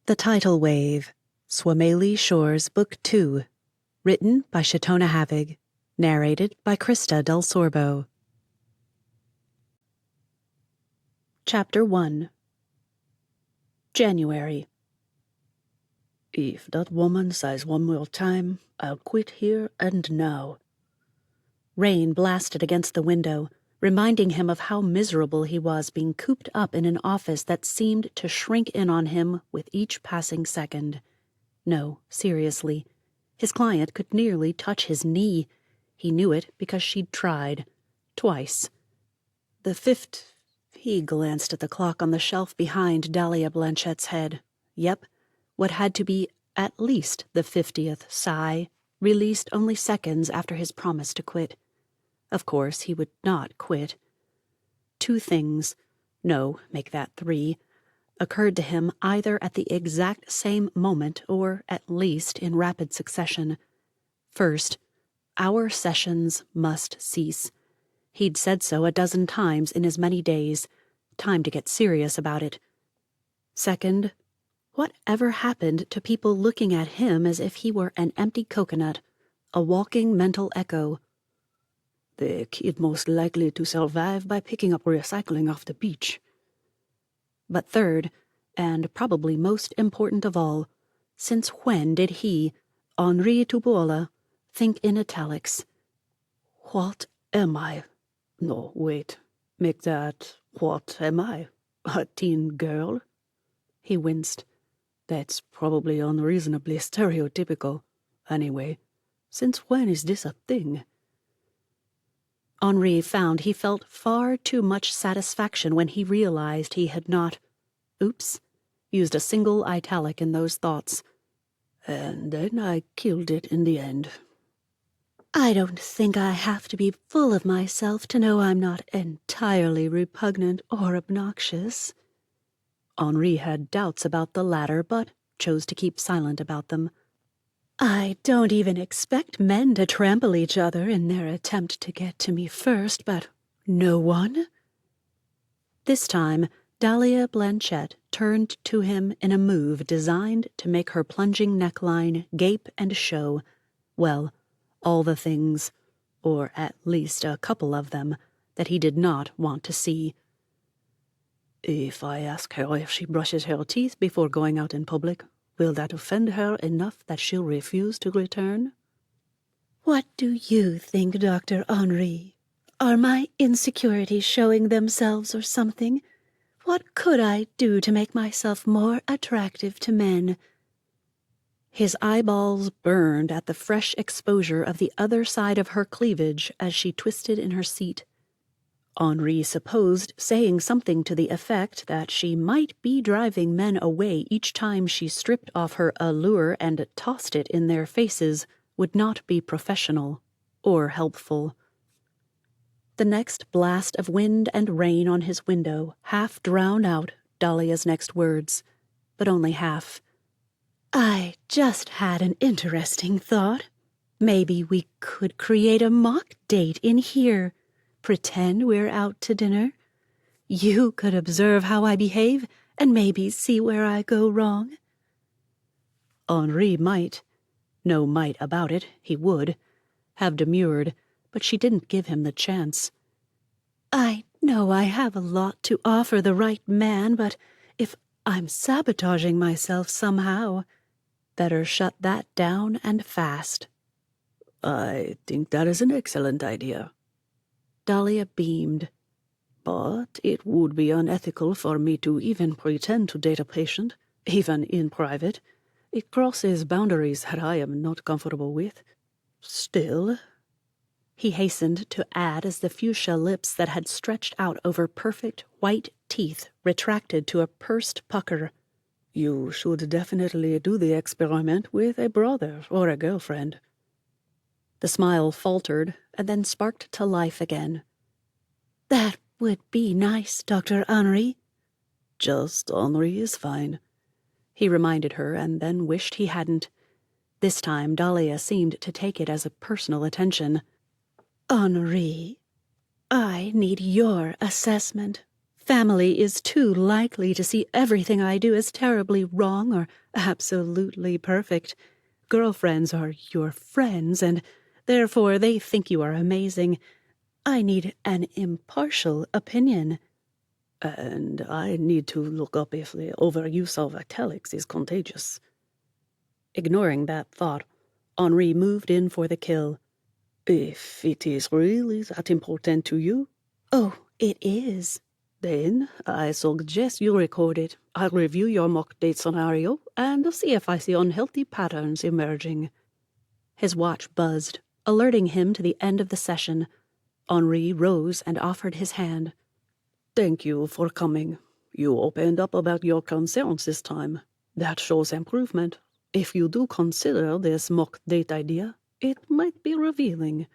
The Tidal Wave, Suamalie Shores, Book 2, written by Shatona Havig, narrated by Krista Del Sorbo. Chapter 1. January. If that woman says one more time, I'll quit here and now. Rain blasted against the window, reminding him of how miserable he was being cooped up in an office that seemed to shrink in on him with each passing second. No, seriously. His client could nearly touch his knee. He knew it because she'd tried. Twice. The fifth... He glanced at the clock on the shelf behind Dahlia Blanchette's head. Yep, what had to be at least the 50th sigh, released only seconds after his promise to quit. Of course, he would not quit. Two things, no, make that three, occurred to him either at the exact same moment or, at least, in rapid succession. First, our sessions must cease. He'd said so a dozen times in as many days. Time to get serious about it. Second, whatever happened to people looking at him as if he were an empty coconut, a walking mental echo? The kid most likely to survive by picking up recycling off the beach. But third, and probably most important of all, since when did he, Henri Tupuola, think in italics? What am I? No, wait. Make that, what am I? A teen girl? He winced. That's probably unreasonably stereotypical. Anyway, since when is this a thing? Henri found he felt far too much satisfaction when he realized he had not, used a single italic in those thoughts. And then I killed it in the end. I don't think I have to be full of myself to know I'm not entirely repugnant or obnoxious. Henri had doubts about the latter, but chose to keep silent about them. I don't even expect men to trample each other in their attempt to get to me first, but no one? This time, Dahlia Blanchette turned to him in a move designed to make her plunging neckline gape and show, well, all the things, or at least a couple of them, that he did not want to see. If I ask her if she brushes her teeth before going out in public, will that offend her enough that she'll refuse to return? What do you think, Dr. Henri? Are my insecurities showing themselves or something? What could I do to make myself more attractive to men? His eyeballs burned at the fresh exposure of the other side of her cleavage as she twisted in her seat. Henri supposed saying something to the effect that she might be driving men away each time she stripped off her allure and tossed it in their faces would not be professional or helpful. The next blast of wind and rain on his window half drowned out Dahlia's next words, but only half. I just had an interesting thought. Maybe we could create a mock date in here. Pretend we're out to dinner. You could observe how I behave and maybe see where I go wrong. Henri might about it, he would, have demurred, but she didn't give him the chance. I know I have a lot to offer the right man, but if I'm sabotaging myself somehow, better shut that down and fast. I think that is an excellent idea. Dahlia beamed. But it would be unethical for me to even pretend to date a patient, even in private. It crosses boundaries that I am not comfortable with. Still, he hastened to add as the fuchsia lips that had stretched out over perfect white teeth retracted to a pursed pucker. You should definitely do the experiment with a brother or a girlfriend. The smile faltered and then sparked to life again. That would be nice, Dr. Henri. Just Henri is fine, he reminded her and then wished he hadn't. This time Dahlia seemed to take it as a personal attention. Henri, I need your assessment. family is too likely to see everything I do as terribly wrong or absolutely perfect. Girlfriends are your friends, and therefore they think you are amazing. I need an impartial opinion. And I need to look up if the overuse of italics is contagious. Ignoring that thought, Henri moved in for the kill. If it is really that important to you, Oh, it is. then I suggest you record it. I'll review your mock date scenario and see if I see unhealthy patterns emerging. His watch buzzed, alerting him to the end of the session. Henri rose and offered his hand. Thank you for coming. You opened up about your concerns this time. That shows improvement. If you do consider this mock date idea, it might be revealing.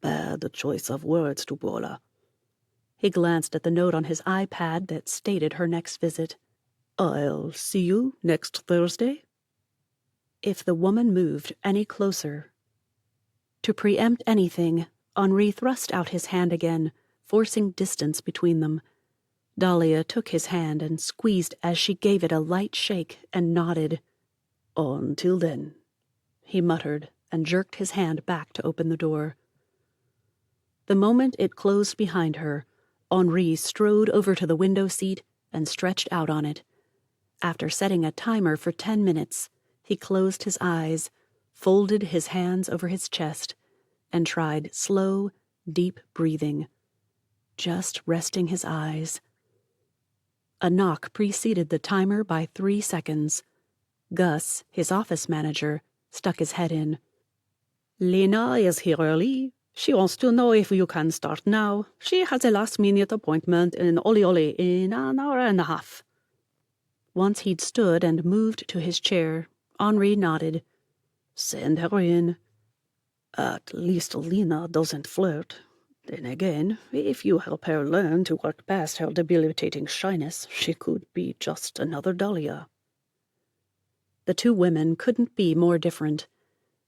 Bad choice of words, Tupuola. He glanced at the note on his iPad that stated her next visit. I'll see you next Thursday. If the woman moved any closer. To preempt anything, Henri thrust out his hand again, forcing distance between them. Dahlia took his hand and squeezed as she gave it a light shake and nodded. Until then, he muttered and jerked his hand back to open the door. The moment it closed behind her, Henri strode over to the window seat and stretched out on it. After setting a timer for 10 minutes, he closed his eyes, folded his hands over his chest, and tried slow, deep breathing, just resting his eyes. A knock preceded the timer by 3 seconds. Gus, his office manager, stuck his head in. Lena is here early. She wants to know if you can start now. She has a last-minute appointment in Olioli in an hour and a half. Once he'd stood and moved to his chair, Henri nodded. Send her in. At least Lena doesn't flirt. Then again, if you help her learn to work past her debilitating shyness, she could be just another Dahlia. The two women couldn't be more different.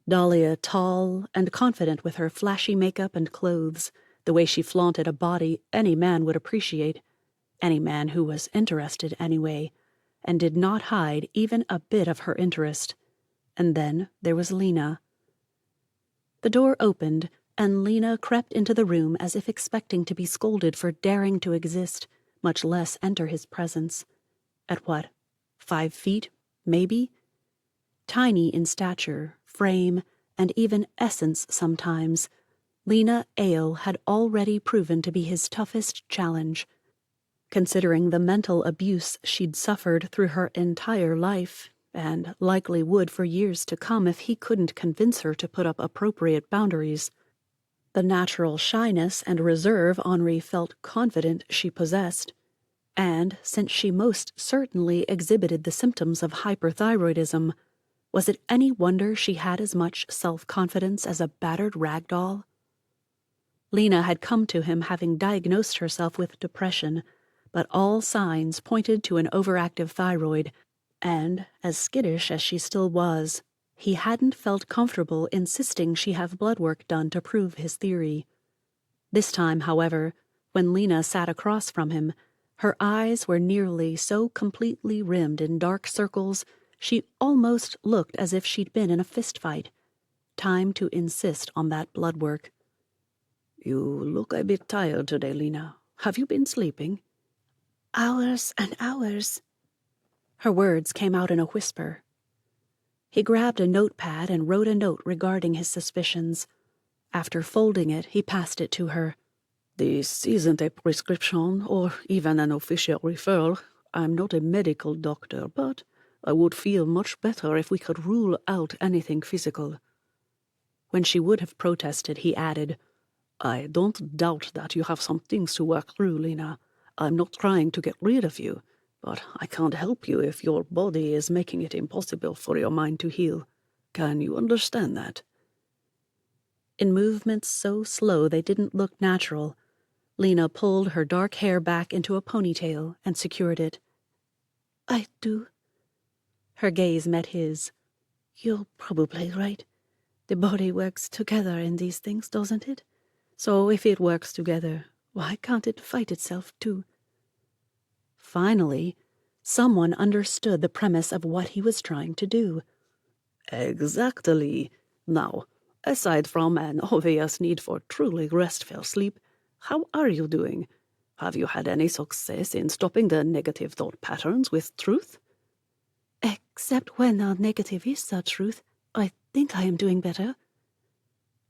Dahlia tall and confident with her flashy makeup and clothes, the way she flaunted a body any man would appreciate, any man who was interested anyway, and did not hide even a bit of her interest. And then there was Lena. The door opened, and Lena crept into the room as if expecting to be scolded for daring to exist, much less enter his presence. At what, 5 feet, maybe? Tiny in stature, frame, and even essence sometimes, Lena Ale had already proven to be his toughest challenge. Considering the mental abuse she'd suffered through her entire life, and likely would for years to come if he couldn't convince her to put up appropriate boundaries, the natural shyness and reserve Henri felt confident she possessed, and since she most certainly exhibited the symptoms of hyperthyroidism, was it any wonder she had as much self-confidence as a battered rag doll? Lena had come to him having diagnosed herself with depression, but all signs pointed to an overactive thyroid, and, as skittish as she still was, he hadn't felt comfortable insisting she have blood work done to prove his theory. This time, however, when Lena sat across from him, her eyes were nearly so completely rimmed in dark circles she almost looked as if she'd been in a fistfight. Time to insist on that blood work. You look a bit tired today, Lena. Have you been sleeping? Hours and hours. Her words came out in a whisper. He grabbed a notepad and wrote a note regarding his suspicions. After folding it, he passed it to her. This isn't a prescription or even an official referral. I'm not a medical doctor, but I would feel much better if we could rule out anything physical. When she would have protested, he added, I don't doubt that you have some things to work through, Lena. I'm not trying to get rid of you, but I can't help you if your body is making it impossible for your mind to heal. Can you understand that? In movements so slow they didn't look natural, Lena pulled her dark hair back into a ponytail and secured it. I do. Her gaze met his. You're probably right. The body works together in these things, doesn't it? So if it works together, why can't it fight itself too? Finally, someone understood the premise of what he was trying to do. Exactly. Now, aside from an obvious need for truly restful sleep, how are you doing? Have you had any success in stopping the negative thought patterns with truth? Except when our negative is the truth, I think I am doing better.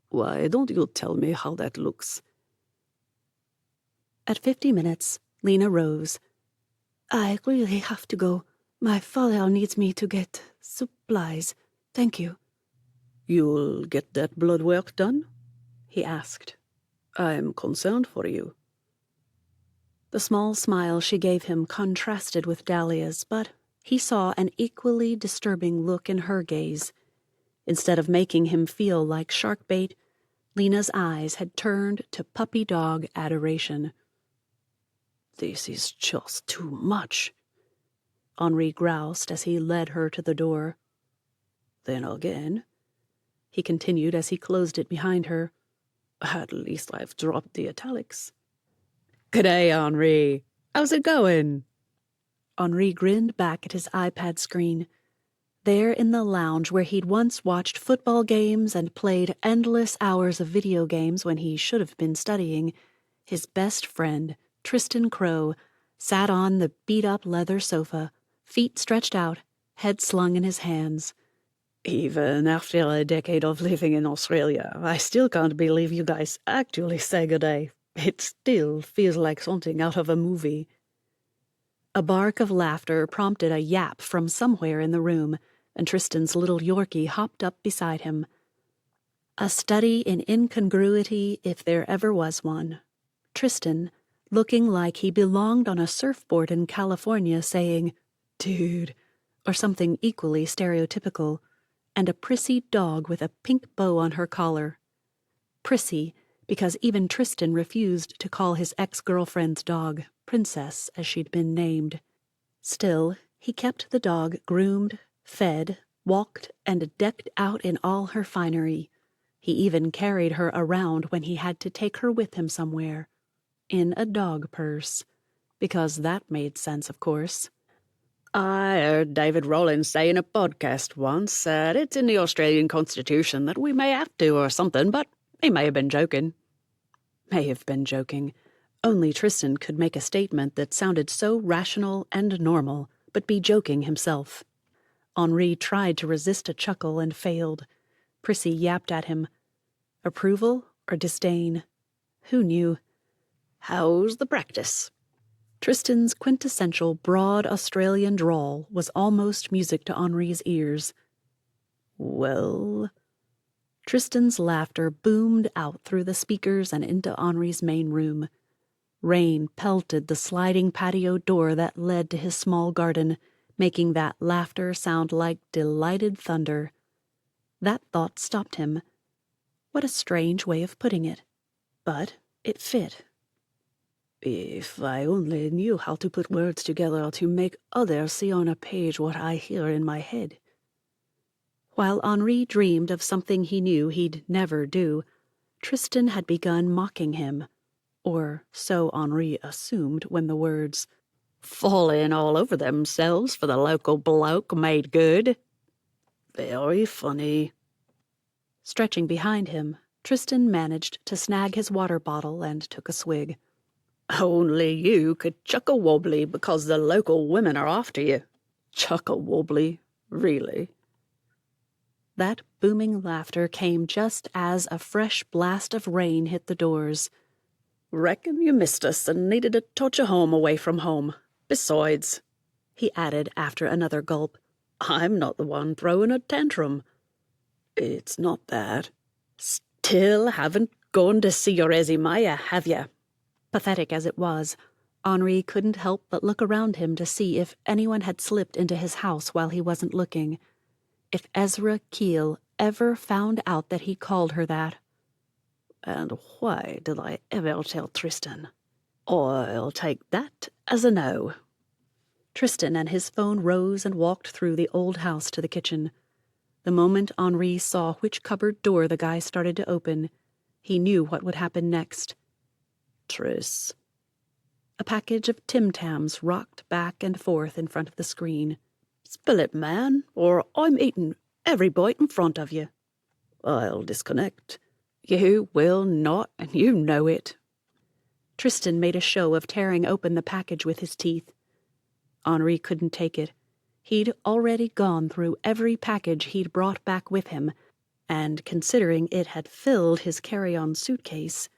Why don't you tell me how that looks? At 50 minutes, Lena rose. I really have to go. My father needs me to get supplies. Thank you. You'll get that blood work done? He asked. I'm concerned for you. The small smile she gave him contrasted with Dahlia's, but he saw an equally disturbing look in her gaze. Instead of making him feel like shark bait, Lena's eyes had turned to puppy dog adoration. This is just too much, Henri groused as he led her to the door. Then again, he continued as he closed it behind her, at least I've dropped the italics. "G'day, Henri. How's it going?" Henri grinned back at his iPad screen. There in the lounge where he'd once watched football games and played endless hours of video games when he should have been studying, his best friend, Tristan Crowe, sat on the beat-up leather sofa, feet stretched out, head slung in his hands. Even after a decade of living in Australia, I still can't believe you guys actually say goodday. It still feels like something out of a movie. A bark of laughter prompted a yap from somewhere in the room, and Tristan's little Yorkie hopped up beside him. A study in incongruity, if there ever was one. Tristan, looking like he belonged on a surfboard in California, saying, "Dude," or something equally stereotypical, and a prissy dog with a pink bow on her collar. Prissy, because even Tristan refused to call his ex-girlfriend's dog Princess, as she'd been named. Still, he kept the dog groomed, fed, walked, and decked out in all her finery. He even carried her around when he had to take her with him somewhere. In a dog purse. Because that made sense, of course. I heard David Rollins say in a podcast once that it's in the Australian Constitution that we may have to or something, but he may have been joking. May have been joking. Only Tristan could make a statement that sounded so rational and normal, but be joking himself. Henri tried to resist a chuckle and failed. Prissy yapped at him. Approval or disdain? Who knew? How's the practice? Tristan's quintessential broad Australian drawl was almost music to Henri's ears. Well... Tristan's laughter boomed out through the speakers and into Henri's main room. Rain pelted the sliding patio door that led to his small garden, making that laughter sound like delighted thunder. That thought stopped him. What a strange way of putting it. But it fit. If I only knew how to put words together to make others see on a page what I hear in my head. While Henri dreamed of something he knew he'd never do, Tristan had begun mocking him. Or so Henri assumed when the words, "falling all over themselves for the local bloke made good." Very funny. Stretching behind him, Tristan managed to snag his water bottle and took a swig. Only you could chuck-a-wobbly because the local women are after you. Chuck-a-wobbly, really? That booming laughter came just as a fresh blast of rain hit the doors. Reckon you missed us and needed a touch of home away from home. Besides, he added after another gulp, I'm not the one throwing a tantrum. It's not that. Still haven't gone to see your Ezzy Maya, have ya? Pathetic as it was, Henri couldn't help but look around him to see if anyone had slipped into his house while he wasn't looking. If Ezra Keel ever found out that he called her that. And why did I ever tell Tristan? I'll take that as a no. Tristan and his phone rose and walked through the old house to the kitchen. The moment Henri saw which cupboard door the guy started to open, he knew what would happen next. Tris. A package of Tim Tams rocked back and forth in front of the screen. Spill it, man, or I'm eating every bite in front of you. I'll disconnect. You will not, and you know it. Tristan made a show of tearing open the package with his teeth. Henri couldn't take it. He'd already gone through every package he'd brought back with him, and considering it had filled his carry-on suitcase,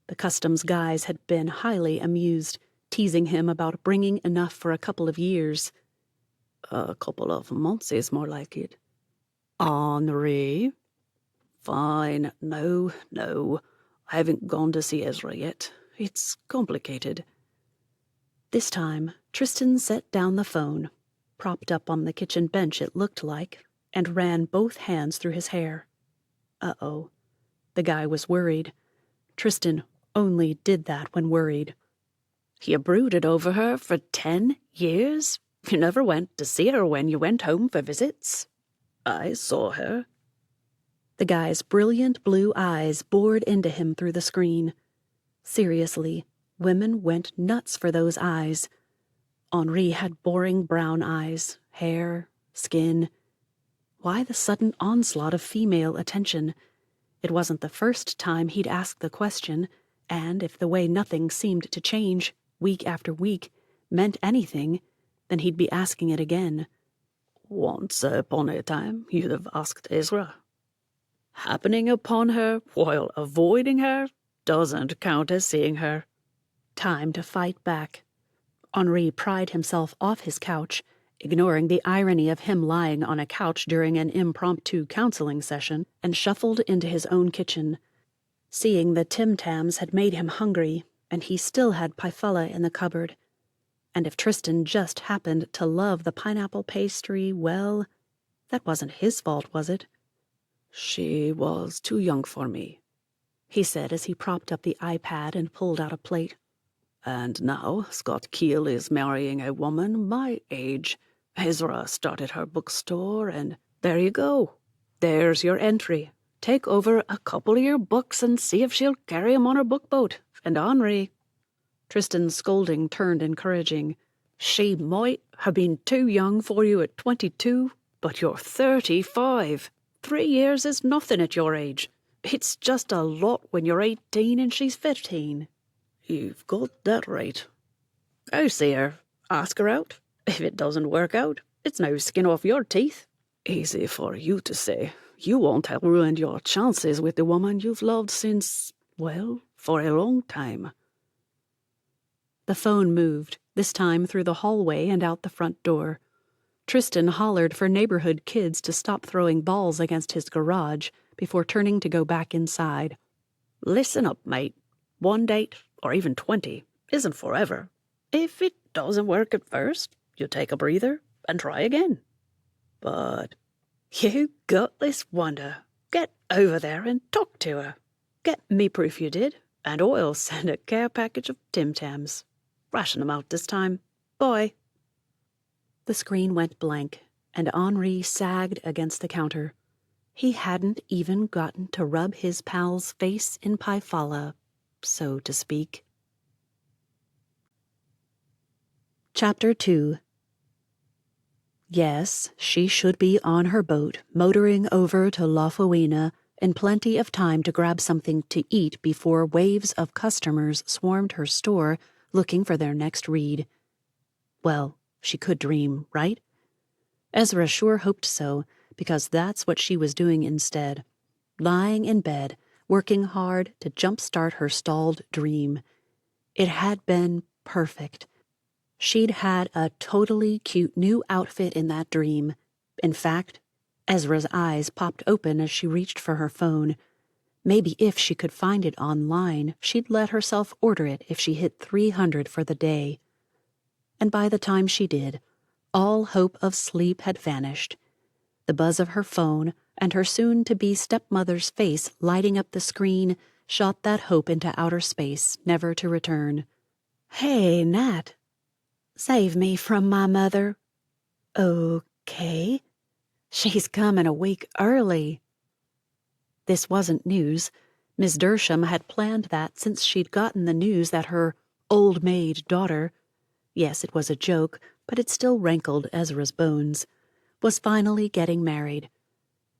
the customs guys had been highly amused, teasing him about bringing enough for a couple of years. A couple of months is more like it. Henri? Fine. No. I haven't gone to see Ezra yet. It's complicated. This time, Tristan set down the phone, propped up on the kitchen bench it looked like, and ran both hands through his hair. Uh-oh. The guy was worried. Tristan only did that when worried. You brooded over her for 10 years? You never went to see her when you went home for visits? I saw her. The guy's brilliant blue eyes bored into him through the screen. Seriously, women went nuts for those eyes. Henri had boring brown eyes, hair, skin. Why the sudden onslaught of female attention? It wasn't the first time he'd asked the question, and if the way nothing seemed to change, week after week, meant anything, then he'd be asking it again. Once upon a time, you'd have asked Ezra. Happening upon her while avoiding her doesn't count as seeing her. Time to fight back. Henri pried himself off his couch, ignoring the irony of him lying on a couch during an impromptu counseling session, and shuffled into his own kitchen. Seeing the Tim Tams had made him hungry, and he still had pifella in the cupboard. And if Tristan just happened to love the pineapple pastry, well, that wasn't his fault, was it? She was too young for me, he said as he propped up the iPad and pulled out a plate. And now Scott Keel is marrying a woman my age. Ezra started her bookstore, and there you go. There's your entry. Take over a couple of your books and see if she'll carry 'em on her bookboat. And Henri. Tristan's scolding turned encouraging. She might have been too young for you at 22, but you're 35. 3 years is nothing at your age. It's just a lot when you're 18 and she's 15. You've got that right. Go see her. Ask her out. If it doesn't work out, it's no skin off your teeth. Easy for you to say. You won't have ruined your chances with the woman you've loved since, well, for a long time. The phone moved, this time through the hallway and out the front door. Tristan hollered for neighborhood kids to stop throwing balls against his garage before turning to go back inside. Listen up, mate. 1 date, or even 20, isn't forever. If it doesn't work at first, you take a breather and try again. But you gutless wonder. Get over there and talk to her. Get me proof you did, and I'll send a care package of Tim Tams. Ration them out this time. Bye. The screen went blank, and Henri sagged against the counter. He hadn't even gotten to rub his pal's face in pifalla, so to speak. Chapter 2. Yes, she should be on her boat, motoring over to Lafoina in plenty of time to grab something to eat before waves of customers swarmed her store looking for their next read. Well, she could dream, right? Ezra sure hoped so, because that's what she was doing instead. Lying in bed, working hard to jumpstart her stalled dream. It had been perfect. She'd had a totally cute new outfit in that dream. In fact, Ezra's eyes popped open as she reached for her phone. Maybe if she could find it online, she'd let herself order it if she hit 300 for the day. And by the time she did, all hope of sleep had vanished. The buzz of her phone and her soon-to-be stepmother's face lighting up the screen shot that hope into outer space, never to return. "Hey, Nat. Save me from my mother." "Okay. She's coming a week early." This wasn't news. Miss Dersham had planned that since she'd gotten the news that her old maid daughter, yes, it was a joke, but it still rankled Ezra's bones, was finally getting married.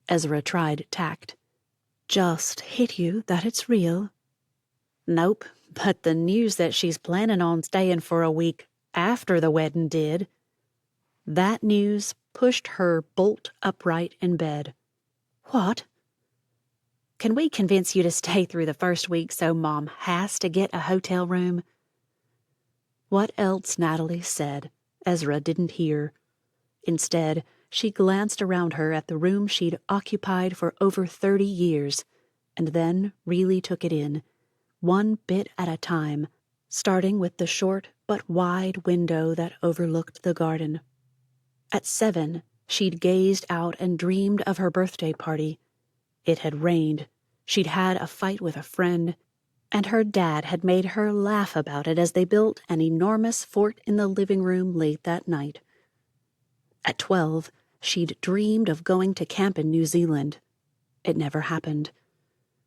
Ezra tried tact. Just hit you that it's real? Nope, but the news that she's planning on staying for a week after the wedding did. That news pushed her bolt upright in bed. What? Can we convince you to stay through the first week so Mom has to get a hotel room? What else Natalie said, Ezra didn't hear. Instead, she glanced around her at the room she'd occupied for over 30 years, and then really took it in, one bit at a time, starting with the short but wide window that overlooked the garden. At 7, she'd gazed out and dreamed of her birthday party. It had rained, she'd had a fight with a friend, and her dad had made her laugh about it as they built an enormous fort in the living room late that night. At 12, she'd dreamed of going to camp in New Zealand. It never happened.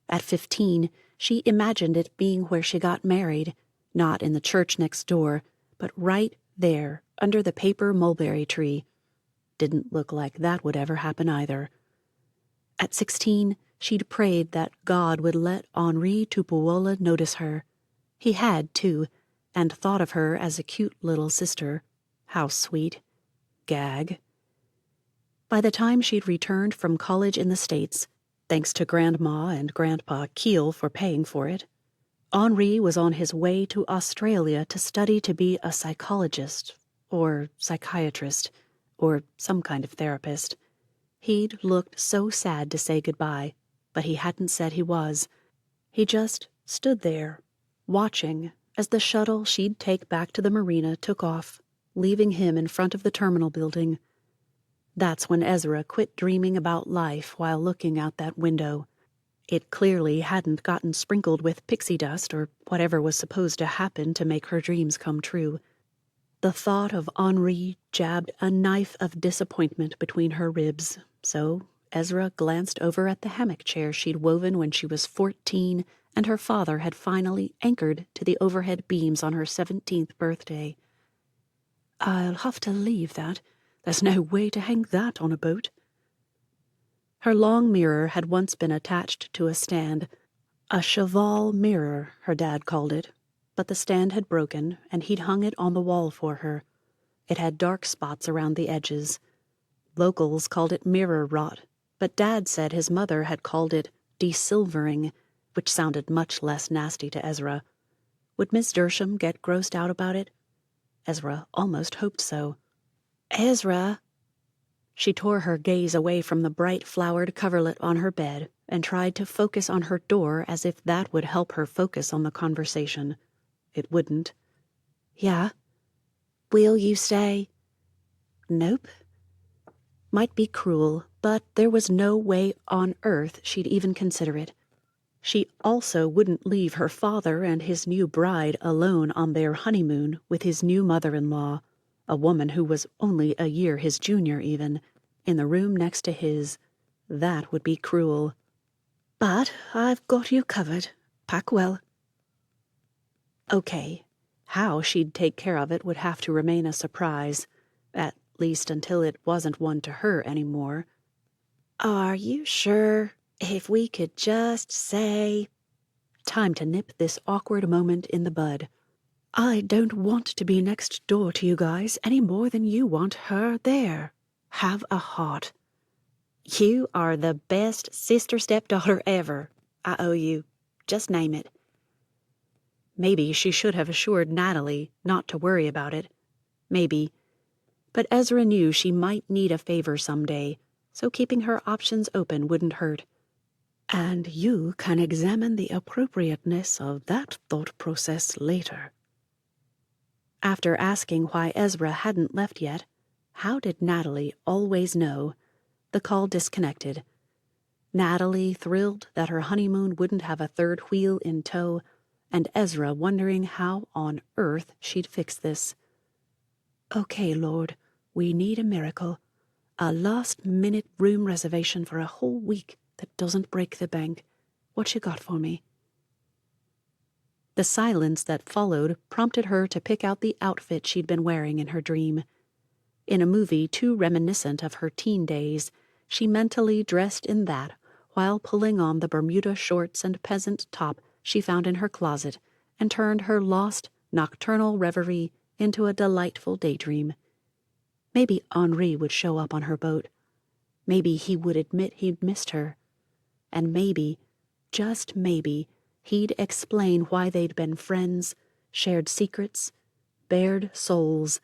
At 15, she imagined it being where she got married, not in the church next door, but right there, under the paper mulberry tree. Didn't look like that would ever happen either. At 16, she'd prayed that God would let Henri Tupuola notice her. He had, too, and thought of her as a cute little sister. How sweet. Gag. By the time she'd returned from college in the States, thanks to Grandma and Grandpa Keel for paying for it, Henri was on his way to Australia to study to be a psychologist, or psychiatrist, or some kind of therapist. He'd looked so sad to say goodbye, but he hadn't said he was. He just stood there, watching as the shuttle she'd take back to the marina took off, leaving him in front of the terminal building. That's when Ezra quit dreaming about life while looking out that window. It clearly hadn't gotten sprinkled with pixie dust or whatever was supposed to happen to make her dreams come true. The thought of Henri jabbed a knife of disappointment between her ribs, so Ezra glanced over at the hammock chair she'd woven when she was 14 and her father had finally anchored to the overhead beams on her 17th birthday. I'll have to leave that. There's no way to hang that on a boat. Her long mirror had once been attached to a stand. A cheval mirror, her dad called it. But the stand had broken, and he'd hung it on the wall for her. It had dark spots around the edges. Locals called it mirror rot, but Dad said his mother had called it desilvering, which sounded much less nasty to Ezra. Would Miss Dersham get grossed out about it? Ezra almost hoped so. Ezra! She tore her gaze away from the bright flowered coverlet on her bed and tried to focus on her door as if that would help her focus on the conversation. It wouldn't. Yeah? Will you stay? Nope. Might be cruel, but there was no way on earth she'd even consider it. She also wouldn't leave her father and his new bride alone on their honeymoon with his new mother-in-law, a woman who was only a year his junior even, in the room next to his. That would be cruel. But I've got you covered. Pack well. Okay. How she'd take care of it would have to remain a surprise, at least until it wasn't one to her anymore. Are you sure? If we could just say... Time to nip this awkward moment in the bud. I don't want to be next door to you guys any more than you want her there. Have a heart. You are the best sister-stepdaughter ever. I owe you. Just name it. Maybe she should have assured Natalie not to worry about it. Maybe. But Ezra knew she might need a favor someday, so keeping her options open wouldn't hurt. And you can examine the appropriateness of that thought process later. After asking why Ezra hadn't left yet, how did Natalie always know? The call disconnected. Natalie thrilled that her honeymoon wouldn't have a third wheel in tow, and Ezra wondering how on earth she'd fix this. Okay, Lord, we need a miracle. A last-minute room reservation for a whole week that doesn't break the bank. What you got for me? The silence that followed prompted her to pick out the outfit she'd been wearing in her dream. In a movie too reminiscent of her teen days, she mentally dressed in that while pulling on the Bermuda shorts and peasant top she found in her closet and turned her lost, nocturnal reverie into a delightful daydream. Maybe Henri would show up on her boat. Maybe he would admit he'd missed her. And maybe, just maybe, he'd explain why they'd been friends, shared secrets, bared souls,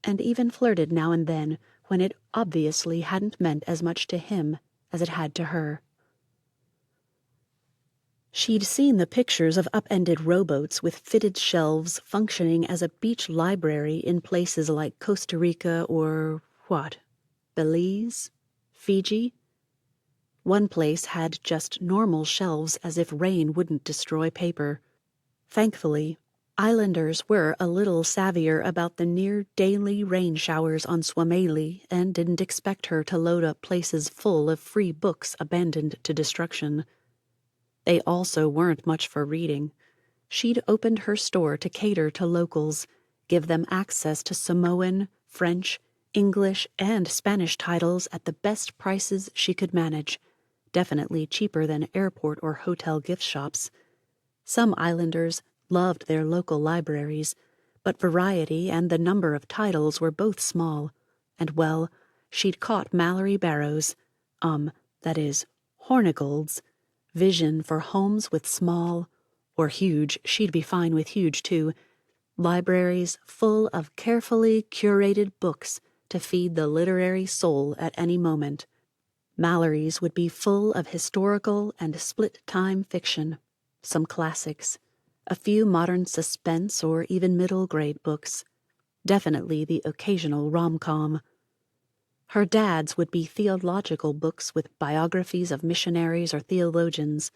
and even flirted now and then when it obviously hadn't meant as much to him as it had to her. She'd seen the pictures of upended rowboats with fitted shelves functioning as a beach library in places like Costa Rica or, Belize? Fiji? One place had just normal shelves as if rain wouldn't destroy paper. Thankfully, islanders were a little savvier about the near-daily rain showers on Suamalie and didn't expect her to load up places full of free books abandoned to destruction. They also weren't much for reading. She'd opened her store to cater to locals, give them access to Samoan, French, English, and Spanish titles at the best prices she could manage, definitely cheaper than airport or hotel gift shops. Some islanders loved their local libraries, but variety and the number of titles were both small, and well, she'd caught Mallory Barrow's, Hornigold's, vision for homes with small, or huge, she'd be fine with huge too, libraries full of carefully curated books to feed the literary soul at any moment. Mallory's would be full of historical and split-time fiction, some classics, a few modern suspense or even middle-grade books, definitely the occasional rom-com. Her dad's would be theological books with biographies of missionaries or theologians.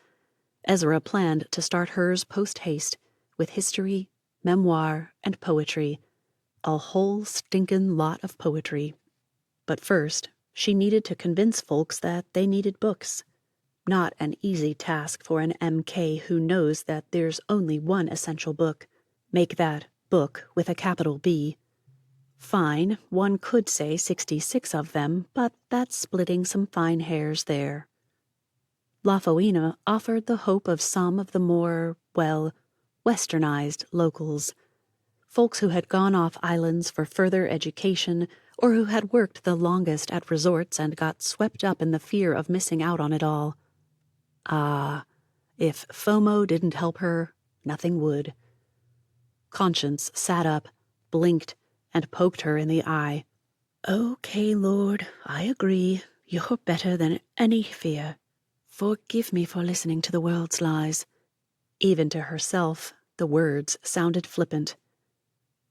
Ezra planned to start hers post-haste, with history, memoir, and poetry. A whole stinkin' lot of poetry. But first, she needed to convince folks that they needed books. Not an easy task for an MK who knows that there's only one essential book. Make that book with a capital B. Fine, one could say 66 of them, but that's splitting some fine hairs there. Lafoina offered the hope of some of the more, westernized locals. Folks who had gone off islands for further education or who had worked the longest at resorts and got swept up in the fear of missing out on it all. Ah, if FOMO didn't help her, nothing would. Conscience sat up, blinked, and poked her in the eye. Okay, Lord, I agree. You're better than any fear. Forgive me for listening to the world's lies. Even to herself, the words sounded flippant.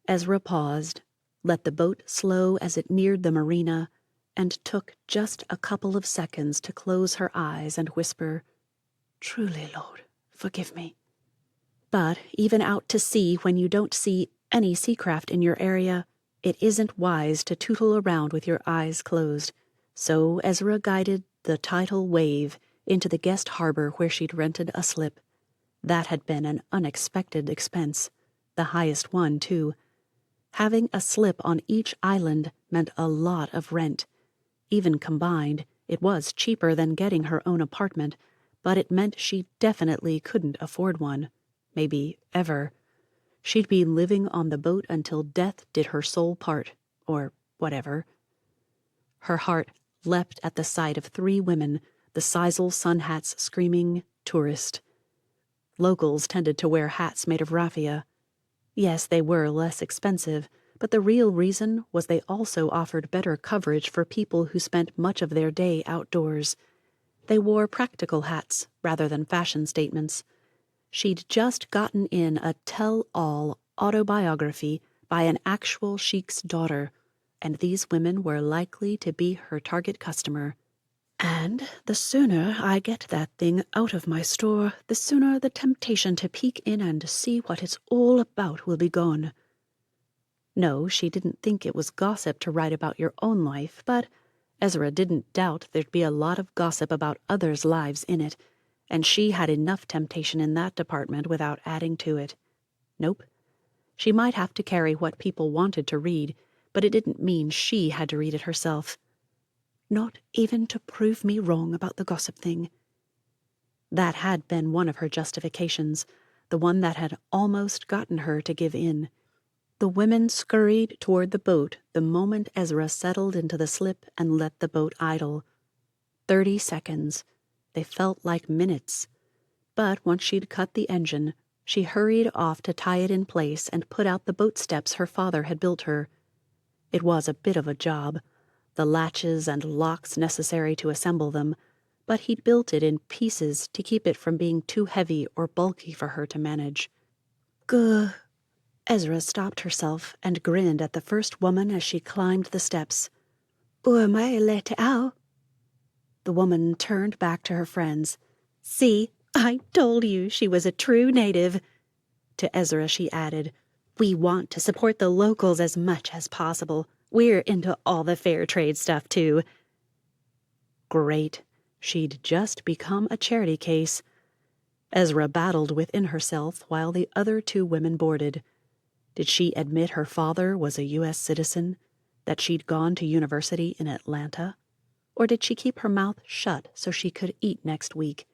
Ezra paused, let the boat slow as it neared the marina, and took just a couple of seconds to close her eyes and whisper, Truly, Lord, forgive me. But even out to sea when you don't see any seacraft in your area, it isn't wise to tootle around with your eyes closed. So Ezra guided the tidal wave into the guest harbor where she'd rented a slip. That had been an unexpected expense, the highest one, too. Having a slip on each island meant a lot of rent. Even combined, it was cheaper than getting her own apartment, but it meant she definitely couldn't afford one. Maybe ever. She'd be living on the boat until death did her soul part, or whatever. Her heart leapt at the sight of 3 women, the sisal sun hats screaming, tourist. Locals tended to wear hats made of raffia. Yes, they were less expensive, but the real reason was they also offered better coverage for people who spent much of their day outdoors. They wore practical hats rather than fashion statements. She'd just gotten in a tell-all autobiography by an actual sheik's daughter, and these women were likely to be her target customer. And the sooner I get that thing out of my store, the sooner the temptation to peek in and see what it's all about will be gone. No, she didn't think it was gossip to write about your own life, but Ezra didn't doubt there'd be a lot of gossip about others' lives in it, and she had enough temptation in that department without adding to it. Nope. She might have to carry what people wanted to read, but it didn't mean she had to read it herself. Not even to prove me wrong about the gossip thing. That had been one of her justifications, the one that had almost gotten her to give in. The women scurried toward the boat the moment Ezra settled into the slip and let the boat idle. 30 seconds. They felt like minutes. But once she'd cut the engine, she hurried off to tie it in place and put out the boat steps her father had built her. It was a bit of a job, the latches and locks necessary to assemble them, but he'd built it in pieces to keep it from being too heavy or bulky for her to manage. Gah! Ezra stopped herself and grinned at the first woman as she climbed the steps. Mai let out. The woman turned back to her friends. See, I told you she was a true native. To Ezra she added, We want to support the locals as much as possible. We're into all the fair trade stuff, too. Great. She'd just become a charity case. Ezra battled within herself while the other 2 women boarded. Did she admit her father was a U.S. citizen, that she'd gone to university in Atlanta? Or did she keep her mouth shut so she could eat next week?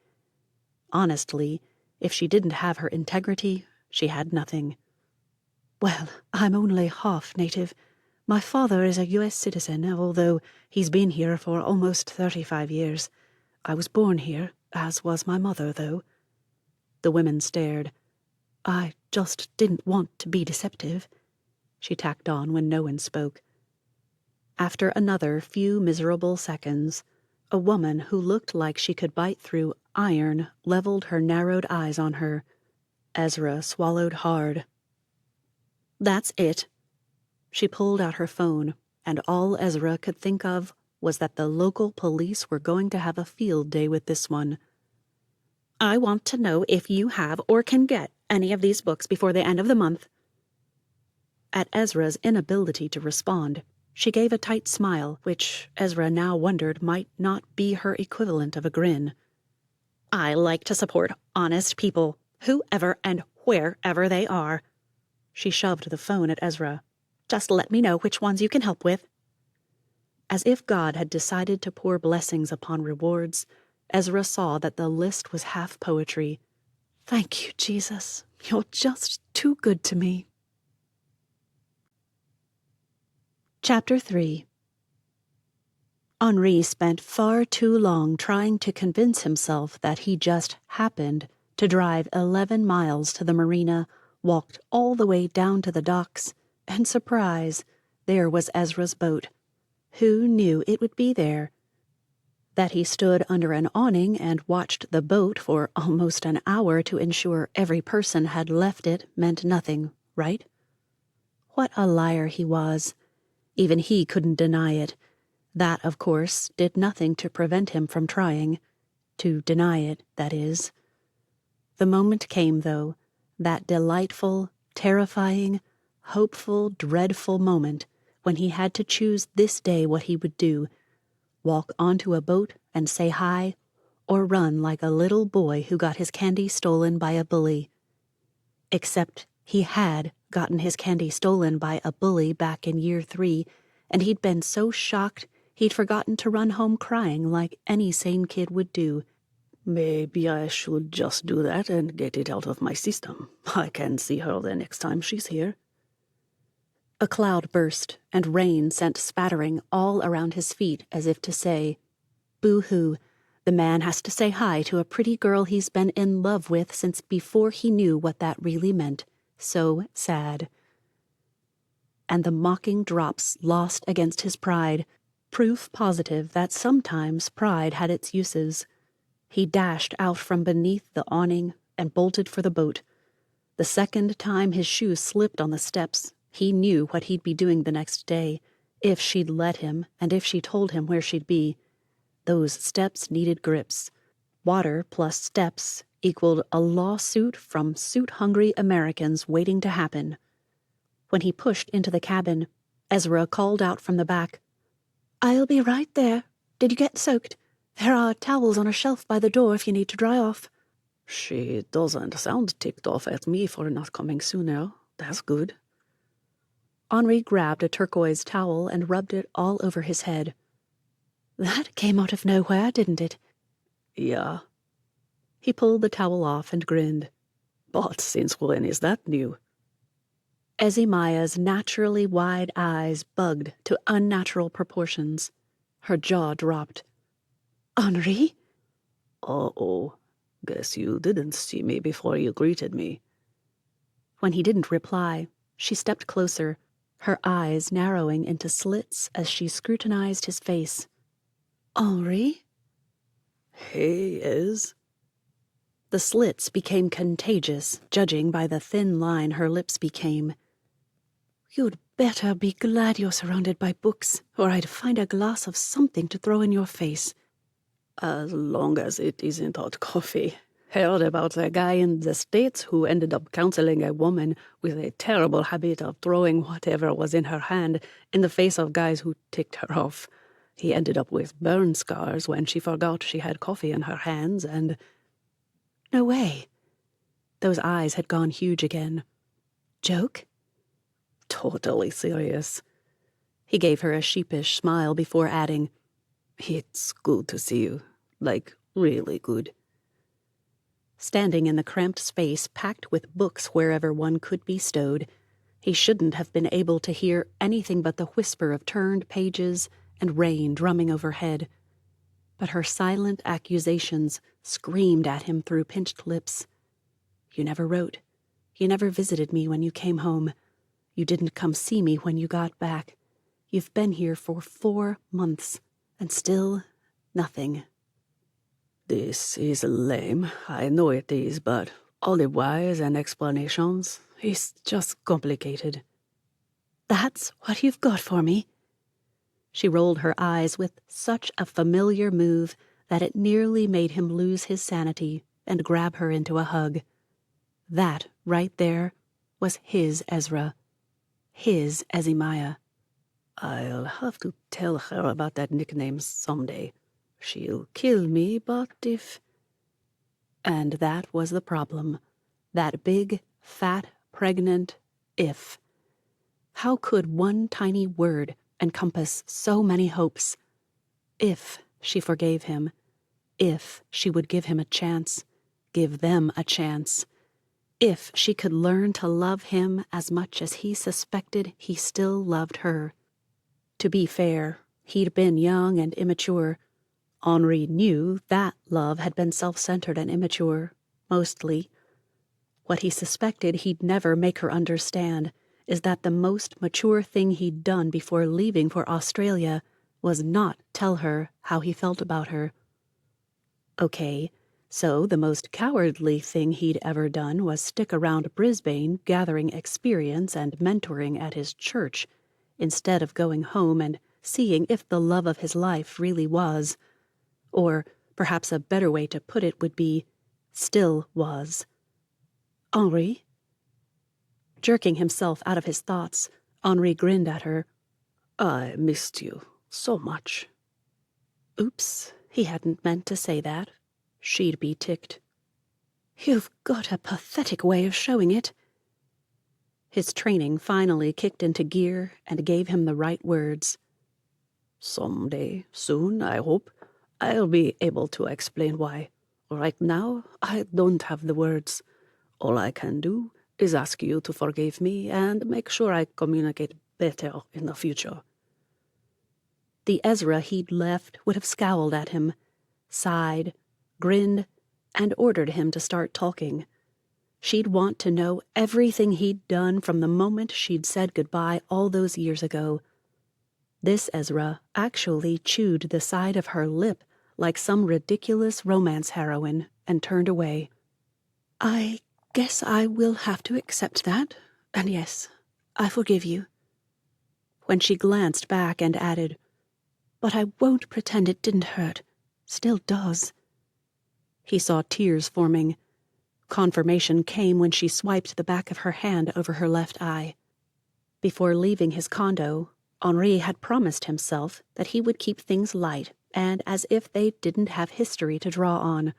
Honestly, if she didn't have her integrity, she had nothing. Well, I'm only half native. My father is a U.S. citizen, although he's been here for almost 35 years. I was born here, as was my mother, though. The women stared. I just didn't want to be deceptive, she tacked on when no one spoke. After another few miserable seconds, a woman who looked like she could bite through iron leveled her narrowed eyes on her. Ezra swallowed hard. That's it. She pulled out her phone, and all Ezra could think of was that the local police were going to have a field day with this one. I want to know if you have or can get any of these books before the end of the month. At Ezra's inability to respond, she gave a tight smile, which Ezra now wondered might not be her equivalent of a grin. I like to support honest people, whoever and wherever they are. She shoved the phone at Ezra. Just let me know which ones you can help with. As if God had decided to pour blessings upon rewards, Ezra saw that the list was half poetry. Thank you, Jesus. You're just too good to me. Chapter 3. Henri spent far too long trying to convince himself that he just happened to drive 11 miles to the marina, walked all the way down to the docks, and surprise, there was Ezra's boat. Who knew it would be there? That he stood under an awning and watched the boat for almost an hour to ensure every person had left it meant nothing, right? What a liar he was. Even he couldn't deny it. That, of course, did nothing to prevent him from trying. To deny it, that is. The moment came, though, that delightful, terrifying, hopeful, dreadful moment when he had to choose this day what he would do: walk onto a boat and say hi, or run like a little boy who got his candy stolen by a bully. Except he had gotten his candy stolen by a bully back in year 3, and he'd been so shocked he'd forgotten to run home crying like any sane kid would do. Maybe I should just do that and get it out of my system. I can see her the next time she's here. A cloud burst, and rain sent spattering all around his feet as if to say, Boo-hoo, the man has to say hi to a pretty girl he's been in love with since before he knew what that really meant. So sad. And the mocking drops lost against his pride, proof positive that sometimes pride had its uses. He dashed out from beneath the awning and bolted for the boat. The second time his shoe slipped on the steps, he knew what he'd be doing the next day, if she'd let him and if she told him where she'd be. Those steps needed grips. Water plus steps equaled a lawsuit from suit-hungry Americans waiting to happen. When he pushed into the cabin, Ezra called out from the back, I'll be right there. Did you get soaked? There are towels on a shelf by the door if you need to dry off. She doesn't sound ticked off at me for not coming sooner. That's good. Henri grabbed a turquoise towel and rubbed it all over his head. That came out of nowhere, didn't it? Yeah. He pulled the towel off and grinned. But since when is that new? Ezimaia's naturally wide eyes bugged to unnatural proportions. Her jaw dropped. Henri? Uh-oh. Guess you didn't see me before you greeted me. When he didn't reply, she stepped closer, her eyes narrowing into slits as she scrutinized his face. Henri? Hey, Ez. The slits became contagious, judging by the thin line her lips became. You'd better be glad you're surrounded by books, or I'd find a glass of something to throw in your face. As long as it isn't hot coffee. Heard about a guy in the States who ended up counseling a woman with a terrible habit of throwing whatever was in her hand in the face of guys who ticked her off. He ended up with burn scars when she forgot she had coffee in her hands and... No way. Those eyes had gone huge again. Joke? Totally serious. He gave her a sheepish smile before adding, It's good to see you. Like, really good. Standing in the cramped space packed with books wherever one could be stowed, he shouldn't have been able to hear anything but the whisper of turned pages and rain drumming overhead. But her silent accusations screamed at him through pinched lips. You never wrote. You never visited me when you came home. You didn't come see me when you got back. You've been here for 4 months, and still nothing. This is lame. I know it is, but all the whys and explanations, it's just complicated. That's what you've got for me? She rolled her eyes with such a familiar move that it nearly made him lose his sanity and grab her into a hug. That, right there, was his Ezra. His Ezimaia. I'll have to tell her about that nickname someday. She'll kill me, but if... And that was the problem. That big, fat, pregnant if. How could one tiny word encompass so many hopes? If she forgave him. If she would give him a chance. Give them a chance. If she could learn to love him as much as he suspected he still loved her. To be fair, he'd been young and immature. Henri knew that love had been self-centered and immature, mostly. What he suspected he'd never make her understand is that the most mature thing he'd done before leaving for Australia was not tell her how he felt about her. Okay, so the most cowardly thing he'd ever done was stick around Brisbane gathering experience and mentoring at his church, instead of going home and seeing if the love of his life really was. Or perhaps a better way to put it would be, still was. Henri? Jerking himself out of his thoughts, Henri grinned at her. I missed you so much. Oops, he hadn't meant to say that. She'd be ticked. You've got a pathetic way of showing it. His training finally kicked into gear and gave him the right words. Someday, soon, I hope, I'll be able to explain why. Right now, I don't have the words. All I can do is ask you to forgive me and make sure I communicate better in the future. The Ezra he'd left would have scowled at him, sighed, grinned, and ordered him to start talking. She'd want to know everything he'd done from the moment she'd said goodbye all those years ago. This Ezra actually chewed the side of her lip like some ridiculous romance heroine and turned away. I guess I will have to accept that, and yes, I forgive you. When she glanced back and added, But I won't pretend it didn't hurt. Still does. He saw tears forming. Confirmation came when she swiped the back of her hand over her left eye. Before leaving his condo, Henri had promised himself that he would keep things light and as if they didn't have history to draw on.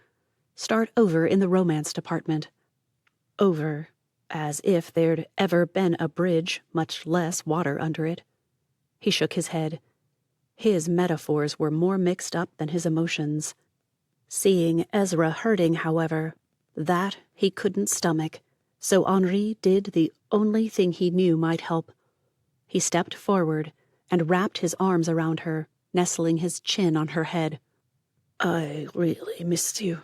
start over in the romance department. Over, as if there'd ever been a bridge, much less water under it. He shook his head. His metaphors were more mixed up than his emotions. Seeing Ezra hurting, however, that he couldn't stomach, so Henri did the only thing he knew might help. He stepped forward and wrapped his arms around her, nestling his chin on her head. I really missed you.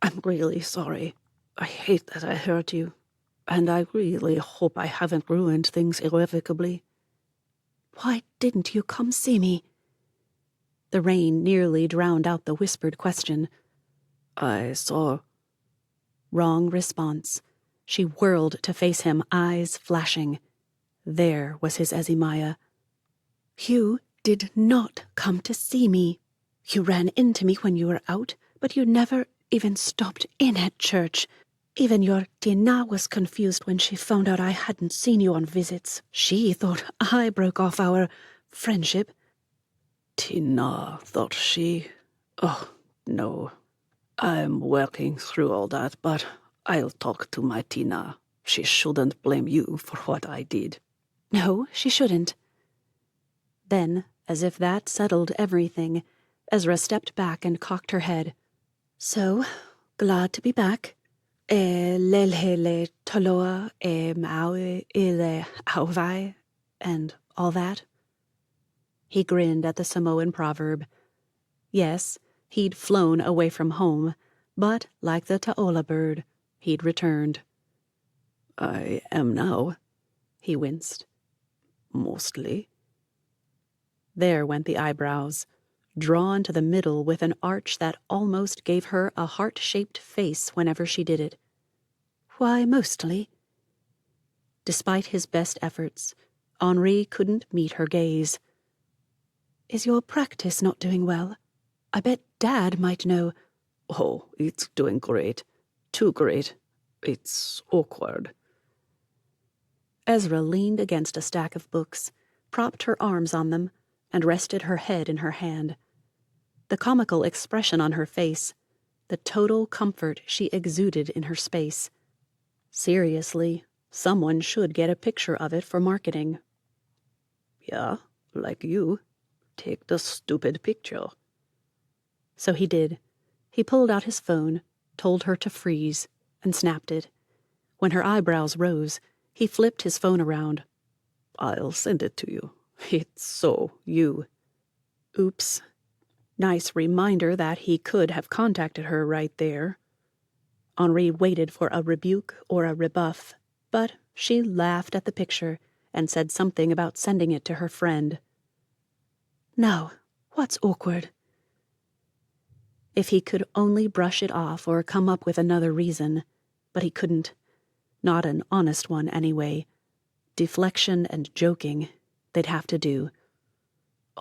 I'm really sorry. I hate that I hurt you. And I really hope I haven't ruined things irrevocably. Why didn't you come see me? The rain nearly drowned out the whispered question. I saw. Wrong response. She whirled to face him, eyes flashing. There was his Ezimaya. You did not come to see me. You ran into me when you were out, but you never even stopped in at church. Even your Tina was confused when she found out I hadn't seen you on visits. She thought I broke off our friendship. Tina thought she... Oh, no. I'm working through all that, but I'll talk to my Tina. She shouldn't blame you for what I did. No, she shouldn't. Then, as if that settled everything, Ezra stepped back and cocked her head. So, glad to be back. Lelhele toloa maue ile auwai, and all that. He grinned at the Samoan proverb. Yes, he'd flown away from home, but like the Taola bird, he'd returned. I am now, he winced. Mostly. There went the eyebrows, drawn to the middle with an arch that almost gave her a heart-shaped face whenever she did it. Why mostly? Despite his best efforts, Henri couldn't meet her gaze. Is your practice not doing well? I bet Dad might know. Oh, it's doing great. Too great. It's awkward. Ezra leaned against a stack of books, propped her arms on them, and rested her head in her hand. The comical expression on her face, the total comfort she exuded in her space. Seriously, someone should get a picture of it for marketing. Yeah, like you. Take the stupid picture. So he did. He pulled out his phone, told her to freeze, and snapped it. When her eyebrows rose, he flipped his phone around. I'll send it to you. It's so you. Oops. Nice reminder that he could have contacted her right there. Henri waited for a rebuke or a rebuff, but she laughed at the picture and said something about sending it to her friend. Now, what's awkward? If he could only brush it off or come up with another reason, but he couldn't. Not an honest one, anyway. Deflection and joking, they'd have to do.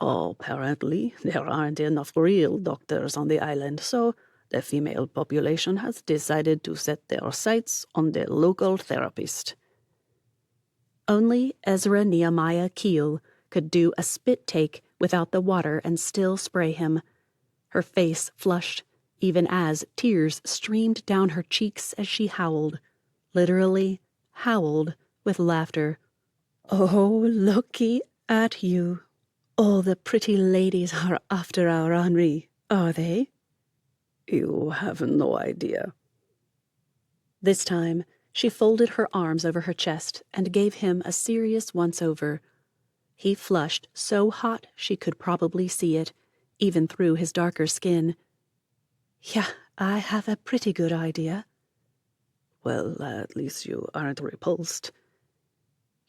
Oh, apparently there aren't enough real doctors on the island, so the female population has decided to set their sights on the local therapist. Only Ezra Nehemiah Keel could do a spit take without the water and still spray him. Her face flushed, even as tears streamed down her cheeks as she howled. Literally howled with laughter. Oh, looky at you. All the pretty ladies are after our Henri, are they? You have no idea. This time, she folded her arms over her chest and gave him a serious once-over. He flushed so hot she could probably see it, even through his darker skin. Yeah, I have a pretty good idea. Well, at least you aren't repulsed.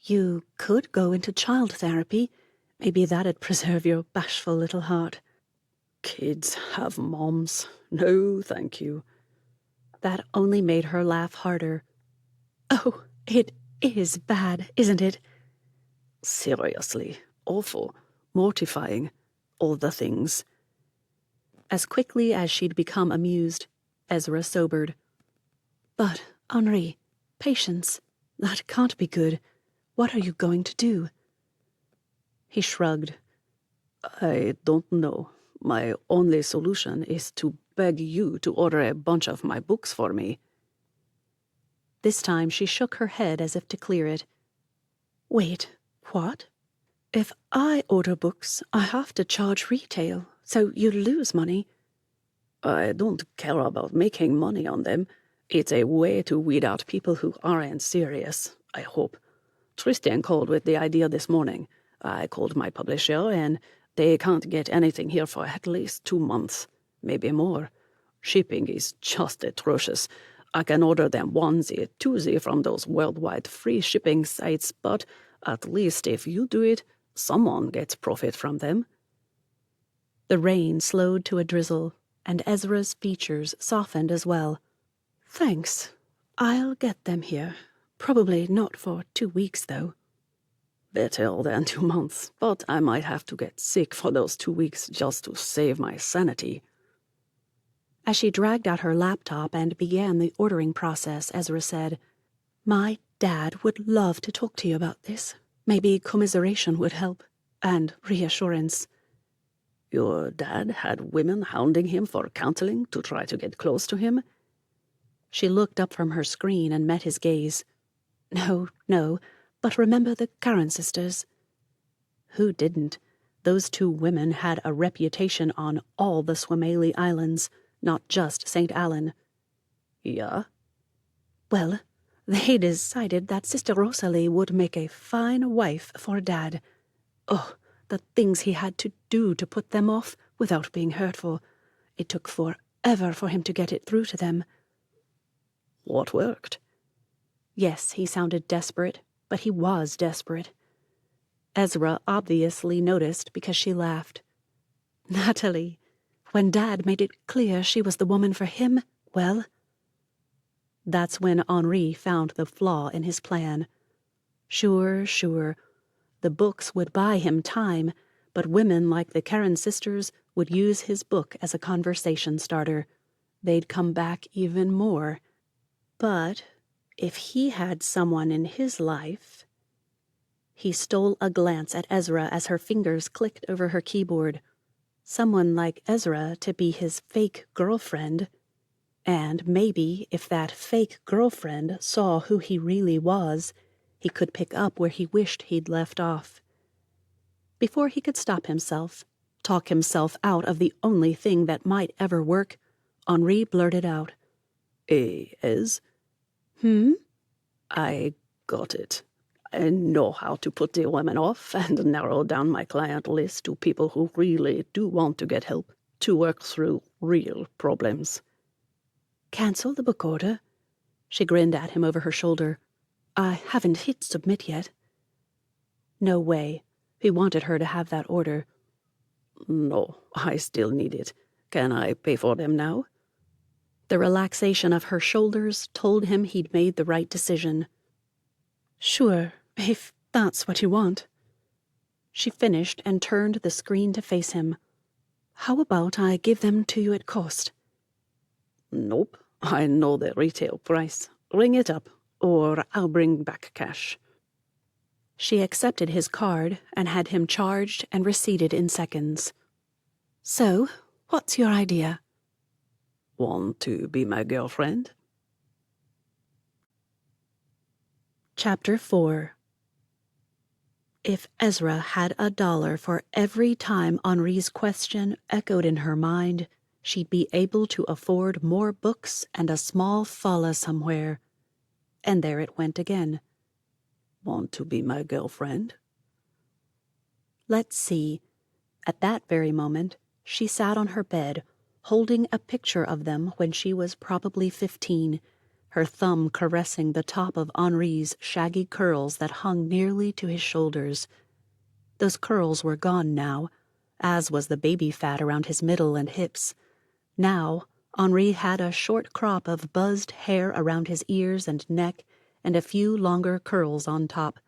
You could go into child therapy. Maybe that'd preserve your bashful little heart. Kids have moms. No, thank you. That only made her laugh harder. Oh, it is bad, isn't it? Seriously, awful, mortifying, all the things. As quickly as she'd become amused, Ezra sobered. But, Henri, patience. That can't be good. What are you going to do? He shrugged. I don't know. My only solution is to beg you to order a bunch of my books for me." This time she shook her head as if to clear it. "Wait, what? If I order books, I have to charge retail, so you lose money." "I don't care about making money on them. It's a way to weed out people who aren't serious, I hope. Tristan called with the idea this morning. I called my publisher, and they can't get anything here for at least 2 months, maybe more. Shipping is just atrocious. I can order them onesie, twosie from those worldwide free shipping sites, but at least if you do it, someone gets profit from them." The rain slowed to a drizzle, and Ezra's features softened as well. "Thanks. I'll get them here. Probably not for 2 weeks, though." "Better than 2 months, but I might have to get sick for those 2 weeks just to save my sanity." As she dragged out her laptop and began the ordering process, Ezra said, "My dad would love to talk to you about this. Maybe commiseration would help, and reassurance." "Your dad had women hounding him for counseling to try to get close to him?" She looked up from her screen and met his gaze. No, but remember the Karen sisters?" Who didn't? Those 2 women had a reputation on all the Suamalie Islands, not just St. Allen. "Yeah?" "Well, they decided that Sister Rosalie would make a fine wife for Dad. Oh, the things he had to do to put them off without being hurtful. It took forever for him to get it through to them." "What worked?" Yes, he sounded desperate, but he was desperate. Ezra obviously noticed because she laughed. "Natalie, when Dad made it clear she was the woman for him, well..." That's when Henri found the flaw in his plan. Sure, the books would buy him time, but women like the Karen sisters would use his book as a conversation starter. They'd come back even more. But if he had someone in his life... He stole a glance at Ezra as her fingers clicked over her keyboard. Someone like Ezra to be his fake girlfriend. And maybe if that fake girlfriend saw who he really was, he could pick up where he wished he'd left off. Before he could stop himself, talk himself out of the only thing that might ever work, Henri blurted out, Ez? I got it. I know how to put the women off and narrow down my client list to people who really do want to get help to work through real problems." "Cancel the book order?" She grinned at him over her shoulder. "I haven't hit submit yet." No way. He wanted her to have that order. "No, I still need it. Can I pay for them now?" The relaxation of her shoulders told him he'd made the right decision. "Sure, if that's what you want." She finished and turned the screen to face him. "How about I give them to you at cost?" "Nope, I know the retail price. Ring it up, or I'll bring back cash." She accepted his card and had him charged and receipted in seconds. "So, what's your idea?" "Want to be my girlfriend?" Chapter 4. If Ezra had $1 for every time Henri's question echoed in her mind, she'd be able to afford more books and a small falla somewhere. And there it went again. "Want to be my girlfriend?" Let's see. At that very moment, she sat on her bed, holding a picture of them when she was probably 15, her thumb caressing the top of Henri's shaggy curls that hung nearly to his shoulders. Those curls were gone now, as was the baby fat around his middle and hips. Now, Henri had a short crop of buzzed hair around his ears and neck, and a few longer curls on top.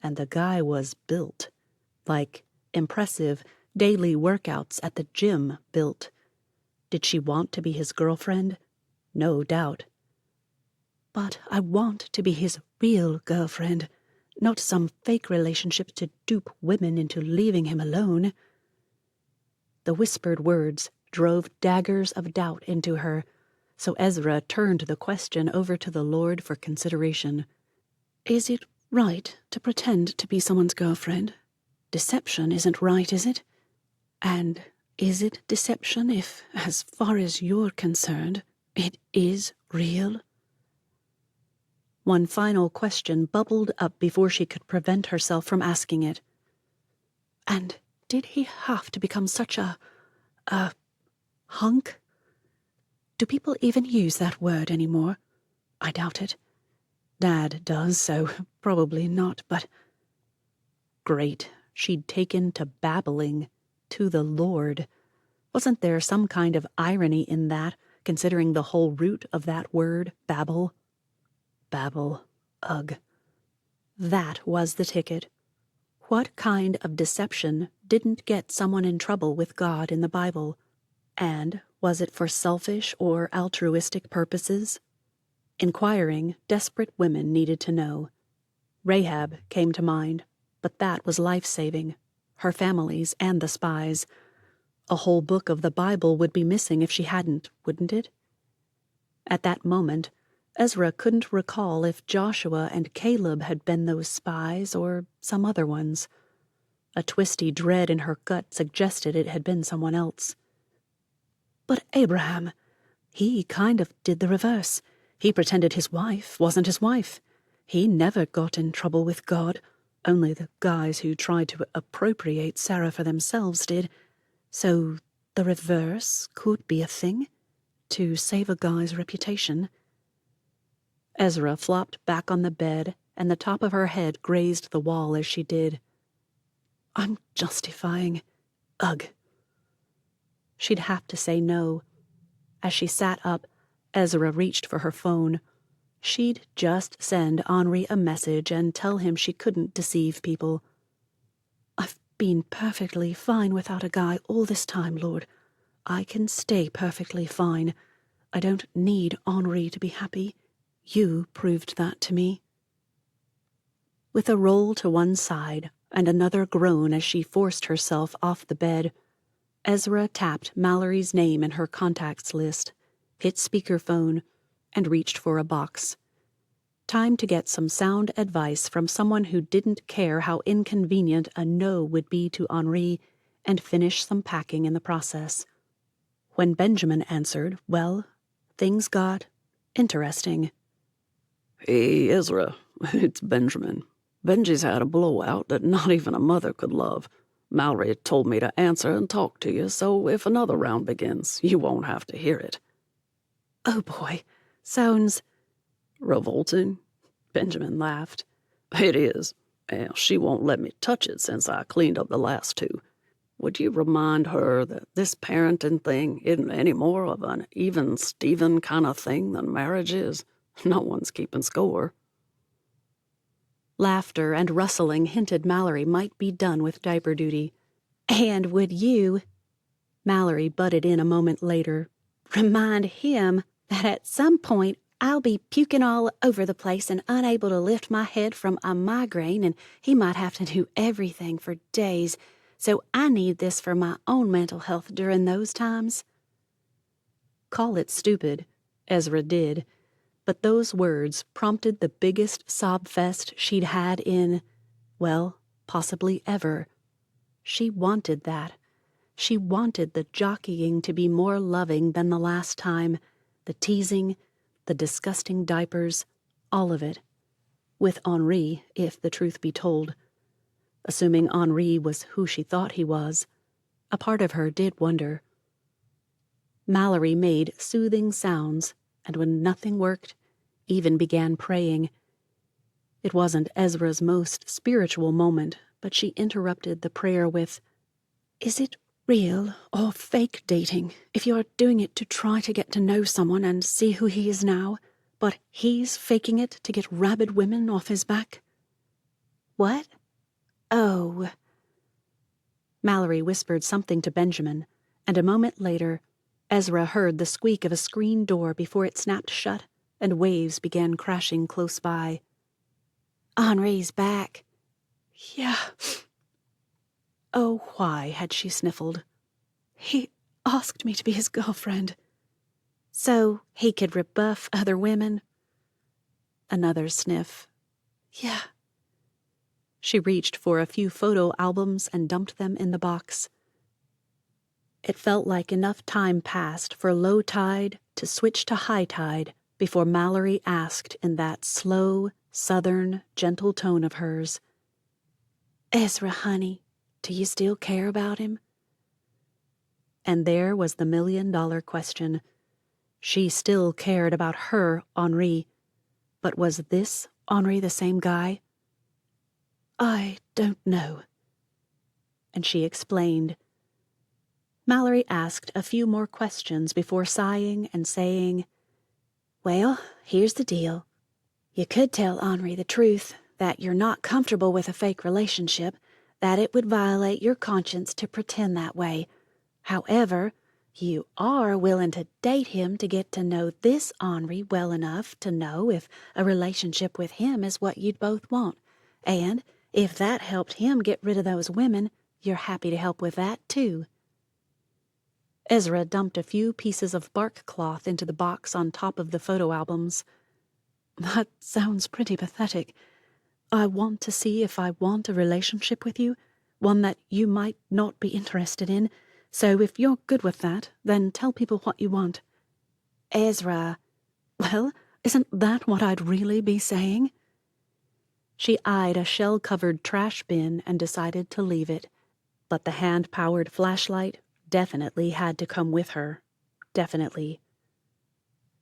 And the guy was built. Like impressive daily workouts at the gym built. Did she want to be his girlfriend? No doubt. But I want to be his real girlfriend, not some fake relationship to dupe women into leaving him alone. The whispered words drove daggers of doubt into her, so Ezra turned the question over to the Lord for consideration. Is it right to pretend to be someone's girlfriend? Deception isn't right, is it? And is it deception if, as far as you're concerned, it is real? One final question bubbled up before she could prevent herself from asking it. And did he have to become such a hunk? Do people even use that word anymore? I doubt it. Dad does, so probably not, but... Great, she'd taken to babbling, to the Lord. Wasn't there some kind of irony in that, considering the whole root of that word, babble? Babble, ugh. That was the ticket. What kind of deception didn't get someone in trouble with God in the Bible? And was it for selfish or altruistic purposes? Inquiring, desperate women needed to know. Rahab came to mind, but that was life-saving. Her family's and the spies'. A whole book of the Bible would be missing if she hadn't, wouldn't it? At that moment, Ezra couldn't recall if Joshua and Caleb had been those spies or some other ones. A twisty dread in her gut suggested it had been someone else. But Abraham, he kind of did the reverse. He pretended his wife wasn't his wife. He never got in trouble with God. Only the guys who tried to appropriate Sarah for themselves did. So the reverse could be a thing? To save a guy's reputation? Ezra flopped back on the bed, and the top of her head grazed the wall as she did. I'm justifying. Ugh. She'd have to say no. As she sat up, Ezra reached for her phone. She'd just send Henri a message and tell him she couldn't deceive people. I've been perfectly fine without a guy all this time, Lord. I can stay perfectly fine. I don't need Henri to be happy. You proved that to me. With a roll to one side and another groan as she forced herself off the bed, Ezra tapped Mallory's name in her contacts list, hit speakerphone, and reached for a box. Time to get some sound advice from someone who didn't care how inconvenient a no would be to Henri, and finish some packing in the process. When Benjamin answered, well, things got interesting. Hey, Ezra, it's Benjamin. Benji's had a blowout that not even a mother could love. Mallory told me to answer and talk to you, so if another round begins, you won't have to hear it. Oh boy, sounds... revolting? Benjamin laughed. It is, and she won't let me touch it since I cleaned up the last two. Would you remind her that this parenting thing isn't any more of an even Steven kind of thing than marriage is? No one's keeping score. Laughter and rustling hinted Mallory might be done with diaper duty. And would you, Mallory butted in a moment later, remind him that at some point I'll be puking all over the place and unable to lift my head from a migraine, and he might have to do everything for days, so I need this for my own mental health during those times? Call it stupid, Ezra did, but those words prompted the biggest sob fest she'd had in, well, possibly ever. She wanted that. She wanted the jockeying to be more loving than the last time, the teasing, the disgusting diapers, all of it. With Henri, if the truth be told. Assuming Henri was who she thought he was, a part of her did wonder. Mallory made soothing sounds, and when nothing worked, even began praying. It wasn't Ezra's most spiritual moment, but she interrupted the prayer with, "Is it real or fake dating if you're doing it to try to get to know someone and see who he is now, but he's faking it to get rabid women off his back?" "What? Oh." Mallory whispered something to Benjamin, and a moment later, Ezra heard the squeak of a screen door before it snapped shut, and waves began crashing close by. "Henri's back." "Yeah." Oh, why had she sniffled? asked me to be his girlfriend. So he could rebuff other women. Another sniff. Yeah. She reached for a few photo albums and dumped them in the box. It felt like enough time passed for low tide to switch to high tide before Mallory asked in that slow, southern, gentle tone of hers, Ezra, honey, do you still care about him? And there was the $1,000,000 question. She still cared about her Henri, but was this Henri the same guy? I don't know. And she explained. Mallory asked a few more questions before sighing and saying, Well, here's the deal. You could tell Henri the truth, that you're not comfortable with a fake relationship, that it would violate your conscience to pretend that way. However, you are willing to date him to get to know this Henri well enough to know if a relationship with him is what you'd both want. And if that helped him get rid of those women, you're happy to help with that, too. Ezra dumped a few pieces of bark cloth into the box on top of the photo albums. That sounds pretty pathetic. I want to see if I want a relationship with you, one that you might not be interested in. So if you're good with that, then tell people what you want. Ezra. Well, isn't that what I'd really be saying? She eyed a shell-covered trash bin and decided to leave it. But the hand-powered flashlight definitely had to come with her. Definitely.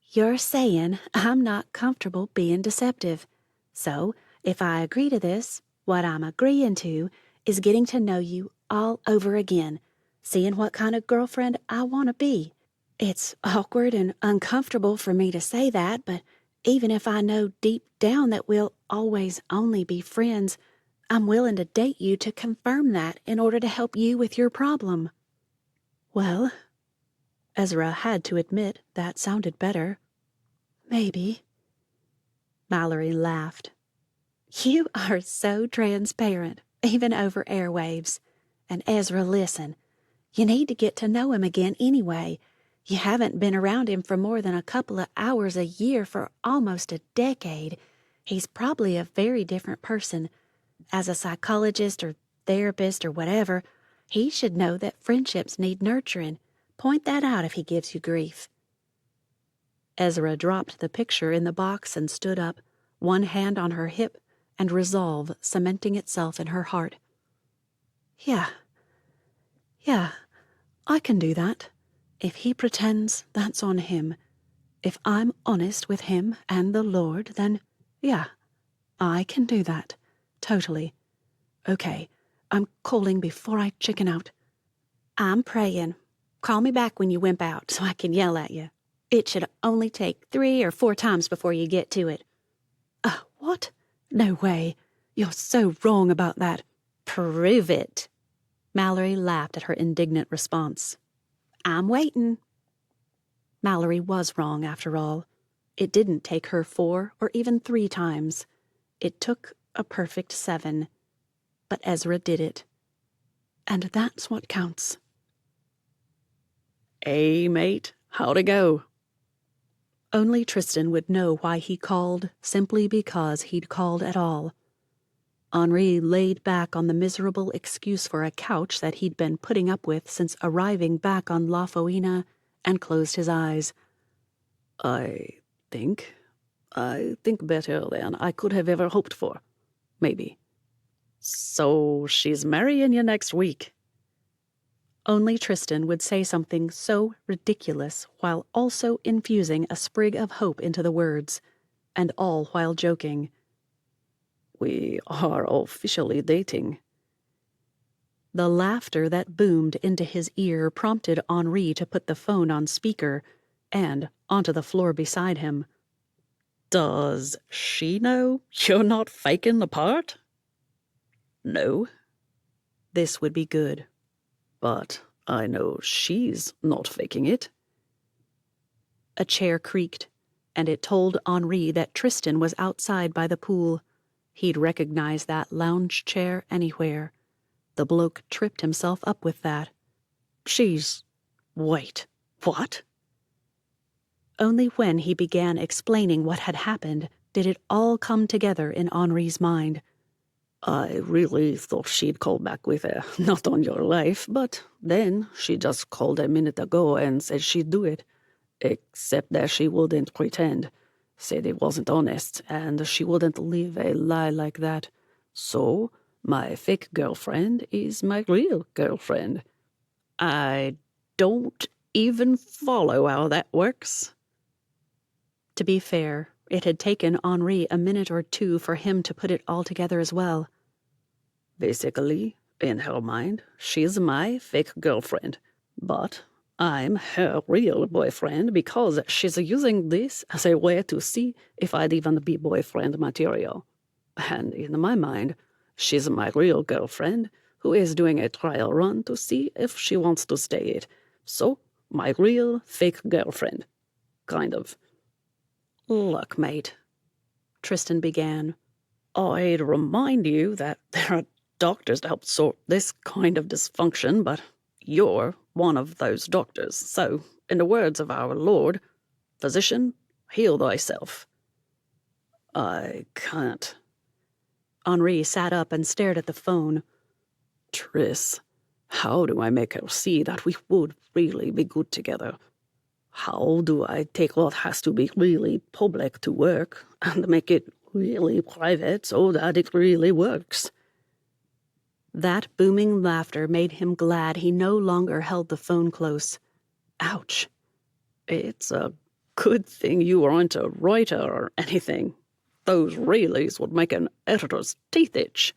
You're saying I'm not comfortable being deceptive. So, if I agree to this, what I'm agreeing to is getting to know you all over again, seeing what kind of girlfriend I want to be. It's awkward and uncomfortable for me to say that, but even if I know deep down that we'll always only be friends, I'm willing to date you to confirm that in order to help you with your problem. Well, Ezra had to admit that sounded better. Maybe. Mallory laughed. You are so transparent, even over airwaves. And Ezra, listen, you need to get to know him again anyway. You haven't been around him for more than a couple of hours a year for almost a decade. He's probably a very different person. As a psychologist or therapist or whatever, he should know that friendships need nurturing. Point that out if he gives you grief. Ezra dropped the picture in the box and stood up, one hand on her hip, and resolve cementing itself in her heart. Yeah, I can do that. If he pretends, that's on him. If I'm honest with him and the Lord, then, yeah, I can do that. Totally. Okay, I'm calling before I chicken out. I'm praying. Call me back when you wimp out so I can yell at you. It should only take 3 or 4 times before you get to it. What? No way. You're so wrong about that. Prove it. Mallory laughed at her indignant response. I'm waiting. Mallory was wrong, after all. It didn't take her 4 or even 3 times. It took a perfect 7. But Ezra did it. And that's what counts. Hey, mate, how'd it go? Only Tristan would know why he called, simply because he'd called at all. Henri laid back on the miserable excuse for a couch that he'd been putting up with since arriving back on Lafoina and closed his eyes. I think better than I could have ever hoped for. Maybe. So she's marrying you next week. Only Tristan would say something so ridiculous while also infusing a sprig of hope into the words, and all while joking. We are officially dating. The laughter that boomed into his ear prompted Henri to put the phone on speaker and onto the floor beside him. Does she know you're not faking the part? No. This would be good. But I know she's not faking it. A chair creaked, and it told Henri that Tristan was outside by the pool. He'd recognize that lounge chair anywhere. The bloke tripped himself up with that. She's Wait, what? Only when he began explaining what had happened did it all come together in Henri's mind. I really thought she'd call back with a not on your life, but then she just called a minute ago and said she'd do it. Except that she wouldn't pretend. Said it wasn't honest, and she wouldn't live a lie like that. So, my fake girlfriend is my real girlfriend. I don't even follow how that works. To be fair, it had taken Henri a minute or two for him to put it all together as well. Basically, in her mind, she's my fake girlfriend. But I'm her real boyfriend because she's using this as a way to see if I'd even be boyfriend material. And in my mind, she's my real girlfriend who is doing a trial run to see if she wants to stay it. So, my real fake girlfriend. Kind of. Look, mate, Tristan began. I'd remind you that there are doctors to help sort this kind of dysfunction, but you're one of those doctors. So, in the words of our Lord, physician, heal thyself. I can't. Henri sat up and stared at the phone. Tris, how do I make her see that we would really be good together? How do I take what has to be really public to work and make it really private so that it really works? That booming laughter made him glad he no longer held the phone close. Ouch. It's a good thing you aren't a writer or anything. Those reallys would make an editor's teeth itch.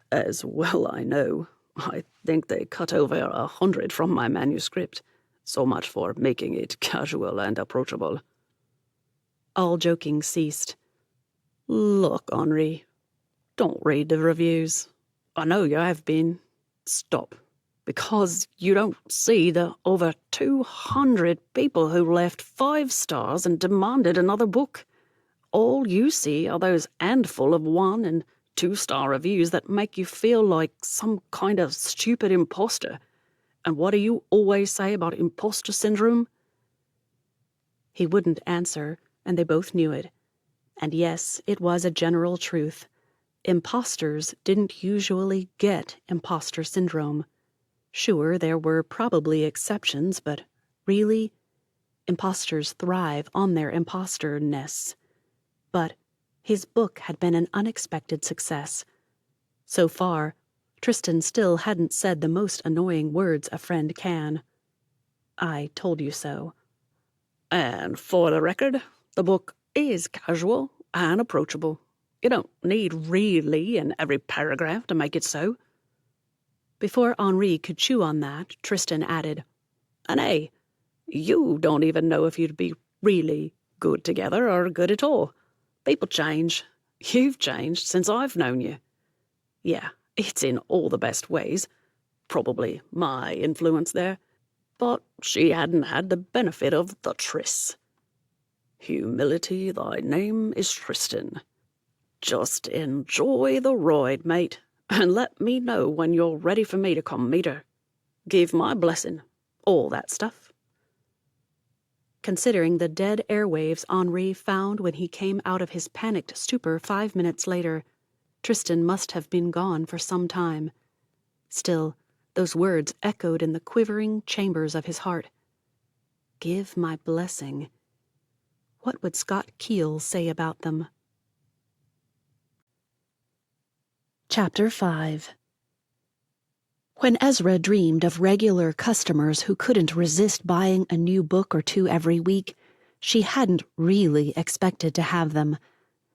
As well I know. I think they cut over 100 from my manuscript. So much for making it casual and approachable. All joking ceased. Look, Henri, don't read the reviews. I know you have been. Stop. Because you don't see the over 200 people who left 5 stars and demanded another book. All you see are those handful of 1- and 2-star reviews that make you feel like some kind of stupid imposter. And what do you always say about imposter syndrome? He wouldn't answer, and they both knew it. And yes, it was a general truth. Imposters didn't usually get imposter syndrome. Sure, there were probably exceptions, but really, imposters thrive on their imposter-ness. But his book had been an unexpected success. So far, Tristan still hadn't said the most annoying words a friend can. I told you so. And for the record, the book is casual and approachable. You don't need really in every paragraph to make it so. Before Henri could chew on that, Tristan added, And hey, you don't even know if you'd be really good together or good at all. People change. You've changed since I've known you. Yeah, it's in all the best ways. Probably my influence there. But she hadn't had the benefit of the Tris. Humility, thy name is Tristan. Just enjoy the ride, mate, and let me know when you're ready for me to come meet her. Give my blessing, all that stuff. Considering the dead airwaves Henri found when he came out of his panicked stupor 5 minutes later, Tristan must have been gone for some time. Still, those words echoed in the quivering chambers of his heart. Give my blessing. What would Scott Keel say about them? Chapter 5. When Ezra dreamed of regular customers who couldn't resist buying a new book or 2 every week, she hadn't really expected to have them.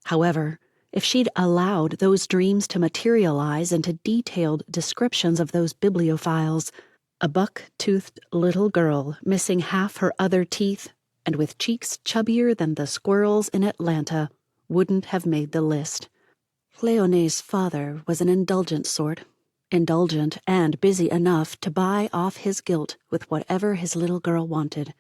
However, if she'd allowed those dreams to materialize into detailed descriptions of those bibliophiles, a buck-toothed little girl missing half her other teeth and with cheeks chubbier than the squirrels in Atlanta wouldn't have made the list. Léonie's father was an indulgent sort, indulgent and busy enough to buy off his guilt with whatever his little girl wanted.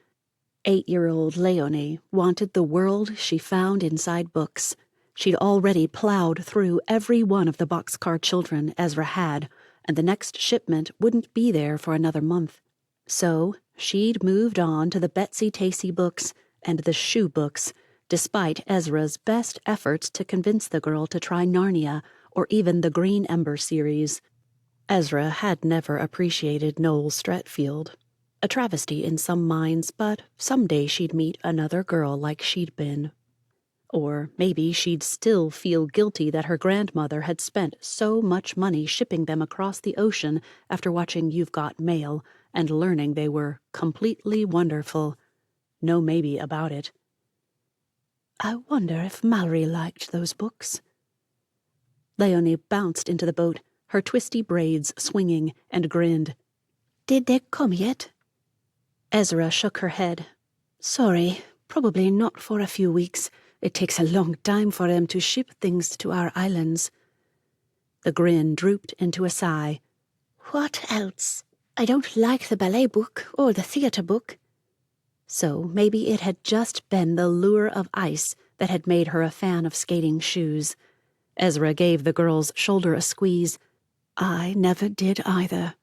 8-year-old Léonie wanted the world she found inside books. She'd already plowed through every one of the boxcar children Ezra had, and the next shipment wouldn't be there for another month. So she'd moved on to the Betsy Tacy books and the shoe books, despite Ezra's best efforts to convince the girl to try Narnia or even the Green Ember series. Ezra had never appreciated Noel Stratfield. A travesty in some minds, but someday she'd meet another girl like she'd been. Or maybe she'd still feel guilty that her grandmother had spent so much money shipping them across the ocean after watching You've Got Mail and learning they were completely wonderful. No maybe about it. I wonder if Mallory liked those books. Leonie bounced into the boat, her twisty braids swinging, and grinned. Did they come yet? Ezra shook her head. Sorry, probably not for a few weeks. It takes a long time for them to ship things to our islands. The grin drooped into a sigh. What else? I don't like the ballet book or the theater book. So maybe it had just been the lure of ice that had made her a fan of skating shoes. Ezra gave the girl's shoulder a squeeze. I never did either.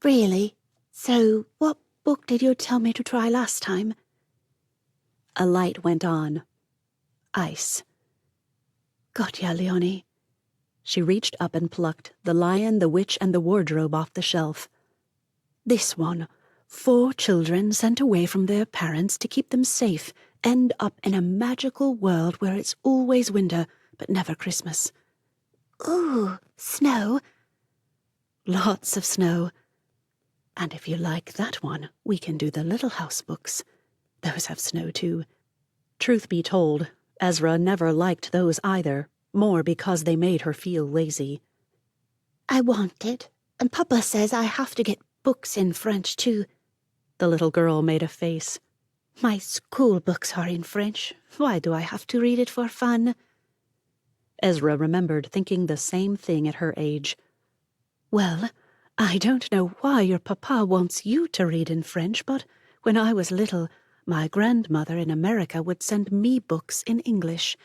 Really? So what book did you tell me to try last time? A light went on. Ice. Got ya, Leonie. She reached up and plucked The Lion, the Witch, and the Wardrobe off the shelf. This one. 4 children sent away from their parents to keep them safe end up in a magical world where it's always winter, but never Christmas. Ooh, snow. Lots of snow. And if you like that one, we can do the Little House books. Those have snow too. Truth be told, Ezra never liked those either, more because they made her feel lazy. I want it, and Papa says I have to get books in French too. The little girl made a face. My school books are in French. Why do I have to read it for fun? Ezra remembered thinking the same thing at her age. Well, I don't know why your papa wants you to read in French, but when I was little, my grandmother in America would send me books in English.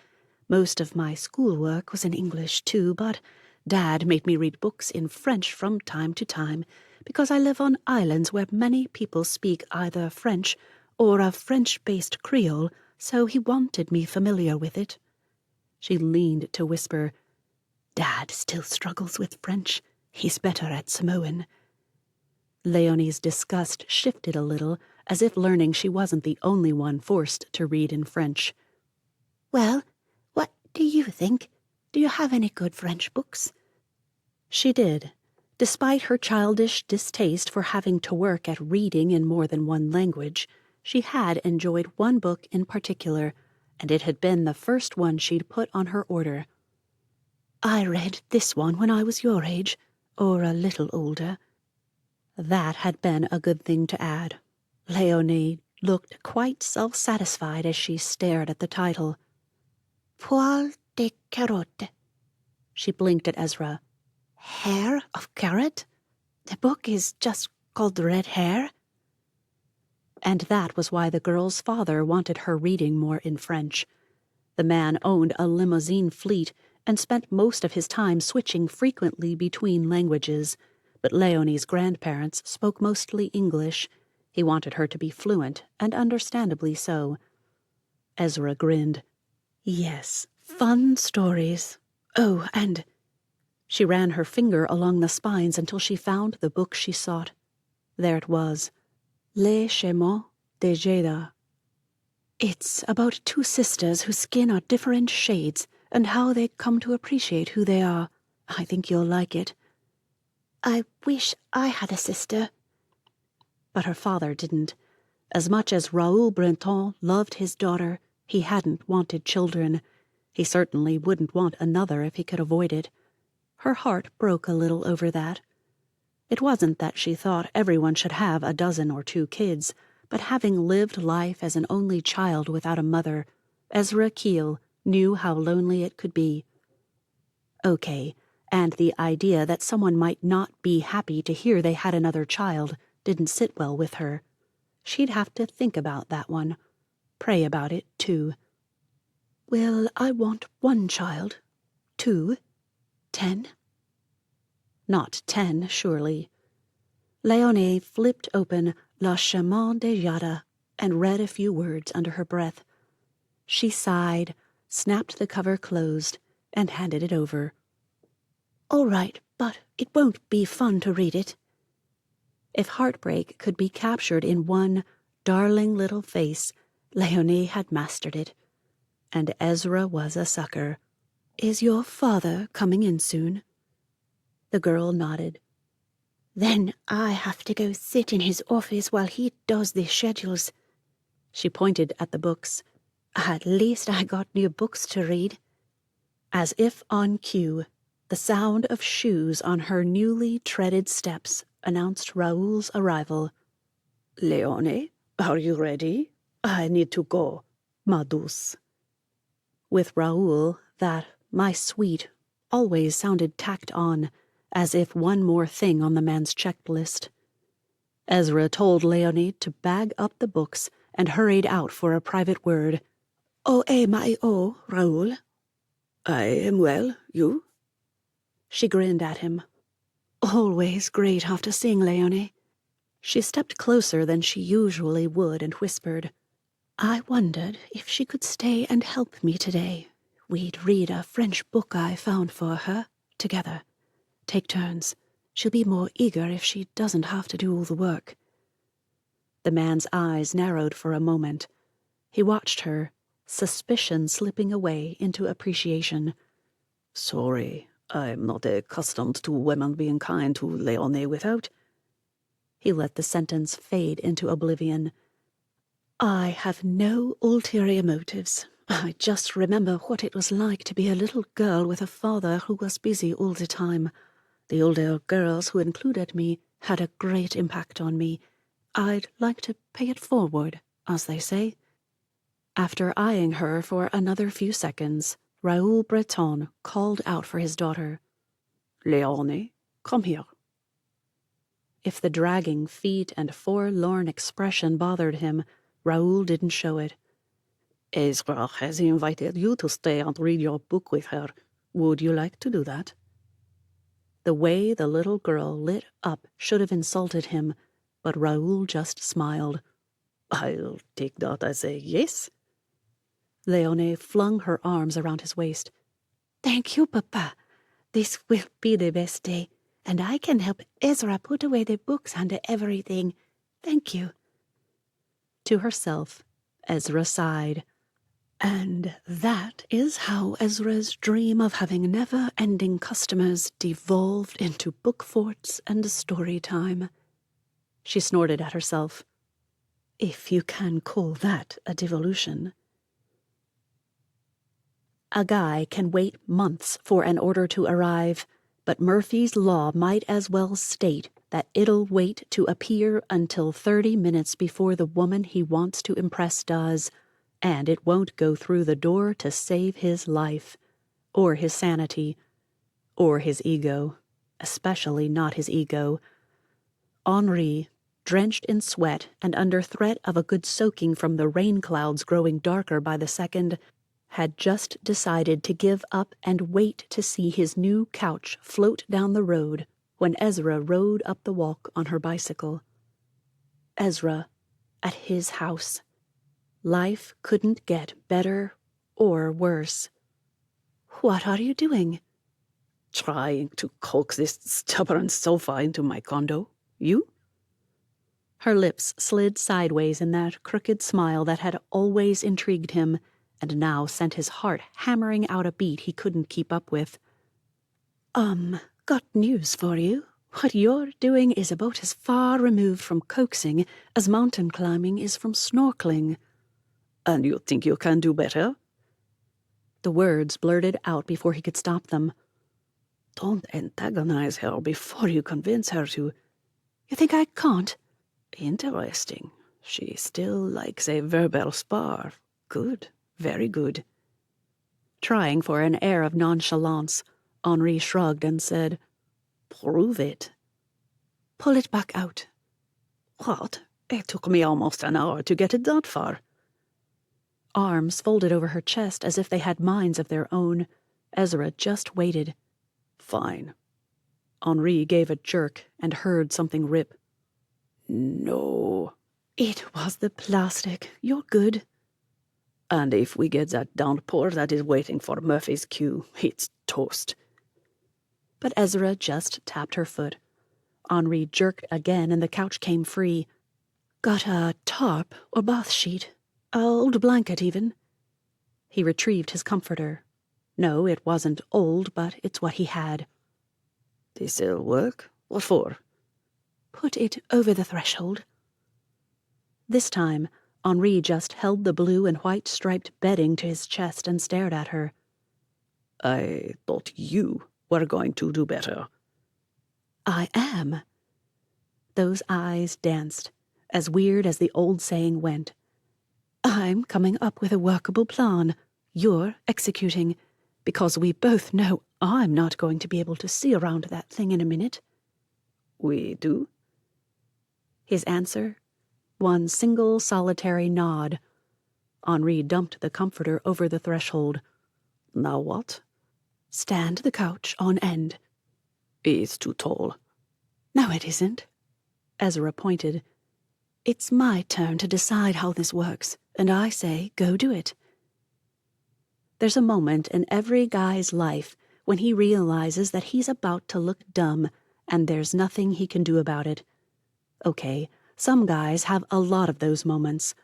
Most of my schoolwork was in English too, but Dad made me read books in French from time to time, because I live on islands where many people speak either French or a French-based Creole, so he wanted me familiar with it. She leaned to whisper, Dad still struggles with French. He's better at Samoan. Leonie's disgust shifted a little, as if learning she wasn't the only one forced to read in French. Well, what do you think? Do you have any good French books? She did. Despite her childish distaste for having to work at reading in more than one language, she had enjoyed one book in particular, and it had been the first one she'd put on her order. I read this one when I was your age, or a little older. That had been a good thing to add. Leonie looked quite self-satisfied as she stared at the title. Poil de carotte. She blinked at Ezra. Hair of carrot? The book is just called Red Hair? And that was why the girl's father wanted her reading more in French. The man owned a limousine fleet and spent most of his time switching frequently between languages, but Leonie's grandparents spoke mostly English. He wanted her to be fluent, and understandably so. Ezra grinned. Yes, fun stories. Oh, and... She ran her finger along the spines until she found the book she sought. There it was. Les Chemins de Jada. It's about 2 sisters whose skin are different shades and how they come to appreciate who they are. I think you'll like it. I wish I had a sister. But her father didn't. As much as Raoul Breton loved his daughter, he hadn't wanted children. He certainly wouldn't want another if he could avoid it. Her heart broke a little over that. It wasn't that she thought everyone should have a dozen or 2 kids, but having lived life as an only child without a mother, Ezra Keel knew how lonely it could be. Okay, and the idea that someone might not be happy to hear they had another child didn't sit well with her. She'd have to think about that one. Pray about it, too. Will I want 1 child? 2? 10? Not 10, surely. Léonie flipped open Le Chemin de Jada and read a few words under her breath. She sighed, snapped the cover closed, and handed it over. "All right, but it won't be fun to read it." If heartbreak could be captured in one darling little face, Léonie had mastered it. And Ezra was a sucker. "Is your father coming in soon?" The girl nodded. "Then I have to go sit in his office while he does the schedules." She pointed at the books. "At least I got new books to read." As if on cue, the sound of shoes on her newly treaded steps announced Raoul's arrival. "Léonie, are you ready? I need to go, ma douce." With Raoul, that "my sweet" always sounded tacked on, as if one more thing on the man's checklist. Ezra told Léonie to bag up the books and hurried out for a private word. "Oh, Raoul?" "I am well, you?" She grinned at him. "Always great after seeing Léonie." She stepped closer than she usually would and whispered, "I wondered if she could stay and help me today. We'd read a French book I found for her, together. Take turns. She'll be more eager if she doesn't have to do all the work." The man's eyes narrowed for a moment. He watched her, suspicion slipping away into appreciation. "Sorry, I'm not accustomed to women being kind to Léonie without." He let the sentence fade into oblivion. "I have no ulterior motives. I just remember what it was like to be a little girl with a father who was busy all the time. The older girls who included me had a great impact on me. I'd like to pay it forward, as they say." After eyeing her for another few seconds, Raoul Breton called out for his daughter. "Léonie, come here." If the dragging feet and forlorn expression bothered him, Raoul didn't show it. "Ezra has invited you to stay and read your book with her. Would you like to do that?" The way the little girl lit up should have insulted him, but Raoul just smiled. "I'll take that as a yes." Léonie flung her arms around his waist. "Thank you, Papa. This will be the best day, and I can help Ezra put away the books and everything. Thank you." To herself, Ezra sighed. And that is how Ezra's dream of having never-ending customers devolved into book forts and story time. She snorted at herself. If you can call that a devolution. A guy can wait months for an order to arrive, but Murphy's Law might as well state that it'll wait to appear until 30 minutes before the woman he wants to impress does, and it won't go through the door to save his life, or his sanity, or his ego, especially not his ego. Henri, drenched in sweat and under threat of a good soaking from the rain clouds growing darker by the second, had just decided to give up and wait to see his new couch float down the road when Ezra rode up the walk on her bicycle. Ezra, at his house. Life couldn't get better or worse. "What are you doing?" "Trying to coax this stubborn sofa into my condo. You?" Her lips slid sideways in that crooked smile that had always intrigued him, and now sent his heart hammering out a beat he couldn't keep up with. Got news for you. What you're doing is about as far removed from coaxing as mountain climbing is from snorkeling." "And you think you can do better?" The words blurted out before he could stop them. "Don't antagonize her before you convince her to." "You think I can't?" "Interesting. She still likes a verbal spar. Good. Very good." Trying for an air of nonchalance, Henri shrugged and said, "Prove it." "Pull it back out." "What? It took me almost an hour to get it that far." Arms folded over her chest as if they had minds of their own, Ezra just waited. "Fine." Henri gave a jerk and heard something rip. No. It was the plastic. You're good. And if we get that downpour that is waiting for Murphy's cue, it's toast. But Ezra just tapped her foot. Henri jerked again and the couch came free. Got a tarp or bath sheet? A old blanket, even? He retrieved his comforter. No, it wasn't old, but it's what he had. This'll work? What for? Put it over the threshold. This time, Henri just held the blue and white striped bedding to his chest and stared at her. I thought you were going to do better. I am. Those eyes danced, as weird as the old saying went. I'm coming up with a workable plan. You're executing, because we both know I'm not going to be able to see around that thing in a minute. We do? His answer? One single solitary nod. Henri dumped the comforter over the threshold. Now what? Stand the couch on end. It's too tall. No, it isn't. Ezra pointed. It's my turn to decide how this works, and I say go do it. There's a moment in every guy's life when he realizes that he's about to look dumb, and there's nothing he can do about it. Okay, some guys have a lot of those moments.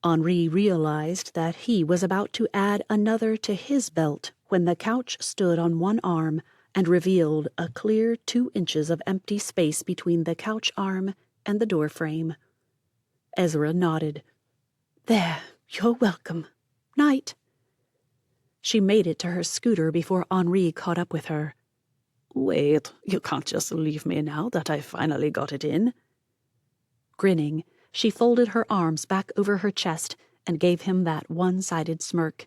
Henri realized that he was about to add another to his belt when the couch stood on one arm and revealed a clear 2 inches of empty space between the couch arm and the door frame. Ezra nodded. There, you're welcome. Night. She made it to her scooter before Henri caught up with her. Wait, you can't just leave me now that I finally got it in. Grinning, she folded her arms back over her chest and gave him that one-sided smirk.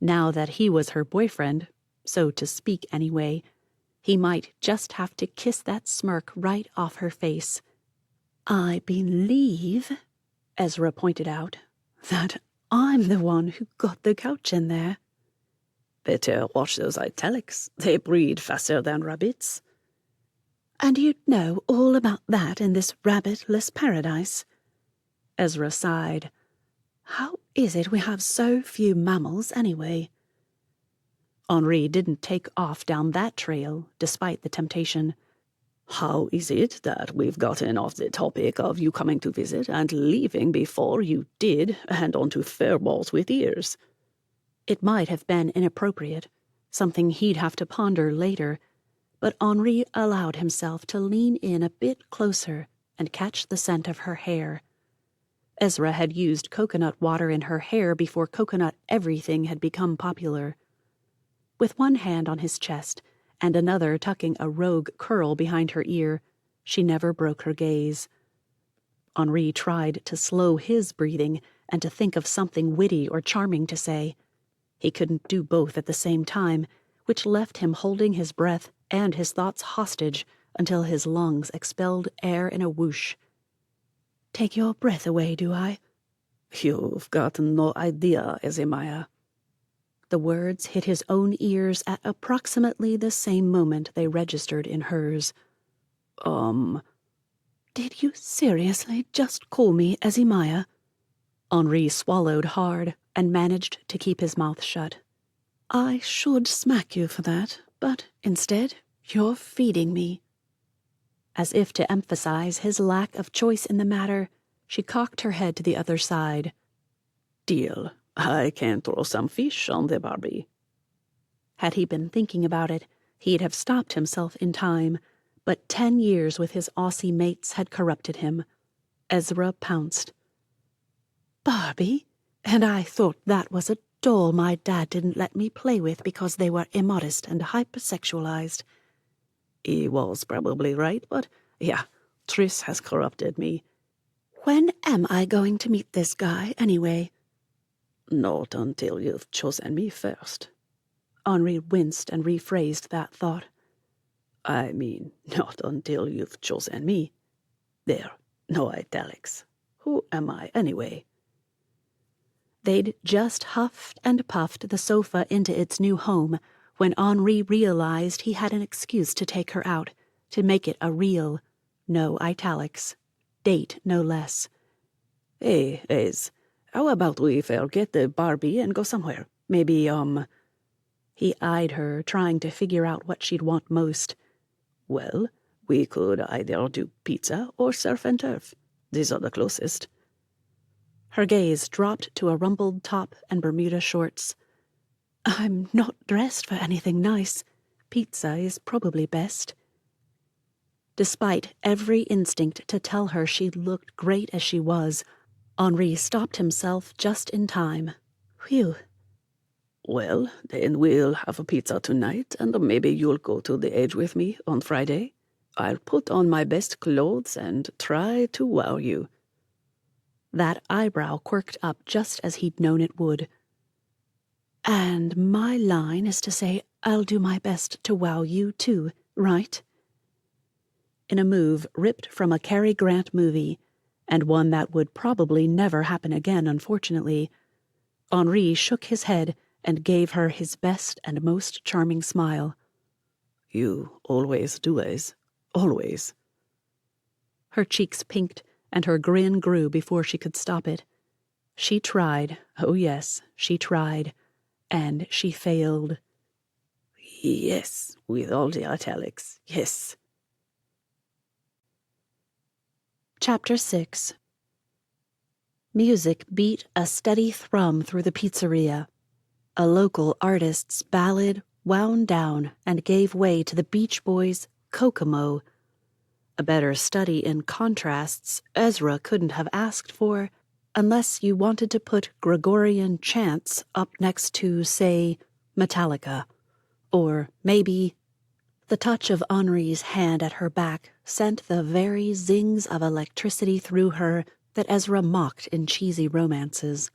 Now that he was her boyfriend, so to speak anyway, he might just have to kiss that smirk right off her face. I believe, Ezra pointed out, that I'm the one who got the couch in there. Better watch those italics. They breed faster than rabbits. And you'd know all about that in this rabbitless paradise. Ezra sighed. How is it we have so few mammals anyway? Henri didn't take off down that trail, despite the temptation. How is it that we've gotten off the topic of you coming to visit and leaving before you did and onto furballs with ears? It might have been inappropriate, something he'd have to ponder later, but Henri allowed himself to lean in a bit closer and catch the scent of her hair. Ezra had used coconut water in her hair before coconut everything had become popular. With one hand on his chest and another tucking a rogue curl behind her ear, she never broke her gaze. Henri tried to slow his breathing and to think of something witty or charming to say. He couldn't do both at the same time, which left him holding his breath and his thoughts hostage until his lungs expelled air in a whoosh. Take your breath away, do I? You've got no idea, Ezra. The words hit his own ears at approximately the same moment they registered in hers. Did you seriously just call me Ezra? Henri swallowed hard and managed to keep his mouth shut. I should smack you for that, but instead, you're feeding me. As if to emphasize his lack of choice in the matter, she cocked her head to the other side. Deal. I can throw some fish on the barbie. Had he been thinking about it, he'd have stopped himself in time, but 10 years with his Aussie mates had corrupted him. Ezra pounced. Barbie? And I thought that was a doll my dad didn't let me play with because they were immodest and hypersexualized. He was probably right, but yeah, Triss has corrupted me. When am I going to meet this guy, anyway? Not until you've chosen me first. Henri winced and rephrased that thought. I mean, not until you've chosen me. There, no italics. Who am I, anyway? They'd just huffed and puffed the sofa into its new home when Henri realized he had an excuse to take her out, to make it a real, no italics, Date, no less. Hey, Ez, how about we forget the Barbie and go somewhere? Maybe, He eyed her, trying to figure out what she'd want most. Well, we could either do pizza or surf and turf. These are the closest. Her gaze dropped to a rumpled top and Bermuda shorts. I'm not dressed for anything nice. Pizza is probably best. Despite every instinct to tell her she looked great as she was, Henri stopped himself just in time. Phew. Well, then we'll have a pizza tonight, and maybe you'll go to the Edge with me on Friday. I'll put on my best clothes and try to wow you. That eyebrow quirked up just as he'd known it would. And my line is to say I'll do my best to wow you too, right? In a move ripped from a Cary Grant movie, and one that would probably never happen again, unfortunately, Henri shook his head and gave her his best and most charming smile. You always do, Ez. Always. Her cheeks pinked, and her grin grew before she could stop it. She tried, oh yes, she tried, and she failed. Yes, with all the italics, yes. Chapter 6. Music beat a steady thrum through the pizzeria. A local artist's ballad wound down and gave way to the Beach Boys' Kokomo. A better study in contrasts Ezra couldn't have asked for, unless you wanted to put Gregorian chants up next to, say, Metallica. Or maybe... The touch of Henri's hand at her back sent the very zings of electricity through her that Ezra mocked in cheesy romances.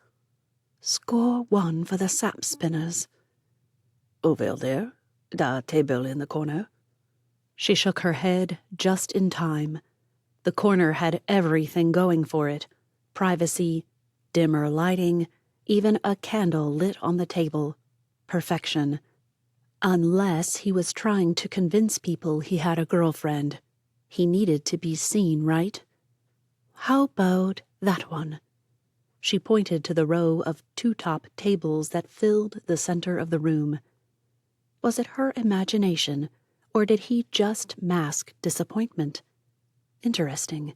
Score one for the sap spinners. Over there, the table in the corner. She shook her head just in time. The corner had everything going for it. Privacy, dimmer lighting, even a candle lit on the table. Perfection. Unless he was trying to convince people he had a girlfriend. He needed to be seen, right? How about that one? She pointed to the row of two-top tables that filled the center of the room. Was it her imagination, or did he just mask disappointment? Interesting.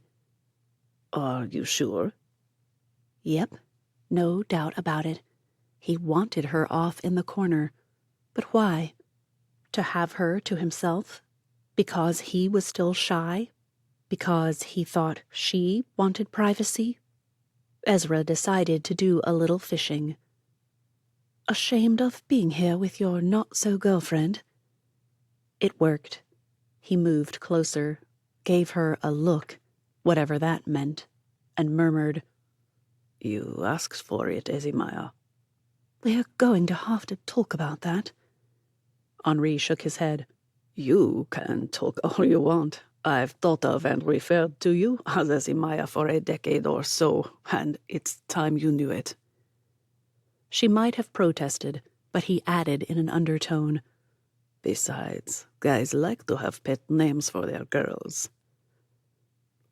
Are you sure? Yep, no doubt about it. He wanted her off in the corner. But why? To have her to himself? Because he was still shy? Because he thought she wanted privacy? Ezra decided to do a little fishing. Ashamed of being here with your not-so-girlfriend? It worked. He moved closer, gave her a look, whatever that meant, and murmured, You asked for it, Ezimaya. We're going to have to talk about that. Henri shook his head. You can talk all you want. I've thought of and referred to you as Ezimaya for a decade or so, and it's time you knew it. She might have protested, but he added in an undertone, Besides, guys like to have pet names for their girls.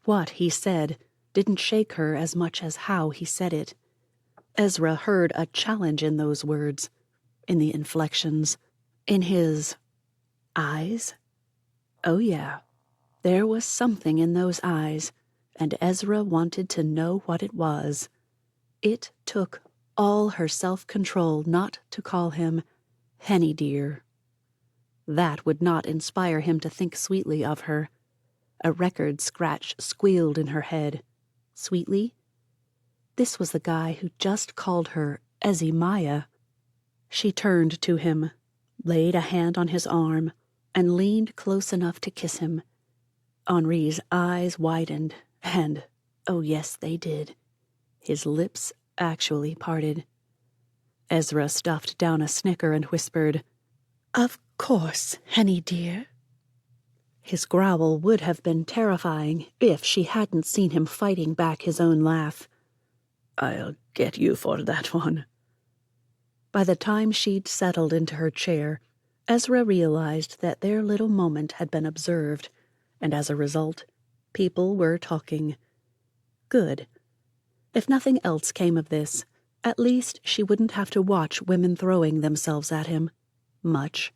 What he said didn't shake her as much as how he said it. Ezra heard a challenge in those words, in the inflections, in his eyes. Oh yeah, there was something in those eyes, and Ezra wanted to know what it was. It took all her self-control not to call him Henny dear. That would not inspire him to think sweetly of her. A record scratch squealed in her head. Sweetly? This was the guy who just called her Ezimaya. She turned to him, laid a hand on his arm, and leaned close enough to kiss him. Henri's eyes widened, and, oh yes, they did. His lips actually parted. Ezra stuffed down a snicker and whispered, Of course, Henny dear. His growl would have been terrifying if she hadn't seen him fighting back his own laugh. I'll get you for that one. By the time she'd settled into her chair, Ezra realized that their little moment had been observed, and as a result, people were talking. Good. If nothing else came of this, at least she wouldn't have to watch women throwing themselves at him. Much.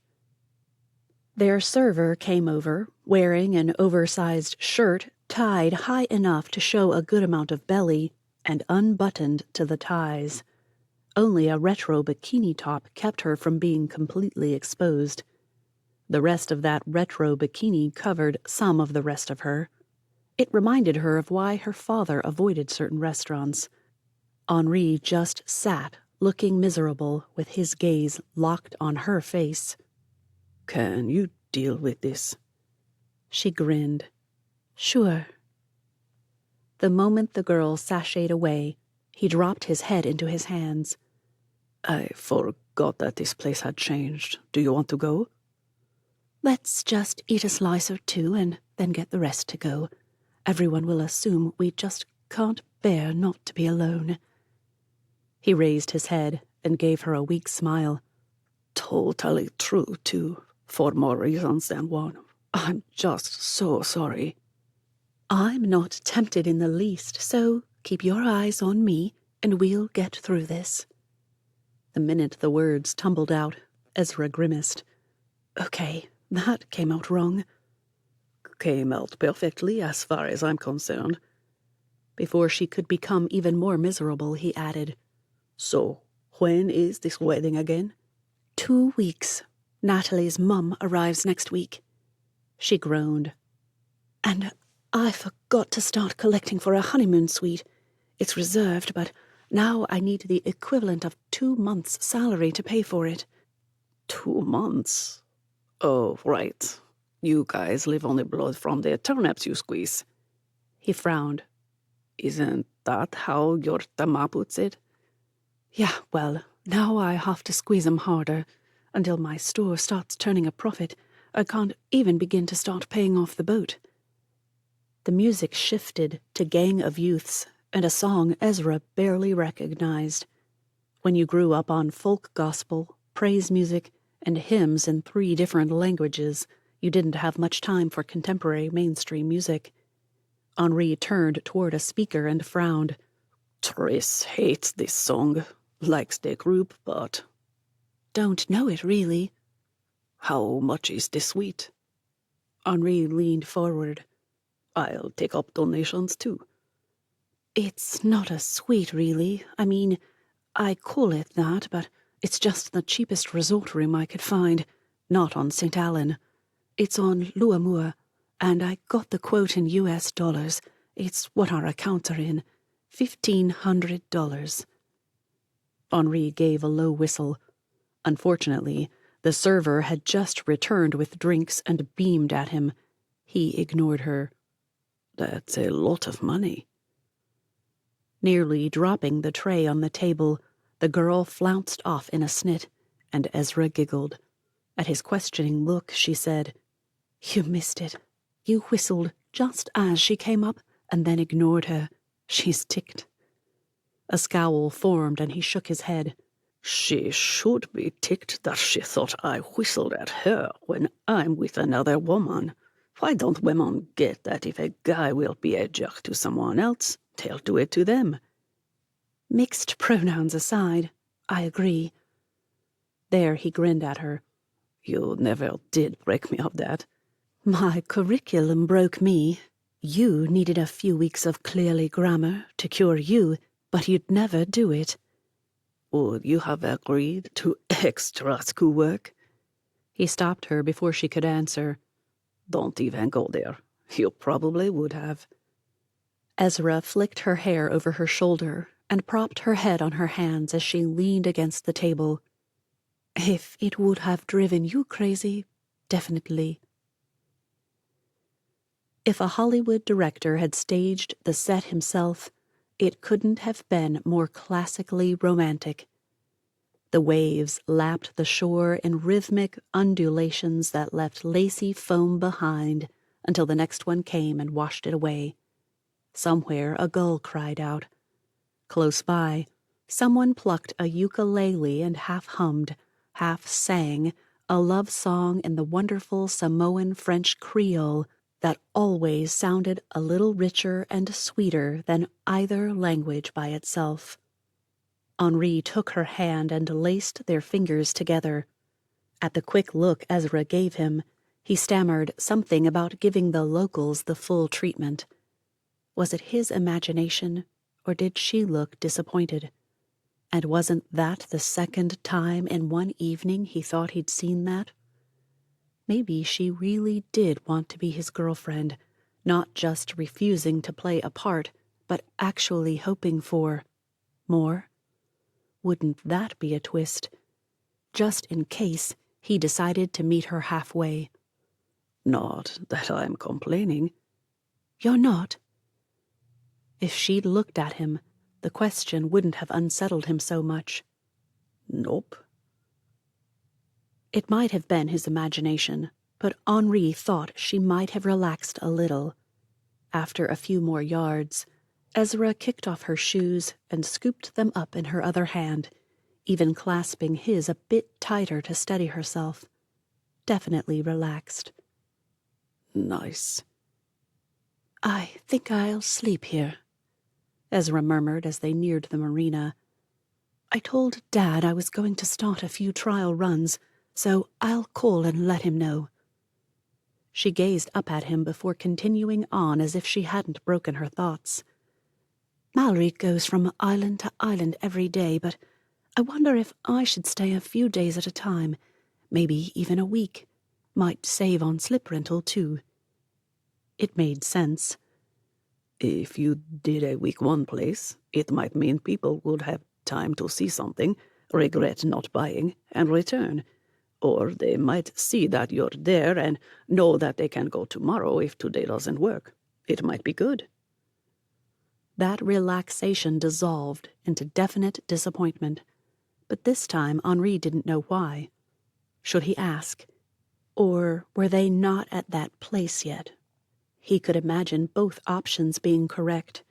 Their server came over, wearing an oversized shirt tied high enough to show a good amount of belly and unbuttoned to the ties. Only a retro bikini top kept her from being completely exposed. The rest of that retro bikini covered some of the rest of her. It reminded her of why her father avoided certain restaurants. Henri just sat, looking miserable, with his gaze locked on her face. Can you deal with this? She grinned. Sure. The moment the girl sashayed away, he dropped his head into his hands. I forgot that this place had changed. Do you want to go? Let's just eat a slice or two and then get the rest to go. Everyone will assume we just can't bear not to be alone. He raised his head and gave her a weak smile. Totally true, too, for more reasons than one. I'm just so sorry. I'm not tempted in the least, so keep your eyes on me and we'll get through this. The minute the words tumbled out, Ezra grimaced. Okay, that came out wrong. Came out perfectly as far as I'm concerned. Before she could become even more miserable, he added, So, when is this wedding again? 2 weeks. Natalie's mum arrives next week. She groaned. And I forgot to start collecting for a honeymoon suite. It's reserved, but now I need the equivalent of 2 months' salary to pay for it. 2 months? Oh, right. You guys live on the blood from the turnips you squeeze. He frowned. Isn't that how your tama puts it? Yeah, well, now I have to squeeze 'em harder. Until my store starts turning a profit, I can't even begin to start paying off the boat. The music shifted to Gang of Youths and a song Ezra barely recognized. When you grew up on folk gospel, praise music, and hymns in 3 different languages, you didn't have much time for contemporary mainstream music. Henri turned toward a speaker and frowned. Tris hates this song. Likes the group, but... Don't know it, really. How much is the suite? Henri leaned forward. I'll take up donations, too. It's not a suite, really. I mean, I call it that, but it's just the cheapest resort room I could find. Not on St. Allen. It's on Luamua, and I got the quote in US dollars. It's what our accounts are in. $1,500. Henri gave a low whistle. Unfortunately, the server had just returned with drinks and beamed at him. He ignored her. That's a lot of money. Nearly dropping the tray on the table, the girl flounced off in a snit, and Ezra giggled. At his questioning look, she said, You missed it. You whistled just as she came up and then ignored her. She's ticked. A scowl formed and he shook his head. She should be ticked that she thought I whistled at her when I'm with another woman. Why don't women get that if a guy will be a jerk to someone else, they'll do it to them? Mixed pronouns aside, I agree. There he grinned at her. You never did break me of that. My curriculum broke me. You needed a few weeks of clearly grammar to cure you, but you'd never do it. Would you have agreed to extra schoolwork? He stopped her before she could answer. Don't even go there. You probably would have. Ezra flicked her hair over her shoulder and propped her head on her hands as she leaned against the table. If it would have driven you crazy, definitely. If a Hollywood director had staged the set himself, it couldn't have been more classically romantic. The waves lapped the shore in rhythmic undulations that left lacy foam behind until the next one came and washed it away. Somewhere a gull cried out. Close by, someone plucked a ukulele and half-hummed, half-sang a love song in the wonderful Samoan French Creole that always sounded a little richer and sweeter than either language by itself. Henri took her hand and laced their fingers together. At the quick look Ezra gave him, he stammered something about giving the locals the full treatment. Was it his imagination, or did she look disappointed? And wasn't that the second time in one evening he thought he'd seen that? Maybe she really did want to be his girlfriend, not just refusing to play a part, but actually hoping for more. Wouldn't that be a twist? Just in case he decided to meet her halfway. Not that I'm complaining. You're not? If she'd looked at him, the question wouldn't have unsettled him so much. Nope. It might have been his imagination, but Henri thought she might have relaxed a little. After a few more yards, Ezra kicked off her shoes and scooped them up in her other hand, even clasping his a bit tighter to steady herself. Definitely relaxed. Nice. I think I'll sleep here, Ezra murmured as they neared the marina. I told Dad I was going to start a few trial runs, so I'll call and let him know. She gazed up at him before continuing on as if she hadn't broken her thoughts. Mallory goes from island to island every day, but I wonder if I should stay a few days at a time, maybe even a week. Might save on slip rental, too. It made sense. If you did a week one place, it might mean people would have time to see something, regret not buying, and return. Or they might see that you're there and know that they can go tomorrow if today doesn't work. It might be good. That relaxation dissolved into definite disappointment, but this time Henri didn't know why. Should he ask? Or were they not at that place yet? He could imagine both options being correct.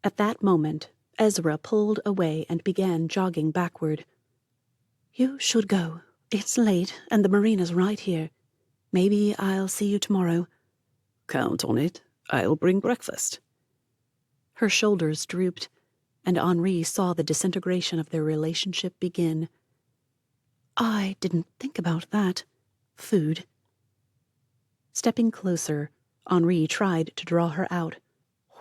At that moment, Ezra pulled away and began jogging backward. You should go. It's late, and the marina's right here. Maybe I'll see you tomorrow. Count on it. I'll bring breakfast. Her shoulders drooped, and Henri saw the disintegration of their relationship begin. I didn't think about that. Food. Stepping closer, Henri tried to draw her out.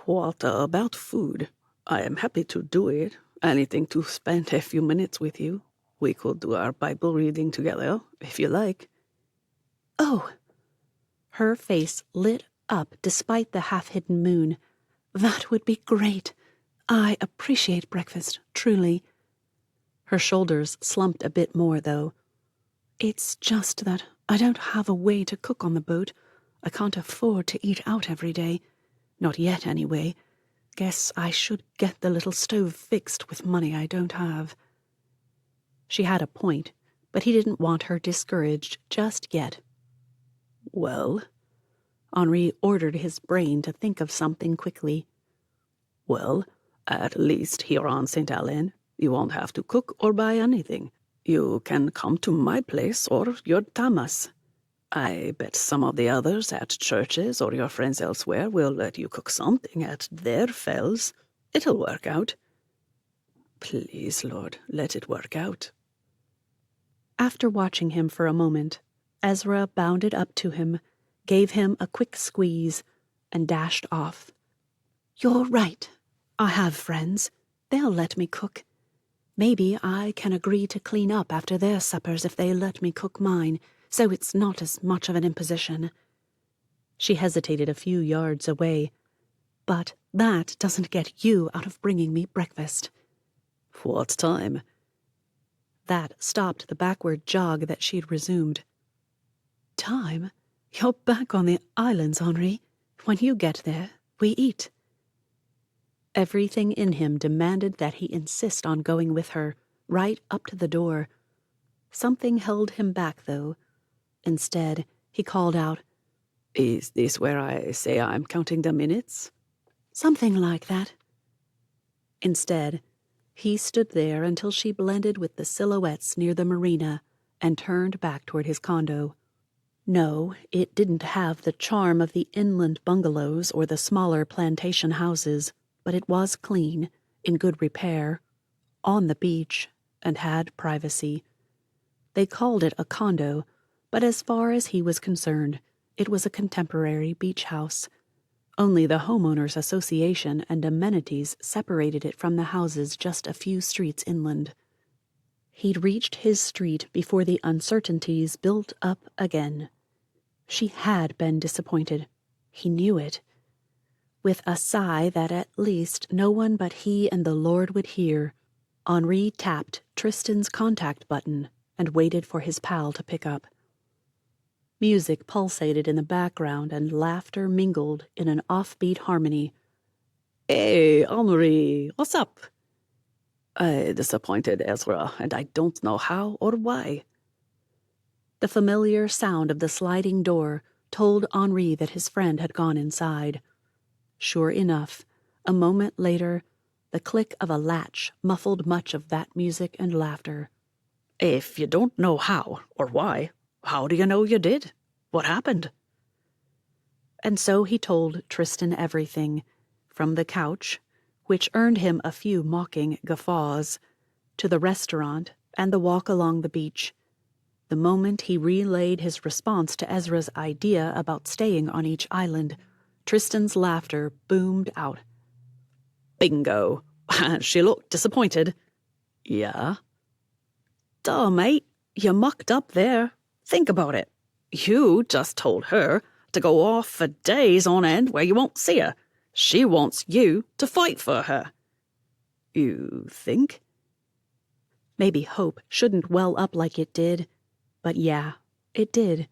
What about food? I am happy to do it. Anything to spend a few minutes with you. We could do our Bible reading together, if you like. Oh! Her face lit up despite the half-hidden moon. That would be great. I appreciate breakfast, truly. Her shoulders slumped a bit more, though. It's just that I don't have a way to cook on the boat. I can't afford to eat out every day. Not yet, anyway. Guess I should get the little stove fixed with money I don't have. She had a point, but he didn't want her discouraged just yet. Well? Henri ordered his brain to think of something quickly. Well, at least here on St. Helene, you won't have to cook or buy anything. You can come to my place or your tamas. I bet some of the others at churches or your friends elsewhere will let you cook something at their fells. It'll work out. Please, Lord, let it work out. After watching him for a moment, Ezra bounded up to him, gave him a quick squeeze, and dashed off. You're right. I have friends. They'll let me cook. Maybe I can agree to clean up after their suppers if they let me cook mine, so it's not as much of an imposition. She hesitated a few yards away. But that doesn't get you out of bringing me breakfast. What time? That stopped the backward jog that she'd resumed. Time? You're back on the islands, Henri. When you get there, we eat. Everything in him demanded that he insist on going with her, right up to the door. Something held him back, though. Instead, he called out, Is this where I say I'm counting the minutes? Something like that. Instead, he stood there until she blended with the silhouettes near the marina and turned back toward his condo. No, it didn't have the charm of the inland bungalows or the smaller plantation houses, but it was clean, in good repair, on the beach, and had privacy. They called it a condo, but as far as he was concerned, it was a contemporary beach house. Only the homeowners' association and amenities separated it from the houses just a few streets inland. He'd reached his street before the uncertainties built up again. She had been disappointed. He knew it. With a sigh that at least no one but he and the Lord would hear, Henri tapped Tristan's contact button and waited for his pal to pick up. Music pulsated in the background and laughter mingled in an offbeat harmony. Hey, Henri, what's up? Disappointed, Ezra, and I don't know how or why. The familiar sound of the sliding door told Henri that his friend had gone inside. Sure enough, a moment later, the click of a latch muffled much of that music and laughter. If you don't know how or why, how do you know you did? What happened? And so he told Tristan everything, from the couch, which earned him a few mocking guffaws, to the restaurant and the walk along the beach. The moment he relayed his response to Ezra's idea about staying on each island, Tristan's laughter boomed out. Bingo. She looked disappointed. Yeah? Duh, mate. You mucked up there. Think about it. You just told her to go off for days on end where you won't see her. She wants you to fight for her. You think? Maybe hope shouldn't well up like it did. But yeah, it did.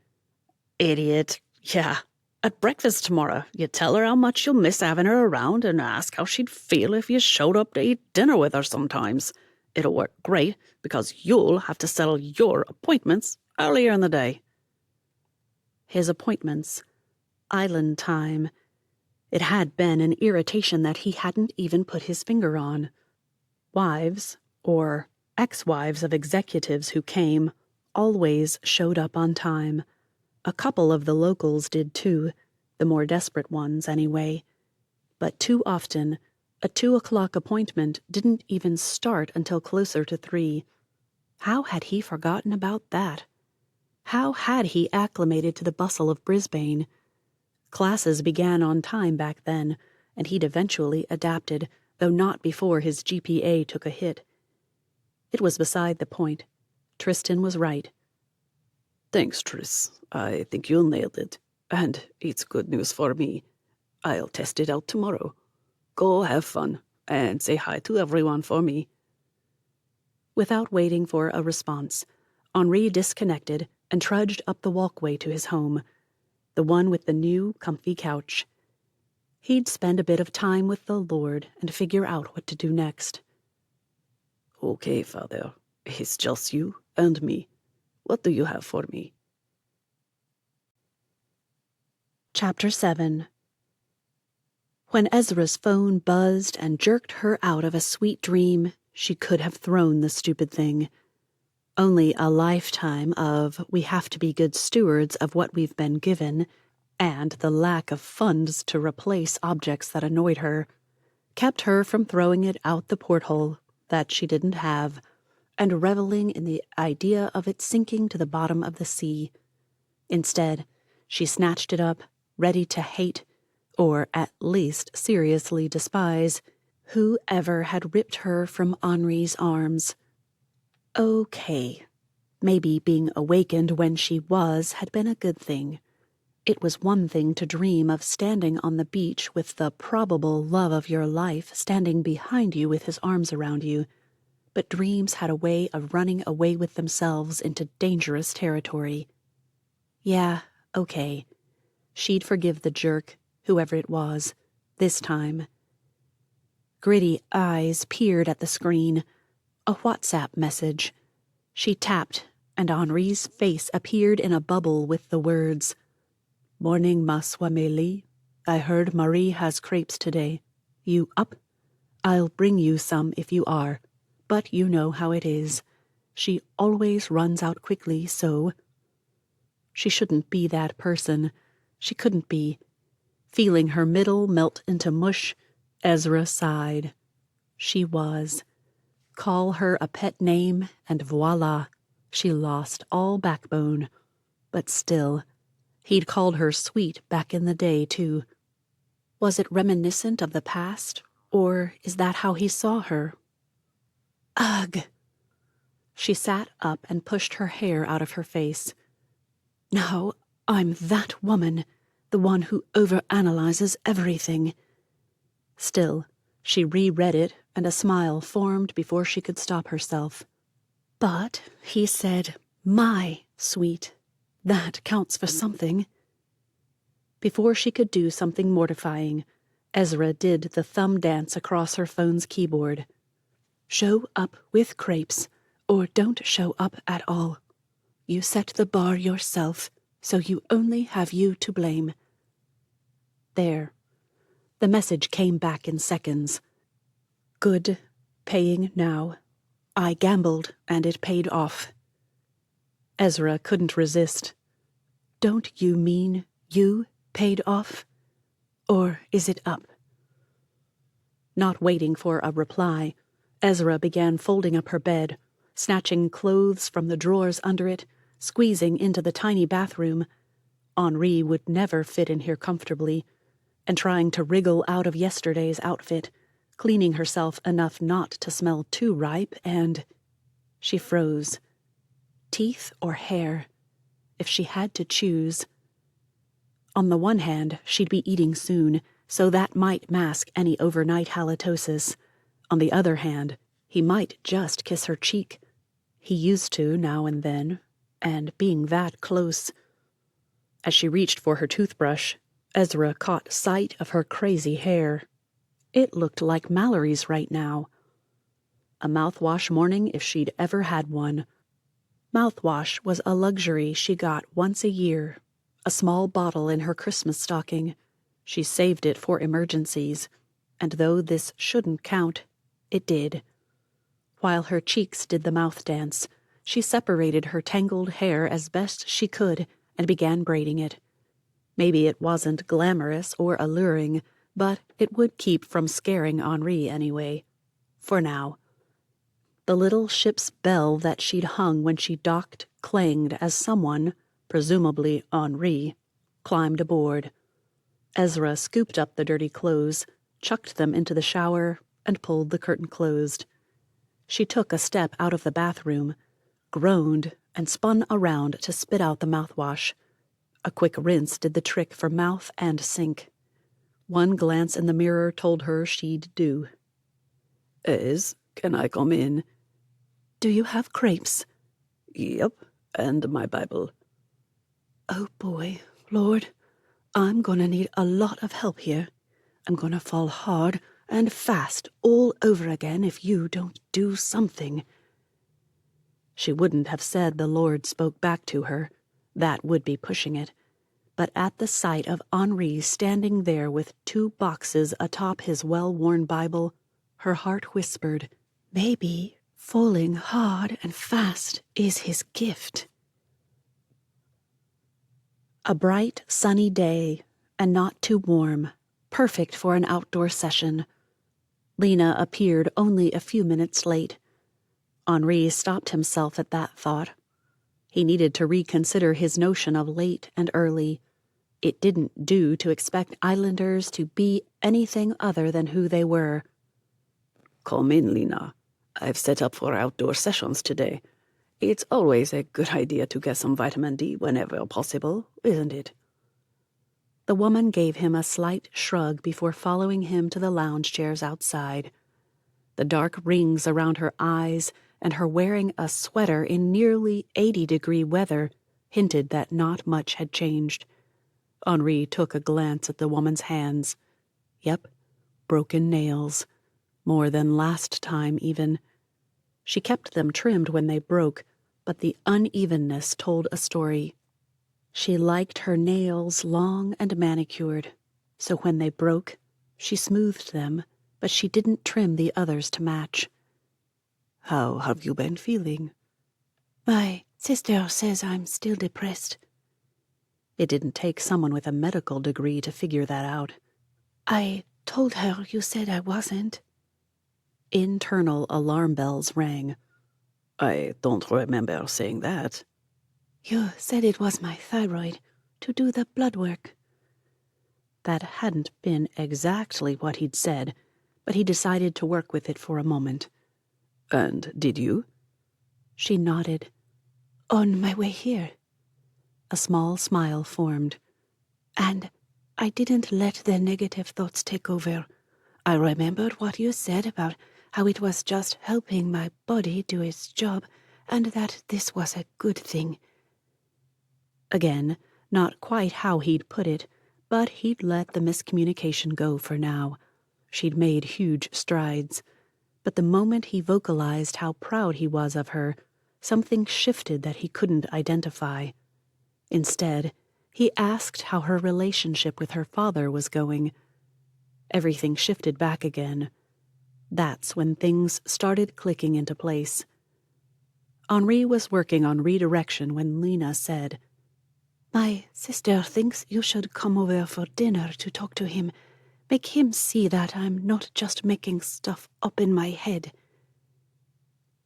Idiot. Yeah. At breakfast tomorrow, you tell her how much you'll miss having her around and ask how she'd feel if you showed up to eat dinner with her sometimes. It'll work great because you'll have to settle your appointments earlier in the day. His appointments. Island time. It had been an irritation that he hadn't even put his finger on. Wives, or ex-wives of executives who came, always showed up on time. A couple of the locals did too, the more desperate ones anyway. But too often, a 2:00 appointment didn't even start until closer to 3. How had he forgotten about that? How had he acclimated to the bustle of Brisbane? Classes began on time back then, and he'd eventually adapted, though not before his GPA took a hit. It was beside the point. Tristan was right. Thanks, Tris. I think you nailed it. And it's good news for me. I'll test it out tomorrow. Go have fun, and say hi to everyone for me. Without waiting for a response, Henri disconnected and trudged up the walkway to his home, the one with the new, comfy couch. He'd spend a bit of time with the Lord and figure out what to do next. Okay, Father. It's just you and me. What do you have for me? Chapter 7. When Ezra's phone buzzed and jerked her out of a sweet dream, she could have thrown the stupid thing. Only a lifetime of we have to be good stewards of what we've been given, and the lack of funds to replace objects that annoyed her, kept her from throwing it out the porthole that she didn't have, and reveling in the idea of it sinking to the bottom of the sea. Instead, she snatched it up, ready to hate, or at least seriously despise, whoever had ripped her from Henri's arms. Okay, maybe being awakened when she was had been a good thing. It was one thing to dream of standing on the beach with the probable love of your life standing behind you with his arms around you, but dreams had a way of running away with themselves into dangerous territory. Yeah, okay. She'd forgive the jerk, whoever it was, this time. Gritty eyes peered at the screen. A WhatsApp message. She tapped, and Henri's face appeared in a bubble with the words, "Morning, ma Suamalie. I heard Marie has crepes today. You up? I'll bring you some if you are, but you know how it is. She always runs out quickly, so..." She shouldn't be that person. She couldn't be. Feeling her middle melt into mush, Ezra sighed. She was. Call her a pet name, and voila, she lost all backbone. But still, he'd called her sweet back in the day, too. Was it reminiscent of the past, or is that how he saw her? Ugh! She sat up and pushed her hair out of her face. No, I'm that woman, the one who overanalyzes everything. Still, she reread it, and a smile formed before she could stop herself. But he said, my sweet. That counts for something. Before she could do something mortifying, Ezra did the thumb dance across her phone's keyboard. Show up with crepes, or don't show up at all. You set the bar yourself, so you only have you to blame. There. The message came back in seconds. Good. Paying now. I gambled, and it paid off. Ezra couldn't resist. Don't you mean you paid off? Or is it up? Not waiting for a reply, Ezra began folding up her bed, snatching clothes from the drawers under it, squeezing into the tiny bathroom. Henri would never fit in here comfortably, and trying to wriggle out of yesterday's outfit, cleaning herself enough not to smell too ripe, and... She froze. Teeth or hair, if she had to choose. On the one hand, she'd be eating soon, so that might mask any overnight halitosis. On the other hand, he might just kiss her cheek. He used to now and then, and being that close. As she reached for her toothbrush, Ezra caught sight of her crazy hair. It looked like Mallory's right now. A mouthwash morning if she'd ever had one. Mouthwash was a luxury she got once a year, a small bottle in her Christmas stocking. She saved it for emergencies, and though this shouldn't count, it did. While her cheeks did the mouth dance, she separated her tangled hair as best she could and began braiding it. Maybe it wasn't glamorous or alluring, but it would keep from scaring Henri anyway. For now. The little ship's bell that she'd hung when she docked clanged as someone, presumably Henri, climbed aboard. Ezra scooped up the dirty clothes, chucked them into the shower, and pulled the curtain closed. She took a step out of the bathroom, groaned, and spun around to spit out the mouthwash. A quick rinse did the trick for mouth and sink. One glance in the mirror told her she'd do. Ez, can I come in? Do you have crepes? Yep, and my Bible. Oh boy, Lord, I'm gonna need a lot of help here. I'm gonna fall hard and fast all over again if you don't do something. She wouldn't have said the Lord spoke back to her. That would be pushing it. But at the sight of Henri standing there with 2 boxes atop his well-worn Bible, her heart whispered, maybe falling hard and fast is his gift. A bright, sunny day, and not too warm, perfect for an outdoor session. Lena appeared only a few minutes late. Henri stopped himself at that thought. He needed to reconsider his notion of late and early. It didn't do to expect islanders to be anything other than who they were. Come in, Lena. I've set up for outdoor sessions today. It's always a good idea to get some vitamin D whenever possible, isn't it? The woman gave him a slight shrug before following him to the lounge chairs outside. The dark rings around her eyes and her wearing a sweater in nearly 80-degree weather hinted that not much had changed. Henri took a glance at the woman's hands. Yep, broken nails. More than last time, even. She kept them trimmed when they broke, but the unevenness told a story. She liked her nails long and manicured, so when they broke, she smoothed them, but she didn't trim the others to match. How have you been feeling? My sister says I'm still depressed. It didn't take someone with a medical degree to figure that out. I told her you said I wasn't. Internal alarm bells rang. I don't remember saying that. You said it was my thyroid, to do the blood work. That hadn't been exactly what he'd said, but he decided to work with it for a moment. And did you? She nodded. On my way here. A small smile formed. And I didn't let the negative thoughts take over. I remembered what you said about how it was just helping my body do its job, and that this was a good thing. Again, not quite how he'd put it, but he'd let the miscommunication go for now. She'd made huge strides. But the moment he vocalized how proud he was of her, something shifted that he couldn't identify. Instead, he asked how her relationship with her father was going. Everything shifted back again. That's when things started clicking into place. Henri was working on redirection when Lena said, My sister thinks you should come over for dinner to talk to him. Make him see that I'm not just making stuff up in my head.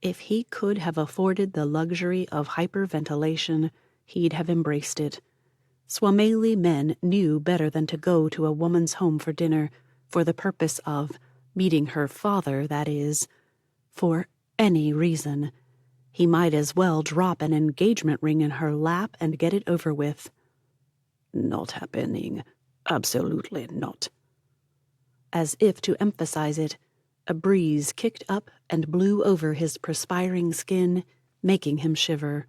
If he could have afforded the luxury of hyperventilation, he'd have embraced it. Suamalie men knew better than to go to a woman's home for dinner for the purpose of meeting her father, that is, for any reason. He might as well drop an engagement ring in her lap and get it over with. Not happening. Absolutely not. As if to emphasize it, a breeze kicked up and blew over his perspiring skin, making him shiver.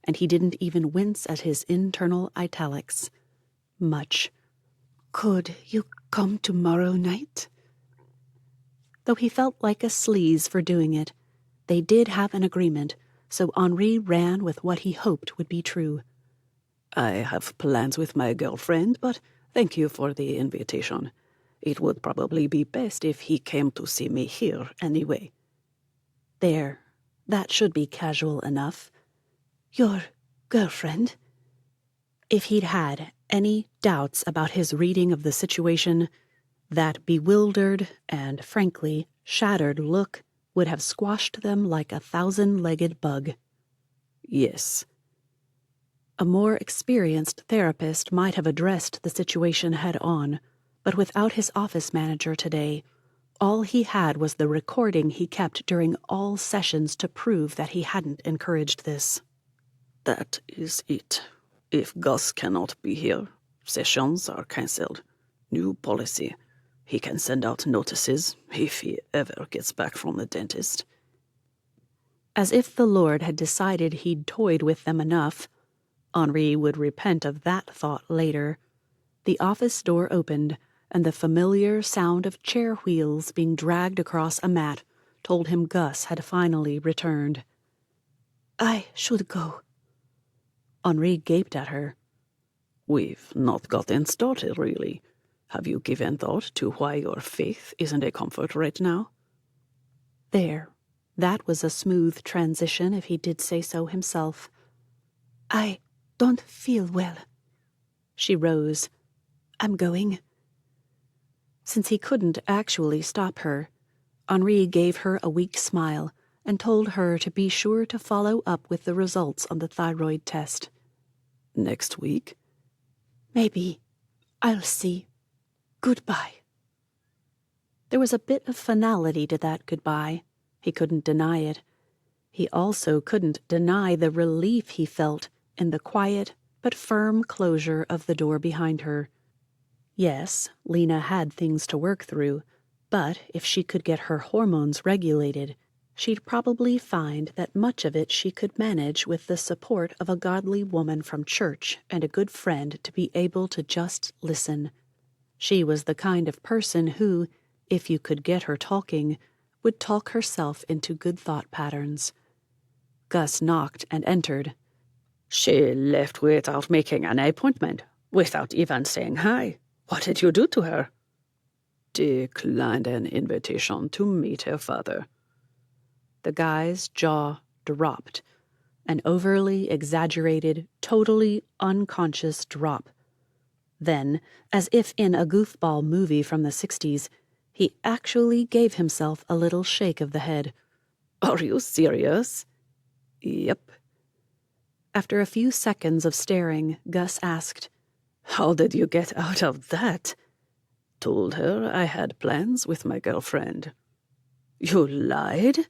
And he didn't even wince at his internal italics. Much. Could you come tomorrow night? Though he felt like a sleaze for doing it, they did have an agreement, so Henri ran with what he hoped would be true. I have plans with my girlfriend, but thank you for the invitation. It would probably be best if he came to see me here anyway. There. That should be casual enough. Your girlfriend? If he'd had any doubts about his reading of the situation, that bewildered and, frankly, shattered look would have squashed them like a 1,000-legged bug. Yes. A more experienced therapist might have addressed the situation head-on, but without his office manager today, all he had was the recording he kept during all sessions to prove that he hadn't encouraged this. That is it. If Gus cannot be here, sessions are cancelled. New policy. He can send out notices if he ever gets back from the dentist. As if the Lord had decided he'd toyed with them enough. Henri would repent of that thought later. The office door opened, and the familiar sound of chair wheels being dragged across a mat told him Gus had finally returned. I should go. Henri gaped at her. We've not gotten started, really. Have you given thought to why your faith isn't a comfort right now? There. That was a smooth transition if he did say so himself. I don't feel well. She rose. I'm going. Since he couldn't actually stop her, Henri gave her a weak smile and told her to be sure to follow up with the results on the thyroid test. Next week? Maybe. I'll see. Goodbye. There was a bit of finality to that goodbye. He couldn't deny it. He also couldn't deny the relief he felt in the quiet but firm closure of the door behind her. Yes, Lena had things to work through, but if she could get her hormones regulated, she'd probably find that much of it she could manage with the support of a godly woman from church and a good friend to be able to just listen. She was the kind of person who, if you could get her talking, would talk herself into good thought patterns. Gus knocked and entered. She left without making an appointment, without even saying hi. What did you do to her? Declined an invitation to meet her father. The guy's jaw dropped, an overly exaggerated, totally unconscious drop. Then, as if in a goofball movie from the 60s, he actually gave himself a little shake of the head. Are you serious? Yep. After a few seconds of staring, Gus asked, How did you get out of that? Told her I had plans with my girlfriend. You lied?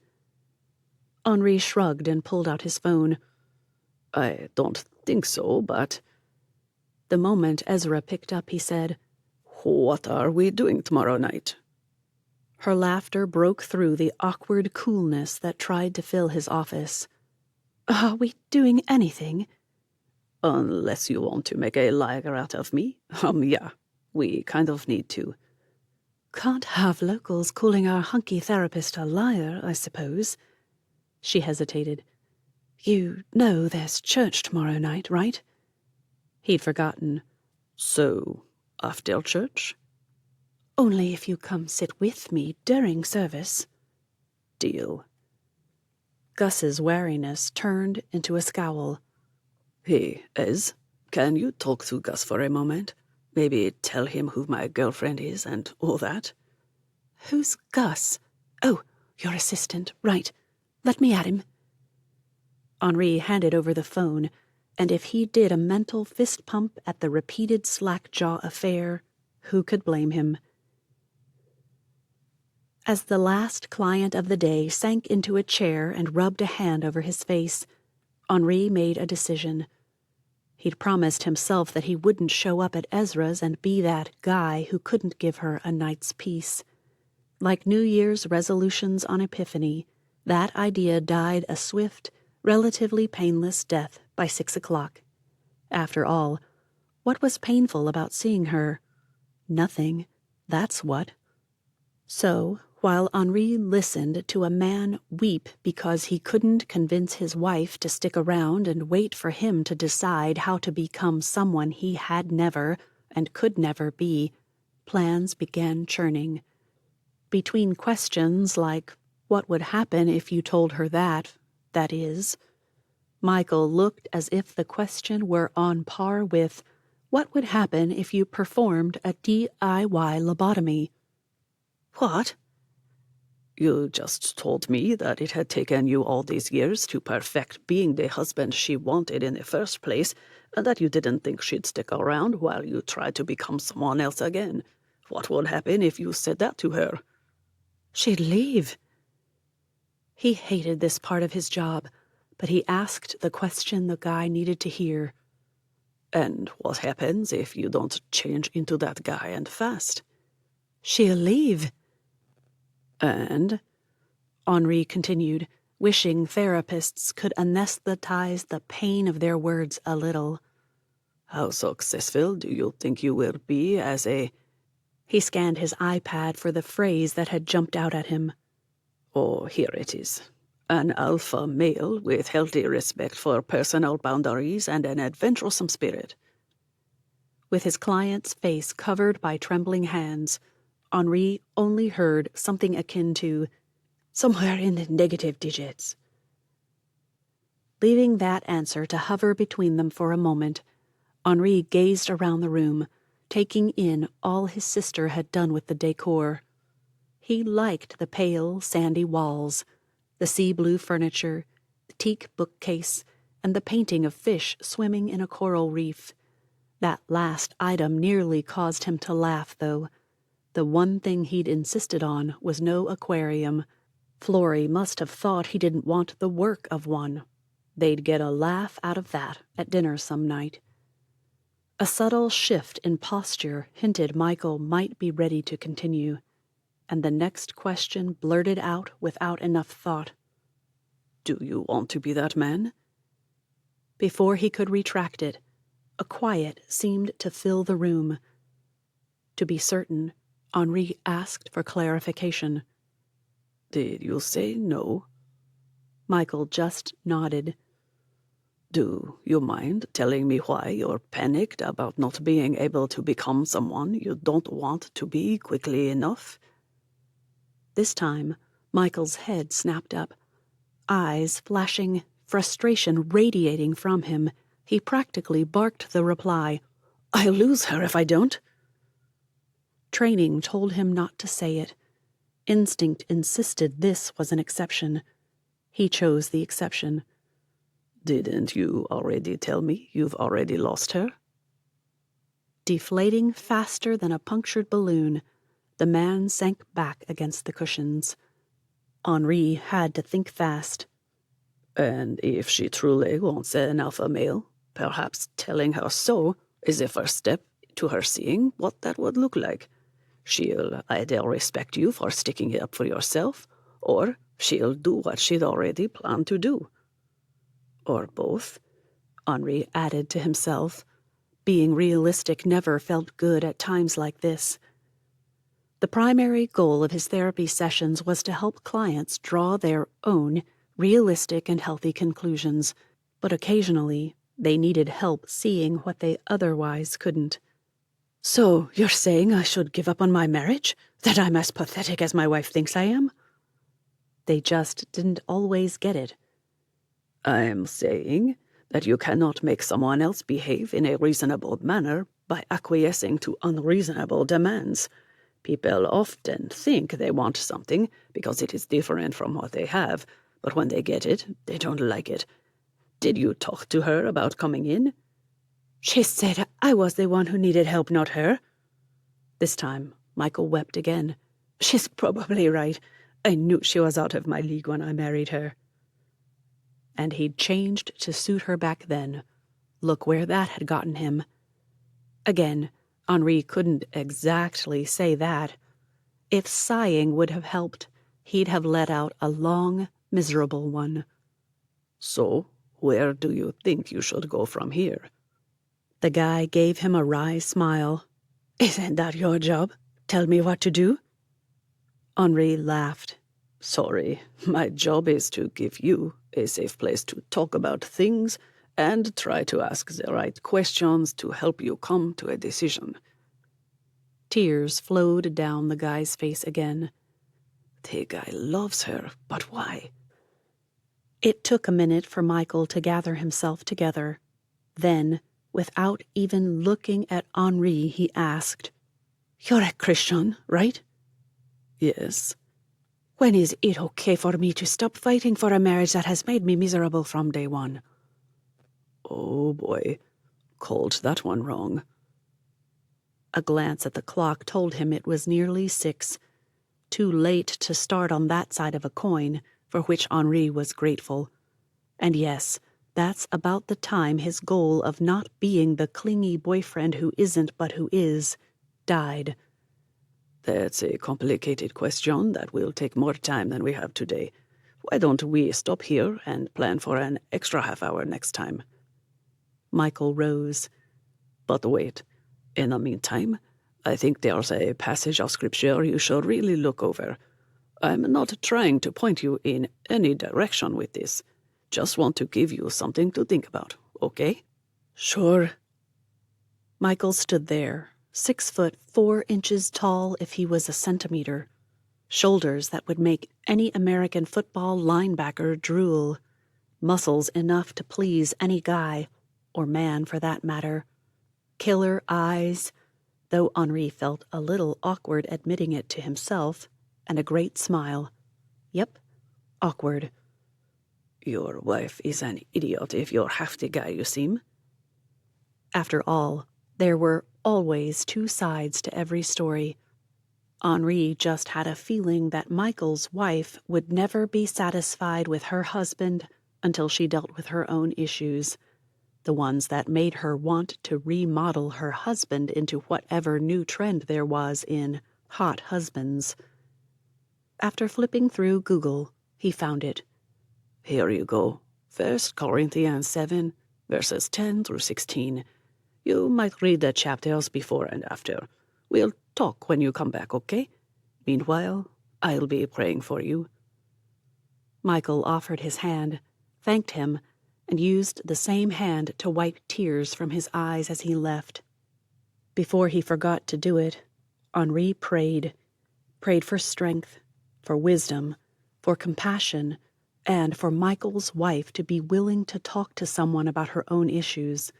Henri shrugged and pulled out his phone. I don't think so, but... The moment Ezra picked up, he said, What are we doing tomorrow night? Her laughter broke through the awkward coolness that tried to fill his office. Are we doing anything? Unless you want to make a liar out of me. Yeah, we kind of need to. Can't have locals calling our hunky therapist a liar, I suppose. She hesitated. You know there's church tomorrow night, right? He'd forgotten. So, after church? Only if you come sit with me during service. Deal. Gus's wariness turned into a scowl. Hey, Ez, can you talk to Gus for a moment? Maybe tell him who my girlfriend is and all that? Who's Gus? Oh, your assistant, right. Let me at him. Henri handed over the phone, and if he did a mental fist pump at the repeated slack-jaw affair, who could blame him? As the last client of the day sank into a chair and rubbed a hand over his face, Henri made a decision. He'd promised himself that he wouldn't show up at Ezra's and be that guy who couldn't give her a night's peace. Like New Year's resolutions on Epiphany, that idea died a swift, relatively painless death by 6 o'clock. After all, what was painful about seeing her? Nothing, that's what. So, while Henri listened to a man weep because he couldn't convince his wife to stick around and wait for him to decide how to become someone he had never and could never be, plans began churning. Between questions like, what would happen if you told her that is, Michael looked as if the question were on par with, what would happen if you performed a DIY lobotomy? What? You just told me that it had taken you all these years to perfect being the husband she wanted in the first place, and that you didn't think she'd stick around while you tried to become someone else again. What would happen if you said that to her? She'd leave. He hated this part of his job, but he asked the question the guy needed to hear. And what happens if you don't change into that guy and fast? She'll leave. And? Henri continued, wishing therapists could anesthetize the pain of their words a little. How successful do you think you will be as a... He scanned his iPad for the phrase that had jumped out at him. Oh, here it is. An alpha male with healthy respect for personal boundaries and an adventuresome spirit. With his client's face covered by trembling hands, Henri only heard something akin to, somewhere in the negative digits. Leaving that answer to hover between them for a moment, Henri gazed around the room, taking in all his sister had done with the decor. He liked the pale, sandy walls, the sea-blue furniture, the teak bookcase, and the painting of fish swimming in a coral reef. That last item nearly caused him to laugh, though. The one thing he'd insisted on was no aquarium. Florrie must have thought he didn't want the work of one. They'd get a laugh out of that at dinner some night. A subtle shift in posture hinted Michael might be ready to continue, and the next question blurted out without enough thought. Do you want to be that man? Before he could retract it, a quiet seemed to fill the room. To be certain, Henri asked for clarification. Did you say no? Michael just nodded. Do you mind telling me why you're panicked about not being able to become someone you don't want to be quickly enough? This time, Michael's head snapped up, eyes flashing frustration radiating from him, he practically barked the reply, "I'll lose her if I don't." Training told him not to say it. Instinct insisted this was an exception. He chose the exception. "Didn't you already tell me you've already lost her?" Deflating faster than a punctured balloon, the man sank back against the cushions. Henri had to think fast. "And if she truly wants an alpha male, perhaps telling her so is a first step to her seeing what that would look like. She'll either respect you for sticking it up for yourself, or she'll do what she'd already planned to do. Or both," Henri added to himself. Being realistic never felt good at times like this. The primary goal of his therapy sessions was to help clients draw their own realistic and healthy conclusions, but occasionally they needed help seeing what they otherwise couldn't. "So you're saying I should give up on my marriage? That I'm as pathetic as my wife thinks I am?" They just didn't always get it. "I'm saying that you cannot make someone else behave in a reasonable manner by acquiescing to unreasonable demands. People often think they want something because it is different from what they have, but when they get it, they don't like it. Did you talk to her about coming in?" "She said I was the one who needed help, not her." This time, Michael wept again. "She's probably right. I knew she was out of my league when I married her." And he'd changed to suit her back then. Look where that had gotten him. Again, Henri couldn't exactly say that. If sighing would have helped, he'd have let out a long, miserable one. "So, where do you think you should go from here?" The guy gave him a wry smile. "Isn't that your job? Tell me what to do?" Henri laughed. "Sorry, my job is to give you a safe place to talk about things and try to ask the right questions to help you come to a decision." Tears flowed down the guy's face again. "The guy loves her, but why?" It took a minute for Michael to gather himself together. Then, without even looking at Henri, he asked, "You're a Christian, right?" "Yes." "When is it okay for me to stop fighting for a marriage that has made me miserable from day one?" "Oh boy, called that one wrong." A glance at the clock told him it was nearly 6. Too late to start on that side of a coin, for which Henri was grateful. And yes, that's about the time his goal of not being the clingy boyfriend who isn't but who is died. "That's a complicated question that will take more time than we have today. Why don't we stop here and plan for an extra half hour next time?" Michael rose. "But wait, in the meantime, I think there's a passage of scripture you should really look over. I'm not trying to point you in any direction with this. Just want to give you something to think about, okay?" "Sure." Michael stood there, 6'4" tall if he was a centimeter. Shoulders that would make any American football linebacker drool. Muscles enough to please any guy, or man for that matter. Killer eyes, though Henri felt a little awkward admitting it to himself, and a great smile. Yep, awkward. "Your wife is an idiot if you're half the guy you seem." After all, there were always two sides to every story. Henri just had a feeling that Michael's wife would never be satisfied with her husband until she dealt with her own issues, the ones that made her want to remodel her husband into whatever new trend there was in hot husbands. After flipping through Google, he found it. "Here you go. 1 Corinthians 7, verses 10 through 16. You might read the chapters before and after. We'll talk when you come back, okay? Meanwhile, I'll be praying for you." Michael offered his hand, thanked him, and used the same hand to wipe tears from his eyes as he left. Before he forgot to do it, Henri prayed for strength, for wisdom, for compassion, and for Michael's wife to be willing to talk to someone about her own issues.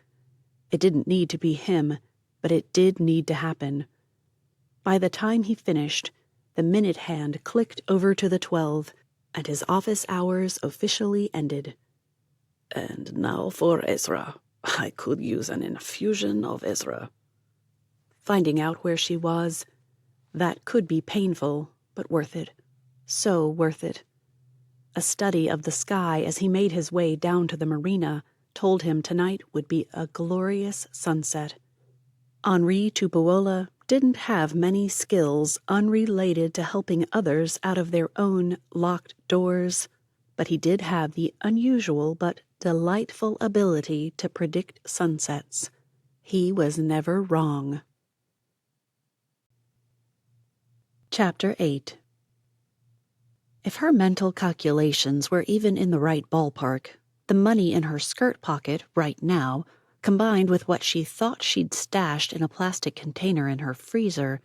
It didn't need to be him, but it did need to happen. By the time he finished, the minute hand clicked over to the 12, and his office hours officially ended. And now for Ezra. I could use an infusion of Ezra. Finding out where she was, that could be painful, but worth it. So worth it. A study of the sky as he made his way down to the marina told him tonight would be a glorious sunset. Henri Tupuola didn't have many skills unrelated to helping others out of their own locked doors, but he did have the unusual but delightful ability to predict sunsets. He was never wrong. Chapter 8. If her mental calculations were even in the right ballpark, the money in her skirt pocket right now, combined with what she thought she'd stashed in a plastic container in her freezer,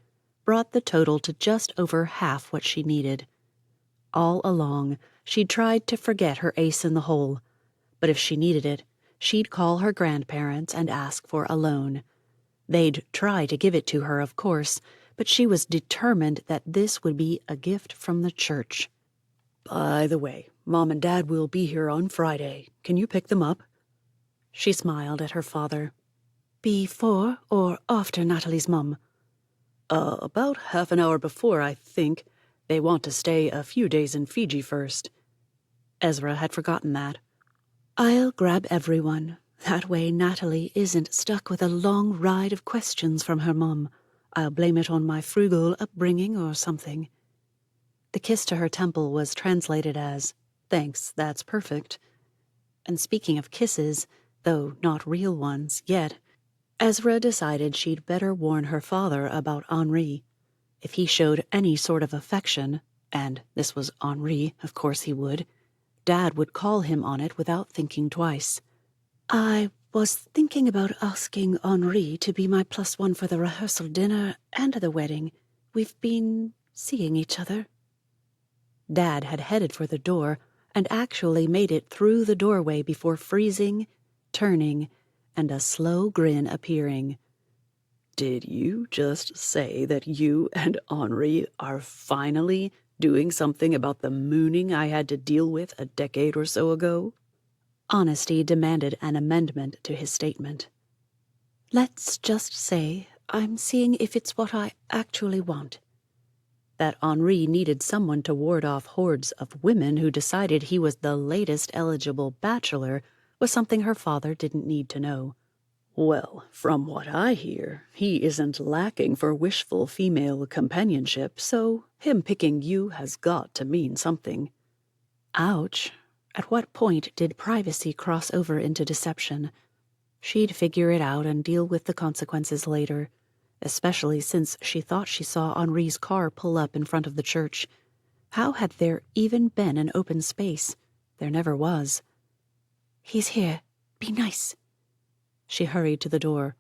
brought the total to just over half what she needed. All along, she'd tried to forget her ace in the hole, but if she needed it, she'd call her grandparents and ask for a loan. They'd try to give it to her, of course, but she was determined that this would be a gift from the church. By the way, Mom and Dad will be here on Friday. Can you pick them up? She smiled at her father. Before or after Natalie's mum? About half an hour before, I think. They want to stay a few days in Fiji first. Ezra had forgotten that. I'll grab everyone. That way Natalie isn't stuck with a long ride of questions from her mum. I'll blame it on my frugal upbringing or something. The kiss to her temple was translated as, "Thanks, that's perfect." And speaking of kisses, though not real ones yet, Ezra decided she'd better warn her father about Henri. If he showed any sort of affection, and this was Henri, of course he would, Dad would call him on it without thinking twice. I was thinking about asking Henri to be my +1 for the rehearsal dinner and the wedding. We've been seeing each other. Dad had headed for the door and actually made it through the doorway before freezing, turning, and a slow grin appearing. Did you just say that you and Henri are finally doing something about the mooning I had to deal with a decade or so ago? Honesty demanded an amendment to his statement. Let's just say I'm seeing if it's what I actually want. That Henri needed someone to ward off hordes of women who decided he was the latest eligible bachelor was something her father didn't need to know. Well, from what I hear, he isn't lacking for wishful female companionship, so him picking you has got to mean something. Ouch. At what point did privacy cross over into deception? She'd figure it out and deal with the consequences later, especially since she thought she saw Henri's car pull up in front of the church. How had there even been an open space? There never was. He's here. Be nice. She hurried to the door.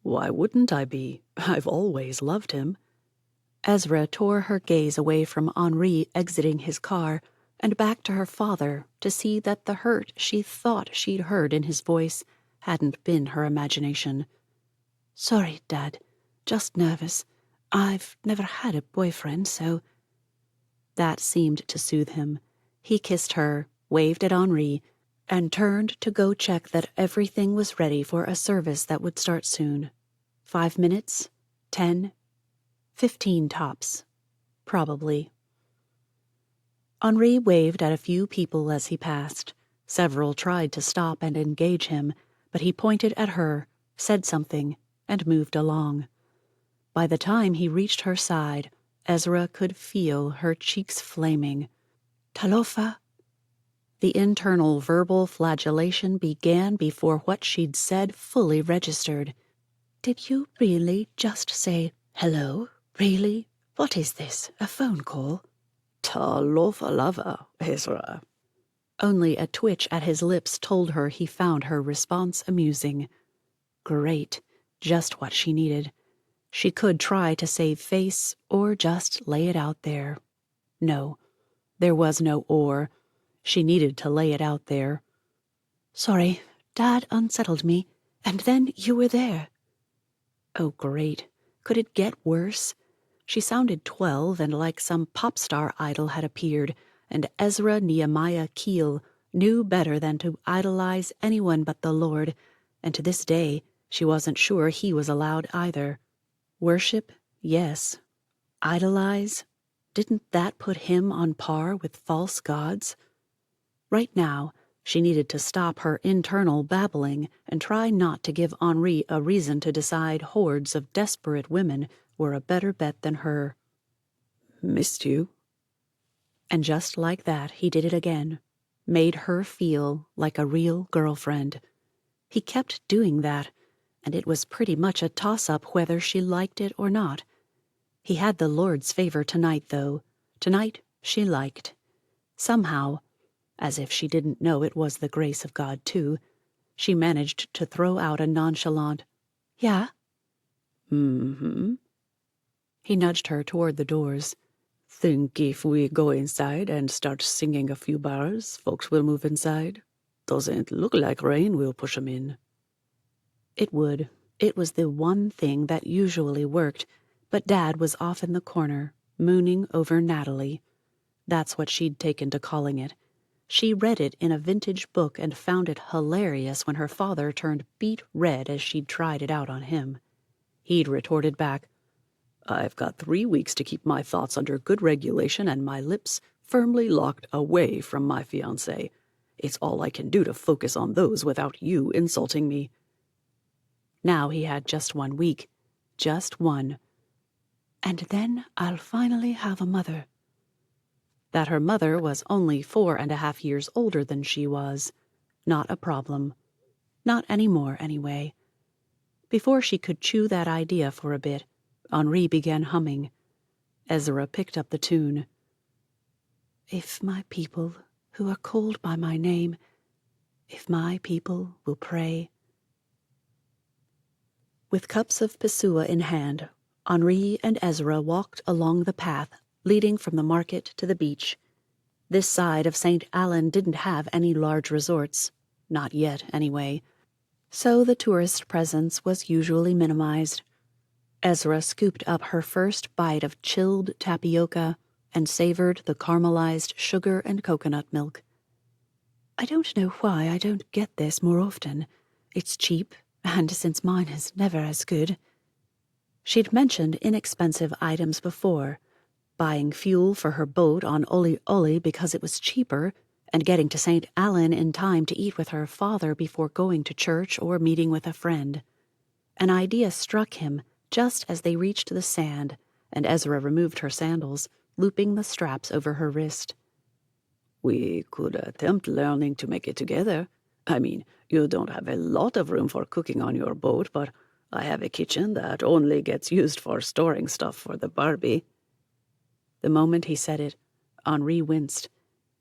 Why wouldn't I be? I've always loved him. Ezra tore her gaze away from Henri exiting his car and back to her father to see that the hurt she thought she'd heard in his voice hadn't been her imagination. Sorry, Dad. Just nervous. I've never had a boyfriend, so... That seemed to soothe him. He kissed her, waved at Henri, and turned to go check that everything was ready for a service that would start soon. 5 minutes? 10? 15 tops. Probably. Henri waved at a few people as he passed. Several tried to stop and engage him, but he pointed at her, said something, and moved along. By the time he reached her side, Ezra could feel her cheeks flaming. Talofa? The internal verbal flagellation began before what she'd said fully registered. Did you really just say, hello? Really? What is this, a phone call? Talofa lava, Ezra. Only a twitch at his lips told her he found her response amusing. Great, just what she needed. She could try to save face or just lay it out there. No, there was no or. She needed to lay it out there. Sorry, Dad unsettled me, and then you were there. Oh, great. Could it get worse? She sounded 12 and like some pop star idol had appeared, and Ezra Nehemiah Keel knew better than to idolize anyone but the Lord, and to this day she wasn't sure he was allowed either. Worship, yes. Idolize? Didn't that put him on par with false gods? Right now, she needed to stop her internal babbling and try not to give Henri a reason to decide hordes of desperate women were a better bet than her. "Missed you." And just like that, he did it again. Made her feel like a real girlfriend. He kept doing that, and it was pretty much a toss-up whether she liked it or not. He had the Lord's favor tonight, though. Tonight she liked. Somehow, as if she didn't know it was the grace of God, too, she managed to throw out a nonchalant, "Yeah?" "Mm-hmm." He nudged her toward the doors. "Think if we go inside and start singing a few bars, folks will move inside? Doesn't look like rain will push 'em in." It would. It was the one thing that usually worked, but Dad was off in the corner, mooning over Natalie. That's what she'd taken to calling it. She read it in a vintage book and found it hilarious when her father turned beet red as she'd tried it out on him. He'd retorted back, "I've got 3 weeks to keep my thoughts under good regulation and my lips firmly locked away from my fiancé. It's all I can do to focus on those without you insulting me." Now he had just 1 week. Just one. "And then I'll finally have a mother." That her mother was only 4.5 years older than she was. Not a problem. Not anymore, anyway. Before she could chew that idea for a bit, Henri began humming. Ezra picked up the tune. "If my people, who are called by my name, if my people will pray." With cups of pisua in hand, Henri and Ezra walked along the path leading from the market to the beach. This side of St. Allen didn't have any large resorts. Not yet, anyway. So the tourist presence was usually minimized. Ezra scooped up her first bite of chilled tapioca and savored the caramelized sugar and coconut milk. "I don't know why I don't get this more often. It's cheap, and since mine is never as good." She'd mentioned inexpensive items before, buying fuel for her boat on Oli Oli because it was cheaper, and getting to St. Allen in time to eat with her father before going to church or meeting with a friend. An idea struck him just as they reached the sand, and Ezra removed her sandals, looping the straps over her wrist. "We could attempt learning to make it together. I mean, you don't have a lot of room for cooking on your boat, but I have a kitchen that only gets used for storing stuff for the Barbie." The moment he said it, Henri winced.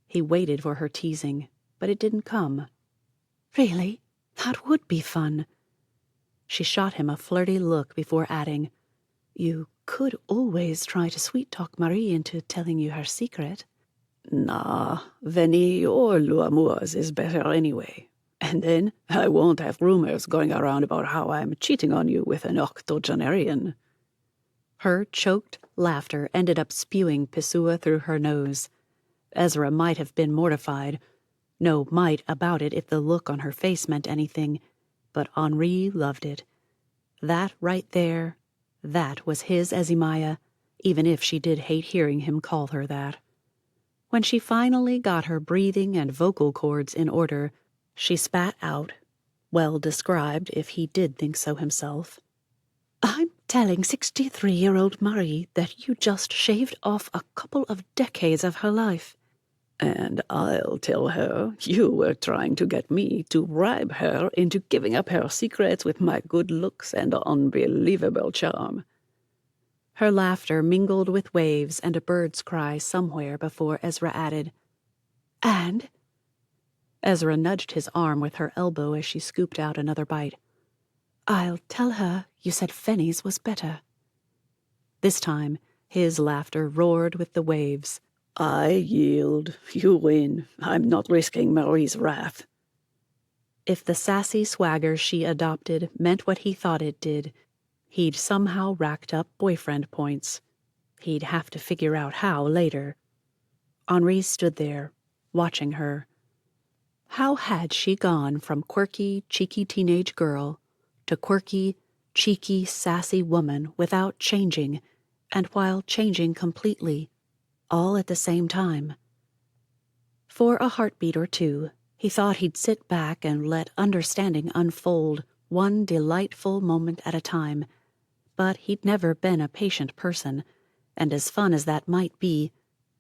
He waited for her teasing, but it didn't come. "Really? That would be fun." She shot him a flirty look before adding, "You could always try to sweet-talk Marie into telling you her secret." "Nah, Veni or Luamours is better anyway. And then I won't have rumors going around about how I'm cheating on you with an octogenarian." Her choked laughter ended up spewing pisua through her nose. Ezra might have been mortified. No might about it if the look on her face meant anything. But Henri loved it. That right there, that was his Ezimaya, even if she did hate hearing him call her that. When she finally got her breathing and vocal cords in order, she spat out, well described if he did think so himself. "I'm telling 63-year-old Marie that you just shaved off a couple of decades of her life." "And I'll tell her you were trying to get me to bribe her into giving up her secrets with my good looks and unbelievable charm." Her laughter mingled with waves and a bird's cry somewhere before Ezra added, "And?" Ezra nudged his arm with her elbow as she scooped out another bite. "I'll tell her you said Fenny's was better." This time, his laughter roared with the waves. I yield. You win. I'm not risking Marie's wrath. If the sassy swagger she adopted meant what he thought it did, he'd somehow racked up boyfriend points. He'd have to figure out how later. Henri stood there, watching her. How had she gone from quirky, cheeky teenage girl to quirky, cheeky, sassy woman without changing, and while changing completely, all at the same time? For a heartbeat or two, he thought he'd sit back and let understanding unfold one delightful moment at a time, but he'd never been a patient person, and as fun as that might be,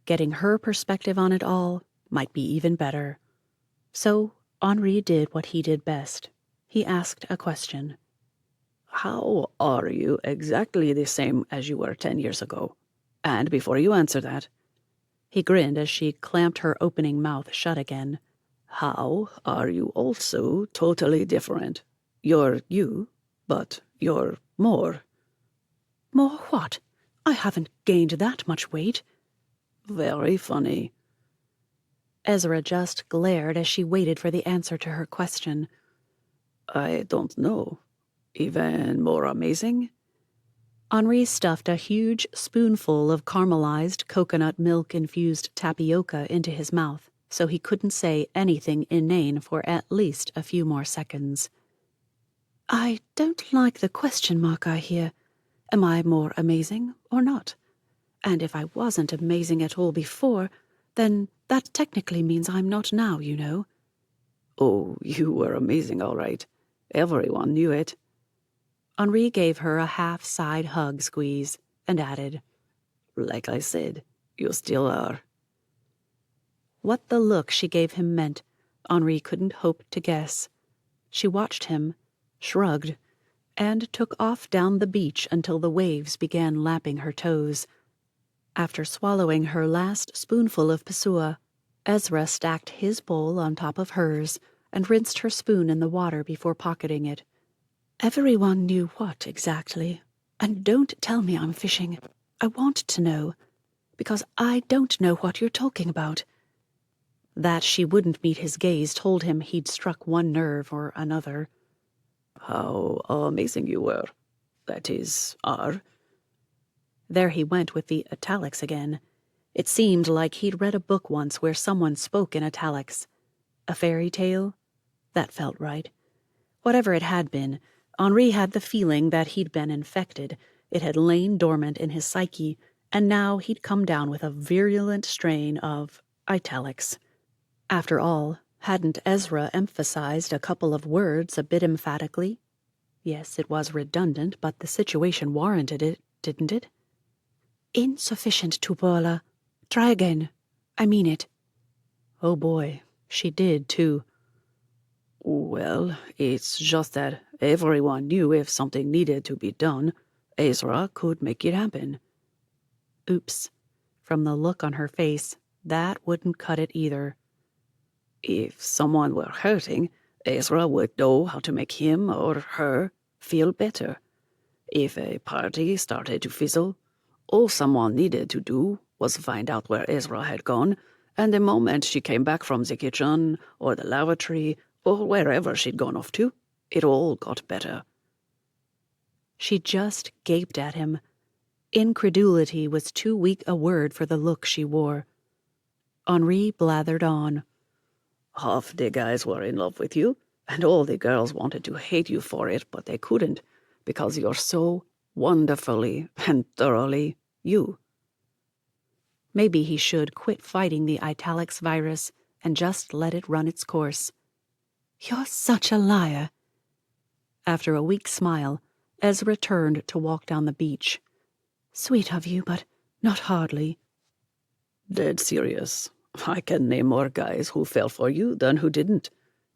getting her perspective on it all might be even better. So Henri did what he did best. He asked a question. How are you exactly the same as you were 10 years ago? And before you answer that, he grinned as she clamped her opening mouth shut again. How are you also totally different? You're you, but you're more. More what? I haven't gained that much weight. Very funny. Ezra just glared as she waited for the answer to her question. I don't know. Even more amazing? Henri stuffed a huge spoonful of caramelized coconut milk-infused tapioca into his mouth, so he couldn't say anything inane for at least a few more seconds. I don't like the question mark I hear. Am I more amazing or not? And if I wasn't amazing at all before, then that technically means I'm not now, you know. Oh, you were amazing, all right. Everyone knew it. Henri gave her a half-side hug squeeze and added, Like I said, you still are. What the look she gave him meant, Henri couldn't hope to guess. She watched him, shrugged, and took off down the beach until the waves began lapping her toes. After swallowing her last spoonful of pasua, Ezra stacked his bowl on top of hers and rinsed her spoon in the water before pocketing it. Everyone knew what exactly? And don't tell me I'm fishing. I want to know, because I don't know what you're talking about. That she wouldn't meet his gaze told him he'd struck one nerve or another. How amazing you were. That is, are. There he went with the italics again. It seemed like he'd read a book once where someone spoke in italics. A fairy tale? That felt right. Whatever it had been, Henri had the feeling that he'd been infected. It had lain dormant in his psyche, and now he'd come down with a virulent strain of italics. After all, hadn't Ezra emphasized a couple of words a bit emphatically? Yes, it was redundant, but the situation warranted it, didn't it? Insufficient, Tupuola. Try again. I mean it. Oh boy, she did too. Well, it's just that everyone knew if something needed to be done, Ezra could make it happen. Oops. From the look on her face, that wouldn't cut it either. If someone were hurting, Ezra would know how to make him or her feel better. If a party started to fizzle, all someone needed to do was find out where Ezra had gone, and the moment she came back from the kitchen or the lavatory or wherever she'd gone off to, it all got better. She just gaped at him. Incredulity was too weak a word for the look she wore. Henri blathered on. Half the guys were in love with you, and all the girls wanted to hate you for it, but they couldn't, because you're so wonderfully and thoroughly you. Maybe he should quit fighting the italics virus and just let it run its course. You're such a liar. After a weak smile, Ezra turned to walk down the beach. Sweet of you, but not hardly. Dead serious. I can name more guys who fell for you than who didn't,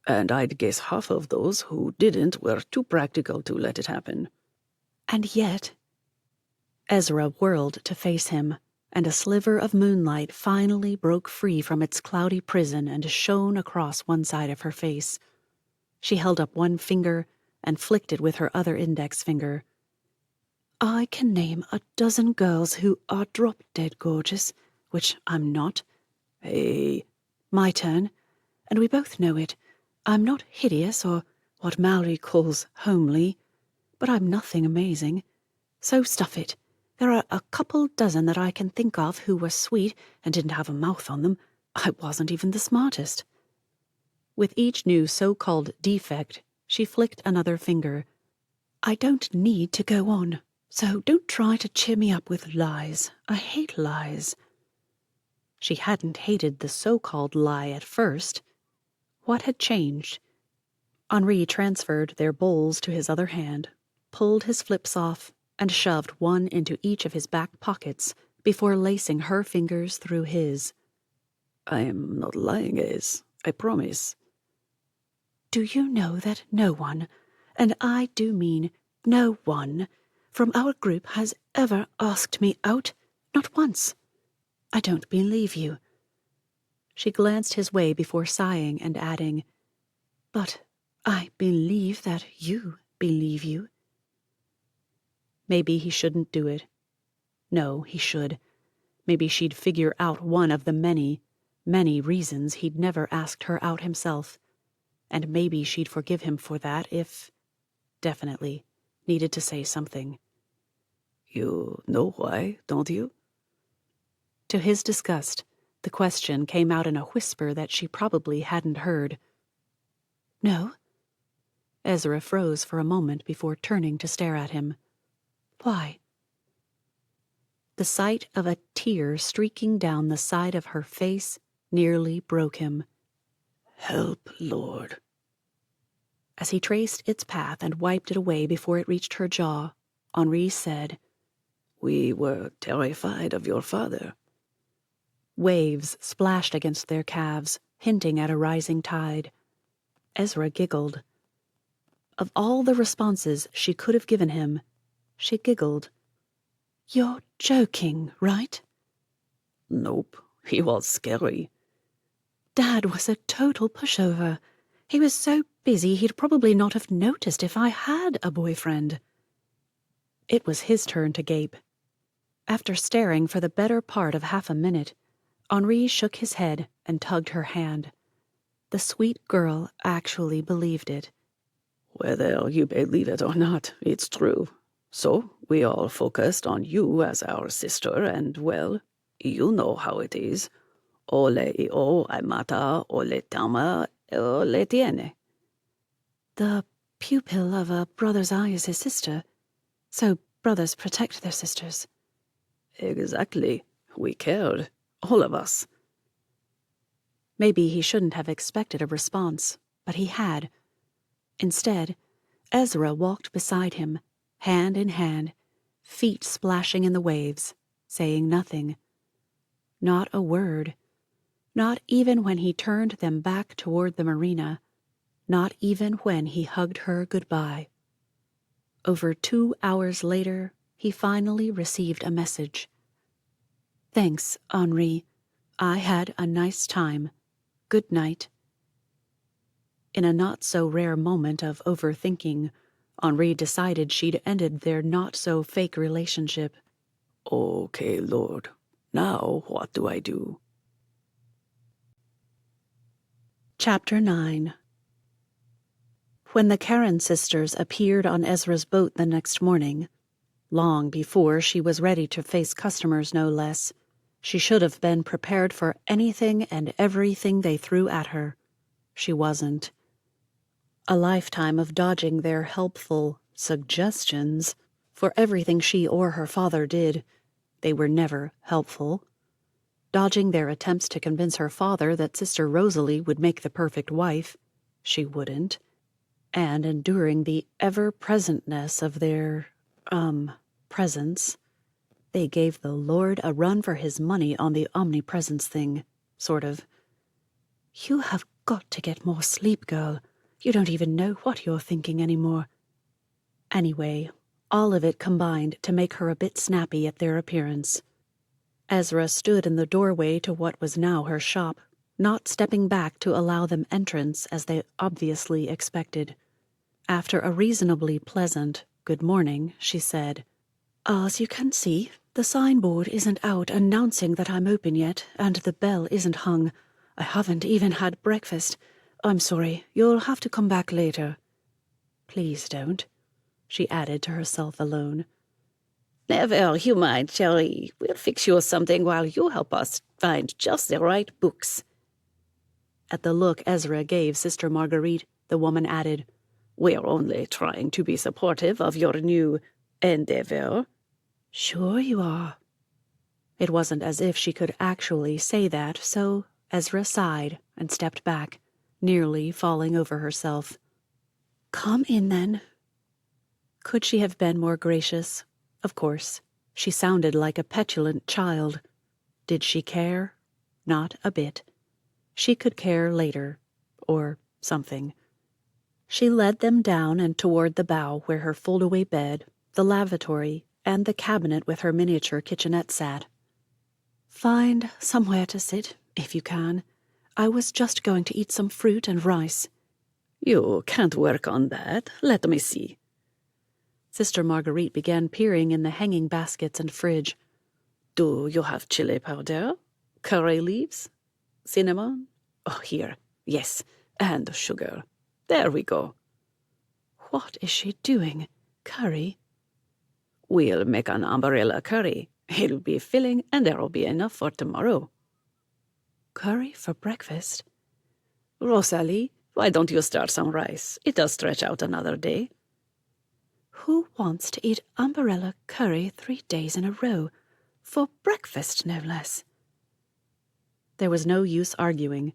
and I'd guess half of those who didn't were too practical to let it happen. And yet... Ezra whirled to face him, and a sliver of moonlight finally broke free from its cloudy prison and shone across one side of her face. She held up one finger and flicked it with her other index finger. I can name a dozen girls who are drop-dead gorgeous which I'm not. Hey, My turn, and we both know it. I'm not hideous or what Mallory calls homely, but I'm nothing amazing. So stuff it. There are a couple dozen that I can think of who were sweet and didn't have a mouth on them. I wasn't even the smartest. With each new so-called defect, she flicked another finger. I don't need to go on, so don't try to cheer me up with lies. I hate lies. She hadn't hated the so-called lie at first. What had changed? Henri transferred their bowls to his other hand, pulled his flips off, and shoved one into each of his back pockets before lacing her fingers through his. I am not lying, Ez. I promise. Do you know that no one, and I do mean no one, from our group has ever asked me out? Not once. I don't believe you. She glanced his way before sighing and adding, But I believe that you believe you. Maybe he shouldn't do it. No, he should. Maybe she'd figure out one of the many, many reasons he'd never asked her out himself. And maybe she'd forgive him for that if, definitely, needed to say something. You know why, don't you? To his disgust, the question came out in a whisper that she probably hadn't heard. No? Ezra froze for a moment before turning to stare at him. Why? The sight of a tear streaking down the side of her face nearly broke him. Help, Lord. As he traced its path and wiped it away before it reached her jaw, Henri said, We were terrified of your father. Waves splashed against their calves, hinting at a rising tide. Ezra giggled. Of all the responses she could have given him, she giggled. You're joking, right? Nope, he was scary. Dad was a total pushover. He was so busy he'd probably not have noticed if I had a boyfriend. It was his turn to gape. After staring for the better part of half a minute, Henri shook his head and tugged her hand. The sweet girl actually believed it. Whether you believe it or not, it's true. So we all focused on you as our sister, and, well, you know how it is. Ole io ai mata, ole tama, ole tiene. The pupil of a brother's eye is his sister, so brothers protect their sisters. Exactly. We cared. All of us. Maybe he shouldn't have expected a response, but he had. Instead, Ezra walked beside him, hand in hand, feet splashing in the waves, saying nothing. Not a word. Not even when he turned them back toward the marina. Not even when he hugged her goodbye. Over 2 hours later, he finally received a message. Thanks, Henri. I had a nice time. Good night. In a not-so-rare moment of overthinking, Henri decided she'd ended their not-so-fake relationship. Okay, Lord. Now what do I do? Chapter 9. When the Karen sisters appeared on Ezra's boat the next morning, long before she was ready to face customers no less, she should have been prepared for anything and everything they threw at her. She wasn't. A lifetime of dodging their helpful suggestions for everything she or her father did. They were never helpful. Dodging their attempts to convince her father that Sister Rosalie would make the perfect wife. She wouldn't. And enduring the ever-presentness of their, presence. They gave the Lord a run for his money on the omnipresence thing, sort of. You have got to get more sleep, girl. You don't even know what you're thinking anymore. Anyway, all of it combined to make her a bit snappy at their appearance. Ezra stood in the doorway to what was now her shop, not stepping back to allow them entrance as they obviously expected. After a reasonably pleasant good morning, she said, As you can see, The signboard isn't out announcing that I'm open yet, and the bell isn't hung. I haven't even had breakfast. I'm sorry, you'll have to come back later. Please don't, she added to herself alone. Never you mind, Cherry. We'll fix you something while you help us find just the right books. At the look Ezra gave Sister Marguerite, the woman added, We're only trying to be supportive of your new endeavor. Sure you are. It wasn't as if she could actually say that, so Ezra sighed and stepped back, nearly falling over herself. Come in, then. Could she have been more gracious? Of course. She sounded like a petulant child. Did she care? Not a bit. She could care later, or something. She led them down and toward the bow where her foldaway bed, the lavatory, and the cabinet with her miniature kitchenette sat. Find somewhere to sit, if you can. I was just going to eat some fruit and rice. You can't work on that. Let me see. Sister Marguerite began peering in the hanging baskets and fridge. Do you have chili powder? Curry leaves? Cinnamon? Oh, here. Yes. And sugar. There we go. What is she doing? Curry? We'll make an umbrella curry. It'll be filling and there'll be enough for tomorrow. Curry for breakfast? Rosalie, why don't you start some rice? It'll stretch out another day. Who wants to eat umbrella curry 3 days in a row? For breakfast, no less. There was no use arguing.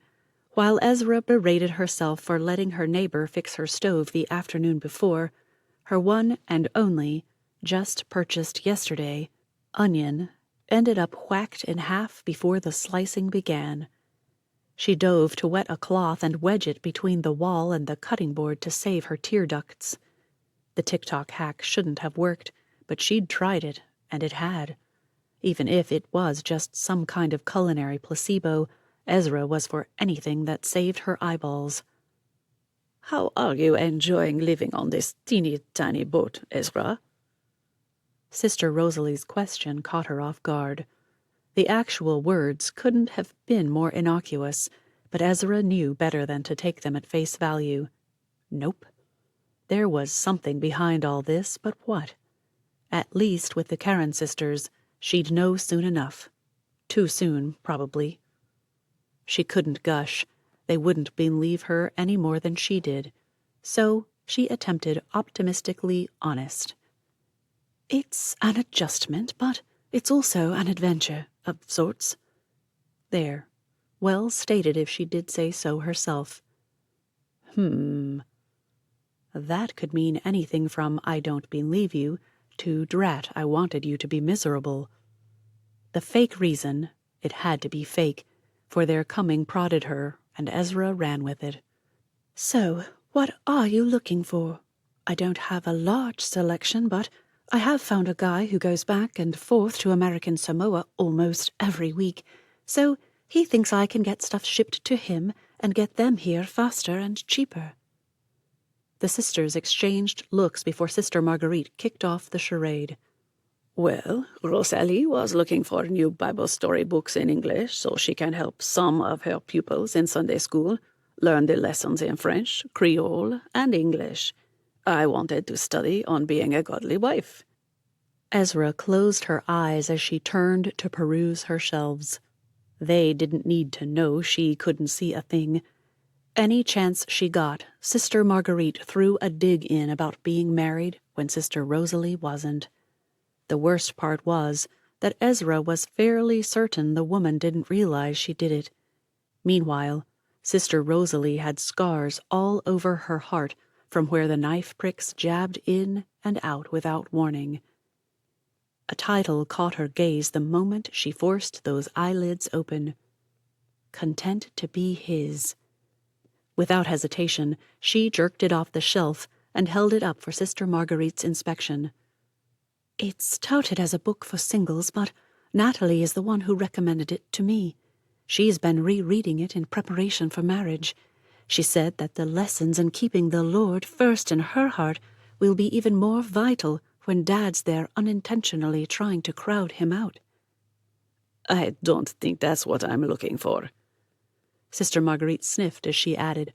While Ezra berated herself for letting her neighbor fix her stove the afternoon before, her one and only, just purchased yesterday, onion, ended up whacked in half before the slicing began. She dove to wet a cloth and wedge it between the wall and the cutting board to save her tear ducts. The TikTok hack shouldn't have worked, but she'd tried it, and it had. Even if it was just some kind of culinary placebo, Ezra was for anything that saved her eyeballs. How are you enjoying living on this teeny-tiny boat, Ezra? Sister Rosalie's question caught her off guard. The actual words couldn't have been more innocuous, but Ezra knew better than to take them at face value. Nope. There was something behind all this, but what? At least with the Karen sisters, she'd know soon enough. Too soon, probably. She couldn't gush. They wouldn't believe her any more than she did. So she attempted optimistically honest. It's an adjustment, but it's also an adventure, of sorts. There. Well stated if she did say so herself. That could mean anything from I don't believe you to drat, I wanted you to be miserable. The fake reason, it had to be fake, for their coming prodded her, and Ezra ran with it. So, what are you looking for? I don't have a large selection, but I have found a guy who goes back and forth to American Samoa almost every week, so he thinks I can get stuff shipped to him and get them here faster and cheaper. The sisters exchanged looks before Sister Marguerite kicked off the charade. Well, Rosalie was looking for new Bible story books in English so she can help some of her pupils in Sunday school learn the lessons in French, Creole, and English. I wanted to study on being a godly wife. Ezra closed her eyes as she turned to peruse her shelves. They didn't need to know she couldn't see a thing. Any chance she got, Sister Marguerite threw a dig in about being married when Sister Rosalie wasn't. The worst part was that Ezra was fairly certain the woman didn't realize she did it. Meanwhile, Sister Rosalie had scars all over her heart from where the knife pricks jabbed in and out without warning. A title caught her gaze the moment she forced those eyelids open. Content to be his. Without hesitation, she jerked it off the shelf and held it up for Sister Marguerite's inspection. It's touted as a book for singles, but Natalie is the one who recommended it to me. She's been rereading it in preparation for marriage. She said that the lessons in keeping the Lord first in her heart will be even more vital when Dad's there unintentionally trying to crowd him out. I don't think that's what I'm looking for. Sister Marguerite sniffed as she added,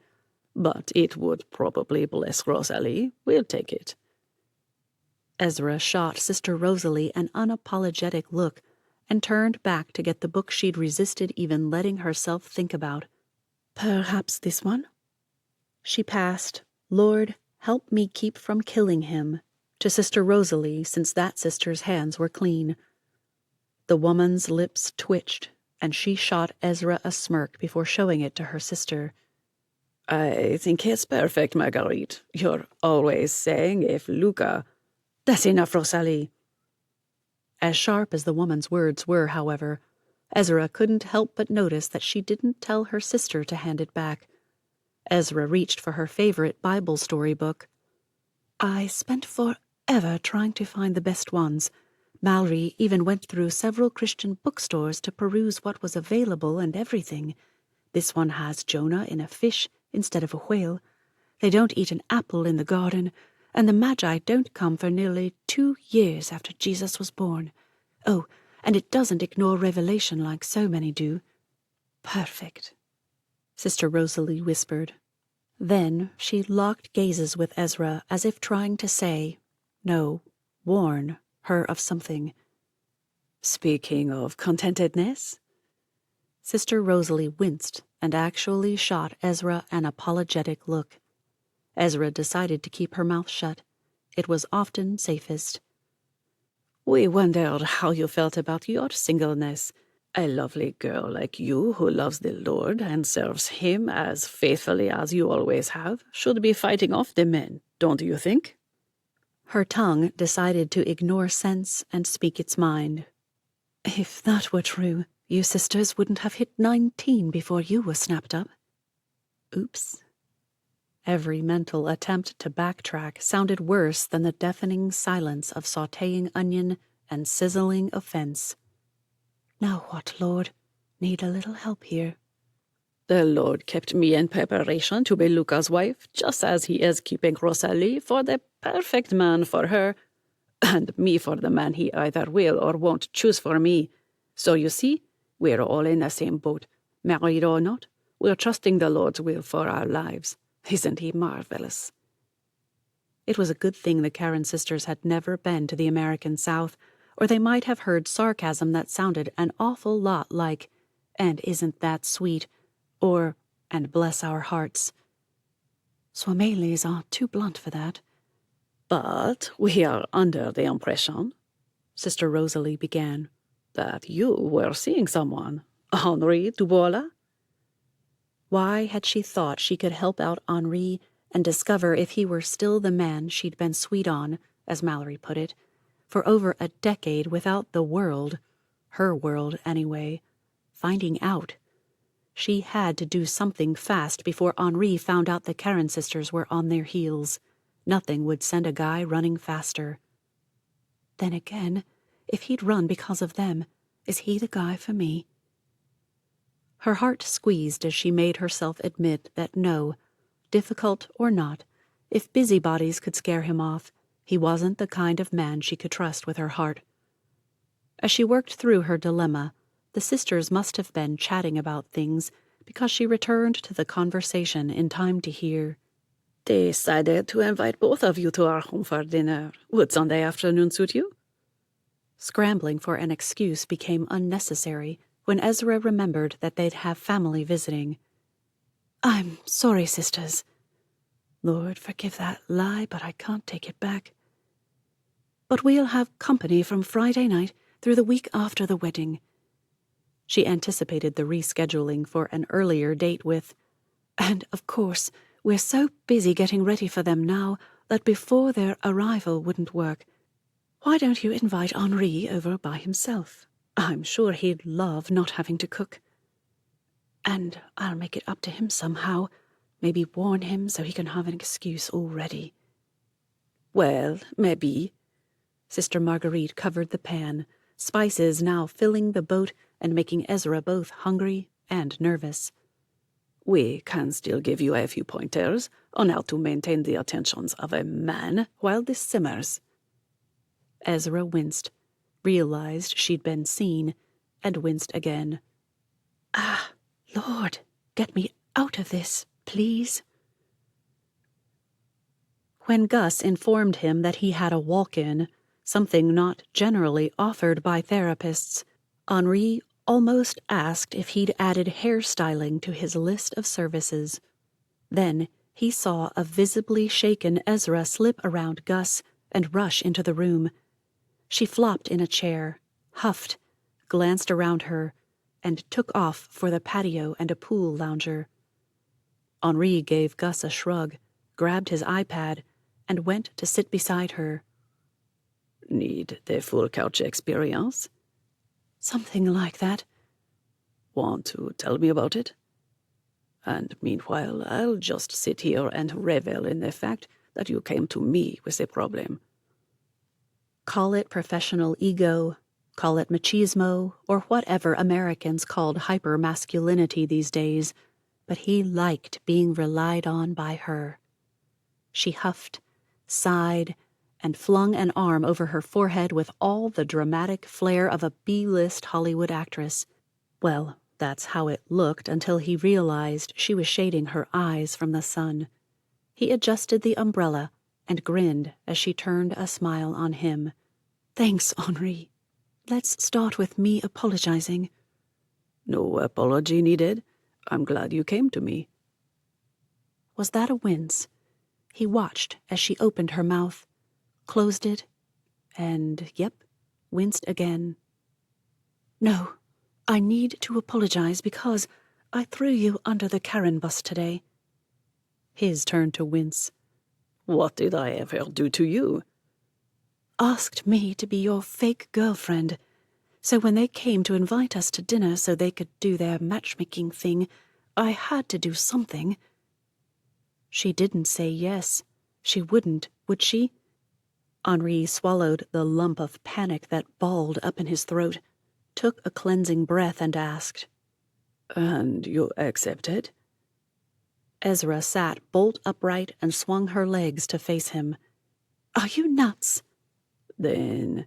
But it would probably bless Rosalie. We'll take it. Ezra shot Sister Rosalie an unapologetic look and turned back to get the book she'd resisted even letting herself think about. Perhaps this one? She passed, Lord, help me keep from killing him, to Sister Rosalie, since that sister's hands were clean. The woman's lips twitched, and she shot Ezra a smirk before showing it to her sister. I think it's perfect, Marguerite. You're always saying if Luca... That's enough, Rosalie. As sharp as the woman's words were, however, Ezra couldn't help but notice that she didn't tell her sister to hand it back. Ezra reached for her favorite Bible story book. I spent forever trying to find the best ones. Mallory even went through several Christian bookstores to peruse what was available and everything. This one has Jonah in a fish instead of a whale. They don't eat an apple in the garden, and the Magi don't come for nearly 2 years after Jesus was born. Oh, and it doesn't ignore Revelation like so many do. Perfect, Sister Rosalie whispered. Then she locked gazes with Ezra as if trying to say, no, warn her of something. Speaking of contentedness, Sister Rosalie winced and actually shot Ezra an apologetic look. Ezra decided to keep her mouth shut. It was often safest. We wondered how you felt about your singleness. A lovely girl like you who loves the Lord and serves Him as faithfully as you always have should be fighting off the men, don't you think? Her tongue decided to ignore sense and speak its mind. If that were true, you sisters wouldn't have hit 19 before you were snapped up. Oops. Every mental attempt to backtrack sounded worse than the deafening silence of sautéing onion and sizzling offense. Now what, Lord? Need a little help here. The Lord kept me in preparation to be Luca's wife, just as He is keeping Rosalie for the perfect man for her, and me for the man He either will or won't choose for me. So you see, we're all in the same boat. Married or not, we're trusting the Lord's will for our lives. Isn't He marvelous? It was a good thing the Karen sisters had never been to the American South, or they might have heard sarcasm that sounded an awful lot like, "And isn't that sweet?" or, "And bless our hearts." Suamalies are too blunt for that. But we are under the impression, Sister Rosalie began, that you were seeing someone, Henri Tupuola. Why had she thought she could help out Henri and discover if he were still the man she'd been sweet on, as Mallory put it, for over a decade without the world, her world anyway, finding out? She had to do something fast before Henri found out the Karen sisters were on their heels. Nothing would send a guy running faster. Then again, if he'd run because of them, is he the guy for me? Her heart squeezed as she made herself admit that no, difficult or not, if busybodies could scare him off, he wasn't the kind of man she could trust with her heart. As she worked through her dilemma, the sisters must have been chatting about things because she returned to the conversation in time to hear. Decided to invite both of you to our home for dinner. Would Sunday afternoon suit you? Scrambling for an excuse became unnecessary when Ezra remembered that they'd have family visiting. I'm sorry, sisters. Lord, forgive that lie, but I can't take it back. But we'll have company from Friday night through the week after the wedding. She anticipated the rescheduling for an earlier date with, and of course, we're so busy getting ready for them now that before their arrival wouldn't work. Why don't you invite Henri over by himself? I'm sure he'd love not having to cook. And I'll make it up to him somehow. Maybe warn him so he can have an excuse already. Well, maybe. Sister Marguerite covered the pan, spices now filling the boat and making Ezra both hungry and nervous. We can still give you a few pointers on how to maintain the attentions of a man while this simmers. Ezra winced, realized she'd been seen, and winced again. Ah, Lord, get me out of this, please. When Gus informed him that he had a walk-in, something not generally offered by therapists, Henri almost asked if he'd added hairstyling to his list of services. Then he saw a visibly shaken Ezra slip around Gus and rush into the room. She flopped in a chair, huffed, glanced around her, and took off for the patio and a pool lounger. Henri gave Gus a shrug, grabbed his iPad, and went to sit beside her. Need the full couch experience? Something like that. Want to tell me about it? And meanwhile, I'll just sit here and revel in the fact that you came to me with a problem. Call it professional ego, call it machismo, or whatever Americans called hyper-masculinity these days, but he liked being relied on by her. She huffed, sighed, and flung an arm over her forehead with all the dramatic flair of a B-list Hollywood actress. Well, that's how it looked until he realized she was shading her eyes from the sun. He adjusted the umbrella and grinned as she turned a smile on him. Thanks, Henri. Let's start with me apologizing. No apology needed. I'm glad you came to me. Was that a wince? He watched as she opened her mouth, closed it, and, winced again. No, I need to apologize because I threw you under the Karen bus today. His turn to wince. What did I ever do to you? Asked me to be your fake girlfriend. So when they came to invite us to dinner so they could do their matchmaking thing, I had to do something. She didn't say yes. She wouldn't, would she? Henri swallowed the lump of panic that balled up in his throat, took a cleansing breath, and asked, And you accepted? Ezra sat bolt upright and swung her legs to face him. Are you nuts? Then...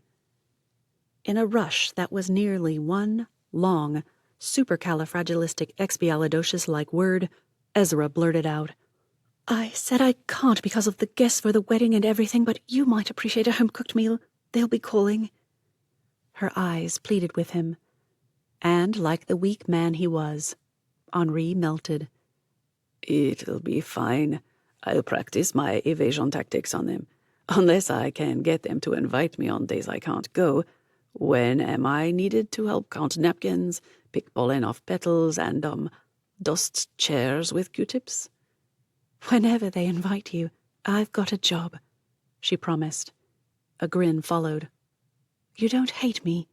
In a rush that was nearly one long, supercalifragilisticexpialidocious-like word, Ezra blurted out, I said I can't because of the guests for the wedding and everything, but you might appreciate a home-cooked meal. They'll be calling. Her eyes pleaded with him, and like the weak man he was, Henri melted. It'll be fine. I'll practice my evasion tactics on them. Unless I can get them to invite me on days I can't go. When am I needed to help count napkins, pick pollen off petals, and, dust chairs with Q-tips? Whenever they invite you, I've got a job, she promised. A grin followed. You don't hate me?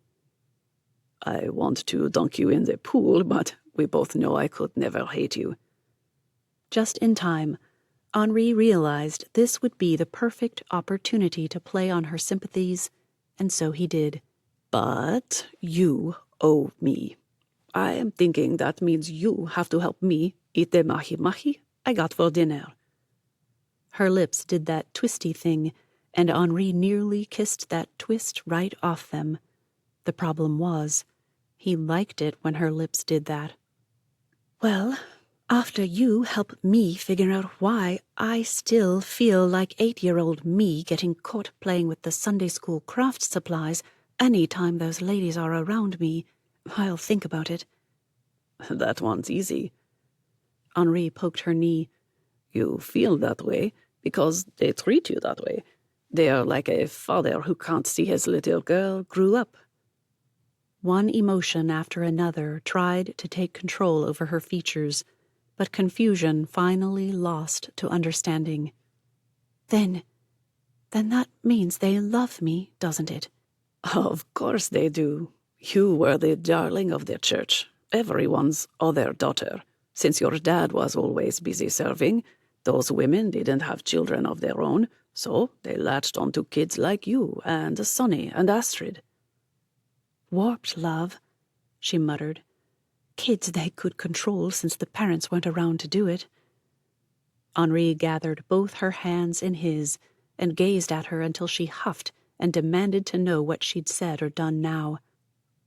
I want to dunk you in the pool, but we both know I could never hate you. Just in time, Henri realized this would be the perfect opportunity to play on her sympathies, and so he did. But you owe me. I am thinking that means you have to help me eat the mahi-mahi I got for dinner. Her lips did that twisty thing, and Henri nearly kissed that twist right off them. The problem was, he liked it when her lips did that. Well, after you help me figure out why I still feel like 8-year-old me getting caught playing with the Sunday school craft supplies any time those ladies are around me, I'll think about it. That one's easy. Henri poked her knee. You feel that way because they treat you that way. They are like a father who can't see his little girl grew up. One emotion after another tried to take control over her features, but confusion finally lost to understanding. Then that means they love me, doesn't it? Of course they do. You were the darling of their church, everyone's other daughter. Since your dad was always busy serving, those women didn't have children of their own, so they latched onto kids like you and Sonny and Astrid. Warped love, she muttered. Kids they could control since the parents weren't around to do it. Henri gathered both her hands in his and gazed at her until she huffed and demanded to know what she'd said or done now.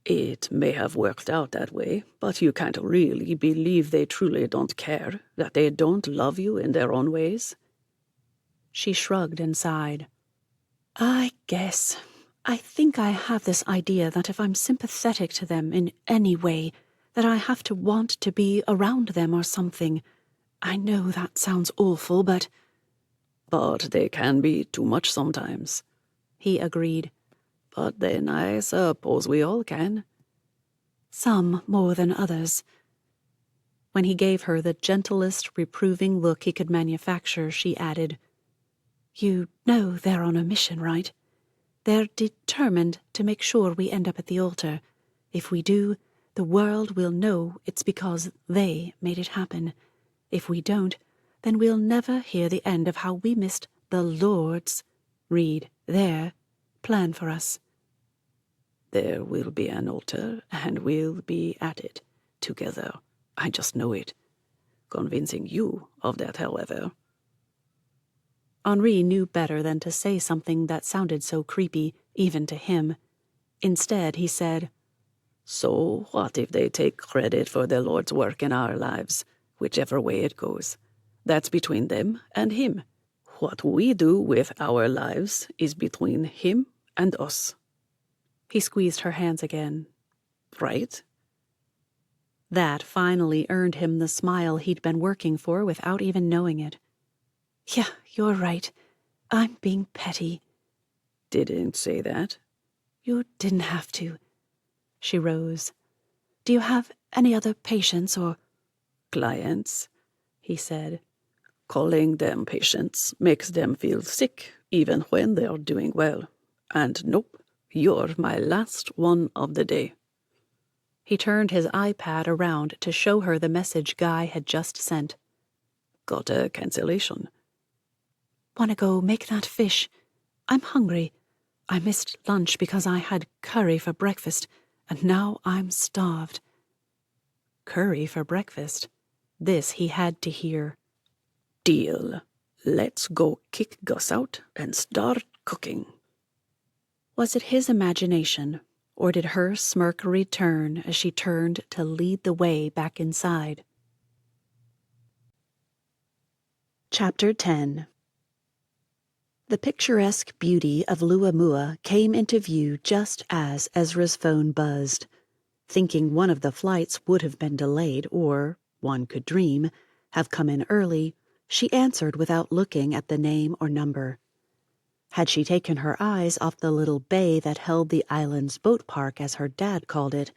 It may have worked out that way, but you can't really believe they truly don't care, that they don't love you in their own ways. She shrugged and sighed. I guess. I think I have this idea that if I'm sympathetic to them in any way, that I have to want to be around them or something. I know that sounds awful, but... But they can be too much sometimes, he agreed. But then I suppose we all can. Some more than others. When he gave her the gentlest, reproving look he could manufacture, she added, You know they're on a mission, right? They're determined to make sure we end up at the altar. If we do, the world will know it's because they made it happen. If we don't, then we'll never hear the end of how we missed the Lord's, their plan for us. There will be an altar, and we'll be at it, together. I just know it. Convincing you of that, however. Henri knew better than to say something that sounded so creepy, even to him. Instead, he said, So what if they take credit for the Lord's work in our lives, whichever way it goes? That's between them and him. What we do with our lives is between him and us. He squeezed her hands again. Right? That finally earned him the smile he'd been working for without even knowing it. Yeah, you're right. I'm being petty. Didn't say that. You didn't have to. She rose. Do you have any other patients or... Clients, he said. Calling them patients makes them feel sick, even when they're doing well. And nope, you're my last one of the day. He turned his iPad around to show her the message Guy had just sent. Got a cancellation. Want to go make that fish? I'm hungry. I missed lunch because I had curry for breakfast, and now I'm starved. Curry for breakfast? This he had to hear. Deal. Let's go kick Gus out and start cooking. Was it his imagination, or did her smirk return as she turned to lead the way back inside? Chapter 10. The picturesque beauty of Luamua came into view just as Ezra's phone buzzed. Thinking one of the flights would have been delayed or, one could dream, have come in early, she answered without looking at the name or number. Had she taken her eyes off the little bay that held the island's boat park, as her dad called it,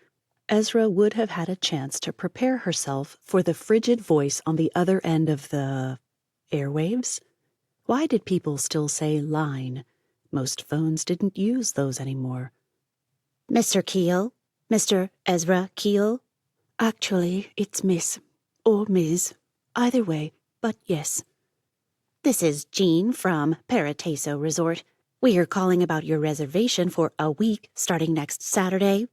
Ezra would have had a chance to prepare herself for the frigid voice on the other end of the... airwaves? Why did people still say line? Most phones didn't use those anymore. Mr. Keel? Mr. Ezra Keel? Actually, it's Miss. Or Ms. Either way, but yes. This is Jean from Parataso Resort. We're calling about your reservation for a week starting next Saturday.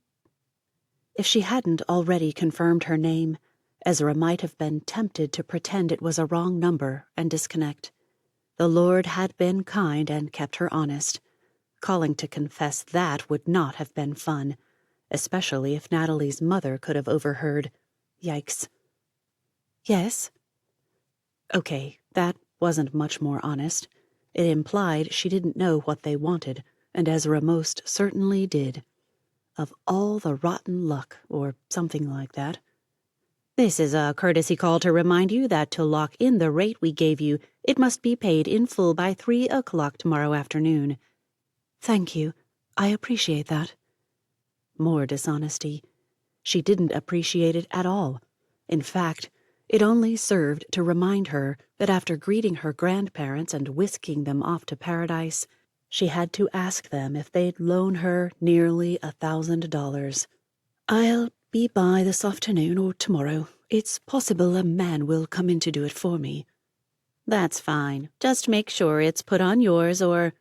If she hadn't already confirmed her name, Ezra might have been tempted to pretend it was a wrong number and disconnect. The Lord had been kind and kept her honest. Calling to confess that would not have been fun, especially if Natalie's mother could have overheard. Yikes. Yes? Okay, that wasn't much more honest. It implied she didn't know what they wanted, and Ezra most certainly did. Of all the rotten luck, or something like that. This is a courtesy call to remind you that to lock in the rate we gave you, it must be paid in full by 3 o'clock tomorrow afternoon. Thank you. I appreciate that. More dishonesty. She didn't appreciate it at all. In fact, it only served to remind her that after greeting her grandparents and whisking them off to paradise, she had to ask them if they'd loan her nearly $1,000. I'll be by this afternoon or tomorrow. It's possible a man will come in to do it for me. That's fine. Just make sure it's put on yours or...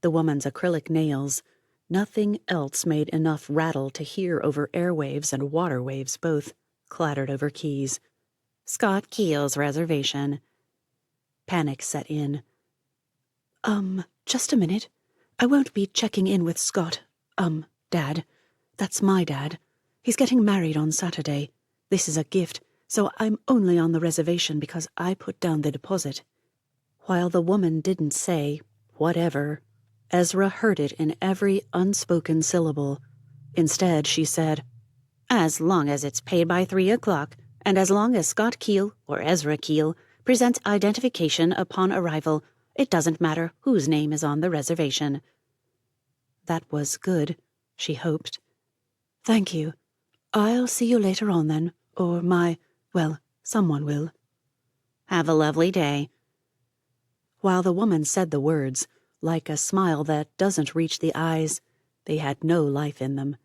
The woman's acrylic nails. Nothing else made enough rattle to hear over airwaves and water waves both, clattered over keys. Scott Keel's reservation. Panic set in. Just a minute. I won't be checking in with Scott. Dad. That's my dad. He's getting married on Saturday. This is a gift, so I'm only on the reservation because I put down the deposit." While the woman didn't say, "whatever," Ezra heard it in every unspoken syllable. Instead, she said, "As long as it's paid by 3 o'clock, and as long as Scott Keel, or Ezra Keel, presents identification upon arrival, it doesn't matter whose name is on the reservation." That was good, she hoped. "Thank you. I'll see you later on then, or someone will." "Have a lovely day." While the woman said the words, like a smile that doesn't reach the eyes, they had no life in them.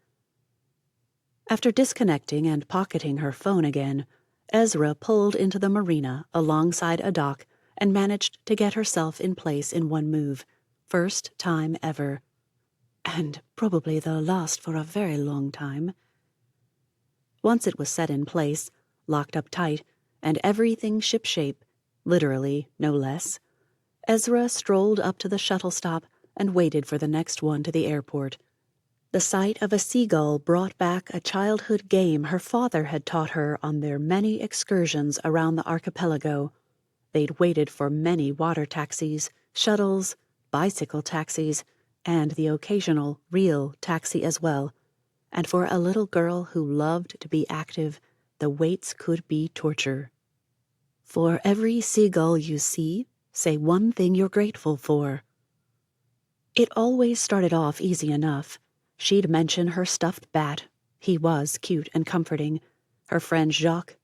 After disconnecting and pocketing her phone again, Ezra pulled into the marina alongside a dock and managed to get herself in place in one move. First time ever. And probably the last for a very long time. Once it was set in place, locked up tight, and everything shipshape, literally no less, Ezra strolled up to the shuttle stop and waited for the next one to the airport. The sight of a seagull brought back a childhood game her father had taught her on their many excursions around the archipelago. They'd waited for many water taxis, shuttles, bicycle taxis, and the occasional real taxi as well. And for a little girl who loved to be active, the waits could be torture. For every seagull you see, say one thing you're grateful for. It always started off easy enough. She'd mention her stuffed bat. He was cute and comforting. Her friend Jacques.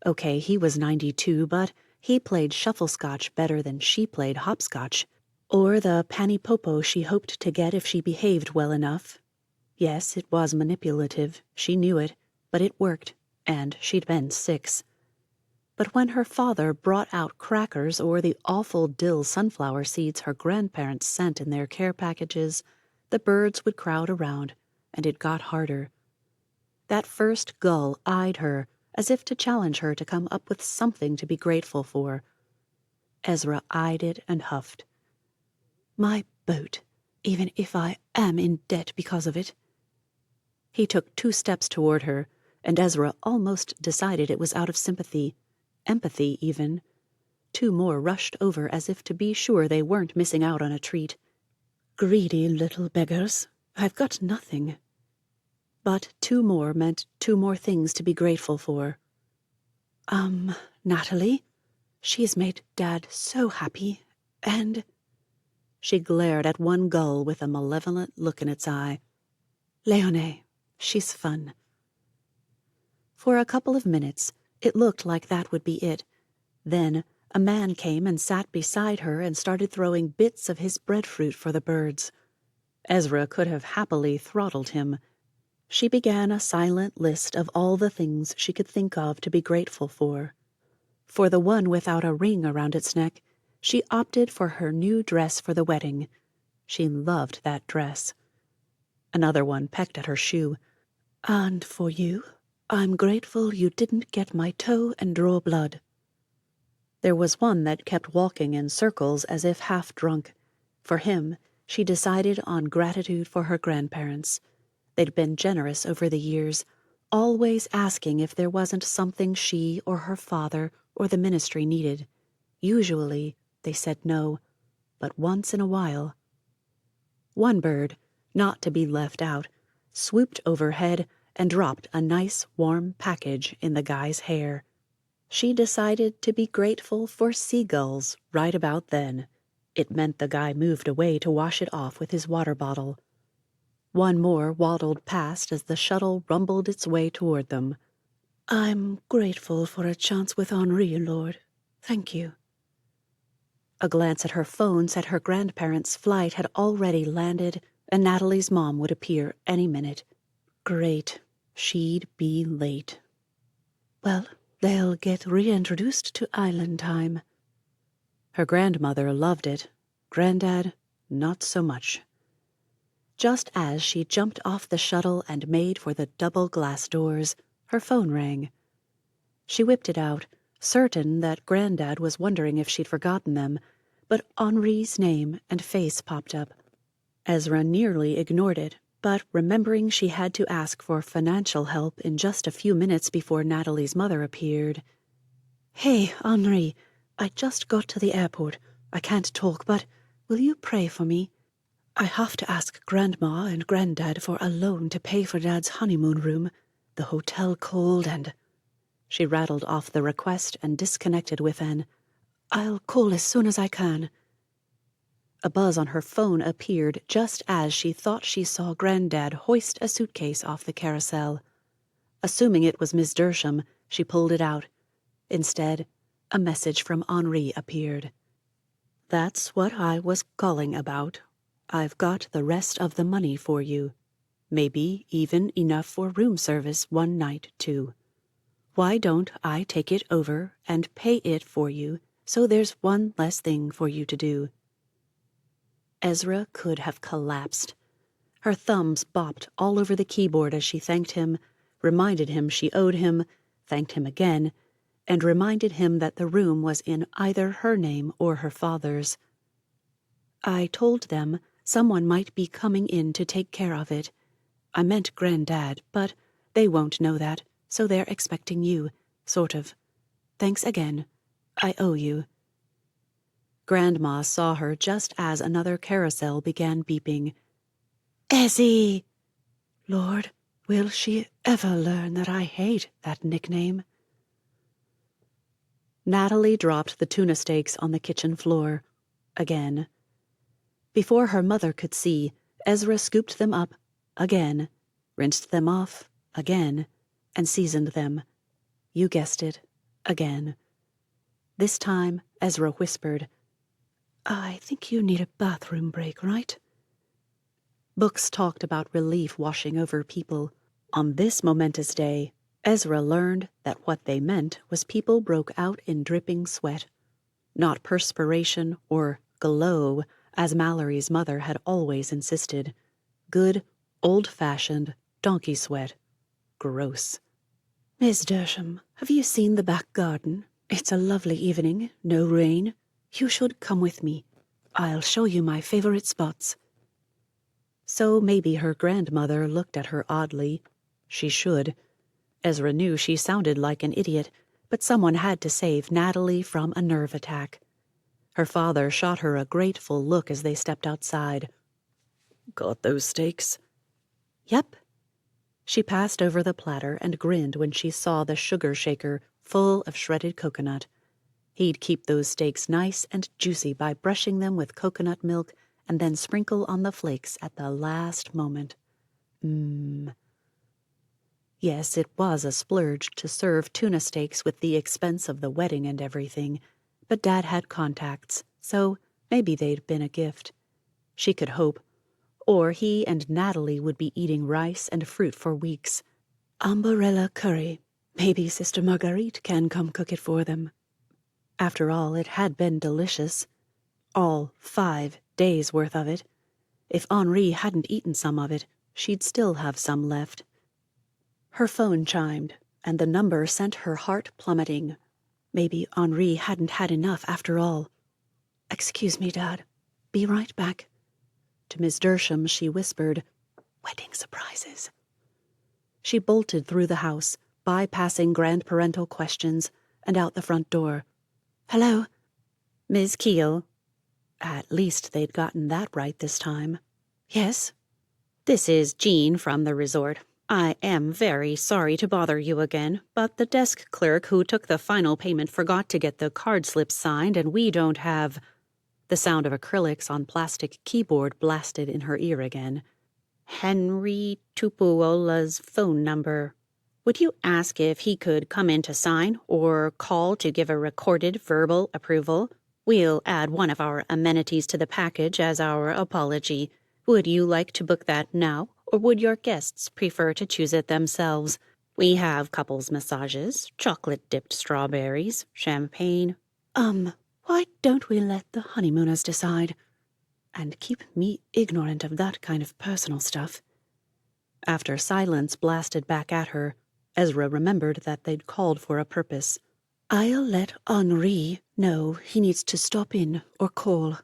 Okay, he was 92, but he played shuffle-scotch better than she played hopscotch. Or the panny-popo she hoped to get if she behaved well enough. Yes, it was manipulative, she knew it, but it worked, and she'd been 6. But when her father brought out crackers or the awful dill sunflower seeds her grandparents sent in their care packages, the birds would crowd around, and it got harder. That first gull eyed her as if to challenge her to come up with something to be grateful for. Ezra eyed it and huffed. My boat, even if I am in debt because of it. He took 2 steps toward her, and Ezra almost decided it was out of sympathy, empathy even. 2 more rushed over as if to be sure they weren't missing out on a treat. Greedy little beggars, I've got nothing. But 2 more meant 2 more things to be grateful for. Natalie, she's made Dad so happy, and... She glared at one gull with a malevolent look in its eye. Leonie, she's fun. For a couple of minutes, it looked like that would be it. Then a man came and sat beside her and started throwing bits of his breadfruit for the birds. Ezra could have happily throttled him. She began a silent list of all the things she could think of to be grateful for. For the one without a ring around its neck, she opted for her new dress for the wedding. She loved that dress. Another one pecked at her shoe. And for you, I'm grateful you didn't get my toe and draw blood. There was one that kept walking in circles as if half drunk. For him, she decided on gratitude for her grandparents. They'd been generous over the years, always asking if there wasn't something she or her father or the ministry needed. Usually, they said no, but once in a while. One bird, not to be left out, swooped overhead and dropped a nice warm package in the guy's hair. She decided to be grateful for seagulls right about then. It meant the guy moved away to wash it off with his water bottle. One more waddled past as the shuttle rumbled its way toward them. I'm grateful for a chance with Henri, Lord. Thank you. A glance at her phone said her grandparents' flight had already landed, and Natalie's mom would appear any minute. Great. She'd be late. Well, they'll get reintroduced to island time. Her grandmother loved it. Granddad, not so much. Just as she jumped off the shuttle and made for the double glass doors, her phone rang. She whipped it out, certain that Granddad was wondering if she'd forgotten them, but Henri's name and face popped up. Ezra nearly ignored it, but remembering she had to ask for financial help in just a few minutes before Natalie's mother appeared. Hey, Henri, I just got to the airport. I can't talk, but will you pray for me? I have to ask Grandma and Granddad for a loan to pay for Dad's honeymoon room. The hotel cold and... She rattled off the request and disconnected with an, I'll call as soon as I can. A buzz on her phone appeared just as she thought she saw Granddad hoist a suitcase off the carousel. Assuming it was Miss Dersham, she pulled it out. Instead, a message from Henri appeared. That's what I was calling about. I've got the rest of the money for you. Maybe even enough for room service one night, too. Why don't I take it over and pay it for you so there's one less thing for you to do? Ezra could have collapsed. Her thumbs bopped all over the keyboard as she thanked him, reminded him she owed him, thanked him again, and reminded him that the room was in either her name or her father's. I told them someone might be coming in to take care of it. I meant Granddad, but they won't know that, so they're expecting you, sort of. Thanks again. I owe you. Grandma saw her just as another carousel began beeping. Ezzy! Lord, will she ever learn that I hate that nickname? Natalie dropped the tuna steaks on the kitchen floor. Again. Before her mother could see, Ezra scooped them up, again, rinsed them off, again, and seasoned them. You guessed it, again. This time, Ezra whispered, I think you need a bathroom break, right? Books talked about relief washing over people. On this momentous day, Ezra learned that what they meant was people broke out in dripping sweat. Not perspiration or glow, as Mallory's mother had always insisted. Good, old-fashioned donkey sweat. Gross. Miss Dersham, have you seen the back garden? It's a lovely evening, no rain. You should come with me. I'll show you my favorite spots. So maybe her grandmother looked at her oddly. She should. Ezra knew she sounded like an idiot, but someone had to save Natalie from a nerve attack. Her father shot her a grateful look as they stepped outside. Got those steaks? Yep. She passed over the platter and grinned when she saw the sugar shaker full of shredded coconut. He'd keep those steaks nice and juicy by brushing them with coconut milk and then sprinkle on the flakes at the last moment. Yes, it was a splurge to serve tuna steaks with the expense of the wedding and everything, but Dad had contacts, so maybe they'd been a gift. She could hope. Or he and Natalie would be eating rice and fruit for weeks. Umbrella curry. Maybe Sister Marguerite can come cook it for them. After all, it had been delicious. All 5 days' worth of it. If Henri hadn't eaten some of it, she'd still have some left. Her phone chimed, and the number sent her heart plummeting. Maybe Henri hadn't had enough after all. Excuse me, Dad. Be right back. To Miss Dersham she whispered, Wedding surprises. She bolted through the house, bypassing grandparental questions, and out the front door. Hello? Ms. Keel. At least they'd gotten that right this time. Yes? This is Jean from the resort. I am very sorry to bother you again, but the desk clerk who took the final payment forgot to get the card slip signed, and we don't have... The sound of acrylics on plastic keyboard blasted in her ear again. Henri Tupuola's phone number. Would you ask if he could come in to sign, or call to give a recorded verbal approval? We'll add one of our amenities to the package as our apology. Would you like to book that now, or would your guests prefer to choose it themselves? We have couples massages, chocolate-dipped strawberries, champagne. Why don't we let the honeymooners decide? And keep me ignorant of that kind of personal stuff. After silence blasted back at her, Ezra remembered that they'd called for a purpose. I'll let Henri know he needs to stop in or call.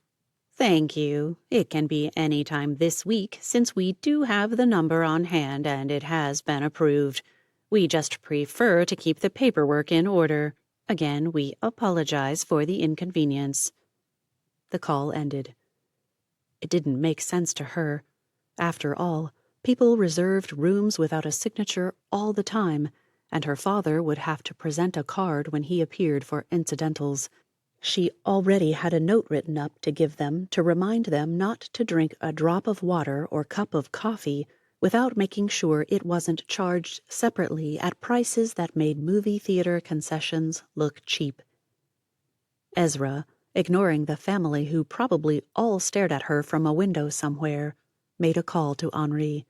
Thank you. It can be any time this week since we do have the number on hand and it has been approved. We just prefer to keep the paperwork in order. Again, we apologize for the inconvenience. The call ended. It didn't make sense to her. After all, people reserved rooms without a signature all the time, and her father would have to present a card when he appeared for incidentals. She already had a note written up to give them to remind them not to drink a drop of water or cup of coffee without making sure it wasn't charged separately at prices that made movie theater concessions look cheap. Ezra, ignoring the family who probably all stared at her from a window somewhere, made a call to Henri.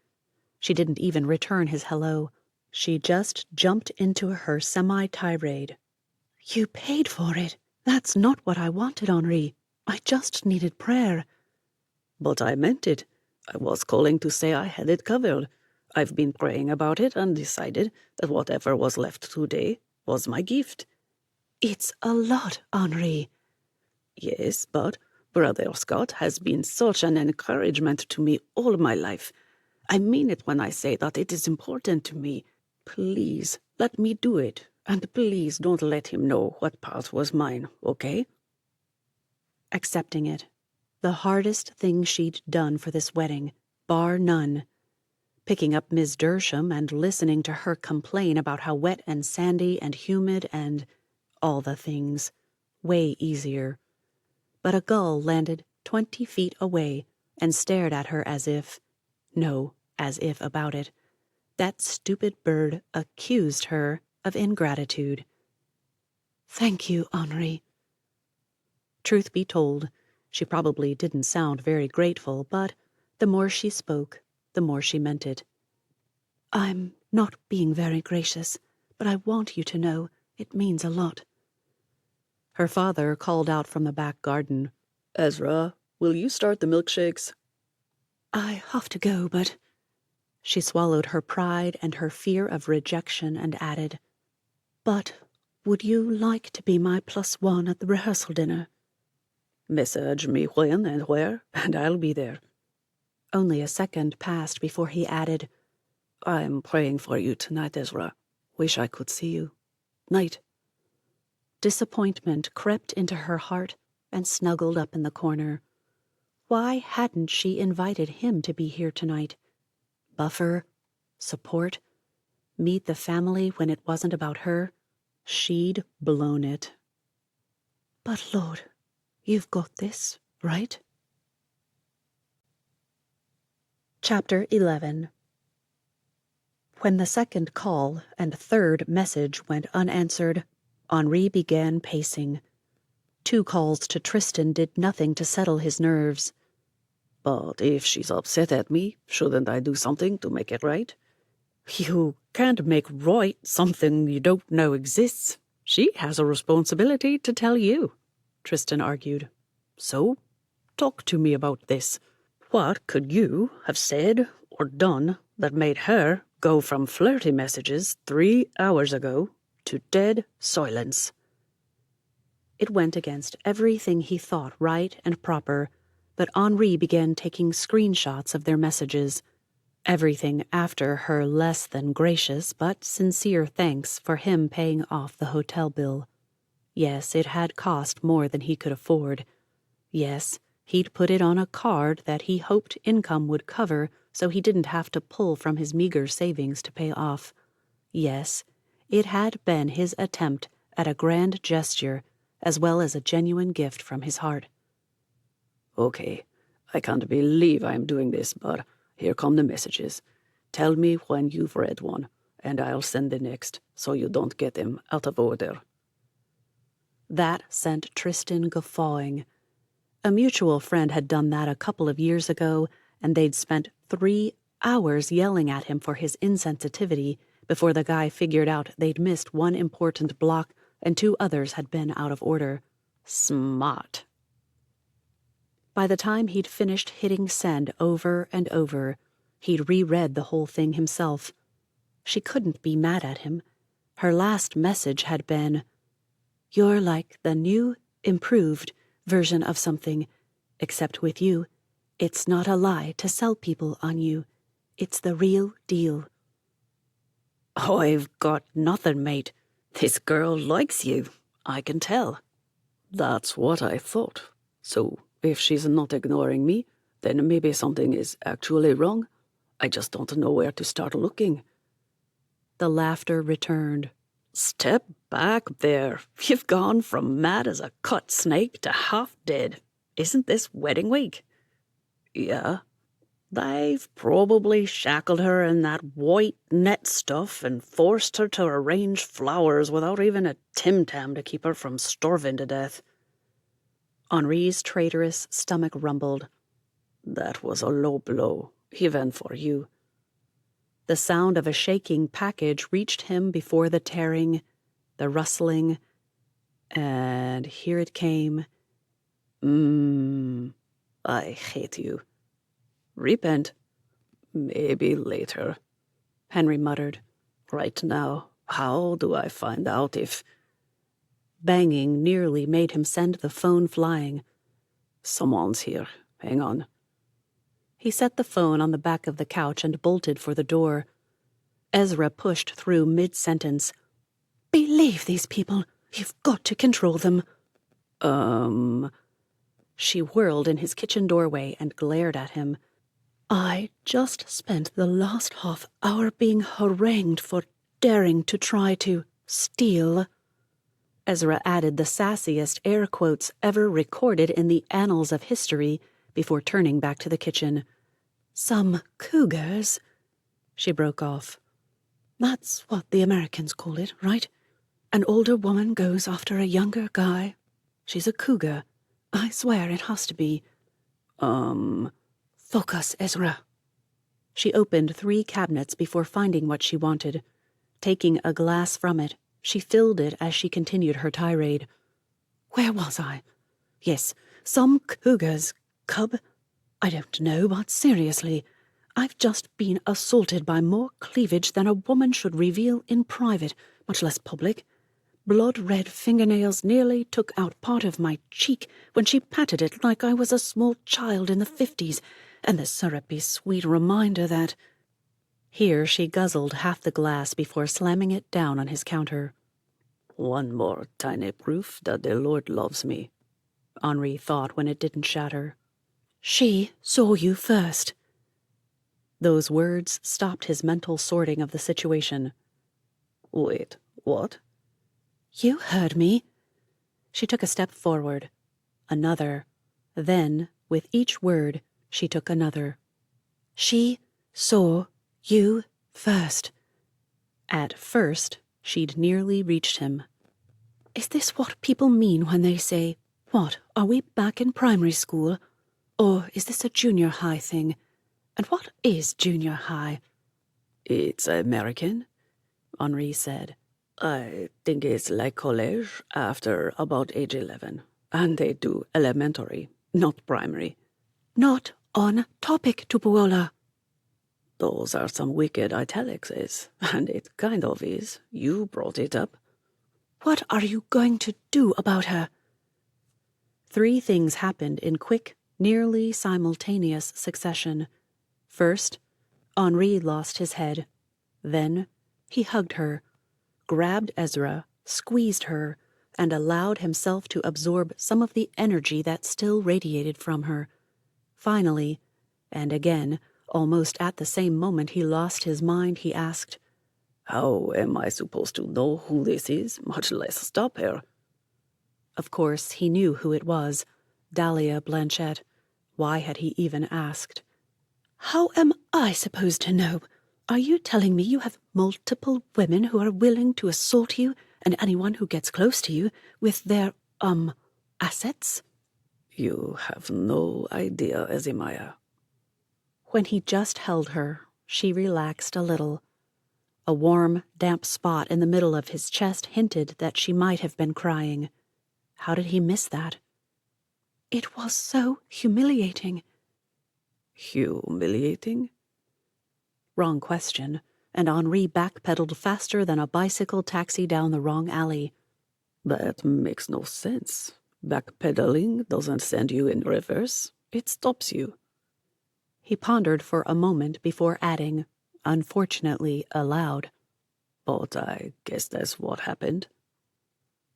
She didn't even return his hello. She just jumped into her semi-tirade. "You paid for it. That's not what I wanted, Henri. I just needed prayer." "But I meant it. I was calling to say I had it covered. I've been praying about it and decided that whatever was left today was my gift." "It's a lot, Henri." "Yes, but Brother Scott has been such an encouragement to me all my life. I mean it when I say that it is important to me. Please, let me do it. And please don't let him know what part was mine, okay?" Accepting it. The hardest thing she'd done for this wedding, bar none. Picking up Ms. Dersham and listening to her complain about how wet and sandy and humid and all the things. Way easier. But a gull landed 20 feet away and stared at her as if about it. That stupid bird accused her of ingratitude. "Thank you, Henri." Truth be told, she probably didn't sound very grateful, but the more she spoke, the more she meant it. "I'm not being very gracious, but I want you to know it means a lot." Her father called out from the back garden, "Ezra, will you start the milkshakes?" "I have to go, but—" She swallowed her pride and her fear of rejection and added, "But would you like to be my +1 at the rehearsal dinner?" "Message me when and where, and I'll be there." Only a second passed before he added, "I'm praying for you tonight, Ezra. Wish I could see you. Night." Disappointment crept into her heart and snuggled up in the corner. Why hadn't she invited him to be here tonight? Buffer, support, meet the family when it wasn't about her. She'd blown it. "But Lord, you've got this, right?" Chapter 11. When the second call and third message went unanswered, Henri began pacing. 2 calls to Tristan did nothing to settle his nerves. "But if she's upset at me, shouldn't I do something to make it right?" "You can't make right something you don't know exists. She has a responsibility to tell you," Tristan argued. "So, talk to me about this. What could you have said or done that made her go from flirty messages 3 hours ago to dead silence?" It went against everything he thought right and proper, but Henri began taking screenshots of their messages. Everything after her less than gracious but sincere thanks for him paying off the hotel bill. Yes, it had cost more than he could afford. Yes, he'd put it on a card that he hoped income would cover so he didn't have to pull from his meager savings to pay off. Yes, it had been his attempt at a grand gesture as well as a genuine gift from his heart. "Okay, I can't believe I'm doing this, but here come the messages. Tell me when you've read one, and I'll send the next, so you don't get them out of order." That sent Tristan guffawing. A mutual friend had done that a couple of years ago, and they'd spent 3 hours yelling at him for his insensitivity before the guy figured out they'd missed 1 important block and 2 others had been out of order. Smart. By the time he'd finished hitting send over and over, he'd reread the whole thing himself. She couldn't be mad at him. Her last message had been, "You're like the new, improved version of something. Except with you, it's not a lie to sell people on you. It's the real deal. I've got nothing, mate. This girl likes you, I can tell. That's what I thought. So, if she's not ignoring me, then maybe something is actually wrong. I just don't know where to start looking. The laughter returned. Step back there. You've gone from mad as a cut snake to half dead. Isn't this wedding week? Yeah. They've probably shackled her in that white net stuff and forced her to arrange flowers without even a tim-tam to keep her from starving to death. Henri's traitorous stomach rumbled. That was a low blow, even for you. The sound of a shaking package reached him before the tearing, the rustling, and here it came. I hate you. Repent. Maybe later, Henri muttered. Right now, how do I find out if... Banging nearly made him send the phone flying. Someone's here. Hang on. He set the phone on the back of the couch and bolted for the door. Ezra pushed through mid-sentence. Believe these people. You've got to control them. She whirled in his kitchen doorway and glared at him. I just spent the last half hour being harangued for daring to try to steal. Ezra added the sassiest air quotes ever recorded in the annals of history before turning back to the kitchen. Some cougars, she broke off. That's what the Americans call it, right? An older woman goes after a younger guy. She's a cougar. I swear it has to be. Focus, Ezra. She opened 3 cabinets before finding what she wanted. Taking a glass from it, she filled it as she continued her tirade. Where was I? Yes, some cougars, cub. I don't know, but seriously, I've just been assaulted by more cleavage than a woman should reveal in private, much less public. Blood-red fingernails nearly took out part of my cheek when she patted it like I was a small child in the 50s, and the syrupy sweet reminder that... Here she guzzled half the glass before slamming it down on his counter. One more tiny proof that the Lord loves me, Henri thought when it didn't shatter. She saw you first. Those words stopped his mental sorting of the situation. Wait, what? You heard me. She took a step forward. Another. Then, with each word, she took another. She saw you first. At first, she'd nearly reached him. Is this what people mean when they say, what, are we back in primary school? Or is this a junior high thing? And what is junior high? It's American, Henri said. I think it's like college after about age 11. And they do elementary, not primary. Not on topic, Tupuola. Those are some wicked italics, and it kind of is. You brought it up. What are you going to do about her? 3 things happened in quick, nearly simultaneous succession. First, Henri lost his head. Then, he hugged her, grabbed Ezra, squeezed her, and allowed himself to absorb some of the energy that still radiated from her. Finally, and again, almost at the same moment he lost his mind, he asked, How am I supposed to know who this is, much less stop her? Of course, he knew who it was, Dahlia Blanchette. Why had he even asked? How am I supposed to know? Are you telling me you have multiple women who are willing to assault you and anyone who gets close to you with their, assets? You have no idea, Ezimaya. When he just held her, she relaxed a little. A warm, damp spot in the middle of his chest hinted that she might have been crying. How did he miss that? It was so humiliating. Humiliating? Wrong question, and Henri backpedaled faster than a bicycle taxi down the wrong alley. That makes no sense. Backpedaling doesn't send you in reverse. It stops you. He pondered for a moment before adding, unfortunately aloud, But I guess that's what happened.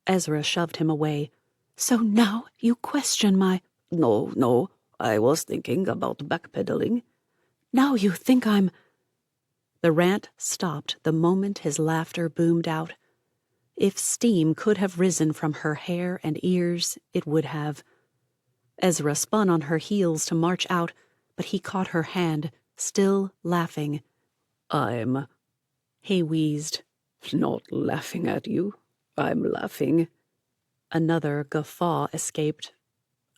Ezra shoved him away. So now you question my... No, I was thinking about backpedaling. Now you think I'm... The rant stopped the moment his laughter boomed out. If steam could have risen from her hair and ears, it would have. Ezra spun on her heels to march out, but he caught her hand, still laughing. He wheezed. Not laughing at you. I'm laughing. Another guffaw escaped.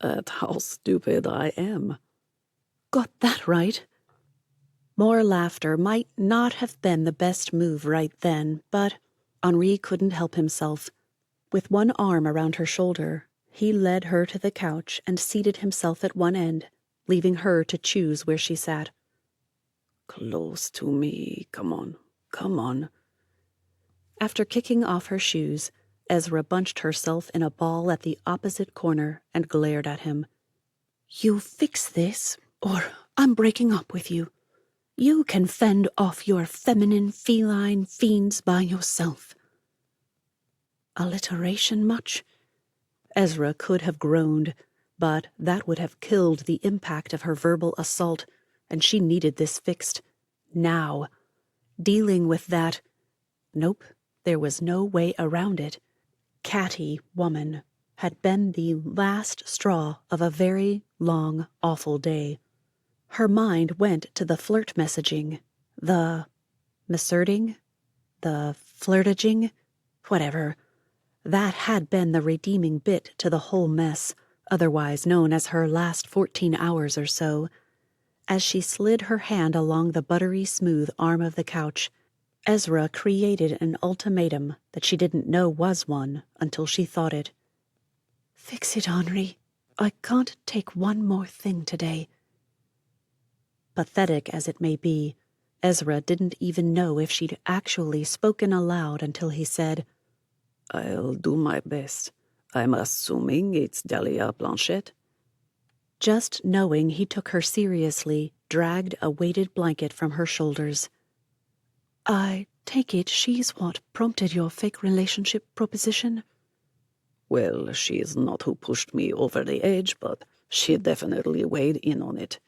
At how stupid I am. Got that right. More laughter might not have been the best move right then, but Henri couldn't help himself. With one arm around her shoulder, he led her to the couch and seated himself at one end, leaving her to choose where she sat. Close to me. Come on. After kicking off her shoes, Ezra bunched herself in a ball at the opposite corner and glared at him. You fix this, or I'm breaking up with you. You can fend off your feminine, feline fiends by yourself. Alliteration much? Ezra could have groaned, but that would have killed the impact of her verbal assault, and she needed this fixed. Now. Dealing with that... Nope, there was no way around it. Catty woman had been the last straw of a very long, awful day. Her mind went to the flirt messaging, the misserting, the flirtaging, whatever. That had been the redeeming bit to the whole mess, otherwise known as her last 14 hours or so. As she slid her hand along the buttery smooth arm of the couch, Ezra created an ultimatum that she didn't know was one until she thought it. Fix it, Henri. I can't take one more thing today. Pathetic as it may be, Ezra didn't even know if she'd actually spoken aloud until he said, I'll do my best. I'm assuming it's Dahlia Blanchette. Just knowing he took her seriously dragged a weighted blanket from her shoulders. I take it she's what prompted your fake relationship proposition? Well, she's not who pushed me over the edge, but she definitely weighed in on it.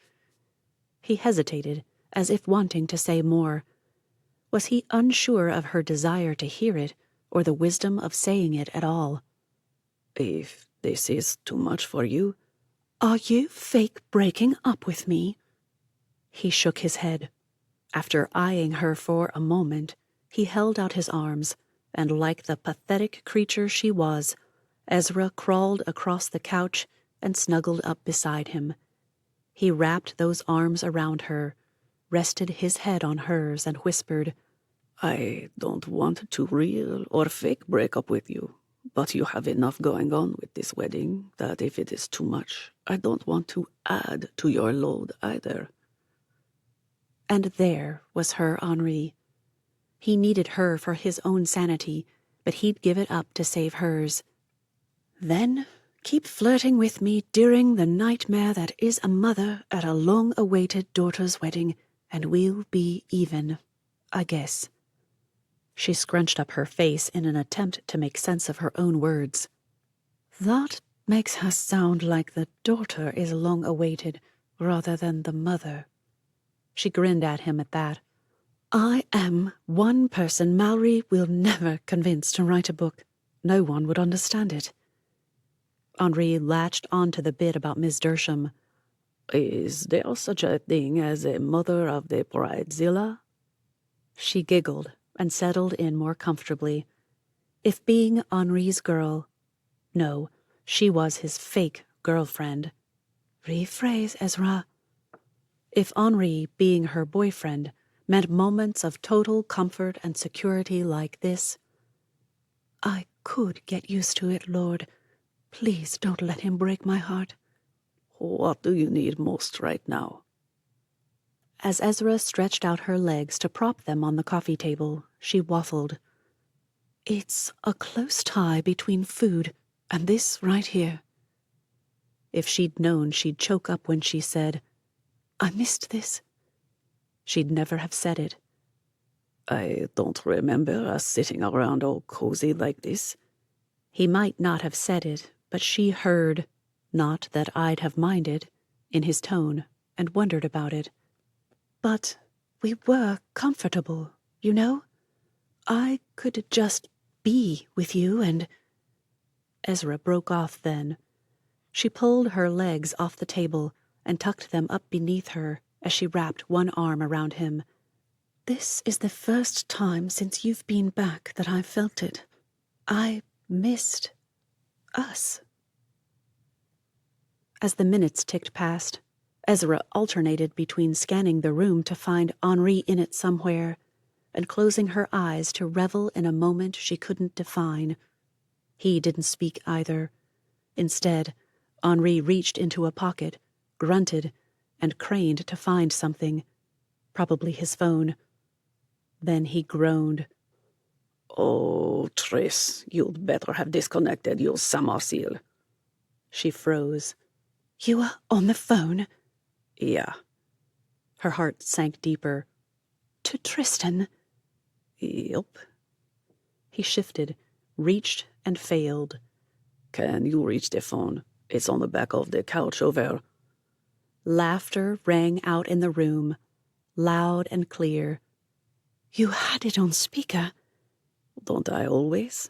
He hesitated, as if wanting to say more. Was he unsure of her desire to hear it, or the wisdom of saying it at all? If this is too much for you... Are you fake breaking up with me? He shook his head. After eyeing her for a moment, he held out his arms, and like the pathetic creature she was, Ezra crawled across the couch and snuggled up beside him. He wrapped those arms around her, rested his head on hers, and whispered, I don't want to real or fake break up with you, but you have enough going on with this wedding that if it is too much, I don't want to add to your load either. And there was her Henri. He needed her for his own sanity, but he'd give it up to save hers. Then keep flirting with me during the nightmare that is a mother at a long-awaited daughter's wedding, and we'll be even, I guess. She scrunched up her face in an attempt to make sense of her own words. That makes her sound like the daughter is long-awaited rather than the mother. She grinned at him at that. I am one person Mallory will never convince to write a book. No one would understand it. Henri latched onto the bit about Miss Dersham. Is there such a thing as a mother of the bridezilla? She giggled and settled in more comfortably. If being Henri's girl... No, she was his fake girlfriend. Rephrase, Ezra. If Henri, being her boyfriend, meant moments of total comfort and security like this... I could get used to it, Lord. Please don't let him break my heart. What do you need most right now? As Ezra stretched out her legs to prop them on the coffee table, she waffled. It's a close tie between food and this right here. If she'd known she'd choke up when she said, "I missed this," she'd never have said it. "I don't remember us sitting around all cozy like this." He might not have said it, but she heard, not that I'd have minded, in his tone, and wondered about it. But we were comfortable, you know? I could just be with you and... Ezra broke off then. She pulled her legs off the table and tucked them up beneath her as she wrapped one arm around him. This is the first time since you've been back that I've felt it. I missed us. As the minutes ticked past, Ezra alternated between scanning the room to find Henri in it somewhere and closing her eyes to revel in a moment she couldn't define. He didn't speak either. Instead, Henri reached into a pocket, grunted, and craned to find something, probably his phone. Then he groaned. "Oh, Tris, you'd better have disconnected your Suamalie." She froze. You were on the phone? Yeah. Her heart sank deeper. To Tristan? Yup. He shifted, reached, and failed. Can you reach the phone? It's on the back of the couch over. Laughter rang out in the room, loud and clear. You had it on speaker. Don't I always?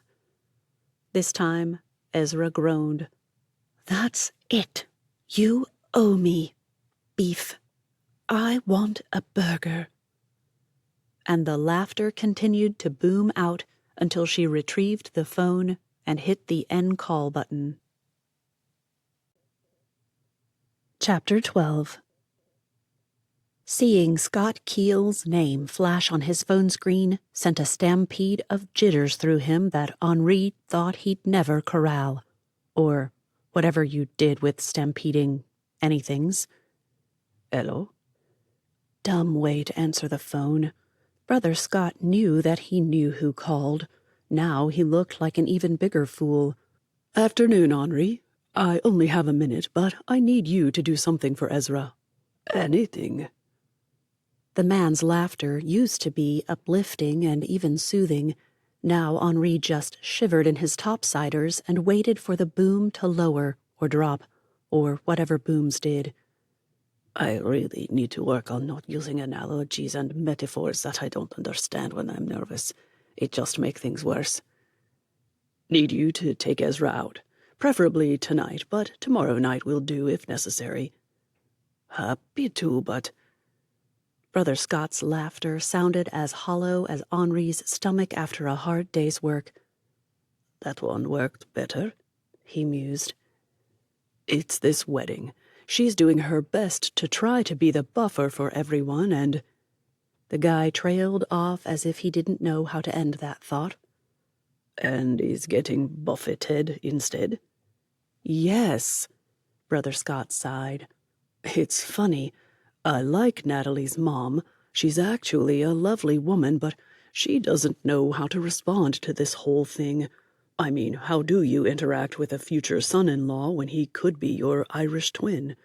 This time, Ezra groaned. That's it. You owe me beef. I want a burger. And the laughter continued to boom out until she retrieved the phone and hit the end call button. Chapter 12. Seeing Scott Keel's name flash on his phone screen sent a stampede of jitters through him that Henri thought he'd never corral. Or whatever you did with stampeding anythings. Hello? Dumb way to answer the phone. Brother Scott knew that he knew who called. Now he looked like an even bigger fool. Afternoon, Henri. I only have a minute, but I need you to do something for Ezra. Anything. The man's laughter used to be uplifting and even soothing. Now Henri just shivered in his topsiders and waited for the boom to lower or drop, or whatever booms did. I really need to work on not using analogies and metaphors that I don't understand when I'm nervous. It just makes things worse. Need you to take Ezra out. Preferably tonight, but tomorrow night will do if necessary. Happy to, but... Brother Scott's laughter sounded as hollow as Henri's stomach after a hard day's work. That one worked better, he mused. It's this wedding. She's doing her best to try to be the buffer for everyone, and... The guy trailed off as if he didn't know how to end that thought. And is getting buffeted instead? Yes, Brother Scott sighed. It's funny. I like Natalie's mom. She's actually a lovely woman, but she doesn't know how to respond to this whole thing. I mean, how do you interact with a future son-in-law when he could be your Irish twin?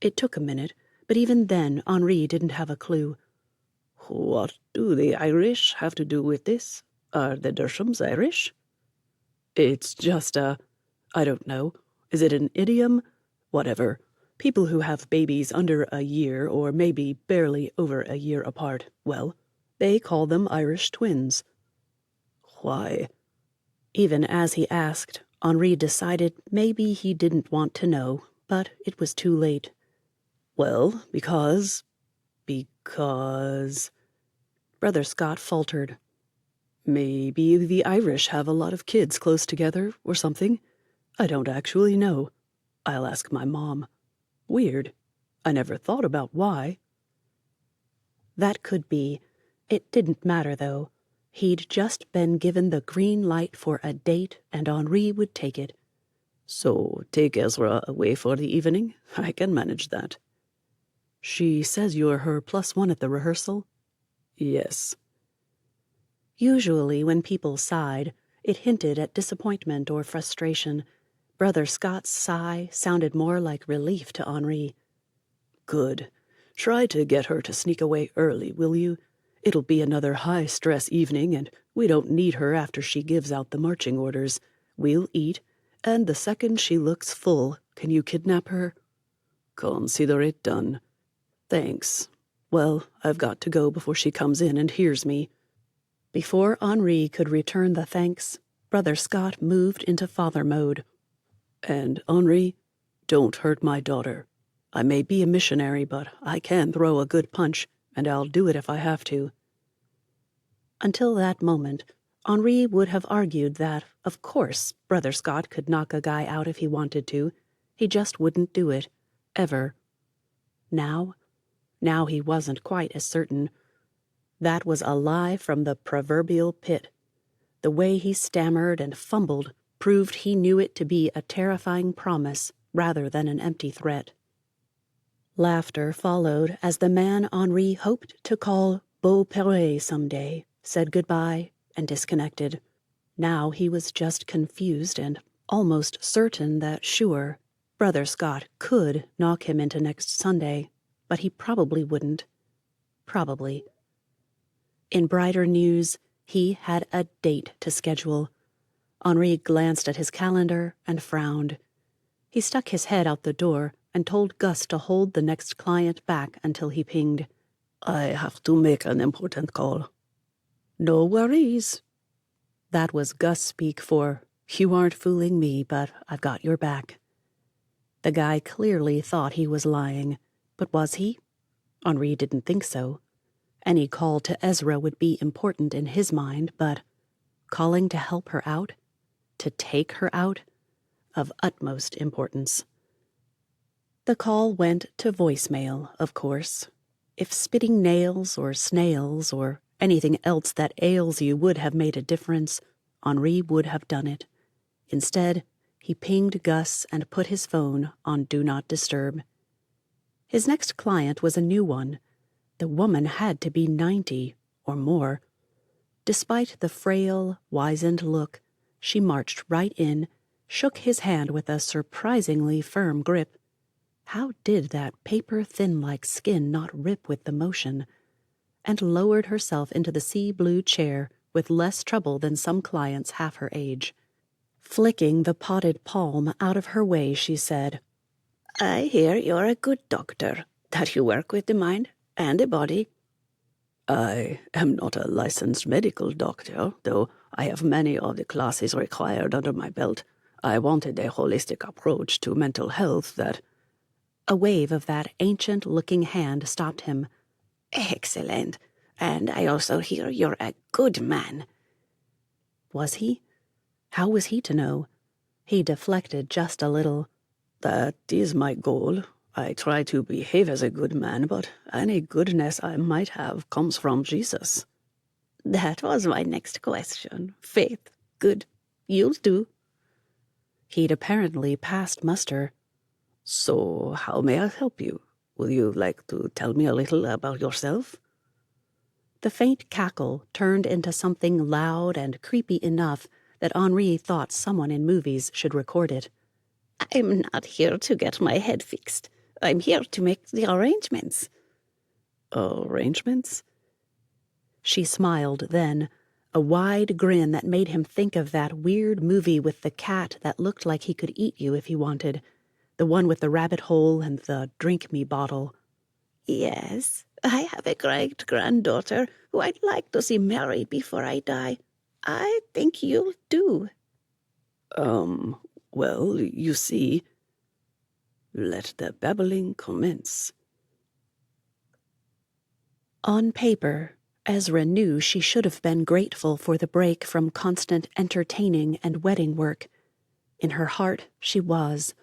It took a minute, but even then Henri didn't have a clue. What do the Irish have to do with this? Are the Dershams Irish? It's just I don't know. Is it an idiom? Whatever. People who have babies under a year, or maybe barely over a year apart, well, they call them Irish twins. Why? Even as he asked, Henri decided maybe he didn't want to know, but it was too late. Well, because... Brother Scott faltered. Maybe the Irish have a lot of kids close together, or something. I don't actually know. I'll ask my mom. Weird. I never thought about why. That could be. It didn't matter, though. He'd just been given the green light for a date, and Henri would take it. So take Ezra away for the evening? I can manage that. She says you're her +1 at the rehearsal? Yes. Usually when people sighed, it hinted at disappointment or frustration, Brother Scott's sigh sounded more like relief to Henri. Good. Try to get her to sneak away early, will you? It'll be another high-stress evening, and we don't need her after she gives out the marching orders. We'll eat, and the second she looks full, can you kidnap her? Consider it done. Thanks. Well, I've got to go before she comes in and hears me. Before Henri could return the thanks, Brother Scott moved into father mode. And, Henri, don't hurt my daughter. I may be a missionary, but I can throw a good punch, and I'll do it if I have to. Until that moment, Henri would have argued that, of course, Brother Scott could knock a guy out if he wanted to. He just wouldn't do it. Ever. Now he wasn't quite as certain. That was a lie from the proverbial pit. The way he stammered and fumbled proved he knew it to be a terrifying promise rather than an empty threat. Laughter followed as the man Henri hoped to call Beau-Père someday said goodbye and disconnected. Now he was just confused and almost certain that, sure, Brother Scott could knock him into next Sunday, but he probably wouldn't. Probably. In brighter news, he had a date to schedule. Henri glanced at his calendar and frowned. He stuck his head out the door and told Gus to hold the next client back until he pinged. I have to make an important call. No worries. That was Gus speak for, you aren't fooling me, but I've got your back. The guy clearly thought he was lying, but was he? Henri didn't think so. Any call to Ezra would be important in his mind, but calling to help her out? To take her out? Of utmost importance. The call went to voicemail, of course. If spitting nails or snails or anything else that ails you would have made a difference, Henri would have done it. Instead, he pinged Gus and put his phone on Do Not Disturb. His next client was a new one. The woman had to be 90 or more. Despite the frail, wizened look, she marched right in, shook his hand with a surprisingly firm grip. How did that paper-thin-like skin not rip with the motion? And lowered herself into the sea-blue chair with less trouble than some clients half her age. Flicking the potted palm out of her way, she said, I hear you're a good doctor, that you work with the mind and the body. I am not a licensed medical doctor, though I have many of the classes required under my belt. I wanted a holistic approach to mental health that... A wave of that ancient-looking hand stopped him. Excellent. And I also hear you're a good man. Was he? How was he to know? He deflected just a little. That is my goal. I try to behave as a good man, but any goodness I might have comes from Jesus. That was my next question. Faith. Good. You'll do. He'd apparently passed muster. So, how may I help you? Will you like to tell me a little about yourself? The faint cackle turned into something loud and creepy enough that Henri thought someone in movies should record it. I'm not here to get my head fixed. I'm here to make the arrangements. Arrangements? She smiled then, a wide grin that made him think of that weird movie with the cat that looked like he could eat you if he wanted. The one with the rabbit hole and the drink-me bottle. Yes, I have a great-granddaughter who I'd like to see married before I die. I think you'll do. Well, you see... Let the babbling commence. On paper, Ezra knew she should have been grateful for the break from constant entertaining and wedding work. In her heart, she was.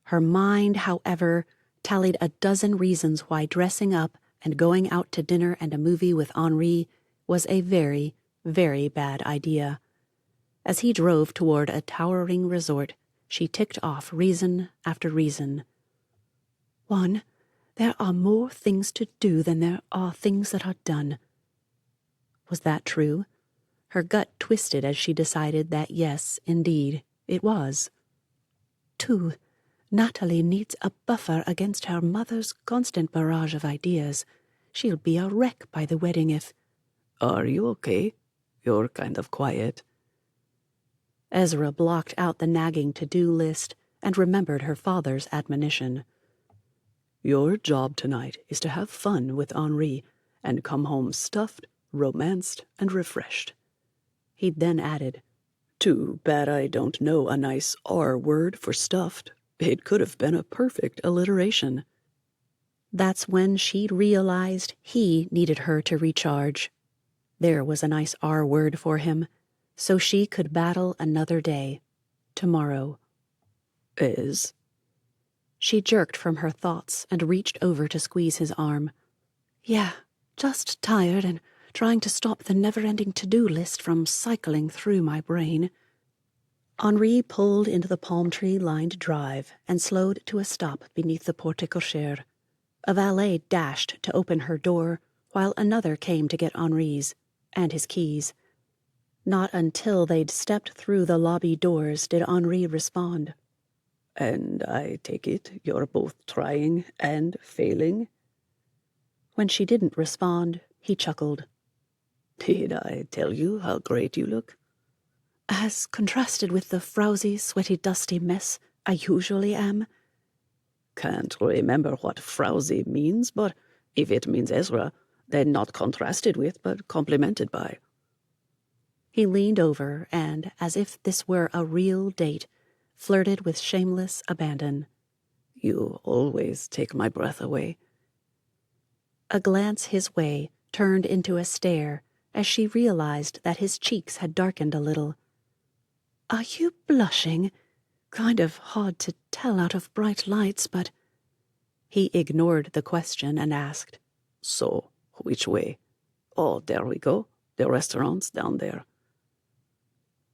Her mind, however, tallied a dozen reasons why dressing up and going out to dinner and a movie with Henri was a very, very bad idea. As he drove toward a towering resort, she ticked off reason after reason. 1. There are more things to do than there are things that are done. Was that true? Her gut twisted as she decided that yes, indeed, it was. too. Natalie needs a buffer against her mother's constant barrage of ideas. She'll be a wreck by the wedding if— Are you okay? You're kind of quiet. Ezra blocked out the nagging to-do list and remembered her father's admonition. Your job tonight is to have fun with Henri and come home stuffed, romanced, and refreshed. He'd then added, Too bad I don't know a nice R word for stuffed. It could have been a perfect alliteration. That's when she'd realized he needed her to recharge. There was a nice R word for him, so she could battle another day, tomorrow. Ez? She jerked from her thoughts and reached over to squeeze his arm. Yeah, just tired and trying to stop the never-ending to-do list from cycling through my brain. Henri pulled into the palm tree-lined drive and slowed to a stop beneath the porte-cochere. A valet dashed to open her door, while another came to get Henri's, and his keys. Not until they'd stepped through the lobby doors did Henri respond. And I take it you're both trying and failing? When she didn't respond, he chuckled. Did I tell you how great you look? As contrasted with the frowsy, sweaty, dusty mess I usually am. Can't remember what frowsy means, but if it means Ezra, then not contrasted with, but complimented by. He leaned over and, as if this were a real date, flirted with shameless abandon. You always take my breath away. A glance his way turned into a stare as she realized that his cheeks had darkened a little. Are you blushing? Kind of hard to tell out of bright lights, but— He ignored the question and asked, So, which way? Oh, there we go. The restaurant's down there.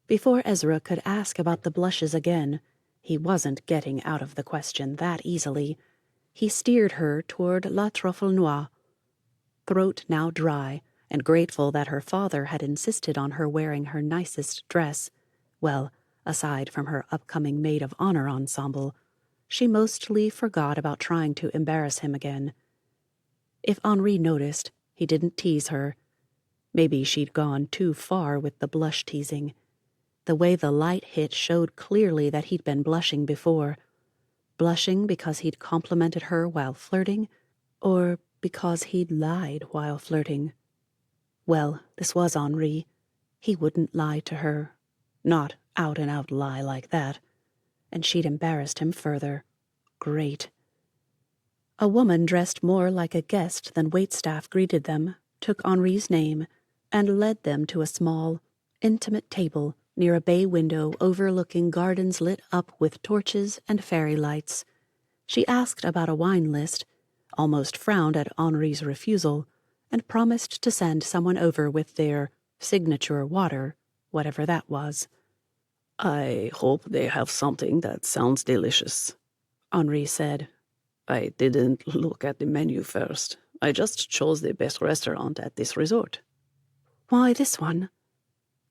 Before Ezra could ask about the blushes again, he wasn't getting out of the question that easily. He steered her toward La Truffle Noire. Throat now dry, and grateful that her father had insisted on her wearing her nicest dress, well, aside from her upcoming maid of honor ensemble, she mostly forgot about trying to embarrass him again. If Henri noticed, he didn't tease her. Maybe she'd gone too far with the blush teasing. The way the light hit showed clearly that he'd been blushing before. Blushing because he'd complimented her while flirting, or because he'd lied while flirting. Well, this was Henri. He wouldn't lie to her. Not out-and-out lie like that. And she'd embarrassed him further. Great. A woman dressed more like a guest than waitstaff greeted them, took Henri's name, and led them to a small, intimate table near a bay window overlooking gardens lit up with torches and fairy lights. She asked about a wine list, almost frowned at Henri's refusal, and promised to send someone over with their signature water, whatever that was. I hope they have something that sounds delicious, Henri said. I didn't look at the menu first. I just chose the best restaurant at this resort. Why this one?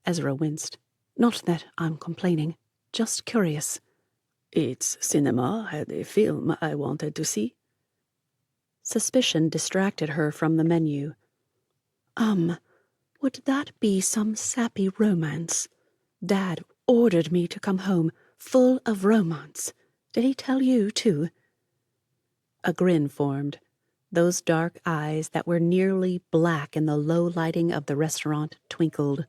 Ezra winced. Not that I'm complaining, just curious. Its cinema had a film I wanted to see. Suspicion distracted her from the menu. Would that be some sappy romance? Dad ordered me to come home full of romance. Did he tell you, too? A grin formed. Those dark eyes that were nearly black in the low lighting of the restaurant twinkled.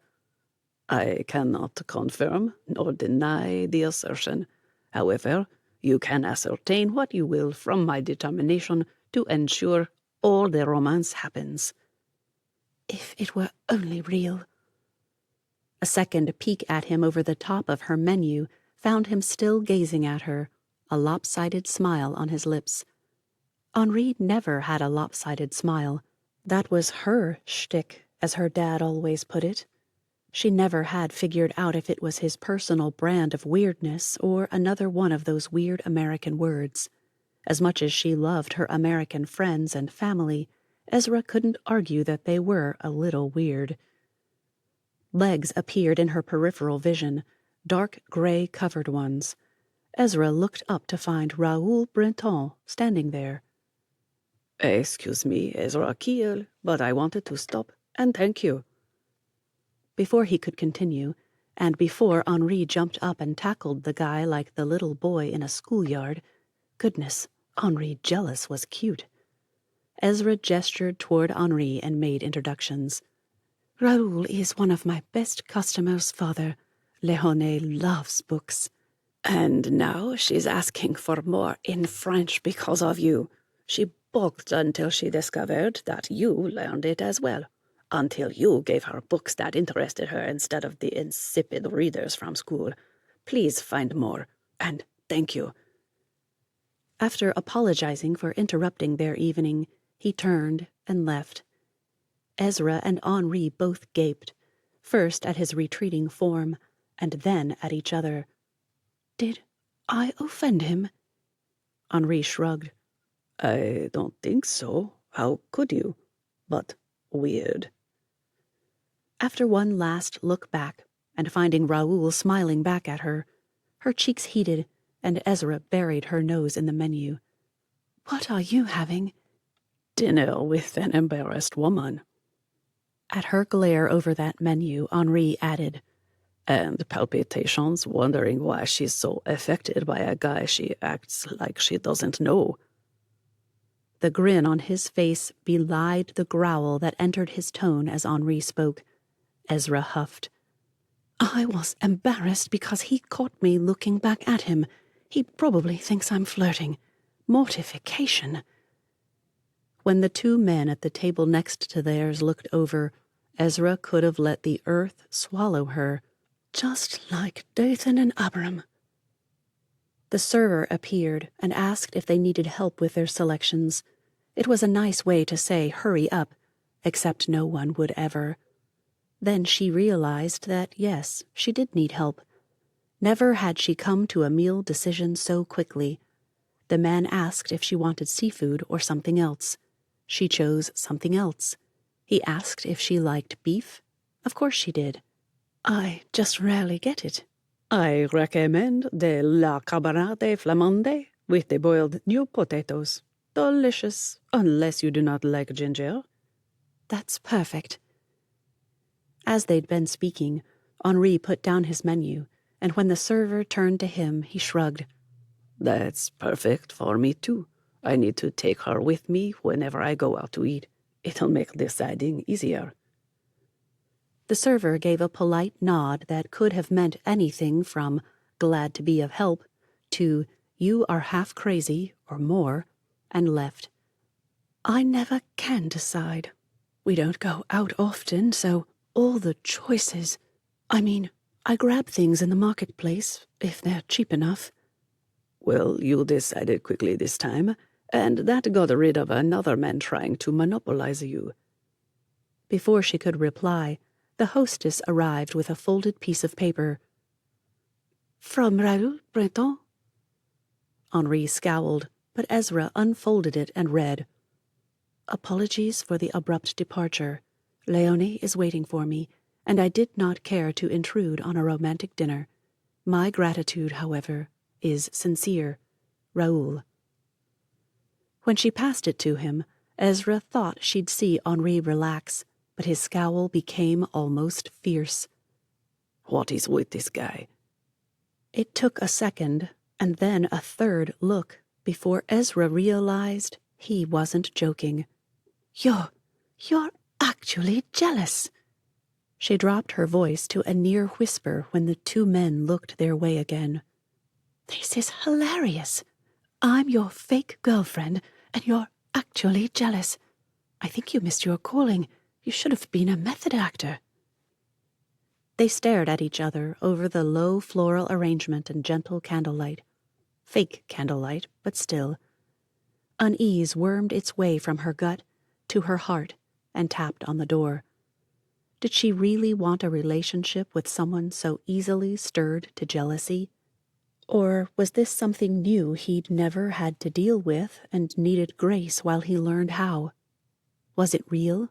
I cannot confirm nor deny the assertion. However, you can ascertain what you will from my determination to ensure all the romance happens. If it were only real. A second peek at him over the top of her menu found him still gazing at her, a lopsided smile on his lips. Henri never had a lopsided smile. That was her shtick, as her dad always put it. She never had figured out if it was his personal brand of weirdness or another one of those weird American words. As much as she loved her American friends and family, Ezra couldn't argue that they were a little weird. Legs appeared in her peripheral vision, dark gray covered ones. Ezra looked up to find Raoul Breton standing there. Excuse me, Ezra Kiel, but I wanted to stop and thank you. Before he could continue, and before Henri jumped up and tackled the guy like the little boy in a schoolyard, goodness, Henri jealous was cute. Ezra gestured toward Henri and made introductions. Raoul is one of my best customers, father. Léonie loves books. And now she's asking for more in French because of you. She balked until she discovered that you learned it as well. Until you gave her books that interested her instead of the insipid readers from school. Please find more, and thank you. After apologizing for interrupting their evening, he turned and left. Ezra and Henri both gaped, first at his retreating form, and then at each other. Did I offend him? Henri shrugged. I don't think so. How could you? But weird. After one last look back, and finding Raoul smiling back at her, her cheeks heated, and Ezra buried her nose in the menu. What are you having? Dinner with an embarrassed woman. At her glare over that menu, Henri added, And palpitations, wondering why she's so affected by a guy she acts like she doesn't know. The grin on his face belied the growl that entered his tone as Henri spoke. Ezra huffed. I was embarrassed because he caught me looking back at him. He probably thinks I'm flirting. Mortification. When the two men at the table next to theirs looked over, Ezra could have let the earth swallow her, just like Dathan and Abiram. The server appeared and asked if they needed help with their selections. It was a nice way to say hurry up, except no one would ever. Then she realized that, yes, she did need help. Never had she come to a meal decision so quickly. The man asked if she wanted seafood or something else. She chose something else. He asked if she liked beef. Of course she did. I just rarely get it. I recommend the la carbonade flamande with the boiled new potatoes. Delicious, unless you do not like ginger. That's perfect. As they'd been speaking, Henri put down his menu, and when the server turned to him, he shrugged. That's perfect for me, too. I need to take her with me whenever I go out to eat. It'll make deciding easier. The server gave a polite nod that could have meant anything from glad to be of help to you are half crazy or more, and left. I never can decide. We don't go out often, so all the choices. I mean, I grab things in the marketplace, if they're cheap enough. Well, you decided quickly this time, and that got rid of another man trying to monopolize you. Before she could reply, the hostess arrived with a folded piece of paper. From Raoul Breton? Henri scowled, but Ezra unfolded it and read, Apologies for the abrupt departure. Léonie is waiting for me, and I did not care to intrude on a romantic dinner. My gratitude, however, is sincere. Raoul. When she passed it to him, Ezra thought she'd see Henri relax, but his scowl became almost fierce. What is with this guy? It took a second, and then a third look, before Ezra realized he wasn't joking. You're actually jealous. She dropped her voice to a near whisper when the two men looked their way again. This is hilarious. I'm your fake girlfriend, and you're actually jealous. I think you missed your calling. You should have been a method actor. They stared at each other over the low floral arrangement and gentle candlelight. Fake candlelight, but still. Unease wormed its way from her gut to her heart and tapped on the door. Did she really want a relationship with someone so easily stirred to jealousy? Or was this something new he'd never had to deal with and needed grace while he learned how? Was it real?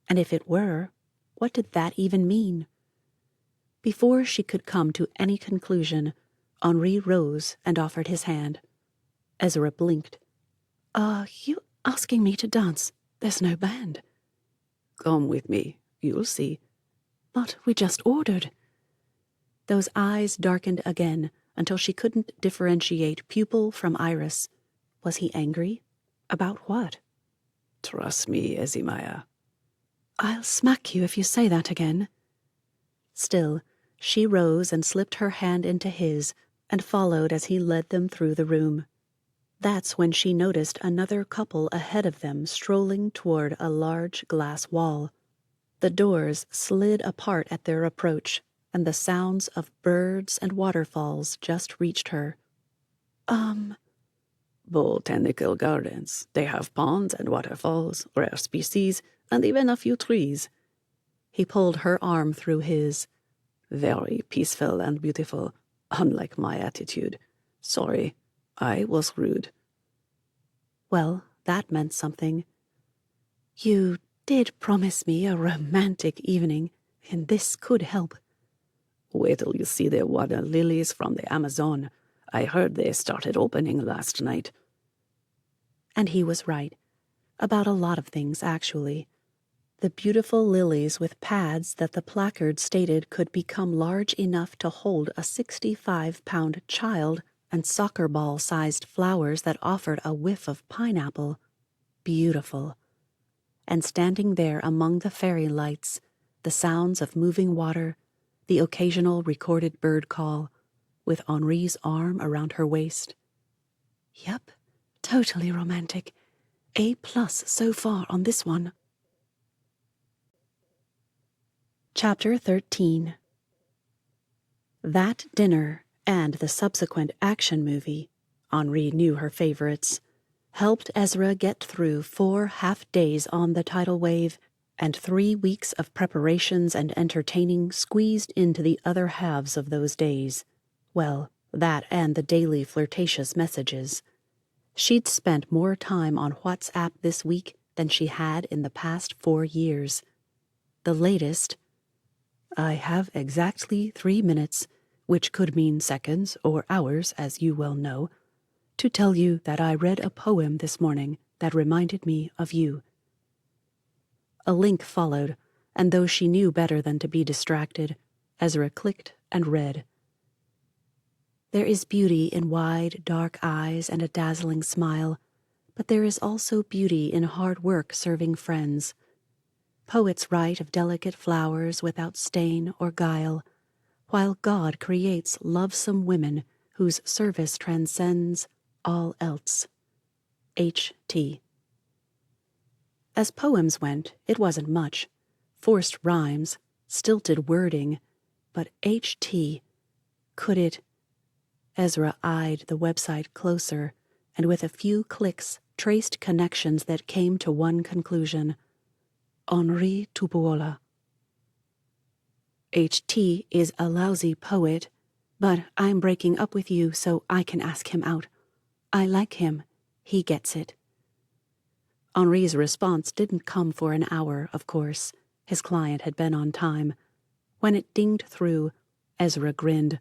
And if it were, what did that even mean? Before she could come to any conclusion, Henri rose and offered his hand. Ezra blinked. Are you asking me to dance? There's no band. Come with me. You'll see. But we just ordered. Those eyes darkened again until she couldn't differentiate pupil from iris. Was he angry? About what? Trust me, Ezimaya. I'll smack you if you say that again. Still, she rose and slipped her hand into his and followed as he led them through the room. That's when she noticed another couple ahead of them strolling toward a large glass wall. The doors slid apart at their approach, and the sounds of birds and waterfalls just reached her. Botanical gardens. They have ponds and waterfalls, rare species, and even a few trees. He pulled her arm through his. Very peaceful and beautiful, unlike my attitude. Sorry, I was rude. Well, that meant something. You did promise me a romantic evening, and this could help. Wait till you see the water lilies from the Amazon. I heard they started opening last night. And he was right. About a lot of things, actually. The beautiful lilies with pads that the placard stated could become large enough to hold a 65-pound child, and soccer ball-sized flowers that offered a whiff of pineapple. Beautiful. And standing there among the fairy lights, the sounds of moving water, the occasional recorded bird call, with Henri's arm around her waist. Yep, totally romantic. A+ so far on this one. Chapter 13. That dinner and the subsequent action movie, Henri knew her favorites, helped Ezra get through 4 half-days on the tidal wave and 3 weeks of preparations and entertaining squeezed into the other halves of those days. Well, that and the daily flirtatious messages. She'd spent more time on WhatsApp this week than she had in the past 4 years. The latest, "I have exactly 3 minutes, which could mean seconds or hours, as you well know, to tell you that I read a poem this morning that reminded me of you." A link followed, and though she knew better than to be distracted, Ezra clicked and read. There is beauty in wide, dark eyes and a dazzling smile, but there is also beauty in hard work serving friends. Poets write of delicate flowers without stain or guile, while God creates lovesome women whose service transcends all else. H.T. As poems went, it wasn't much. Forced rhymes, stilted wording, but H.T. Could it? Ezra eyed the website closer, and with a few clicks traced connections that came to one conclusion. Henri Tupuola. H.T. is a lousy poet, but I'm breaking up with you so I can ask him out. I like him. He gets it. Henri's response didn't come for an hour, of course. His client had been on time. When it dinged through, Ezra grinned.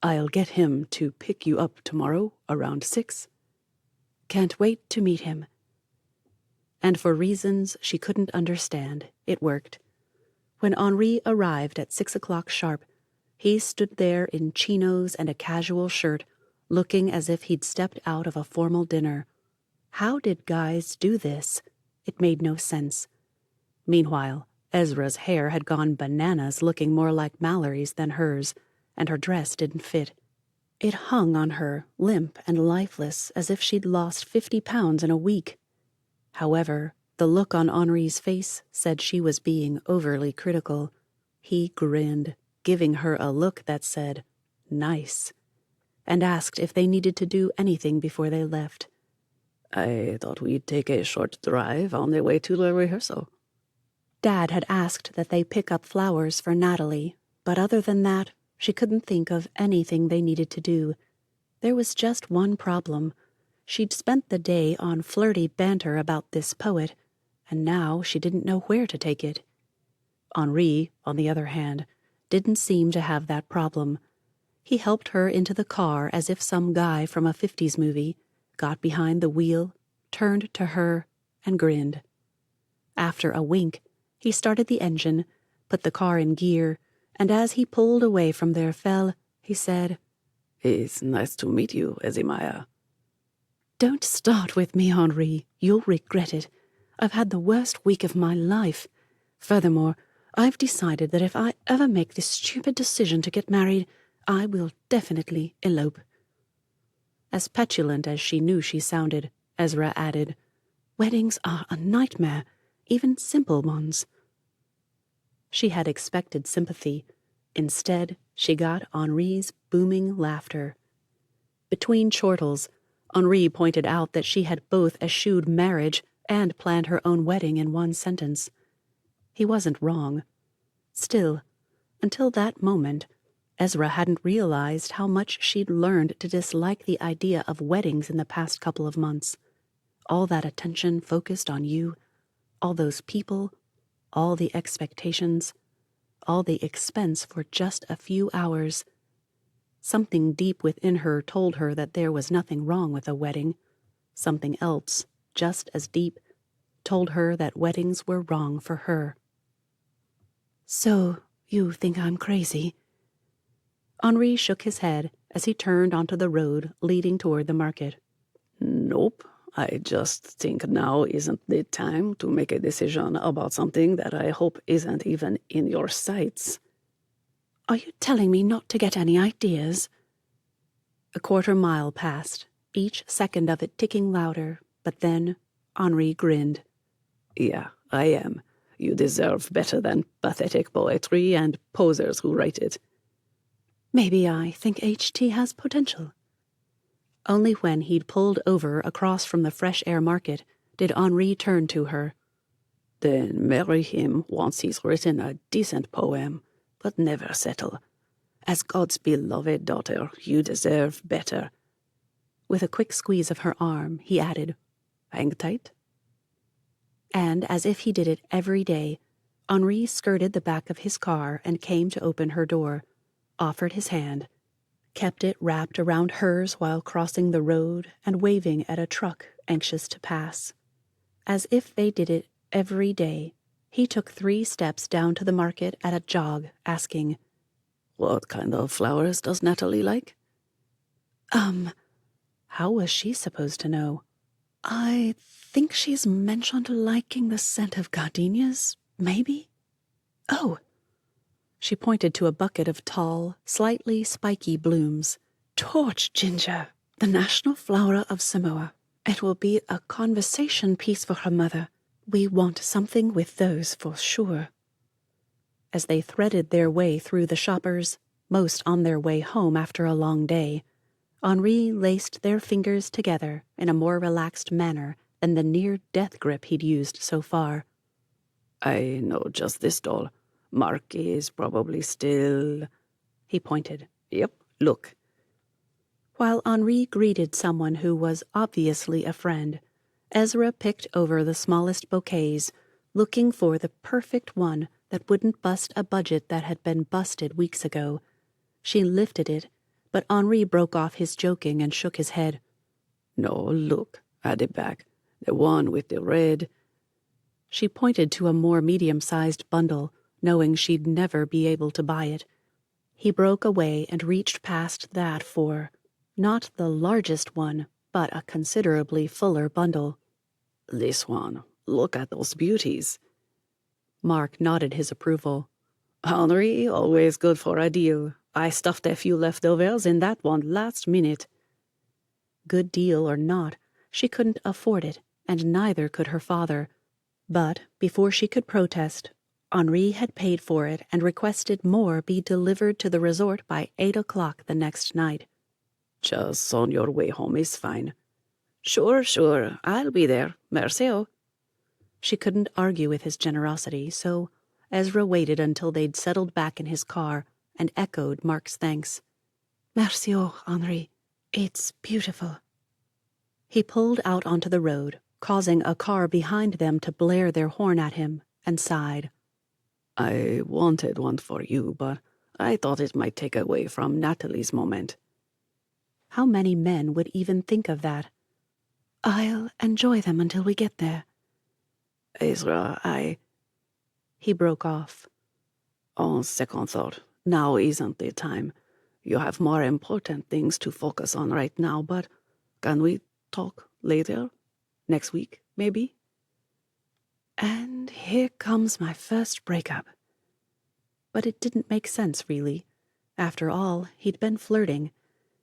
I'll get him to pick you up tomorrow around 6. Can't wait to meet him. And for reasons she couldn't understand, it worked. When Henri arrived at 6 o'clock sharp, he stood there in chinos and a casual shirt, looking as if he'd stepped out of a formal dinner. How did guys do this? It made no sense. Meanwhile, Ezra's hair had gone bananas, looking more like Mallory's than hers, and her dress didn't fit. It hung on her, limp and lifeless, as if she'd lost 50 pounds in a week. However, the look on Henri's face said she was being overly critical. He grinned, giving her a look that said, "Nice," and asked if they needed to do anything before they left. I thought we'd take a short drive on the way to the rehearsal. Dad had asked that they pick up flowers for Natalie, but other than that, she couldn't think of anything they needed to do. There was just one problem. She'd spent the day on flirty banter about this poet, and now she didn't know where to take it. Henri, on the other hand, didn't seem to have that problem. He helped her into the car as if some guy from a 50s movie, got behind the wheel, turned to her, and grinned. After a wink, he started the engine, put the car in gear, and as he pulled away from their fell, he said, "It's nice to meet you, Ezimaya." "Don't start with me, Henri. You'll regret it. I've had the worst week of my life. Furthermore, I've decided that if I ever make this stupid decision to get married, I will definitely elope." As petulant as she knew she sounded, Ezra added, "Weddings are a nightmare, even simple ones." She had expected sympathy. Instead, she got Henri's booming laughter. Between chortles, Henri pointed out that she had both eschewed marriage and planned her own wedding in one sentence. He wasn't wrong. Still, until that moment, Ezra hadn't realized how much she'd learned to dislike the idea of weddings in the past couple of months. All that attention focused on you, all those people, all the expectations, all the expense for just a few hours. Something deep within her told her that there was nothing wrong with a wedding. Something else, just as deep, told her that weddings were wrong for her. "So, you think I'm crazy?" Henri shook his head as he turned onto the road leading toward the market. "Nope. I just think now isn't the time to make a decision about something that I hope isn't even in your sights." "Are you telling me not to get any ideas?" A quarter-mile passed, each second of it ticking louder, but then Henri grinned. "Yeah, I am. You deserve better than pathetic poetry and posers who write it." "Maybe I think HT has potential." Only when he'd pulled over across from the fresh air market did Henri turn to her. "Then marry him once he's written a decent poem, but never settle. As God's beloved daughter, you deserve better." With a quick squeeze of her arm, he added, "Hang tight." And as if he did it every day, Henri skirted the back of his car and came to open her door, offered his hand, kept it wrapped around hers while crossing the road and waving at a truck anxious to pass. As if they did it every day, he took 3 steps down to the market at a jog, asking, "What kind of flowers does Natalie like?" How was she supposed to know? "I think she's mentioned liking the scent of gardenias, maybe? Oh!" She pointed to a bucket of tall, slightly spiky blooms. "Torch ginger, the national flower of Samoa. It will be a conversation piece for her mother. We want something with those for sure." As they threaded their way through the shoppers, most on their way home after a long day, Henri laced their fingers together in a more relaxed manner than the near-death grip he'd used so far. "I know just this doll. Mark is probably still..." He pointed. "Yep, look." While Henri greeted someone who was obviously a friend, Ezra picked over the smallest bouquets, looking for the perfect one that wouldn't bust a budget that had been busted weeks ago. She lifted it, but Henri broke off his joking and shook his head. "No, look, at the back. The one with the red..." She pointed to a more medium-sized bundle, knowing she'd never be able to buy it. He broke away and reached past that for, not the largest one, but a considerably fuller bundle. "This one. Look at those beauties." Mark nodded his approval. "Henri, always good for a deal. I stuffed a few leftovers in that one last minute." Good deal or not, she couldn't afford it, and neither could her father. But before she could protest, Henri had paid for it and requested more be delivered to the resort by 8 o'clock the next night. "Just on your way home is fine." Sure, I'll be there. Merci." She couldn't argue with his generosity, so Ezra waited until they'd settled back in his car and echoed Mark's thanks. "Merci, Henri. It's beautiful." He pulled out onto the road, causing a car behind them to blare their horn at him, and sighed. "I wanted one for you, but I thought it might take away from Natalie's moment. How many men would even think of that? I'll enjoy them until we get there. Ezra, He broke off. On second thought, now isn't the time. You have more important things to focus on right now, but can we talk later? Next week, maybe? And here comes my first breakup. But it didn't make sense, really. After all, he'd been flirting.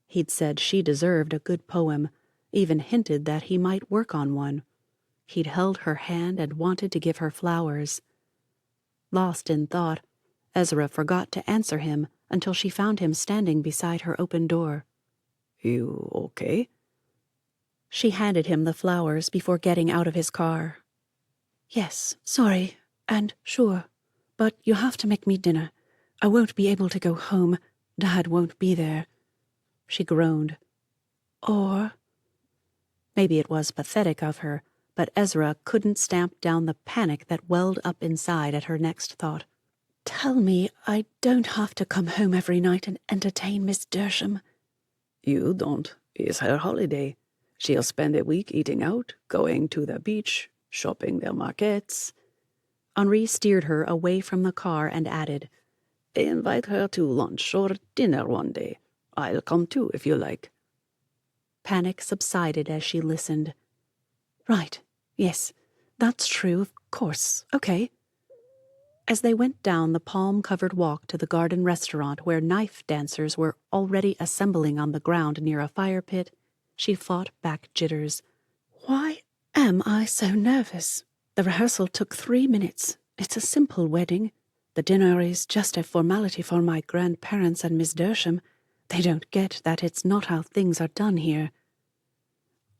He'd said she deserved a good poem, even hinted that he might work on one. He'd held her hand and wanted to give her flowers. Lost in thought, Ezra forgot to answer him until she found him standing beside her open door. You okay? She handed him the flowers before getting out of his car. Yes, sorry, and sure, but you have to make me dinner. I won't be able to go home. Dad won't be there. She groaned. Or... Maybe it was pathetic of her, but Ezra couldn't stamp down the panic that welled up inside at her next thought. Tell me I don't have to come home every night and entertain Miss Dersham. You don't. It's her holiday. She'll spend a week eating out, going to the beach, shopping the markets. Henri steered her away from the car and added, Invite her to lunch or dinner one day. I'll come too if you like. Panic subsided as she listened. Right, yes, that's true, of course, okay. As they went down the palm-covered walk to the garden restaurant where knife dancers were already assembling on the ground near a fire pit, she fought back jitters. Why am I so nervous? The rehearsal took 3 minutes. It's a simple wedding. The dinner is just a formality for my grandparents and Miss Dersham. They don't get that it's not how things are done here.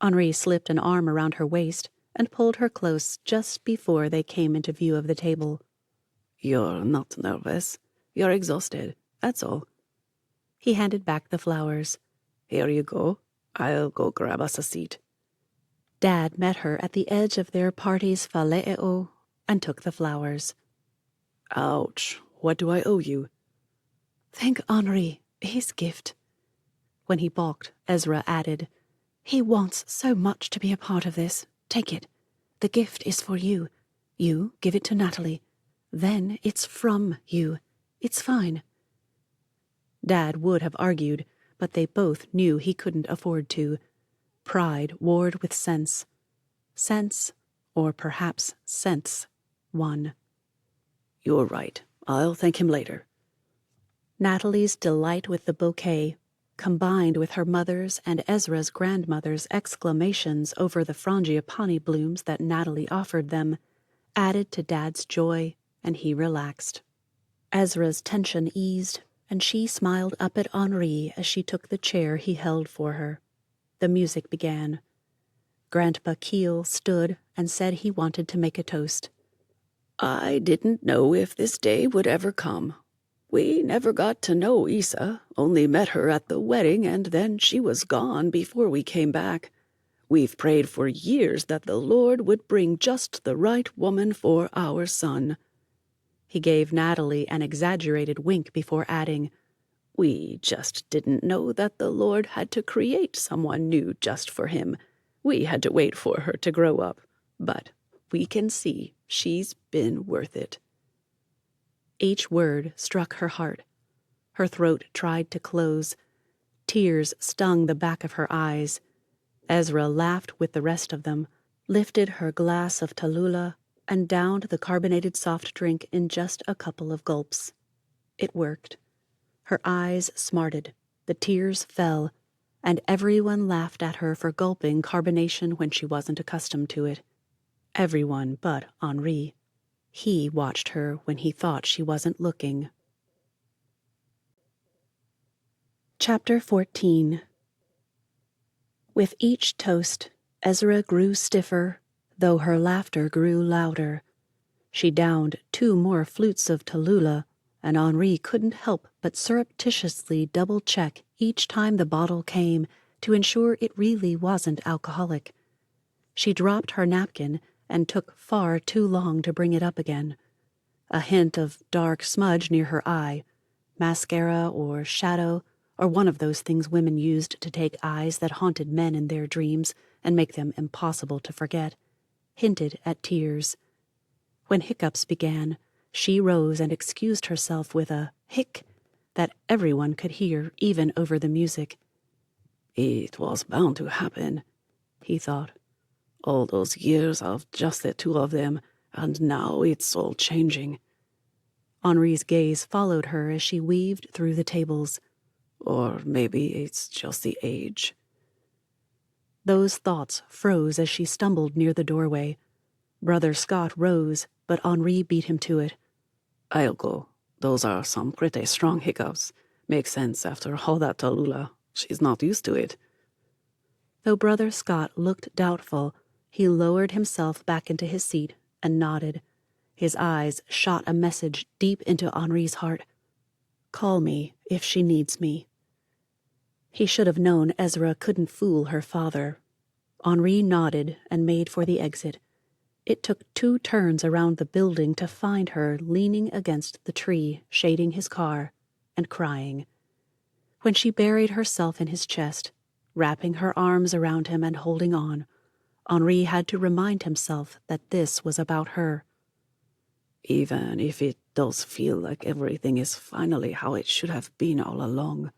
Henri slipped an arm around her waist and pulled her close just before they came into view of the table. You're not nervous. You're exhausted, that's all. He handed back the flowers. Here you go. I'll go grab us a seat. Dad met her at the edge of their party's fale'eo and took the flowers. Ouch. What do I owe you? Thank Henri. His gift. When he balked, Ezra added, He wants so much to be a part of this. Take it. The gift is for you. You give it to Natalie. Then it's from you. It's fine. Dad would have argued, but they both knew he couldn't afford to. Pride warred with sense. Sense, or perhaps sense, won. You're right. I'll thank him later. Natalie's delight with the bouquet, combined with her mother's and Ezra's grandmother's exclamations over the frangipani blooms that Natalie offered them, added to Dad's joy, and he relaxed. Ezra's tension eased, and she smiled up at Henri as she took the chair he held for her. The music began. Grandpa Keel stood and said he wanted to make a toast. I didn't know if this day would ever come. We never got to know Isa, only met her at the wedding, and then she was gone before we came back. We've prayed for years that the Lord would bring just the right woman for our son. He gave Natalie an exaggerated wink before adding, We just didn't know that the Lord had to create someone new just for him. We had to wait for her to grow up, but we can see she's been worth it. Each word struck her heart. Her throat tried to close. Tears stung the back of her eyes. Ezra laughed with the rest of them, lifted her glass of Tallulah, and downed the carbonated soft drink in just a couple of gulps. It worked. Her eyes smarted, the tears fell, and everyone laughed at her for gulping carbonation when she wasn't accustomed to it. Everyone but Henri. He watched her when he thought she wasn't looking. Chapter 14. With each toast, Ezra grew stiffer, though her laughter grew louder. She downed 2 more flutes of Tallulah, and Henri couldn't help but surreptitiously double-check each time the bottle came to ensure it really wasn't alcoholic. She dropped her napkin and took far too long to bring it up again. A hint of dark smudge near her eye. mascara or shadow, or one of those things women used to take eyes that haunted men in their dreams and make them impossible to forget, hinted at tears. When hiccups began, she rose and excused herself with a hic that everyone could hear, even over the music. It was bound to happen, he thought. All those years of just the two of them, and now it's all changing. Henri's gaze followed her as she weaved through the tables. Or maybe it's just the age. Those thoughts froze as she stumbled near the doorway. Brother Scott rose, but Henri beat him to it. I'll go. Those are some pretty strong hiccups. Makes sense after all that Tallulah. She's not used to it. Though Brother Scott looked doubtful, he lowered himself back into his seat and nodded. His eyes shot a message deep into Henri's heart. Call me if she needs me. He should have known Ezra couldn't fool her father. Henri nodded and made for the exit. It took 2 turns around the building to find her leaning against the tree, shading his car, and crying. When she buried herself in his chest, wrapping her arms around him and holding on, Henri had to remind himself that this was about her. Even if it does feel like everything is finally how it should have been all along.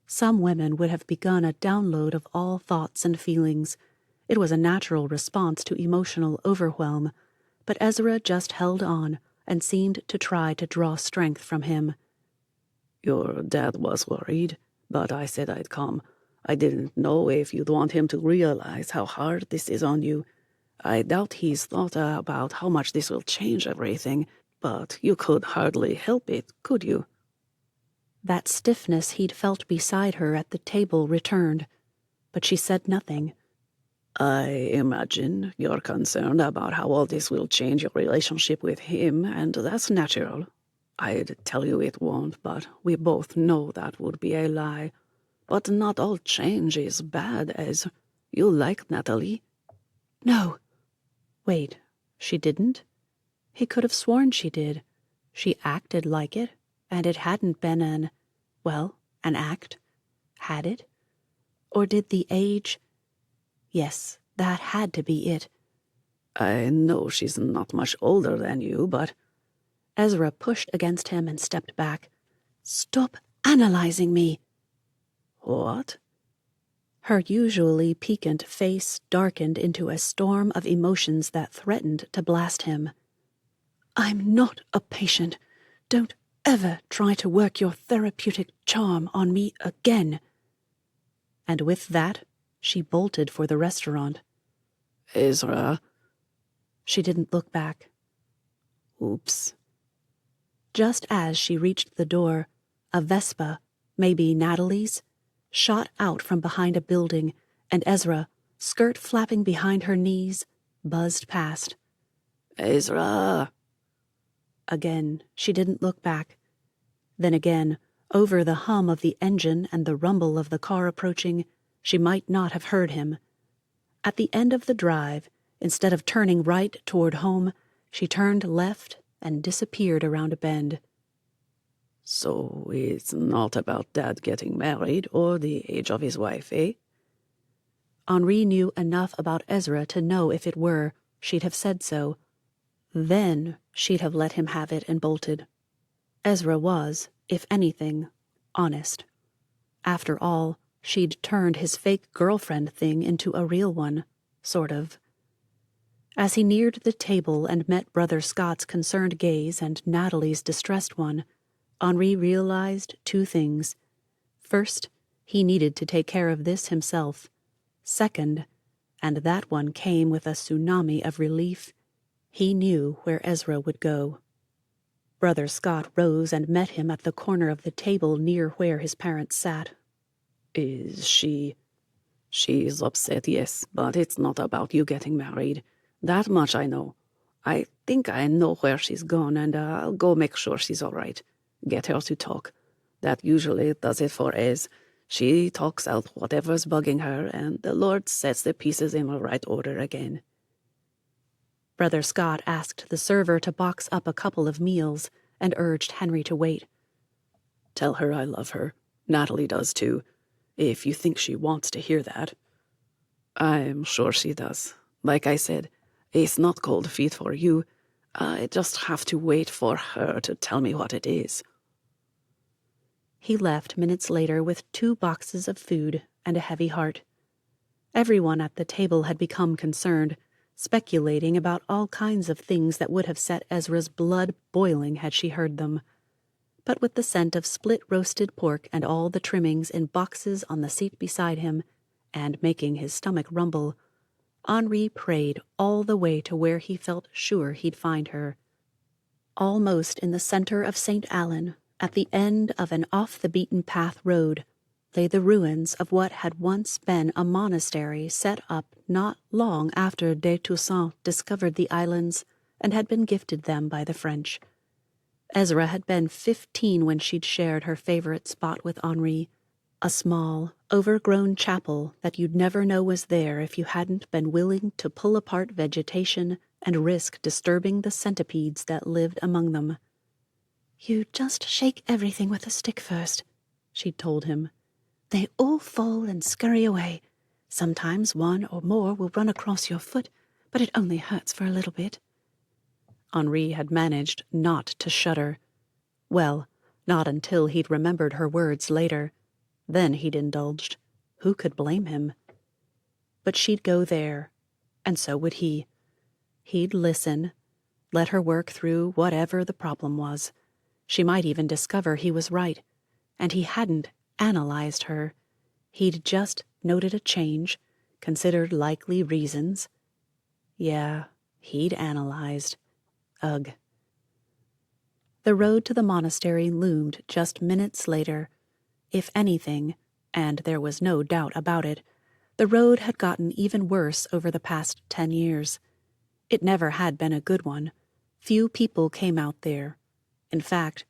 Some women would have begun a download of all thoughts and feelings. It was a natural response to emotional overwhelm, but Ezra just held on and seemed to try to draw strength from him. Your dad was worried, but I said I'd come. I didn't know if you'd want him to realize how hard this is on you. I doubt he's thought about how much this will change everything, but you could hardly help it, could you? That stiffness he'd felt beside her at the table returned, but she said nothing. I imagine you're concerned about how all this will change your relationship with him, and that's natural. I'd tell you it won't, but we both know that would be a lie. But not all change is bad, as you like Natalie. No. Wait, she didn't? He could have sworn she did. She acted like it, and it hadn't been an act. Had it? Or did the age? Yes, that had to be it. I know she's not much older than you, but... Ezra pushed against him and stepped back. Stop analyzing me. What? Her usually piquant face darkened into a storm of emotions that threatened to blast him. I'm not a patient. Don't ever try to work your therapeutic charm on me again. And with that, she bolted for the restaurant. Ezra. She didn't look back. Oops. Just as she reached the door, a Vespa, maybe Natalie's, shot out from behind a building, and Ezra, skirt flapping behind her knees, buzzed past. Ezra! Again, she didn't look back. Then again, over the hum of the engine and the rumble of the car approaching, she might not have heard him. At the end of the drive, instead of turning right toward home, she turned left and disappeared around a bend. So it's not about Dad getting married or the age of his wife, eh? Henri knew enough about Ezra to know if it were, she'd have said so. Then she'd have let him have it and bolted. Ezra was, if anything, honest. After all, she'd turned his fake girlfriend thing into a real one, sort of. As he neared the table and met Brother Scott's concerned gaze and Natalie's distressed one, Henri realized 2 things. First, he needed to take care of this himself. Second, and that one came with a tsunami of relief, he knew where Ezra would go. Brother Scott rose and met him at the corner of the table near where his parents sat. Is she... She's upset, yes, but it's not about you getting married. That much I know. I think I know where she's gone, and I'll go make sure she's all right. Get her to talk. That usually does it for Ez. She talks out whatever's bugging her, and the Lord sets the pieces in the right order again. Brother Scott asked the server to box up a couple of meals and urged Henri to wait. Tell her I love her. Natalie does too, if you think she wants to hear that. I'm sure she does. Like I said, it's not cold feet for you. I just have to wait for her to tell me what it is. He left minutes later with 2 boxes of food and a heavy heart. Everyone at the table had become concerned, speculating about all kinds of things that would have set Ezra's blood boiling had she heard them. But with the scent of split roasted pork and all the trimmings in boxes on the seat beside him, and making his stomach rumble, Henri prayed all the way to where he felt sure he'd find her. Almost in the center of St. Allen, at the end of an off-the-beaten-path road, lay the ruins of what had once been a monastery set up not long after de Toussaint discovered the islands and had been gifted them by the French. Ezra had been 15 when she'd shared her favorite spot with Henri, a small, overgrown chapel that you'd never know was there if you hadn't been willing to pull apart vegetation and risk disturbing the centipedes that lived among them. "You just shake everything with a stick first," she'd told him. "They all fall and scurry away. Sometimes one or more will run across your foot, but it only hurts for a little bit." Henri had managed not to shudder. Well, not until he'd remembered her words later. Then he'd indulged. Who could blame him? But she'd go there, and so would he. He'd listen, let her work through whatever the problem was. She might even discover he was right, and he hadn't analyzed her. He'd just noted a change, considered likely reasons. Yeah, he'd analyzed. Ugh. The road to the monastery loomed just minutes later. If anything, and there was no doubt about it, the road had gotten even worse over the past 10 years. It never had been a good one. Few people came out there. In fact,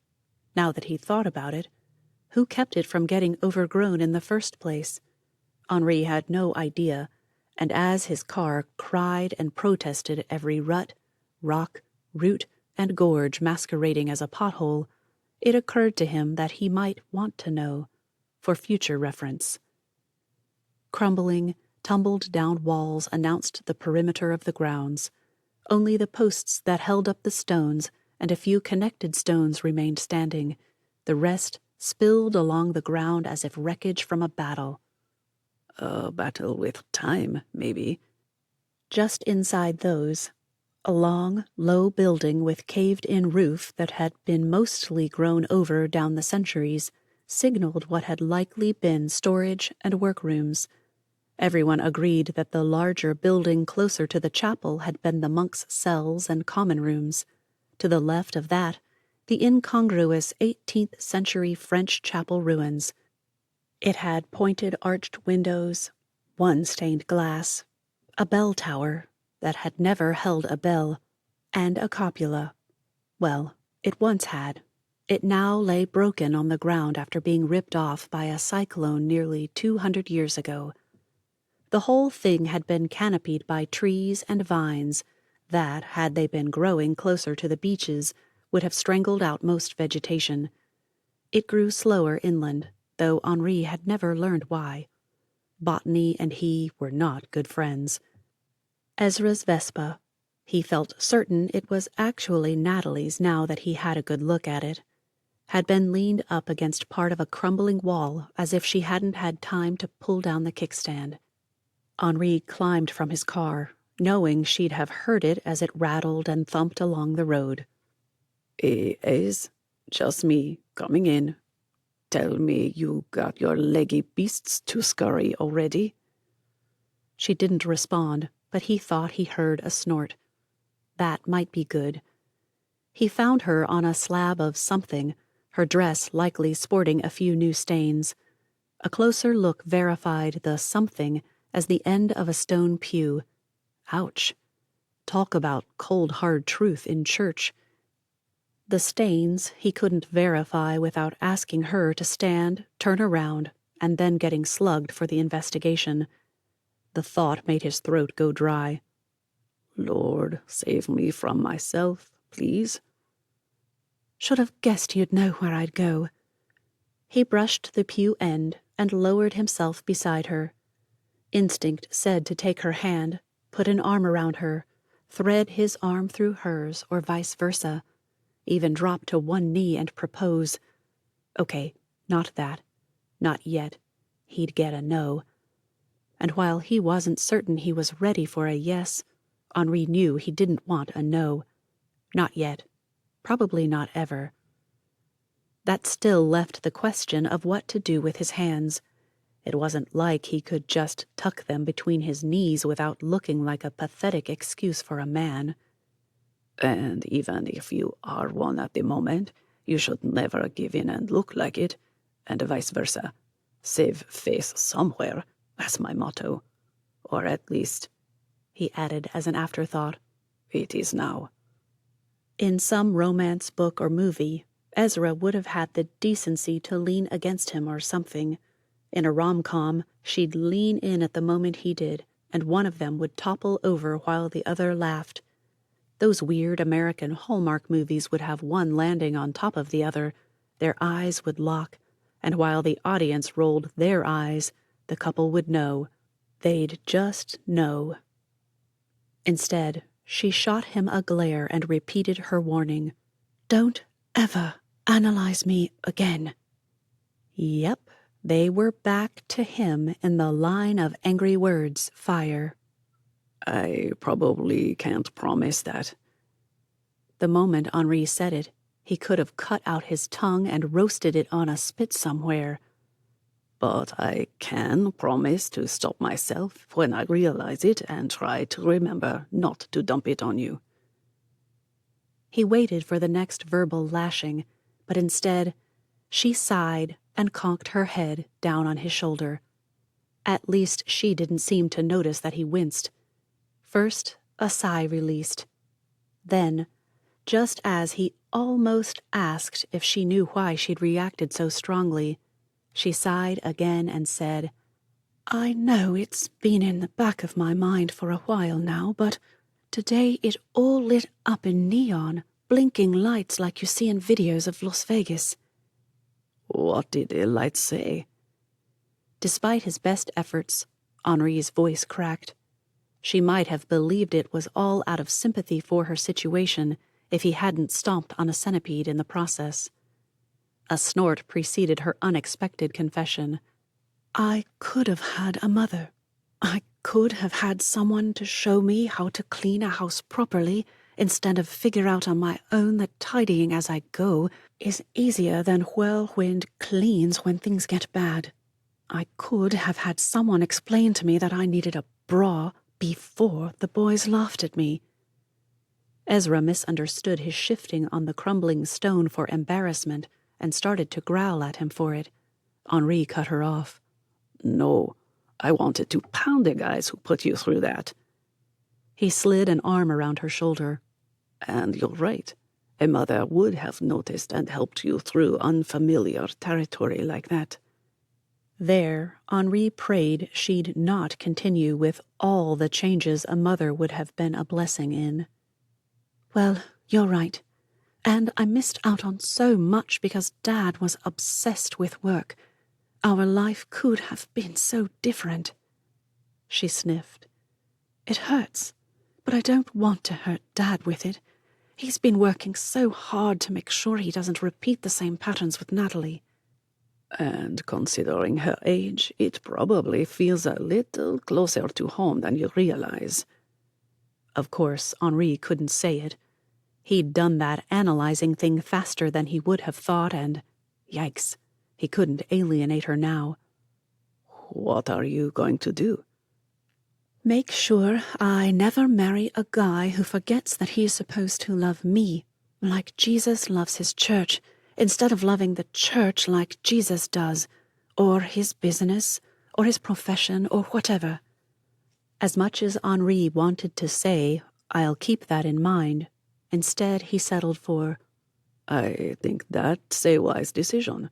now that he thought about it, who kept it from getting overgrown in the first place? Henri had no idea, and as his car cried and protested every rut, rock, root, and gorge masquerading as a pothole, it occurred to him that he might want to know, for future reference. Crumbling, tumbled-down walls announced the perimeter of the grounds. Only the posts that held up the stones and a few connected stones remained standing. The rest spilled along the ground as if wreckage from a battle. A battle with time, maybe. Just inside those, a long, low building with caved-in roof that had been mostly grown over down the centuries signaled what had likely been storage and workrooms. Everyone agreed that the larger building closer to the chapel had been the monks' cells and common rooms. To the left of that, the incongruous 18th century French chapel ruins. It had pointed arched windows, one stained glass, a bell tower that had never held a bell, and a cupola. Well, it once had. It now lay broken on the ground after being ripped off by a cyclone nearly 200 years ago. The whole thing had been canopied by trees and vines that, had they been growing closer to the beaches, would have strangled out most vegetation. It grew slower inland, though Henri had never learned why. Botany and he were not good friends. Ezra's Vespa, he felt certain it was actually Natalie's now that he had a good look at it, had been leaned up against part of a crumbling wall as if she hadn't had time to pull down the kickstand. Henri climbed from his car, knowing she'd have heard it as it rattled and thumped along the road. Ez, just me, coming in. Tell me you got your leggy beasts to scurry already. She didn't respond, but he thought he heard a snort. That might be good. He found her on a slab of something, her dress likely sporting a few new stains. A closer look verified the something as the end of a stone pew. Ouch. Talk about cold hard truth in church. The stains he couldn't verify without asking her to stand, turn around, and then getting slugged for the investigation. The thought made his throat go dry. Lord, save me from myself, please. Should have guessed you'd know where I'd go. He brushed the pew end and lowered himself beside her. Instinct said to take her hand, put an arm around her, thread his arm through hers, or vice versa, even drop to one knee and propose. Okay, not that. Not yet. He'd get a no. And while he wasn't certain he was ready for a yes, Henri knew he didn't want a no. Not yet. Probably not ever. That still left the question of what to do with his hands. It wasn't like he could just tuck them between his knees without looking like a pathetic excuse for a man. And even if you are one at the moment, you should never give in and look like it, and vice versa. Save face somewhere, that's my motto. Or at least, he added as an afterthought, it is now. In some romance book or movie, Ezra would have had the decency to lean against him or something. In a rom-com, she'd lean in at the moment he did, and one of them would topple over while the other laughed. Those weird American Hallmark movies would have one landing on top of the other, their eyes would lock, and while the audience rolled their eyes, the couple would know. They'd just know. Instead, she shot him a glare and repeated her warning. Don't ever analyze me again. Yep, they were back to him in the line of angry words fire. I probably can't promise that. The moment Henri said it, he could have cut out his tongue and roasted it on a spit somewhere. But I can promise to stop myself when I realize it and try to remember not to dump it on you. He waited for the next verbal lashing, but instead, she sighed and conked her head down on his shoulder. At least she didn't seem to notice that he winced. First, a sigh released. Then, just as he almost asked if she knew why she'd reacted so strongly, she sighed again and said, I know it's been in the back of my mind for a while now, but today it all lit up in neon, blinking lights like you see in videos of Las Vegas. What did the lights say? Despite his best efforts, Henri's voice cracked. She might have believed it was all out of sympathy for her situation if he hadn't stomped on a centipede in the process. A snort preceded her unexpected confession. I could have had a mother. I could have had someone to show me how to clean a house properly instead of figure out on my own that tidying as I go is easier than whirlwind cleans when things get bad. I could have had someone explain to me that I needed a bra before the boys laughed at me. Ezra misunderstood his shifting on the crumbling stone for embarrassment and started to growl at him for it. Henri cut her off. No, I wanted to pound the guys who put you through that. He slid an arm around her shoulder. And you're right. A mother would have noticed and helped you through unfamiliar territory like that. There, Henri prayed she'd not continue with all the changes a mother would have been a blessing in. Well, you're right. And I missed out on so much because Dad was obsessed with work. Our life could have been so different. She sniffed. It hurts, but I don't want to hurt Dad with it. He's been working so hard to make sure he doesn't repeat the same patterns with Natalie. And considering her age, it probably feels a little closer to home than you realize. Of course, Henri couldn't say it. He'd done that analyzing thing faster than he would have thought, and, yikes, he couldn't alienate her now. What are you going to do? Make sure I never marry a guy who forgets that he's supposed to love me, like Jesus loves his church, instead of loving the church like Jesus does, or his business, or his profession, or whatever. As much as Henri wanted to say, I'll keep that in mind, instead he settled for, I think that's a wise decision.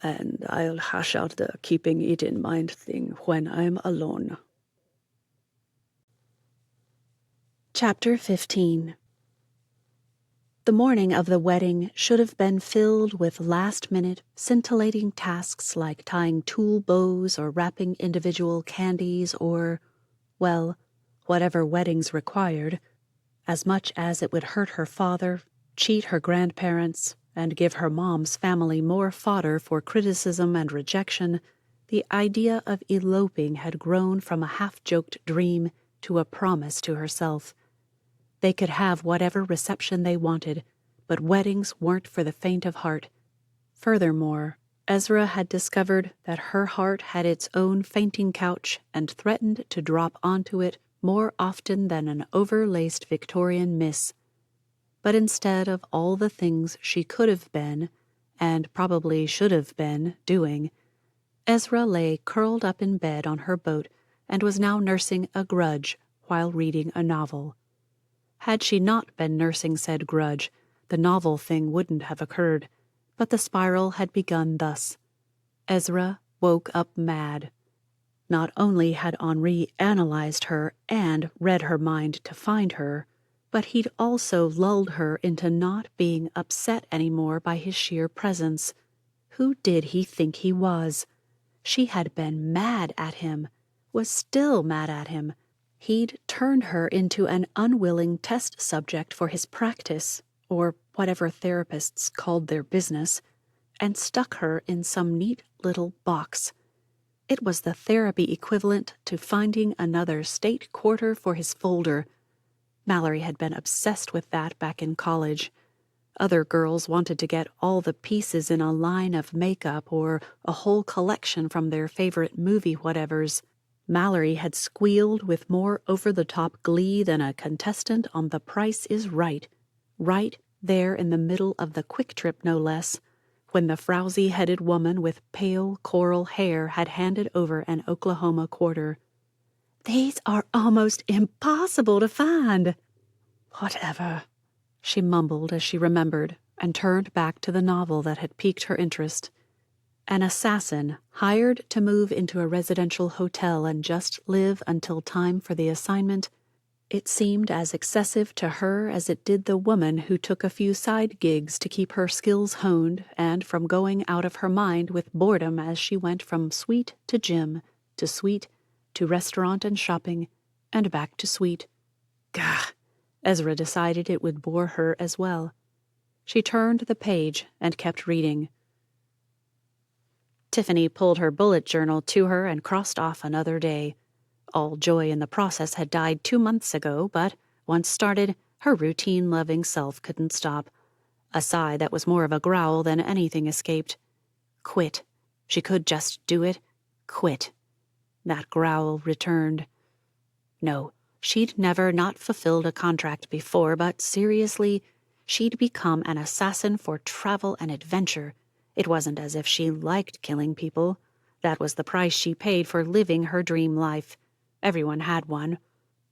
And I'll hash out the keeping it in mind thing when I'm alone. Chapter 15. The morning of the wedding should have been filled with last-minute, scintillating tasks like tying tulle bows or wrapping individual candies or, well, whatever weddings required, as much as it would hurt her father, cheat her grandparents, and give her mom's family more fodder for criticism and rejection. The idea of eloping had grown from a half-joked dream to a promise to herself. They could have whatever reception they wanted, but weddings weren't for the faint of heart. Furthermore, Ezra had discovered that her heart had its own fainting couch and threatened to drop onto it more often than an overlaced Victorian miss. But instead of all the things she could have been, and probably should have been, doing, Ezra lay curled up in bed on her boat and was now nursing a grudge while reading a novel. Had she not been nursing said grudge, the novel thing wouldn't have occurred, but the spiral had begun thus. Ezra woke up mad. Not only had Henri analyzed her and read her mind to find her, but he'd also lulled her into not being upset anymore by his sheer presence. Who did he think he was? She had been mad at him, was still mad at him. He'd turned her into an unwilling test subject for his practice, or whatever therapists called their business, and stuck her in some neat little box. It was the therapy equivalent to finding another state quarter for his folder. Mallory had been obsessed with that back in college. Other girls wanted to get all the pieces in a line of makeup or a whole collection from their favorite movie whatevers. Mallory had squealed with more over-the-top glee than a contestant on The Price is Right, right there in the middle of the quick trip no less, when the frowsy-headed woman with pale coral hair had handed over an Oklahoma quarter. "These are almost impossible to find." "Whatever," she mumbled as she remembered, and turned back to the novel that had piqued her interest. An assassin hired to move into a residential hotel and just live until time for the assignment. It seemed as excessive to her as it did the woman who took a few side gigs to keep her skills honed and from going out of her mind with boredom as she went from suite to gym, to suite to restaurant and shopping, and back to suite. Gah! Ezra decided it would bore her as well. She turned the page and kept reading. Tiffany pulled her bullet journal to her and crossed off another day. All joy in the process had died 2 months ago, but, once started, her routine-loving self couldn't stop. A sigh that was more of a growl than anything escaped. Quit. She could just do it. Quit. That growl returned. No, she'd never not fulfilled a contract before, but seriously, she'd become an assassin for travel and adventure. It wasn't as if she liked killing people. That was the price she paid for living her dream life. Everyone had one.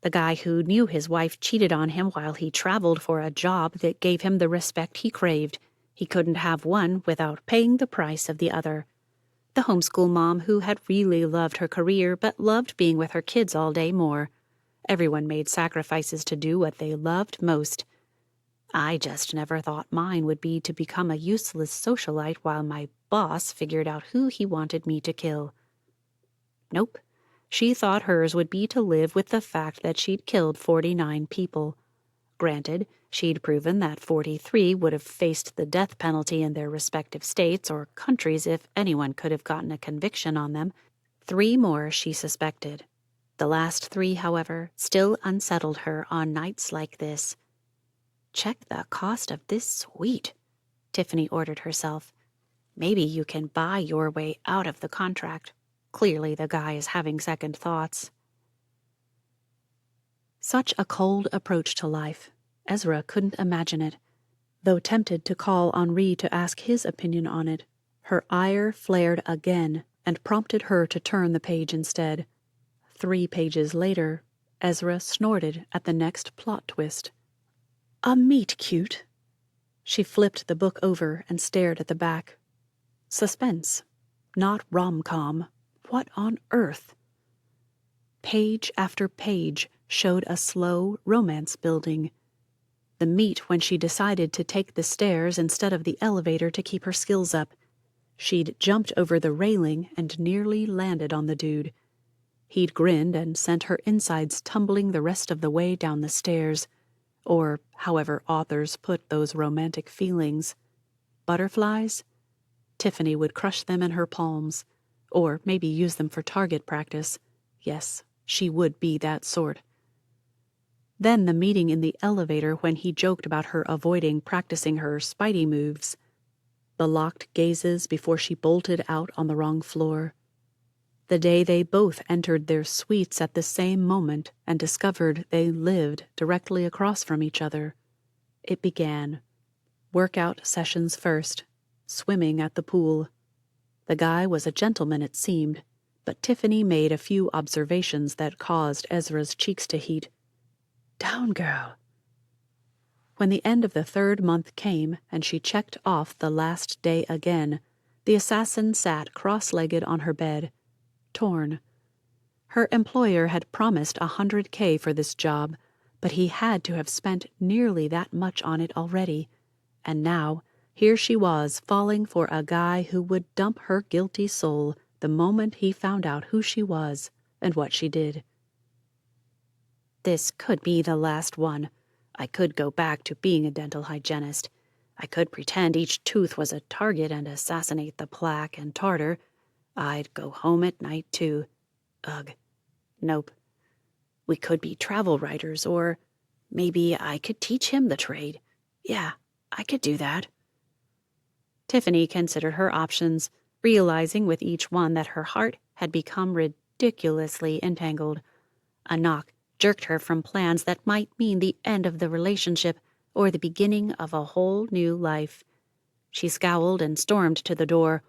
The guy who knew his wife cheated on him while he traveled for a job that gave him the respect he craved. He couldn't have one without paying the price of the other. The homeschool mom who had really loved her career but loved being with her kids all day more. Everyone made sacrifices to do what they loved most. I just never thought mine would be to become a useless socialite while my boss figured out who he wanted me to kill. Nope. She thought hers would be to live with the fact that she'd killed 49 people. Granted, she'd proven that 43 would have faced the death penalty in their respective states or countries if anyone could have gotten a conviction on them. 3 more she suspected. The last 3, however, still unsettled her on nights like this. "Check the cost of this suite," Tiffany ordered herself. "Maybe you can buy your way out of the contract." Clearly the guy is having second thoughts. Such a cold approach to life. Ezra couldn't imagine it. Though tempted to call Henri to ask his opinion on it, her ire flared again and prompted her to turn the page instead. 3 pages later, Ezra snorted at the next plot twist. A meet-cute? She flipped the book over and stared at the back. Suspense, not rom-com. What on earth? Page after page showed a slow romance building. The the meet when she decided to take the stairs instead of the elevator to keep her skills up. She'd jumped over the railing and nearly landed on the dude. He'd grinned and sent her insides tumbling the rest of the way down the stairs, or however authors put those romantic feelings. Butterflies? Tiffany would crush them in her palms, or maybe use them for target practice. Yes, she would be that sort. Then the meeting in the elevator when he joked about her avoiding practicing her Spidey moves. The locked gazes before she bolted out on the wrong floor. The day they both entered their suites at the same moment and discovered they lived directly across from each other. It began. Workout sessions first, swimming at the pool. The guy was a gentleman, it seemed, but Tiffany made a few observations that caused Ezra's cheeks to heat. Down, girl. When the end of the 3rd month came and she checked off the last day again, the assassin sat cross-legged on her bed, torn. Her employer had promised $100K for this job, but he had to have spent nearly that much on it already, and now here she was falling for a guy who would dump her guilty soul the moment he found out who she was and what she did. This could be the last one. I could go back to being a dental hygienist. I could pretend each tooth was a target and assassinate the plaque and tartar. I'd go home at night, too. Ugh. Nope. We could be travel writers, or maybe I could teach him the trade. Yeah, I could do that. Tiffany considered her options, realizing with each one that her heart had become ridiculously entangled. A knock jerked her from plans that might mean the end of the relationship or the beginning of a whole new life. She scowled and stormed to the door.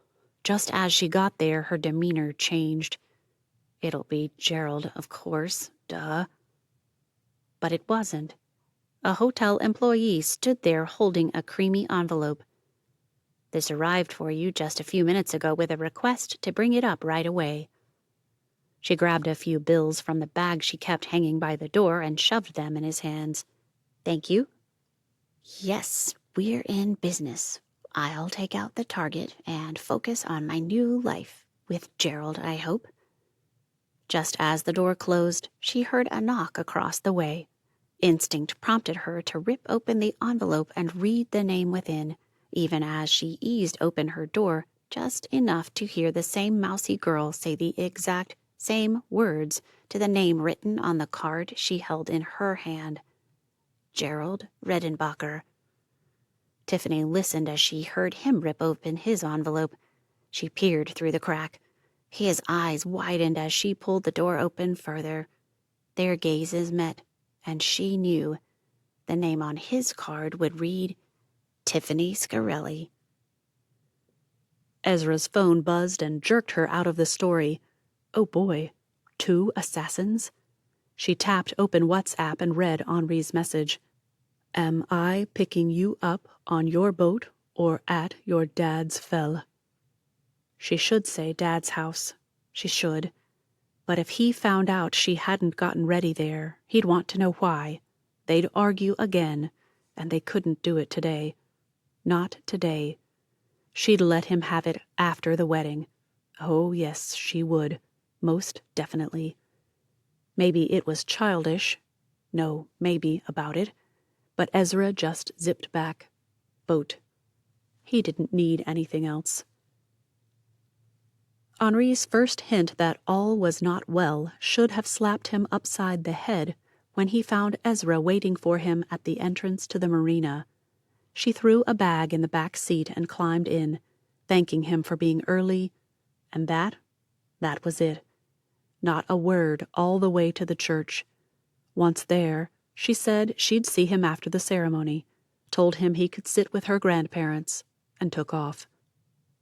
Just as she got there, her demeanor changed. It'll be Gerald, of course, duh. But it wasn't. A hotel employee stood there holding a creamy envelope. This arrived for you just a few minutes ago with a request to bring it up right away. She grabbed a few bills from the bag she kept hanging by the door and shoved them in his hands. Thank you. Yes, we're in business. I'll take out the target and focus on my new life, with Gerald, I hope. Just as the door closed, she heard a knock across the way. Instinct prompted her to rip open the envelope and read the name within, even as she eased open her door just enough to hear the same mousy girl say the exact same words to the name written on the card she held in her hand. Gerald Redenbacher. Tiffany listened as she heard him rip open his envelope. She peered through the crack. His eyes widened as she pulled the door open further. Their gazes met, and she knew. The name on his card would read Tiffany Scarelli. Ezra's phone buzzed and jerked her out of the story. Oh boy, 2 assassins? She tapped open WhatsApp and read Henri's message. Am I picking you up on your boat or at your dad's fell? She should say dad's house. She should. But if he found out she hadn't gotten ready there, he'd want to know why. They'd argue again, and they couldn't do it today. Not today. She'd let him have it after the wedding. Oh, yes, she would. Most definitely. Maybe it was childish. No, maybe about it. But Ezra just zipped back. Boat. He didn't need anything else. Henri's first hint that all was not well should have slapped him upside the head when he found Ezra waiting for him at the entrance to the marina. She threw a bag in the back seat and climbed in, thanking him for being early, and that was it. Not a word all the way to the church. Once there, she said she'd see him after the ceremony, told him he could sit with her grandparents, and took off.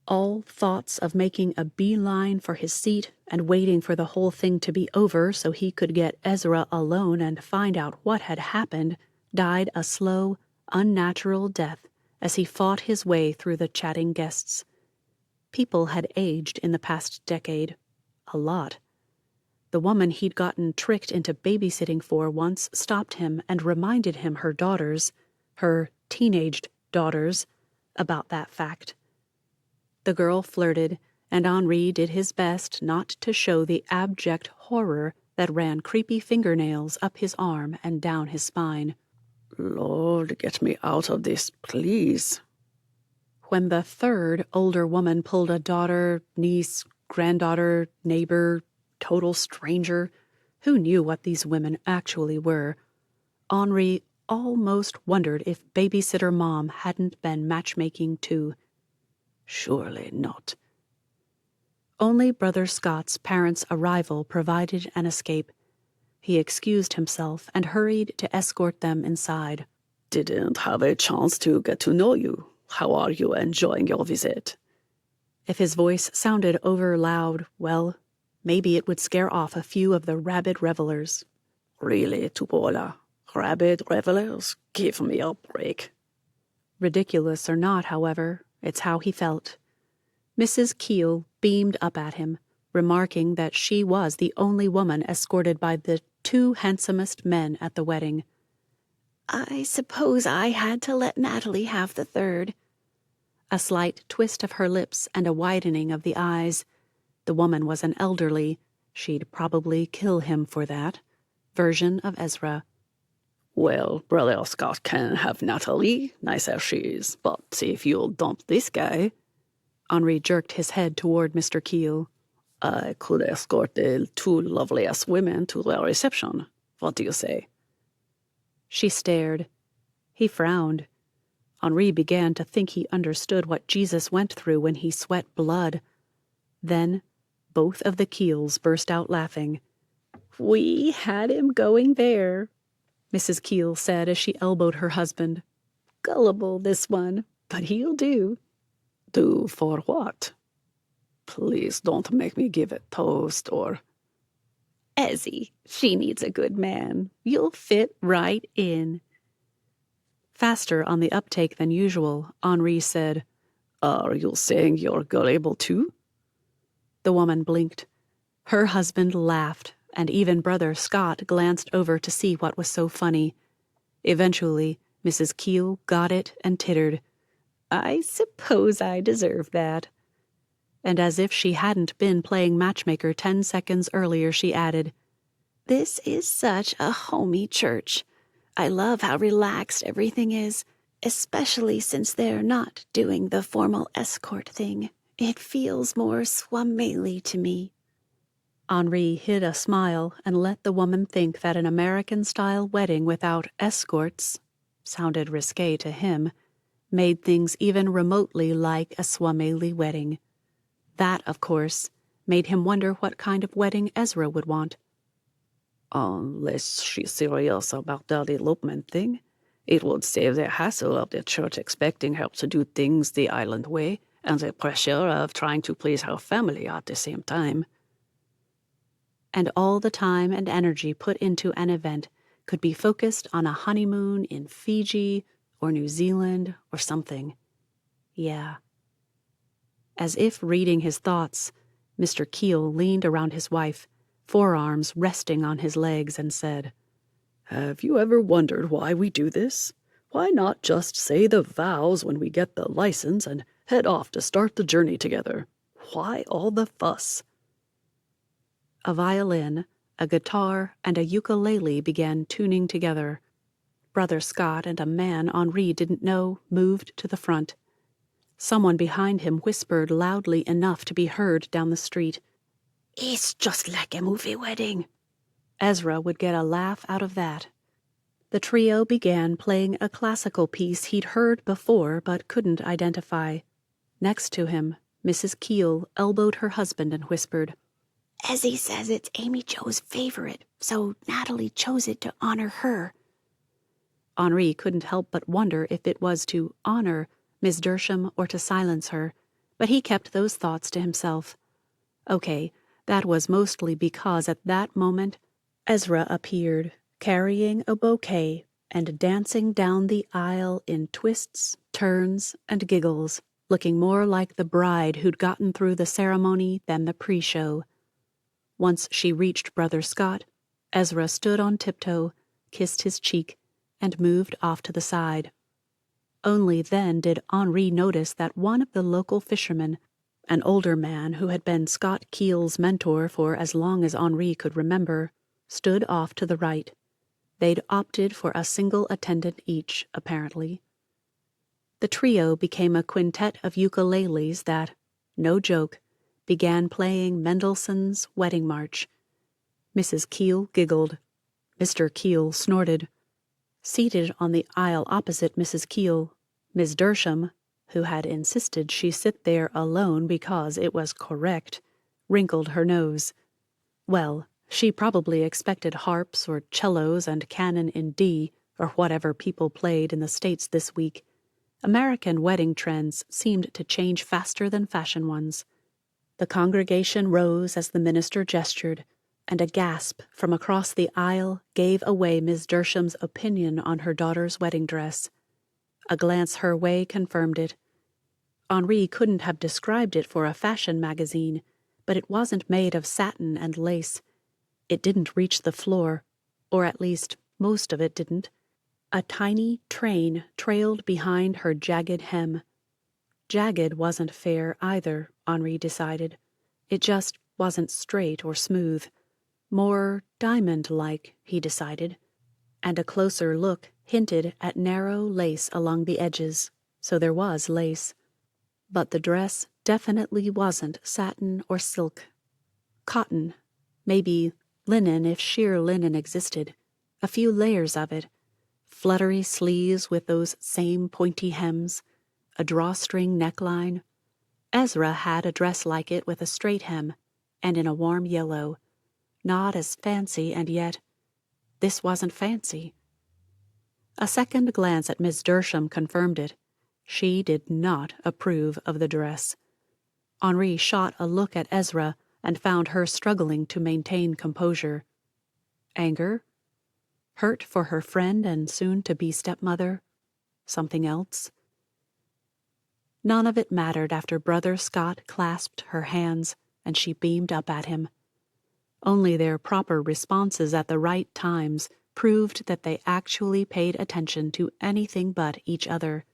All thoughts of making a beeline for his seat and waiting for the whole thing to be over so he could get Ezra alone and find out what had happened died a slow, unnatural death as he fought his way through the chatting guests. People had aged in the past decade. A lot. The woman he'd gotten tricked into babysitting for once stopped him and reminded him her daughters, her teenaged daughters, about that fact. The girl flirted, and Henri did his best not to show the abject horror that ran creepy fingernails up his arm and down his spine. Lord, get me out of this, please. When the third older woman pulled a daughter, niece, granddaughter, neighbor, total stranger, who knew what these women actually were, Henri almost wondered if babysitter mom hadn't been matchmaking too. Surely not. Only Brother Scott's parents' arrival provided an escape. He excused himself and hurried to escort them inside. Didn't have a chance to get to know you. How are you enjoying your visit? If his voice sounded over loud, well, maybe it would scare off a few of the rabid revelers. Really, Tupuola? Rabid revelers? Give me a break. Ridiculous or not, however, it's how he felt. Mrs. Keel beamed up at him, remarking that she was the only woman escorted by the two handsomest men at the wedding. I suppose I had to let Natalie have the third. A slight twist of her lips and a widening of the eyes. The woman was an elderly, she'd probably kill him for that, version of Ezra. Well, Brother Scott can have Natalie, nice as she is, but if you'll dump this guy... Henri jerked his head toward Mr. Keel. I could escort the two loveliest women to their reception. What do you say? She stared. He frowned. Henri began to think he understood what Jesus went through when he sweat blood. Then both of the Keels burst out laughing. "We had him going there," Mrs. Keel said as she elbowed her husband. "Gullible, this one, but he'll do." Do for what? Please don't make me give a toast or... Ezzy, she needs a good man. You'll fit right in. Faster on the uptake than usual, Henri said, Are you saying you're gullible too? The woman blinked. Her husband laughed, and even Brother Scott glanced over to see what was so funny. Eventually, Mrs. Keel got it and tittered. I suppose I deserve that. And as if she hadn't been playing matchmaker 10 seconds earlier, she added, This is such a homey church. I love how relaxed everything is, especially since they're not doing the formal escort thing. It feels more Suamalie to me. Henri hid a smile and let the woman think that an American-style wedding without escorts sounded risque to him, made things even remotely like a Suamalie wedding. That, of course, made him wonder what kind of wedding Ezra would want. Unless she's serious about that elopement thing, it would save the hassle of the church expecting her to do things the island way and the pressure of trying to please her family at the same time. And all the time and energy put into an event could be focused on a honeymoon in Fiji or New Zealand or something. Yeah. As if reading his thoughts, Mr. Keel leaned around his wife, forearms resting on his legs, and said, Have you ever wondered why we do this? Why not just say the vows when we get the license and head off to start the journey together? Why all the fuss? A violin, a guitar, and a ukulele began tuning together. Brother Scott and a man Henri didn't know moved to the front. Someone behind him whispered loudly enough to be heard down the street. It's just like a movie wedding. Ezra would get a laugh out of that. The trio began playing a classical piece he'd heard before but couldn't identify. Next to him, Mrs. Keel elbowed her husband and whispered, Ezzy says it's Amy Jo's favorite, so Natalie chose it to honor her. Henri couldn't help but wonder if it was to honor Miss Dersham or to silence her, but he kept those thoughts to himself. Okay, that was mostly because at that moment Ezra appeared, carrying a bouquet and dancing down the aisle in twists, turns, and giggles, looking more like the bride who'd gotten through the ceremony than the pre-show. Once she reached Brother Scott, Ezra stood on tiptoe, kissed his cheek, and moved off to the side. Only then did Henri notice that one of the local fishermen, an older man who had been Scott Keel's mentor for as long as Henri could remember, stood off to the right. They'd opted for a single attendant each, apparently. The trio became a quintet of ukuleles that, no joke, began playing Mendelssohn's Wedding March. Mrs. Keel giggled. Mr. Keel snorted. Seated on the aisle opposite Mrs. Keel, Miss Dersham, who had insisted she sit there alone because it was correct, wrinkled her nose. Well, she probably expected harps or cellos and canon in D, or whatever people played in the States this week. American wedding trends seemed to change faster than fashion ones. The congregation rose as the minister gestured, and a gasp from across the aisle gave away Miss Dersham's opinion on her daughter's wedding dress. A glance her way confirmed it. Henri couldn't have described it for a fashion magazine, but it wasn't made of satin and lace. It didn't reach the floor, or at least most of it didn't. A tiny train trailed behind her jagged hem. Jagged wasn't fair either, Henri decided. It just wasn't straight or smooth. More diamond-like, he decided. And a closer look hinted at narrow lace along the edges, so there was lace. But the dress definitely wasn't satin or silk. Cotton, maybe linen if sheer linen existed, a few layers of it, fluttery sleeves with those same pointy hems, a drawstring neckline. Ezra had a dress like it with a straight hem, and in a warm yellow. Not as fancy, and yet this wasn't fancy. A second glance at Miss Dersham confirmed it. She did not approve of the dress. Henri shot a look at Ezra and found her struggling to maintain composure. Anger? Hurt for her friend and soon-to-be stepmother? Something else? None of it mattered after Brother Scott clasped her hands and she beamed up at him. Only their proper responses at the right times proved that they actually paid attention to anything but each other.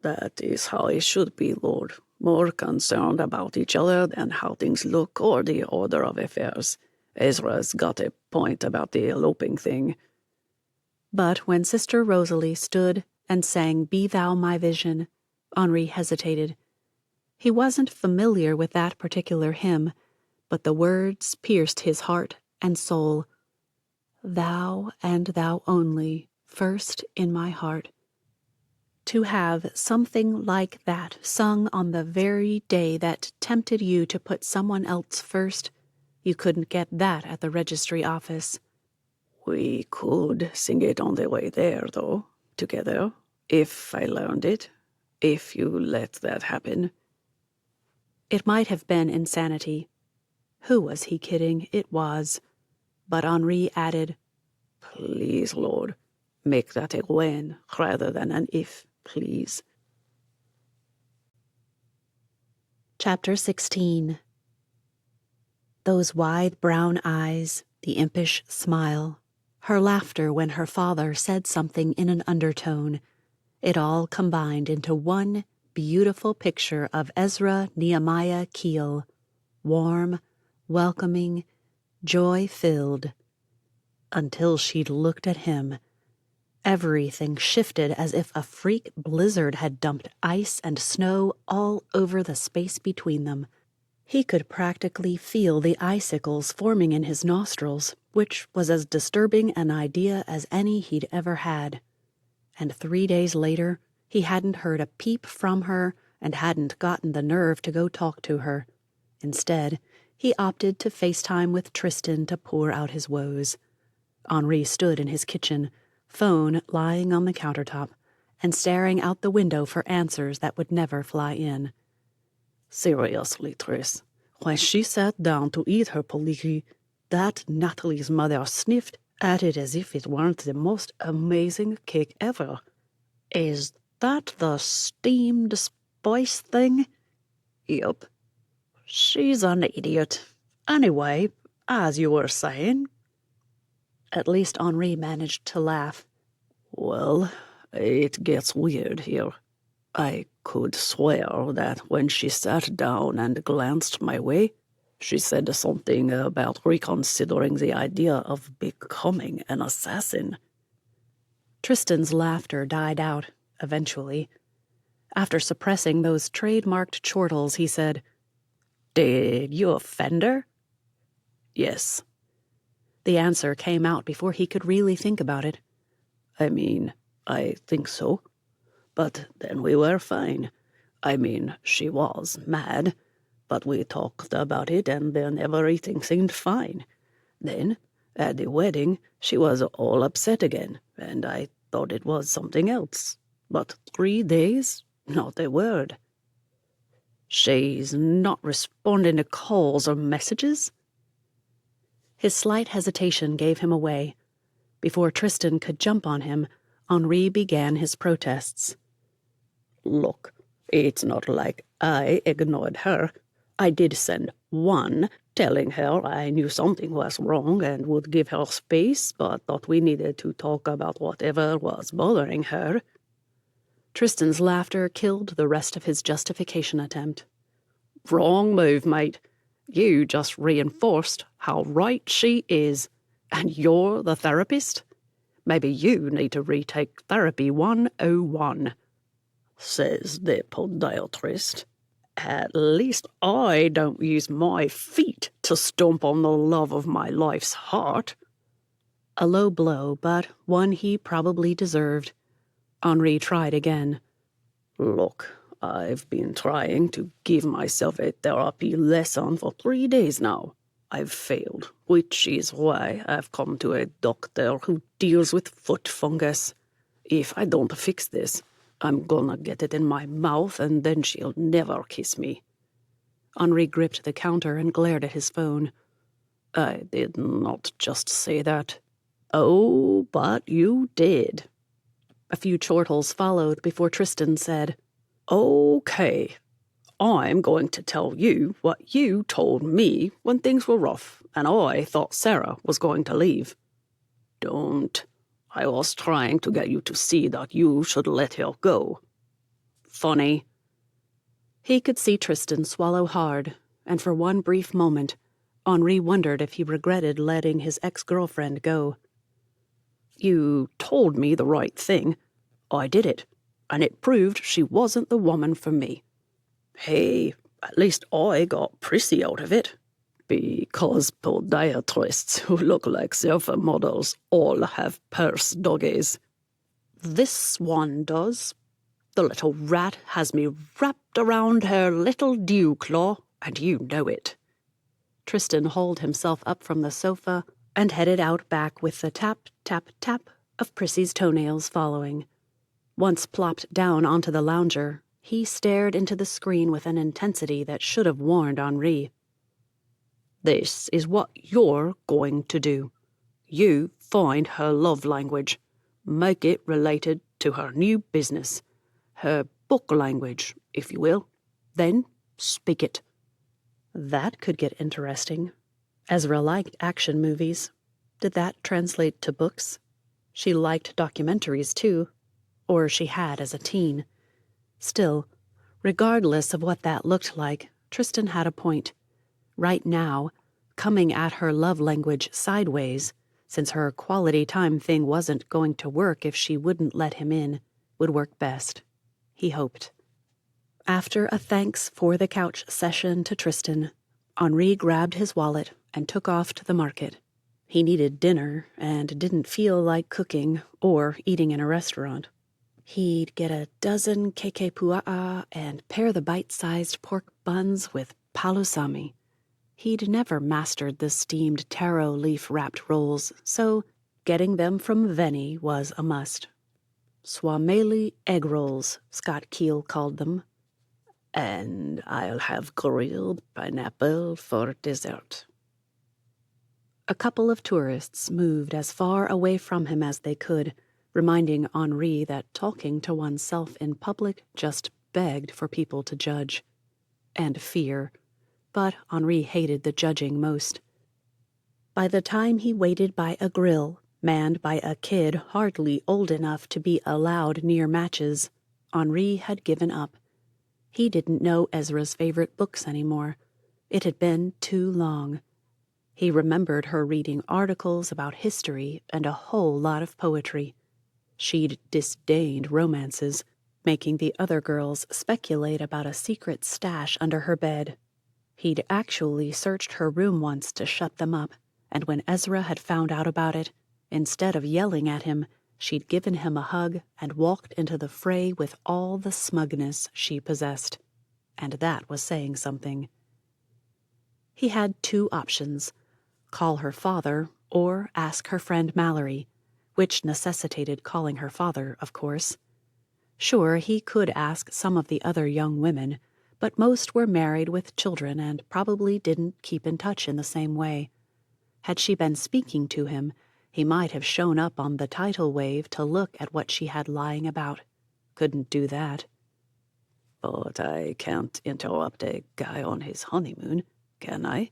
That is how it should be, Lord. More concerned about each other than how things look or the order of affairs. Ezra's got a point about the eloping thing. But when Sister Rosalie stood and sang Be Thou My Vision, Henri hesitated. He wasn't familiar with that particular hymn, but the words pierced his heart and soul. Thou and thou only, first in my heart. To have something like that sung on the very day that tempted you to put someone else first, you couldn't get that at the registry office. We could sing it on the way there, though, together, if I learned it, if you let that happen. It might have been insanity. Who was he kidding? It was. But Henri added, Please, Lord, make that a when rather than an if, please. Chapter 16. Those wide brown eyes, the impish smile, her laughter when her father said something in an undertone, it all combined into one beautiful picture of Ezra Nehemiah Keel, warm, welcoming, joy-filled. Until she'd looked at him. Everything shifted as if a freak blizzard had dumped ice and snow all over the space between them. He could practically feel the icicles forming in his nostrils, which was as disturbing an idea as any he'd ever had. And 3 days later, he hadn't heard a peep from her and hadn't gotten the nerve to go talk to her. Instead, he opted to FaceTime with Tristan to pour out his woes. Henri stood in his kitchen, phone lying on the countertop, and staring out the window for answers that would never fly in. Seriously, Tris, when she sat down to eat her poliki, that Natalie's mother sniffed at it as if it weren't the most amazing cake ever. Is that the steamed spice thing? Yep. She's an idiot. Anyway, as you were saying... At least Henri managed to laugh. Well, It gets weird here. I could swear that when she sat down and glanced my way, she said something about reconsidering the idea of becoming an assassin. Tristan's laughter died out, eventually. After suppressing those trademarked chortles, he said, "Did you offend her?" Yes. The answer came out before he could really think about it. I mean, I think so. But then we were fine. I mean, she was mad, but we talked about it and then everything seemed fine. Then, at the wedding, she was all upset again, and I thought it was something else. But 3 days? Not a word. She's not responding to calls or messages? His slight hesitation gave him away. Before Tristan could jump on him, Henri began his protests. Look, it's not like I ignored her. I did send one, telling her I knew something was wrong and would give her space, but thought we needed to talk about whatever was bothering her. Tristan's laughter killed the rest of his justification attempt. Wrong move, mate. You just reinforced how right she is, and you're the therapist? Maybe you need to retake Therapy 101. Says the podiatrist. At least I don't use my feet to stomp on the love of my life's heart. A low blow, but one he probably deserved. Henri tried again. Look, I've been trying to give myself a therapy lesson for 3 days now. I've failed, which is why I've come to a doctor who deals with foot fungus. If I don't fix this, I'm gonna get it in my mouth and then she'll never kiss me. Henri gripped the counter and glared at his phone. I did not just say that. Oh, but you did. A few chortles followed before Tristan said, Okay, I'm going to tell you what you told me when things were rough and I thought Sarah was going to leave. Don't. I was trying to get you to see that you should let her go. Funny. He could see Tristan swallow hard, and for one brief moment, Henri wondered if he regretted letting his ex-girlfriend go. You told me the right thing. I did it, and it proved she wasn't the woman for me. Hey, at least I got prissy out of it. Because podiatrists who look like surfer models all have purse doggies. This one does. The little rat has me wrapped around her little dew claw, and you know it. Tristan hauled himself up from the sofa and headed out back with the tap, tap, tap of Prissy's toenails following. Once plopped down onto the lounger, he stared into the screen with an intensity that should have warned Henri. This is what you're going to do. You find her love language. Make it related to her new business. Her book language, if you will. Then speak it. That could get interesting. Ezra liked action movies. Did that translate to books? She liked documentaries, too. Or she had as a teen. Still, regardless of what that looked like, Tristan had a point. Right now, coming at her love language sideways, since her quality time thing wasn't going to work if she wouldn't let him in, would work best. He hoped. After a thanks for the couch session to Tristan, Henri grabbed his wallet and took off to the market. He needed dinner and didn't feel like cooking or eating in a restaurant. He'd get a dozen kekepua'a and pair the bite-sized pork buns with palusami. He'd never mastered the steamed taro leaf-wrapped rolls, so getting them from Veni was a must. Suamalie egg rolls, Scott Keel called them. And I'll have grilled pineapple for dessert. A couple of tourists moved as far away from him as they could, reminding Henri that talking to oneself in public just begged for people to judge. And fear. But Henri hated the judging most. By the time he waited by a grill, Manned by a kid hardly old enough to be allowed near matches, Henri had given up. He didn't know Ezra's favorite books anymore. It had been too long. He remembered her reading articles about history and a whole lot of poetry. She'd disdained romances, making the other girls speculate about a secret stash under her bed. He'd actually searched her room once to shut them up, and when Ezra had found out about it, instead of yelling at him, she'd given him a hug and walked into the fray with all the smugness she possessed. And that was saying something. He had two options: call her father or ask her friend Mallory, which necessitated calling her father, of course. Sure, he could ask some of the other young women, but most were married with children and probably didn't keep in touch in the same way. Had she been speaking to him, he might have shown up on the tidal wave to look at what she had lying about. Couldn't do that. But I can't interrupt a guy on his honeymoon, can I?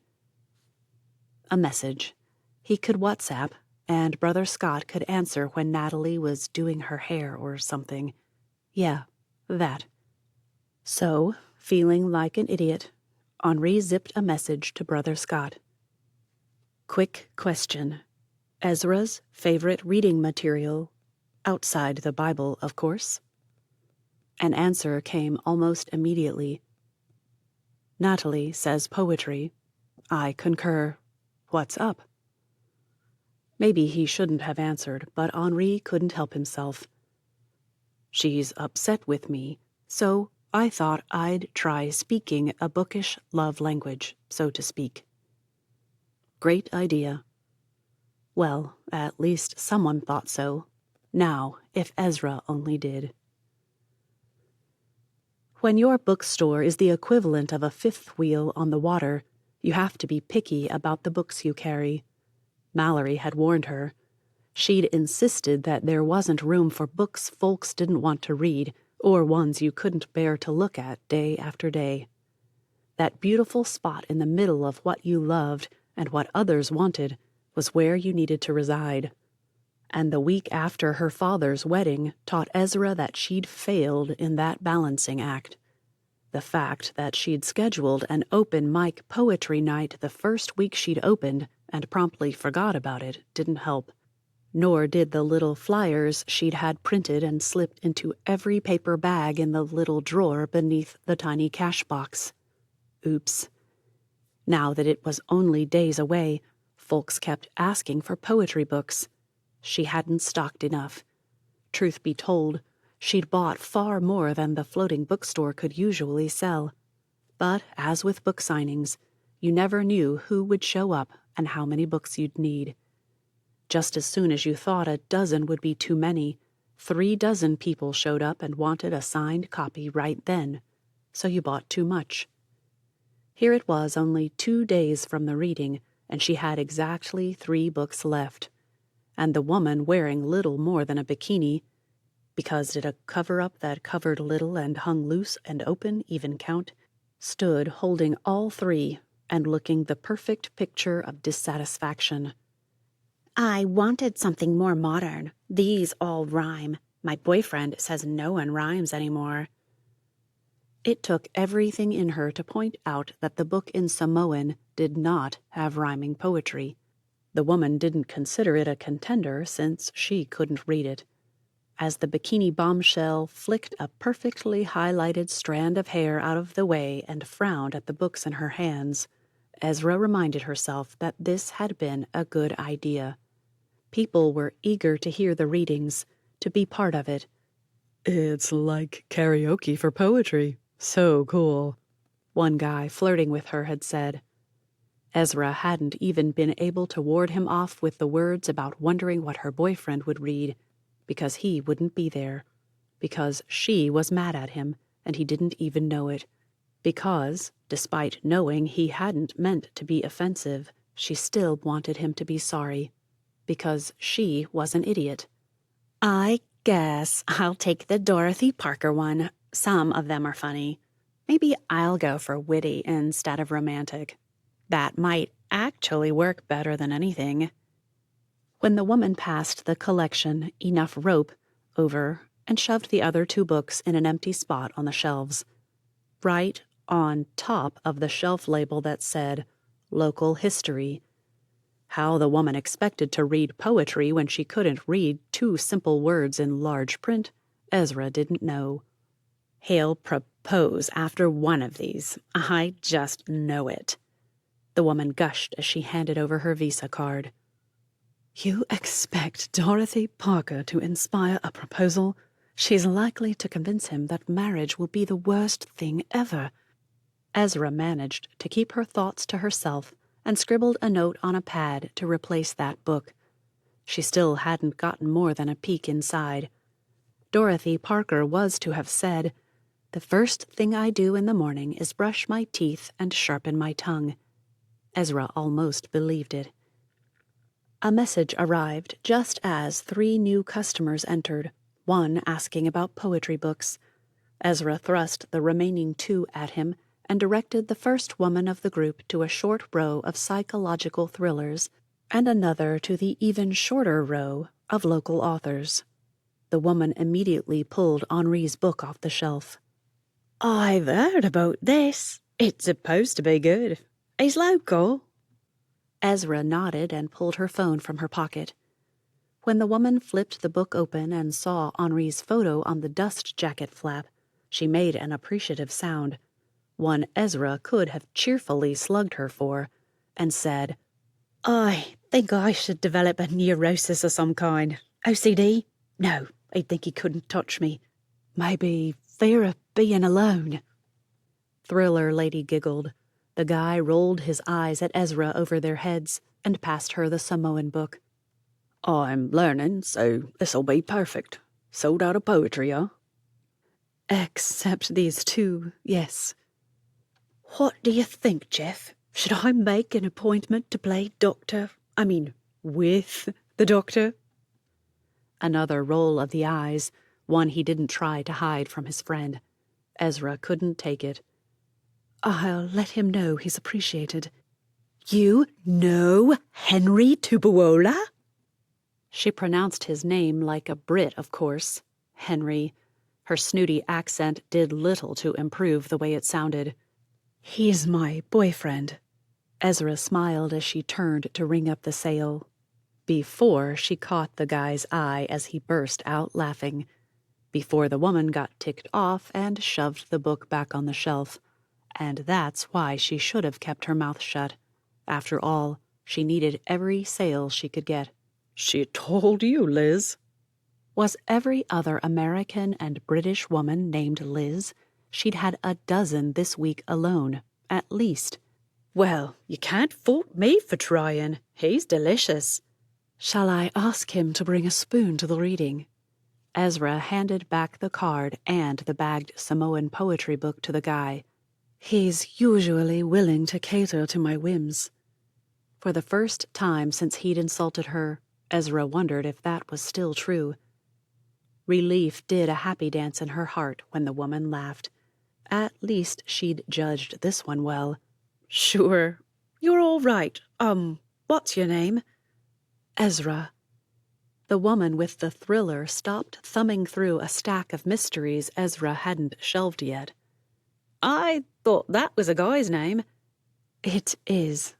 A message. He could WhatsApp, and Brother Scott could answer when Natalie was doing her hair or something. Yeah, that. So, feeling like an idiot, Henri zipped a message to Brother Scott. Quick question. Ezra's favorite reading material, outside the Bible, of course? An answer came almost immediately. Natalie says poetry. I concur. What's up? Maybe he shouldn't have answered, but Henri couldn't help himself. She's upset with me, so I thought I'd try speaking a bookish love language, so to speak. Great idea. Well, at least someone thought so. Now, if Ezra only did. When your bookstore is the equivalent of a fifth wheel on the water, you have to be picky about the books you carry. Mallory had warned her. She'd insisted that there wasn't room for books folks didn't want to read, or ones you couldn't bear to look at day after day. That beautiful spot in the middle of what you loved and what others wanted was where you needed to reside. And the week after her father's wedding taught Ezra that she'd failed in that balancing act. The fact that she'd scheduled an open mic poetry night the first week she'd opened and promptly forgot about it didn't help. Nor did the little flyers she'd had printed and slipped into every paper bag in the little drawer beneath the tiny cash box. Oops. Now that it was only days away, folks kept asking for poetry books. She hadn't stocked enough. Truth be told, she'd bought far more than the floating bookstore could usually sell. But, as with book signings, you never knew who would show up and how many books you'd need. Just as soon as you thought a dozen would be too many, 3 dozen people showed up and wanted a signed copy right then, so you bought too much. Here it was only 2 days from the reading, and she had exactly 3 books left. And the woman wearing little more than a bikini, because did a cover-up that covered little and hung loose and open even count, stood holding all 3 and looking the perfect picture of dissatisfaction. I wanted something more modern. These all rhyme. My boyfriend says no one rhymes anymore. It took everything in her to point out that the book in Samoan did not have rhyming poetry. The woman didn't consider it a contender since she couldn't read it. As the bikini bombshell flicked a perfectly highlighted strand of hair out of the way and frowned at the books in her hands, Ezra reminded herself that this had been a good idea. People were eager to hear the readings, to be part of it. It's like karaoke for poetry. So cool, one guy flirting with her had said. Ezra hadn't even been able to ward him off with the words about wondering what her boyfriend would read, because he wouldn't be there, because she was mad at him and he didn't even know it, because, despite knowing he hadn't meant to be offensive, she still wanted him to be sorry, because she was an idiot. I guess I'll take the Dorothy Parker one. Some of them are funny. Maybe I'll go for witty instead of romantic. That might actually work better than anything. When the woman passed the collection enough rope over and shoved the other 2 books in an empty spot on the shelves, right on top of the shelf label that said Local History. How the woman expected to read poetry when she couldn't read 2 simple words in large print, Ezra didn't know. He'll propose after one of these. I just know it. The woman gushed as she handed over her Visa card. You expect Dorothy Parker to inspire a proposal? She's likely to convince him that marriage will be the worst thing ever. Ezra managed to keep her thoughts to herself and scribbled a note on a pad to replace that book. She still hadn't gotten more than a peek inside. Dorothy Parker was to have said, "The first thing I do in the morning is brush my teeth and sharpen my tongue." Ezra almost believed it. A message arrived just as 3 new customers entered, one asking about poetry books. Ezra thrust the remaining 2 at him and directed the first woman of the group to a short row of psychological thrillers and another to the even shorter row of local authors. The woman immediately pulled Henri's book off the shelf. "I've heard about this. It's supposed to be good. He's local." Ezra nodded and pulled her phone from her pocket. When the woman flipped the book open and saw Henri's photo on the dust jacket flap, she made an appreciative sound, one Ezra could have cheerfully slugged her for, and said, "I think I should develop a neurosis of some kind. OCD? No, he'd think he couldn't touch me. Maybe fear of being alone." Thriller Lady giggled. The guy rolled his eyes at Ezra over their heads and passed her the Samoan book. "I'm learning, so this'll be perfect. Sold out of poetry, huh?" Except these 2, yes. "What do you think, Jeff? Should I make an appointment to play with the doctor?" Another roll of the eyes, one he didn't try to hide from his friend. Ezra couldn't take it. I'll let him know he's appreciated. "You know Henri Tupuola?" She pronounced his name like a Brit, of course. Henry. Her snooty accent did little to improve the way it sounded. He's my boyfriend. Ezra smiled as she turned to ring up the sale. Before she caught the guy's eye as he burst out laughing. Before the woman got ticked off and shoved the book back on the shelf. And that's why she should have kept her mouth shut. After all, she needed every sale she could get. "She told you, Liz." Was every other American and British woman named Liz? She'd had a dozen this week alone, at least. "Well, you can't fault me for trying. He's delicious." Shall I ask him to bring a spoon to the reading? Ezra handed back the card and the bagged Samoan poetry book to the guy. He's usually willing to cater to my whims. For the first time since he'd insulted her, Ezra wondered if that was still true. Relief did a happy dance in her heart when the woman laughed. At least she'd judged this one well. "Sure. You're all right. What's your name?" Ezra. The woman with the thriller stopped thumbing through a stack of mysteries Ezra hadn't shelved yet. "I thought that was a guy's name." It is.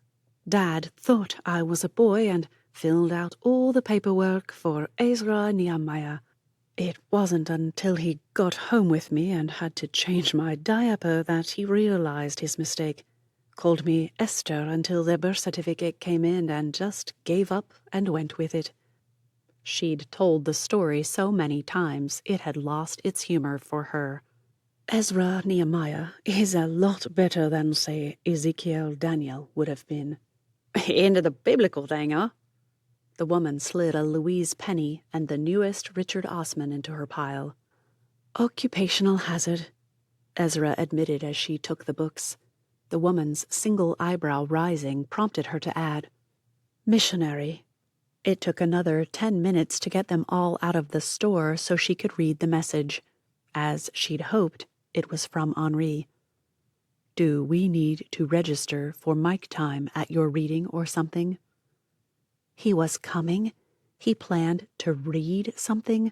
Dad thought I was a boy and filled out all the paperwork for Ezra Nehemiah. It wasn't until he got home with me and had to change my diaper that he realized his mistake. Called me Esther until their birth certificate came in and just gave up and went with it. She'd told the story so many times it had lost its humor for her. Ezra Nehemiah is a lot better than, say, Ezekiel Daniel would have been. "Into the biblical thing, huh?" The woman slid a Louise Penny and the newest Richard Osman into her pile. Occupational hazard, Ezra admitted as she took the books. The woman's single eyebrow rising prompted her to add, missionary. It took another 10 minutes to get them all out of the store so she could read the message. As she'd hoped, it was from Henri. "Do we need to register for mic time at your reading or something?" He was coming? He planned to read something?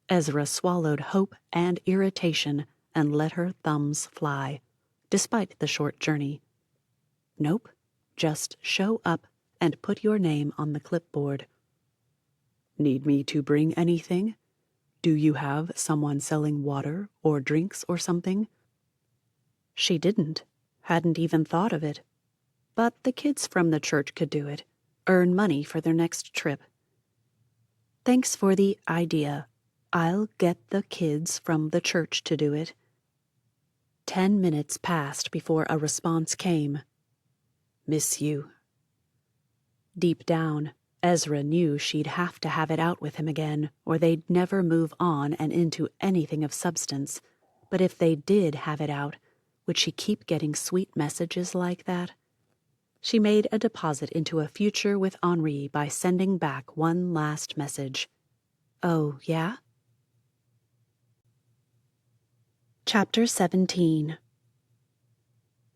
Ezra swallowed hope and irritation and let her thumbs fly, despite the short journey. Nope, just show up and put your name on the clipboard. Need me to bring anything? Do you have someone selling water or drinks or something? She hadn't even thought of it. But the kids from the church could do it, earn money for their next trip. Thanks for the idea. I'll get the kids from the church to do it. 10 minutes passed before a response came. Miss you. Deep down, Ezra knew she'd have to have it out with him again, or they'd never move on and into anything of substance. But if they did have it out, would she keep getting sweet messages like that? She made a deposit into a future with Henri by sending back one last message. Oh, yeah? Chapter 17.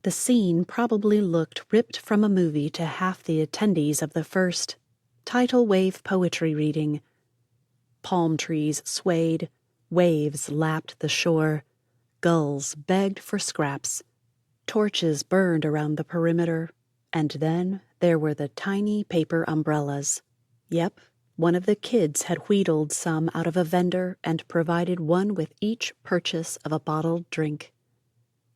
The scene probably looked ripped from a movie to half the attendees of the first tidal wave poetry reading. Palm trees swayed, waves lapped the shore, gulls begged for scraps, torches burned around the perimeter, and then there were the tiny paper umbrellas. Yep, one of the kids had wheedled some out of a vendor and provided one with each purchase of a bottled drink.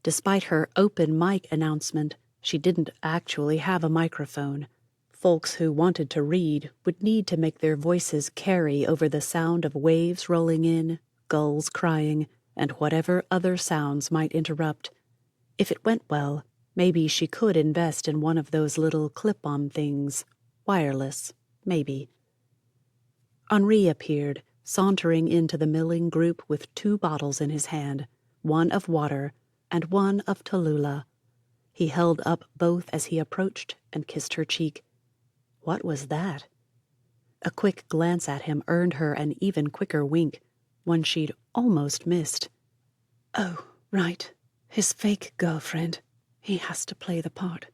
Despite her open mic announcement, she didn't actually have a microphone. Folks who wanted to read would need to make their voices carry over the sound of waves rolling in, gulls crying, and whatever other sounds might interrupt. If it went well, maybe she could invest in one of those little clip-on things. Wireless, maybe. Henri appeared, sauntering into the milling group with 2 bottles in his hand, one of water and one of Tallulah. He held up both as he approached and kissed her cheek. What was that? A quick glance at him earned her an even quicker wink, one she'd almost missed. Oh, right, his fake girlfriend. He has to play the part.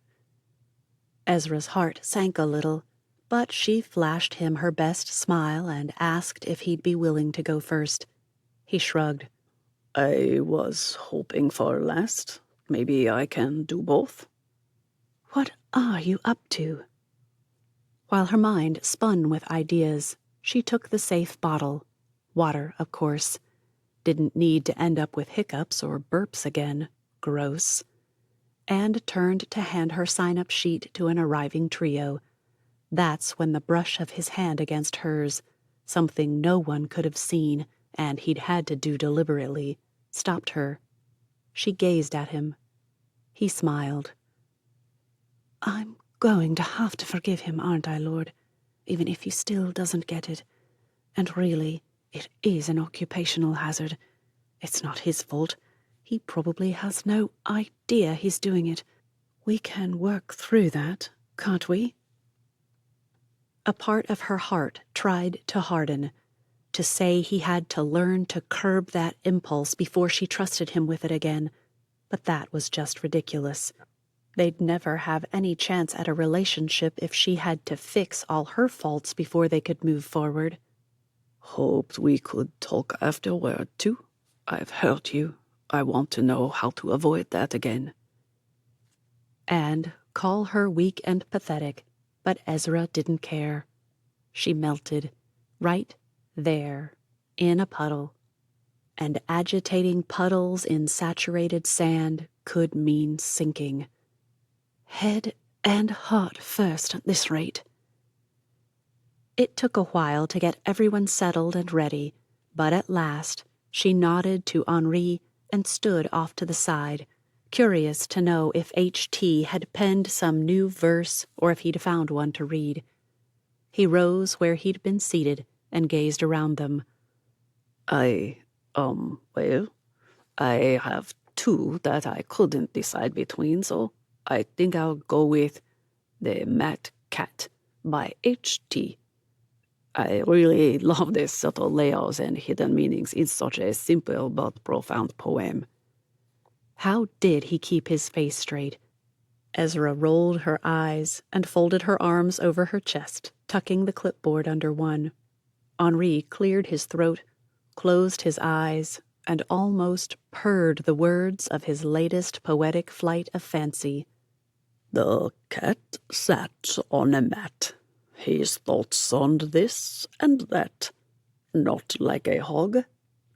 Ezra's heart sank a little, but she flashed him her best smile and asked if he'd be willing to go first. He shrugged. I was hoping for last. Maybe I can do both. What are you up to? While her mind spun with ideas, she took the safe bottle. Water, of course. Didn't need to end up with hiccups or burps again. Gross. And turned to hand her sign-up sheet to an arriving trio. That's when the brush of his hand against hers, something no one could have seen, and he'd had to do deliberately, stopped her. She gazed at him. He smiled. I'm going to have to forgive him, aren't I, Lord? Even if he still doesn't get it. And really, it is an occupational hazard. It's not his fault. He probably has no idea he's doing it. We can work through that, can't we? A part of her heart tried to harden, to say he had to learn to curb that impulse before she trusted him with it again. But that was just ridiculous. They'd never have any chance at a relationship if she had to fix all her faults before they could move forward. Hoped we could talk afterward, too. I've hurt you. I want to know how to avoid that again. And call her weak and pathetic, but Ezra didn't care. She melted, right there, in a puddle. And agitating puddles in saturated sand could mean sinking. Head and heart first at this rate. It took a while to get everyone settled and ready, but at last she nodded to Henri and stood off to the side, curious to know if H.T. had penned some new verse or if he'd found one to read. He rose where he'd been seated and gazed around them. Well, I have 2 that I couldn't decide between, so I think I'll go with The Mad Cat by H.T. I really love the subtle layers and hidden meanings in such a simple but profound poem. How did he keep his face straight? Ezra rolled her eyes and folded her arms over her chest, tucking the clipboard under one. Henri cleared his throat, closed his eyes, and almost purred the words of his latest poetic flight of fancy. The cat sat on a mat, his thoughts on this and that, not like a hog,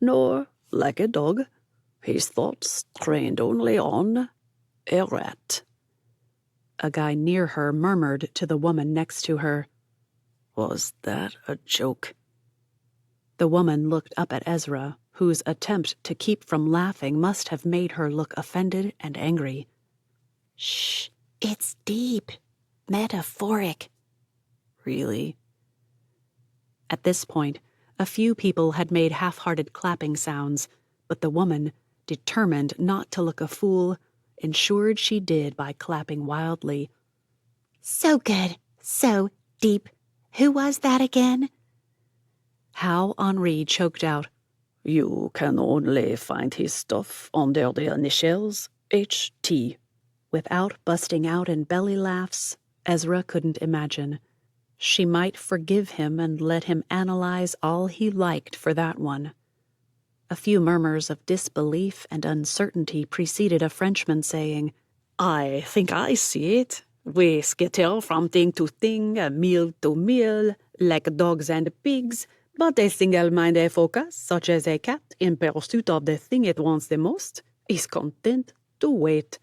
nor like a dog, his thoughts trained only on a rat. A guy near her murmured to the woman next to her, Was that a joke? The woman looked up at Ezra, whose attempt to keep from laughing must have made her look offended and angry. Shh, it's deep, metaphoric. Really? At this point, a few people had made half-hearted clapping sounds, but the woman, determined not to look a fool, ensured she did by clapping wildly. So good, so deep. Who was that again? How Henri choked out, You can only find his stuff under the initials H.T. Without busting out in belly laughs, Ezra couldn't imagine. She might forgive him and let him analyze all he liked for that one. A few murmurs of disbelief and uncertainty preceded a Frenchman saying, I think I see it. We skitter from thing to thing, meal to meal, like dogs and pigs, but a single-minded focus, such as a cat in pursuit of the thing it wants the most, is content to wait.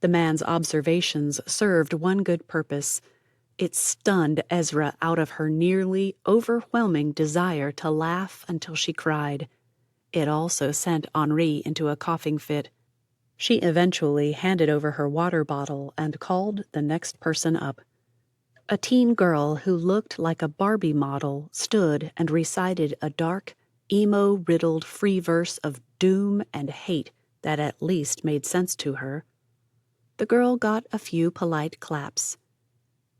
The man's observations served one good purpose. It stunned Ezra out of her nearly overwhelming desire to laugh until she cried. It also sent Henri into a coughing fit. She eventually handed over her water bottle and called the next person up. A teen girl who looked like a Barbie model stood and recited a dark, emo-riddled free verse of doom and hate that at least made sense to her. The girl got a few polite claps.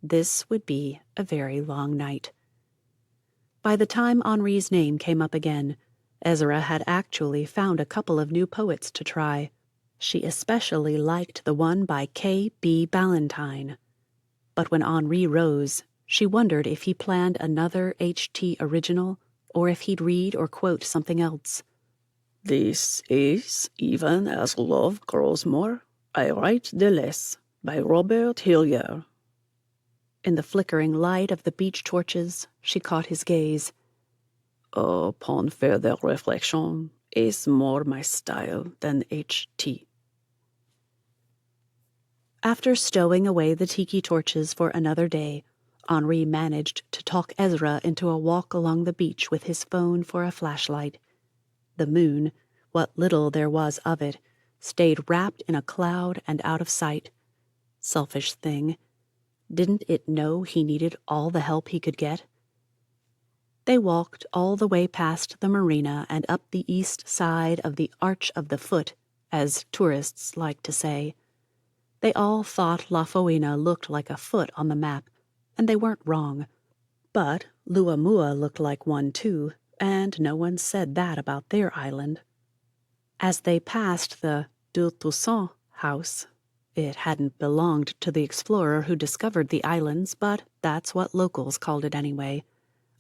This would be a very long night. By the time Henri's name came up again, Ezra had actually found a couple of new poets to try. She especially liked the one by K.B. Ballantyne. But when Henri rose, she wondered if he planned another H.T. original or if he'd read or quote something else. This is Even as Love Grows More, I Write the Less, by Robert Hillier. In the flickering light of the beach torches, she caught his gaze. Upon further reflection, is more my style than H.T. After stowing away the tiki torches for another day, Henri managed to talk Ezra into a walk along the beach with his phone for a flashlight. The moon, what little there was of it, stayed wrapped in a cloud and out of sight. Selfish thing. Didn't it know he needed all the help he could get? They walked all the way past the marina and up the east side of the Arch of the Foot, as tourists like to say. They all thought Lafoina looked like a foot on the map, and they weren't wrong. But Luamua looked like one too, and no one said that about their island. As they passed the Deux Toussaint house, it hadn't belonged to the explorer who discovered the islands, but that's what locals called it anyway.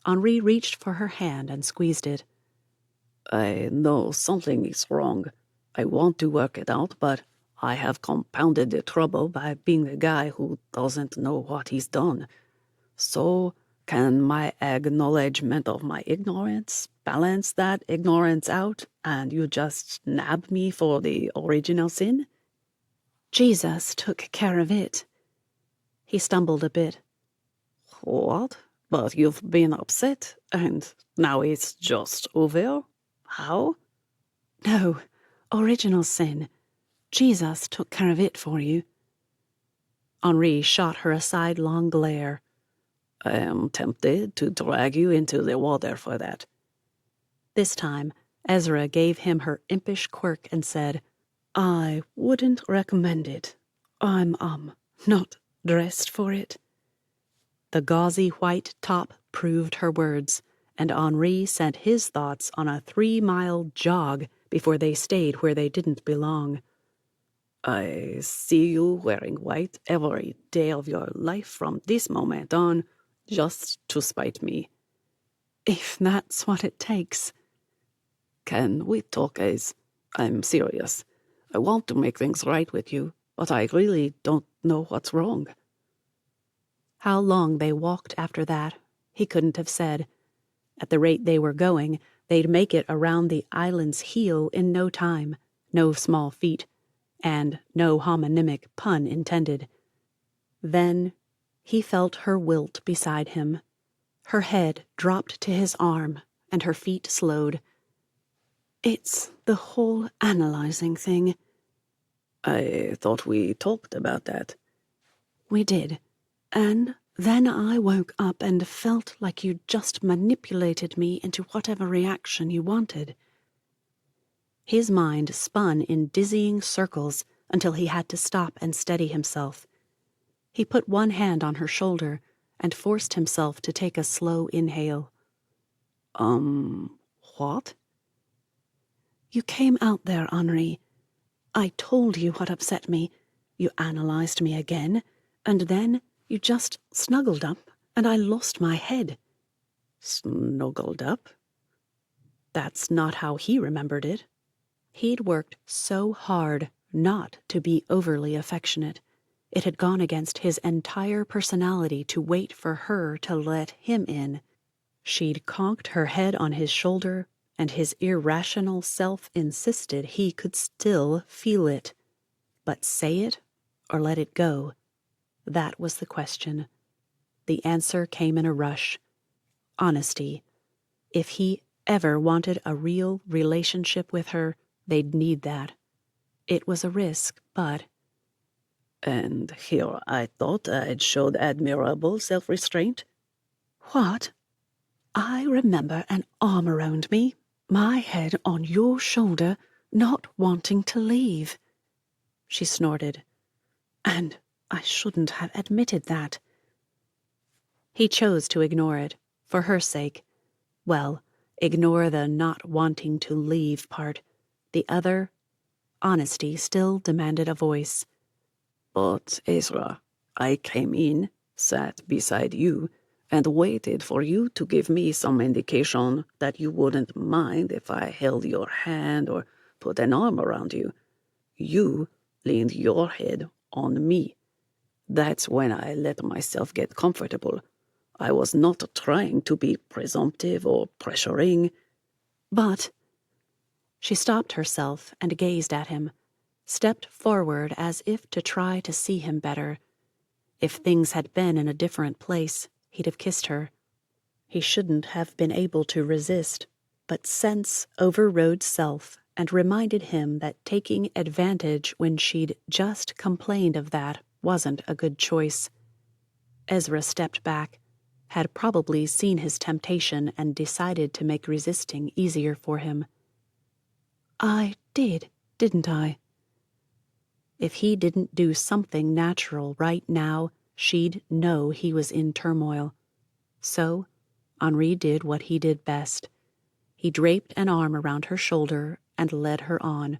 Henri reached for her hand and squeezed it. I know something is wrong. I want to work it out, but I have compounded the trouble by being the guy who doesn't know what he's done. So, can my acknowledgement of my ignorance balance that ignorance out, and you just nab me for the original sin? Jesus took care of it. He stumbled a bit. What? But you've been upset, and now it's just over? How? No, original sin. Jesus took care of it for you. Henri shot her a sidelong glare. I am tempted to drag you into the water for that. This time, Ezra gave him her impish quirk and said, I wouldn't recommend it. I'm, not dressed for it. The gauzy white top proved her words, and Henri sent his thoughts on a 3-mile jog before they stayed where they didn't belong. I see you wearing white every day of your life from this moment on, just to spite me. If that's what it takes. Can we talk, Ez? I'm serious. I want to make things right with you, but I really don't know what's wrong. How long they walked after that, he couldn't have said. At the rate they were going, they'd make it around the island's heel in no time, no small feat, and no homonymic pun intended. Then he felt her wilt beside him. Her head dropped to his arm, and her feet slowed. It's the whole analyzing thing. I thought we talked about that. We did. And then I woke up and felt like you just manipulated me into whatever reaction you wanted. His mind spun in dizzying circles until he had to stop and steady himself. He put one hand on her shoulder and forced himself to take a slow inhale. What? You came out there, Henri. I told you what upset me. You analyzed me again, and then you just snuggled up, and I lost my head. Snuggled up? That's not how he remembered it. He'd worked so hard not to be overly affectionate. It had gone against his entire personality to wait for her to let him in. She'd conked her head on his shoulder, and his irrational self insisted he could still feel it. But say it or let it go? That was the question. The answer came in a rush. Honesty. If he ever wanted a real relationship with her, they'd need that. It was a risk, but... And here I thought I'd showed admirable self-restraint. What? I remember an arm around me, my head on your shoulder, not wanting to leave. She snorted. And I shouldn't have admitted that. He chose to ignore it, for her sake. Well, ignore the not wanting to leave part. The other, honesty, still demanded a voice. But, Ezra, I came in, sat beside you, and waited for you to give me some indication that you wouldn't mind if I held your hand or put an arm around you. You leaned your head on me. That's when I let myself get comfortable. I was not trying to be presumptive or pressuring. But... She stopped herself and gazed at him, stepped forward as if to try to see him better. If things had been in a different place, he'd have kissed her. He shouldn't have been able to resist, but sense overrode self and reminded him that taking advantage when she'd just complained of that wasn't a good choice. Ezra stepped back, had probably seen his temptation and decided to make resisting easier for him. I did, didn't I? If he didn't do something natural right now, she'd know he was in turmoil. So, Henri did what he did best. He draped an arm around her shoulder and led her on,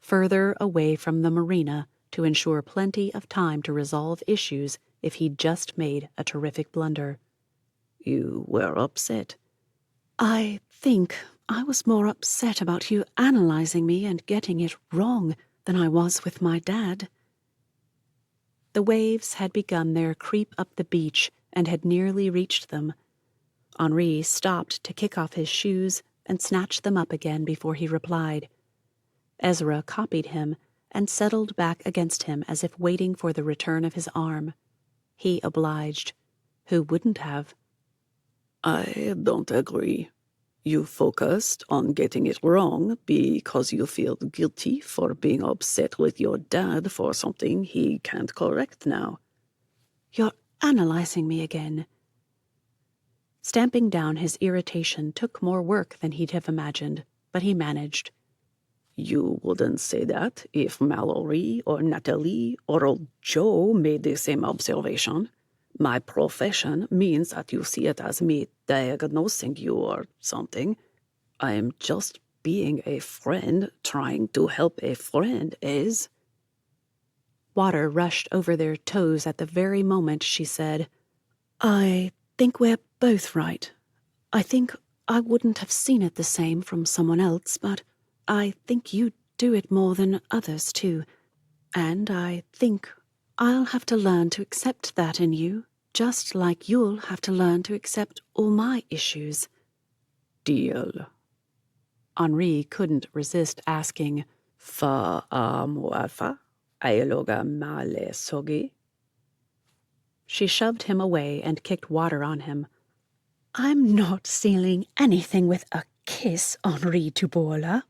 further away from the marina to ensure plenty of time to resolve issues if he'd just made a terrific blunder. You were upset. I think I was more upset about you analyzing me and getting it wrong than I was with my dad. The waves had begun their creep up the beach and had nearly reached them. Henri stopped to kick off his shoes and snatch them up again before he replied. Ezra copied him and settled back against him as if waiting for the return of his arm. He obliged. Who wouldn't have? I don't agree. You focused on getting it wrong because you feel guilty for being upset with your dad for something he can't correct now. You're analyzing me again. Stamping down his irritation took more work than he'd have imagined, but he managed. You wouldn't say that if Mallory or Natalie or old Joe made the same observation. My profession means that you see it as me diagnosing you or something. I am just being a friend trying to help a friend, Ez. Water rushed over their toes at the very moment she said, I think we're both right. I think I wouldn't have seen it the same from someone else, but I think you do it more than others, too. And I think I'll have to learn to accept that in you, just like you'll have to learn to accept all my issues. Deal. Henri couldn't resist asking, Fa muafa, ailoga male sogi. She shoved him away and kicked water on him. I'm not sealing anything with a kiss, Henri Tupuola.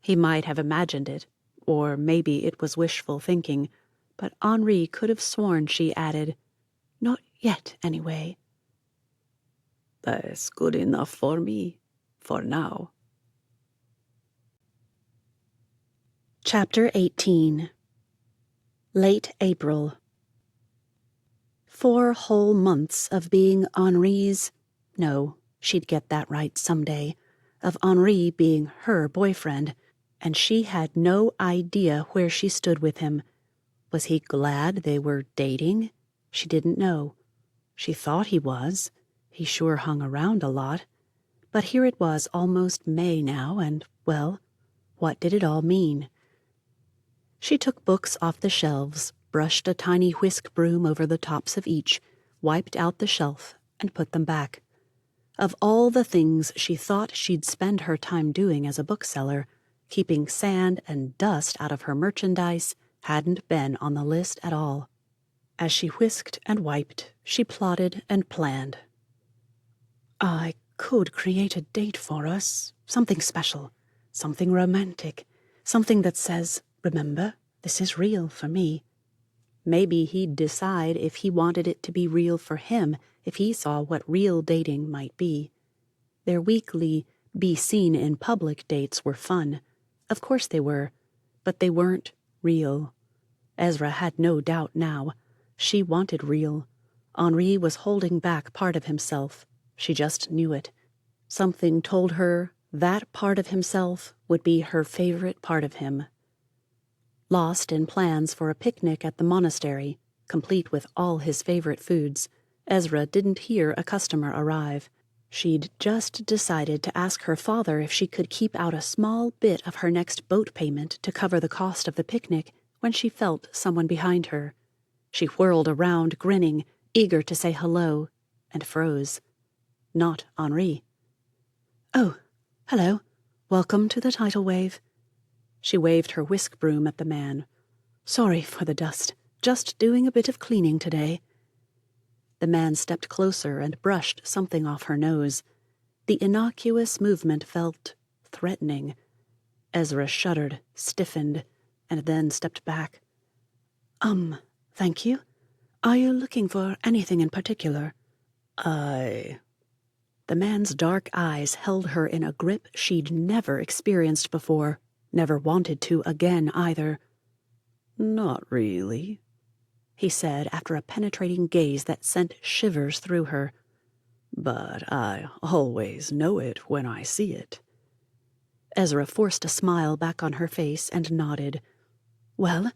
He might have imagined it, or maybe it was wishful thinking, but Henri could have sworn she added, "Not yet, anyway." That's good enough for me, for now. Chapter 18. Late April. 4 whole months of being Henri's... No, she'd get that right someday. Of Henri being her boyfriend, and she had no idea where she stood with him. Was he glad they were dating? She didn't know. She thought he was. He sure hung around a lot. But here it was almost May now, and, well, what did it all mean? She took books off the shelves, brushed a tiny whisk broom over the tops of each, wiped out the shelf, and put them back. Of all the things she thought she'd spend her time doing as a bookseller, keeping sand and dust out of her merchandise hadn't been on the list at all. As she whisked and wiped, she plotted and planned. I could create a date for us, something special, something romantic, something that says, "Remember, this is real for me." Maybe he'd decide if he wanted it to be real for him if he saw what real dating might be. Their weekly, be seen in public dates were fun. Of course they were, but they weren't real. Ezra had no doubt now. She wanted real. Henri was holding back part of himself. She just knew it. Something told her that part of himself would be her favorite part of him. Lost in plans for a picnic at the monastery, complete with all his favorite foods, Ezra didn't hear a customer arrive. She'd just decided to ask her father if she could keep out a small bit of her next boat payment to cover the cost of the picnic when she felt someone behind her. She whirled around, grinning, eager to say hello, and froze. Not Henri. "Oh, hello. Welcome to the tidal wave." She waved her whisk broom at the man. "Sorry for the dust. Just doing a bit of cleaning today." The man stepped closer and brushed something off her nose. The innocuous movement felt threatening. Ezra shuddered, stiffened, and then stepped back. Thank you. Are you looking for anything in particular?" The man's dark eyes held her in a grip she'd never experienced before, never wanted to again either. Not really, he said after a penetrating gaze that sent shivers through her. But I always know it when I see it. Ezra forced a smile back on her face and nodded. "Well,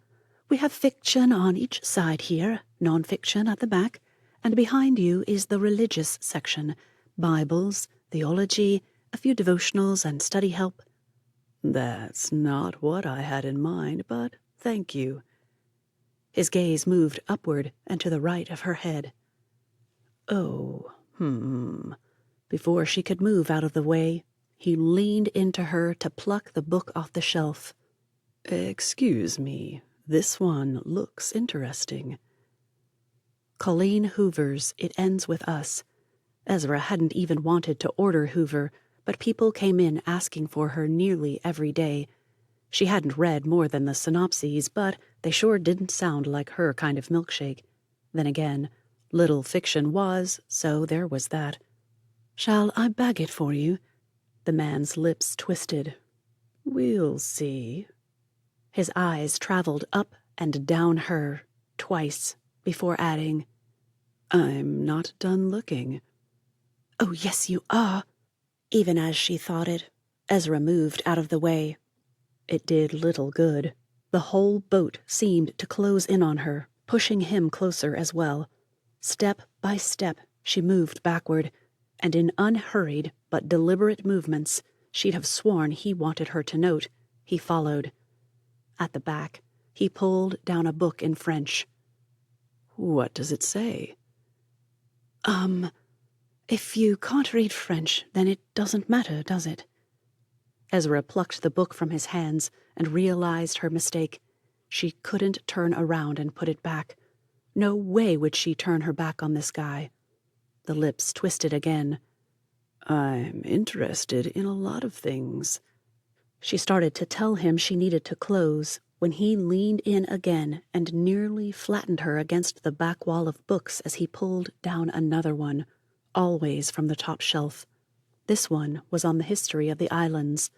we have fiction on each side here, non-fiction at the back, and behind you is the religious section, Bibles, theology, a few devotionals and study help." That's not what I had in mind, but thank you. His gaze moved upward and to the right of her head. Oh, Before she could move out of the way, he leaned into her to pluck the book off the shelf. Excuse me, this one looks interesting. Colleen Hoover's It Ends With Us. Ezra hadn't even wanted to order Hoover, but people came in asking for her nearly every day. She hadn't read more than the synopses, but they sure didn't sound like her kind of milkshake. Then again, little fiction was, so there was that. "Shall I bag it for you?" The man's lips twisted. "We'll see." His eyes traveled up and down her, twice, before adding, "I'm not done looking." "Oh, yes, you are." Even as she thought it, Ezra moved out of the way. It did little good. The whole boat seemed to close in on her, pushing him closer as well. Step by step, She moved backward, and in unhurried but deliberate movements she'd have sworn he wanted her to note, he followed. At the back, he pulled down a book in French. What does it say? If you can't read French, then it doesn't matter, does it? Ezra plucked the book from his hands and realized her mistake. She couldn't turn around and put it back. No way would she turn her back on this guy. The lips twisted again. I'm interested in a lot of things. She started to tell him she needed to close when he leaned in again and nearly flattened her against the back wall of books as he pulled down another one, always from the top shelf. This one was on the history of the islands.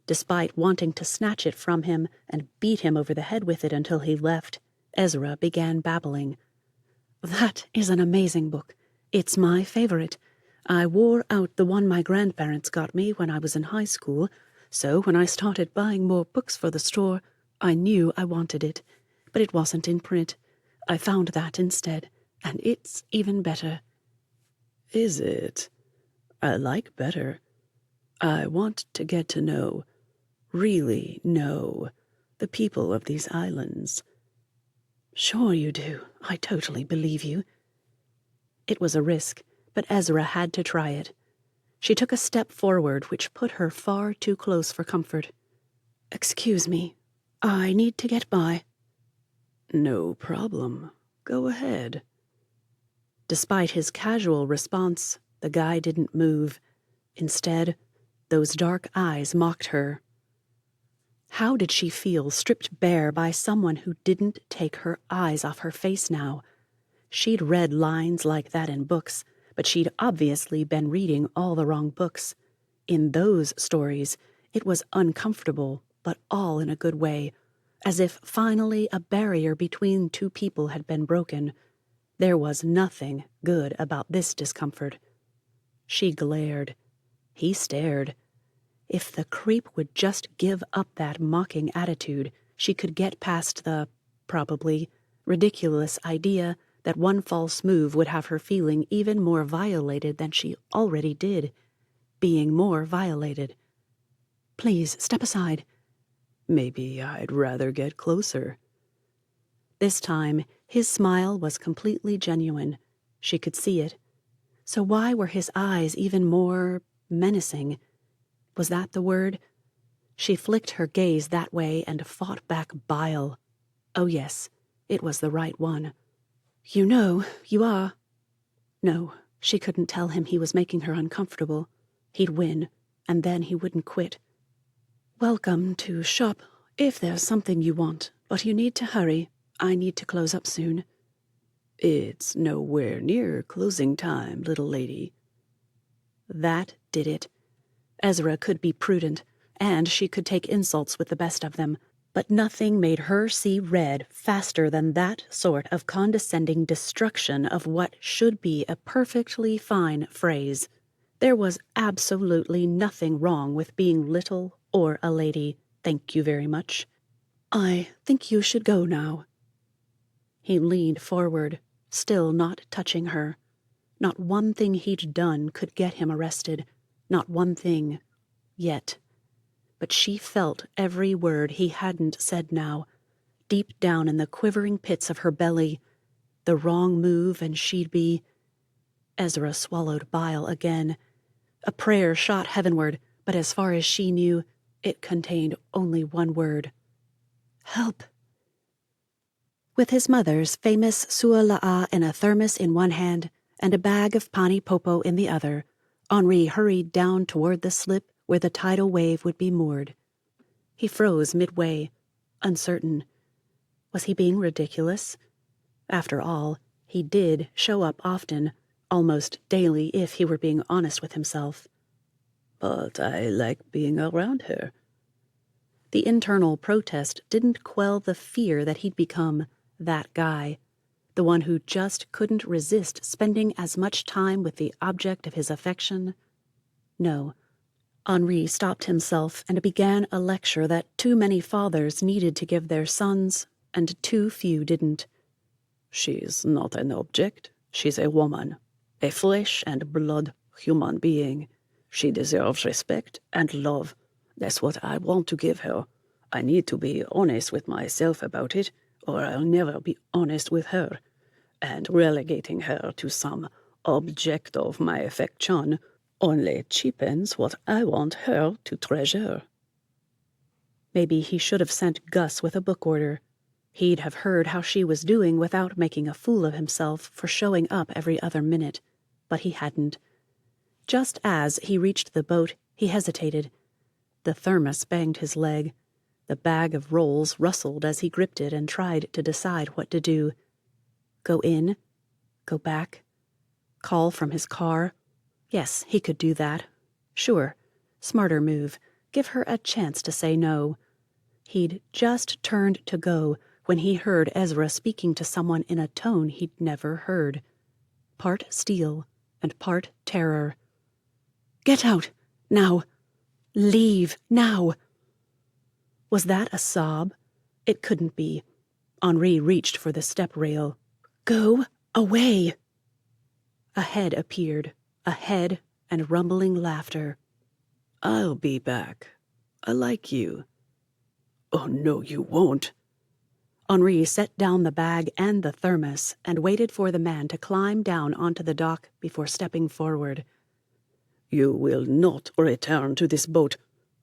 Despite wanting to snatch it from him and beat him over the head with it until he left, Ezra began babbling. That is an amazing book. It's my favorite. I wore out the one my grandparents got me when I was in high school, so when I started buying more books for the store, I knew I wanted it. But it wasn't in print. I found that instead, and it's even better. Is it? I like better. I want to get to know, really know, the people of these islands. Sure you do. I totally believe you. It was a risk, but Ezra had to try it. She took a step forward, which put her far too close for comfort. Excuse me. I need to get by. No problem. Go ahead. Despite his casual response, the guy didn't move. Instead, those dark eyes mocked her. How did she feel stripped bare by someone who didn't take her eyes off her face now? She'd read lines like that in books, but she'd obviously been reading all the wrong books. In those stories, it was uncomfortable, but all in a good way, as if finally a barrier between two people had been broken. There was nothing good about this discomfort. She glared. He stared. If the creep would just give up that mocking attitude, she could get past the, probably, ridiculous idea that one false move would have her feeling even more violated than she already did, being more violated. Please, step aside. Maybe I'd rather get closer. This time, his smile was completely genuine. She could see it. So why were his eyes even more menacing? Was that the word? She flicked her gaze that way and fought back bile. Oh yes, it was the right one. You know, you are. No, she couldn't tell him he was making her uncomfortable. He'd win, and then he wouldn't quit. Welcome to shop, if there's something you want, but you need to hurry. I need to close up soon. It's nowhere near closing time, little lady. That did it. Ezra could be prudent, and she could take insults with the best of them, but nothing made her see red faster than that sort of condescending destruction of what should be a perfectly fine phrase. There was absolutely nothing wrong with being little or a lady, thank you very much. I think you should go now. He leaned forward, still not touching her. Not one thing he'd done could get him arrested. Not one thing. Yet. But she felt every word he hadn't said now, deep down in the quivering pits of her belly. The wrong move and she'd be... Ezra swallowed bile again. A prayer shot heavenward, but as far as she knew, it contained only one word. Help. With his mother's famous Suamalie in a thermos in one hand and a bag of pani popo in the other, Henri hurried down toward the slip where the tidal wave would be moored. He froze midway, uncertain. Was he being ridiculous? After all, he did show up often, almost daily if he were being honest with himself. But I like being around her. The internal protest didn't quell the fear that he'd become that guy, the one who just couldn't resist spending as much time with the object of his affection. No. Henri stopped himself and began a lecture that too many fathers needed to give their sons, and too few didn't. She's not an object. She's a woman. A flesh and blood human being. She deserves respect and love. That's what I want to give her. I need to be honest with myself about it, or I'll never be honest with her. And relegating her to some object of my affection only cheapens what I want her to treasure. Maybe he should have sent Gus with a book order. He'd have heard how she was doing without making a fool of himself for showing up every other minute. But he hadn't. Just as he reached the boat, he hesitated. The thermos banged his leg. The bag of rolls rustled as he gripped it and tried to decide what to do. Go in? Go back? Call from his car? Yes, he could do that. Sure. Smarter move. Give her a chance to say no. He'd just turned to go when he heard Ezra speaking to someone in a tone he'd never heard. Part steel and part terror. Get out! Now! Leave! Now! Was that a sob? It couldn't be. Henri reached for the step rail. Go away! A head appeared. A head and rumbling laughter. I'll be back. I like you. Oh, no, you won't. Henri set down the bag and the thermos and waited for the man to climb down onto the dock before stepping forward. You will not return to this boat.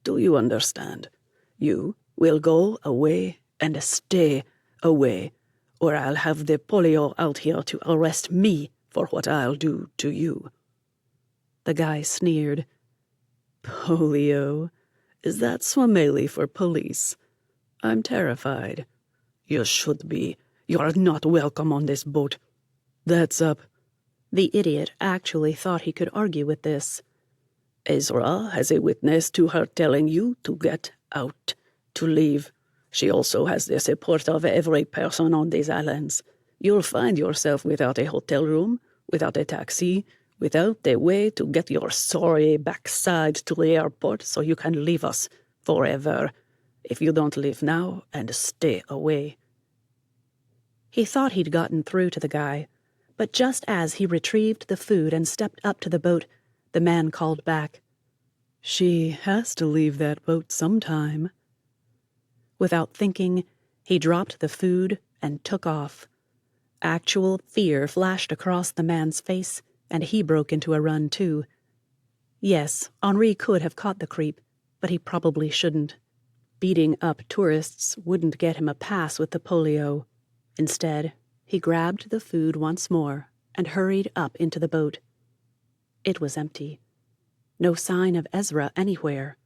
Do you understand? You will go away and stay away, or I'll have the polio out here to arrest me for what I'll do to you. The guy sneered. Polio? Is that Suamalie for police? I'm terrified. You should be. You're not welcome on this boat. That's up. The idiot actually thought he could argue with this. Ezra has a witness to her telling you to get out, to leave. She also has the support of every person on these islands. You'll find yourself without a hotel room, without a taxi, without a way to get your sorry backside to the airport so you can leave us forever, if you don't leave now and stay away. He thought he'd gotten through to the guy, but just as he retrieved the food and stepped up to the boat, the man called back. She has to leave that boat sometime. Without thinking, he dropped the food and took off. Actual fear flashed across the man's face, and he broke into a run too. Yes, Henri could have caught the creep, but he probably shouldn't. Beating up tourists wouldn't get him a pass with the polio. Instead, he grabbed the food once more and hurried up into the boat. It was empty. No sign of Ezra anywhere.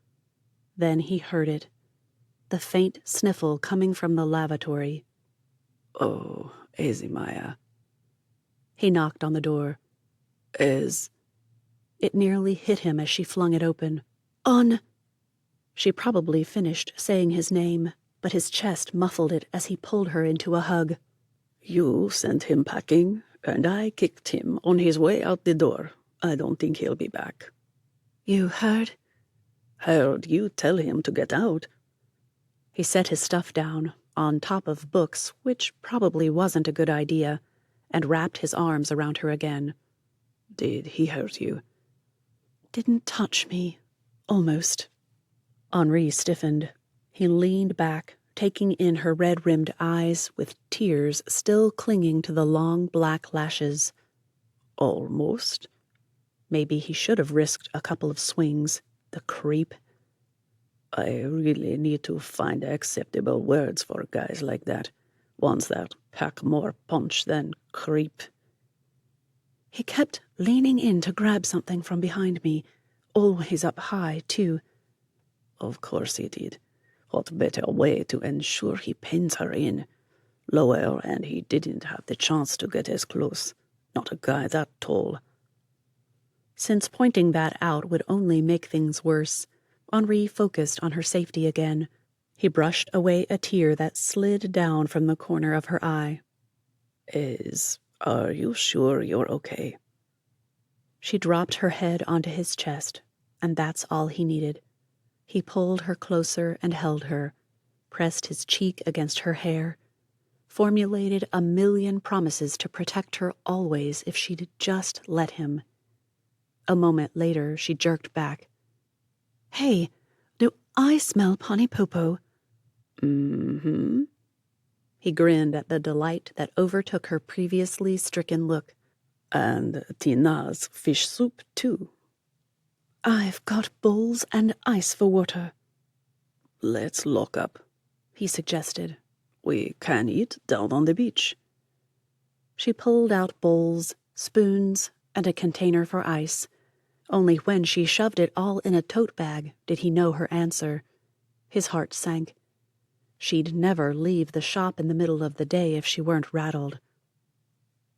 Then he heard it. The faint sniffle coming from the lavatory. Oh, Maya. He knocked on the door. It nearly hit him as she flung it open. She probably finished saying his name, but his chest muffled it as he pulled her into a hug. You sent him packing, and I kicked him on his way out the door. I don't think he'll be back. You heard? Heard you tell him to get out. He set his stuff down, on top of books, which probably wasn't a good idea, and wrapped his arms around her again. Did he hurt you? Didn't touch me. Almost. Henri stiffened. He leaned back, taking in her red-rimmed eyes with tears still clinging to the long black lashes. Almost? Maybe he should have risked a couple of swings. The creep. I really need to find acceptable words for guys like that. Ones that pack more punch than creep. He kept leaning in to grab something from behind me, always up high, too. Of course he did. What better way to ensure he pins her in? Lower, and he didn't have the chance to get as close. Not a guy that tall. Since pointing that out would only make things worse, Henri focused on her safety again. He brushed away a tear that slid down from the corner of her eye. Are you sure you're okay? She dropped her head onto his chest, and that's all he needed. He pulled her closer and held her, pressed his cheek against her hair. formulated a million promises to protect her always if she'd just let him. A moment later, she jerked back. Hey, do I smell Panipopo? Mm-hmm. He grinned at the delight that overtook her previously stricken look. And Tina's fish soup, too. I've got bowls and ice for water. Let's lock up, he suggested. We can eat down on the beach. She pulled out bowls, spoons, and a container for ice. Only when she shoved it all in a tote bag did he know her answer. His heart sank. She'd never leave the shop in the middle of the day if she weren't rattled.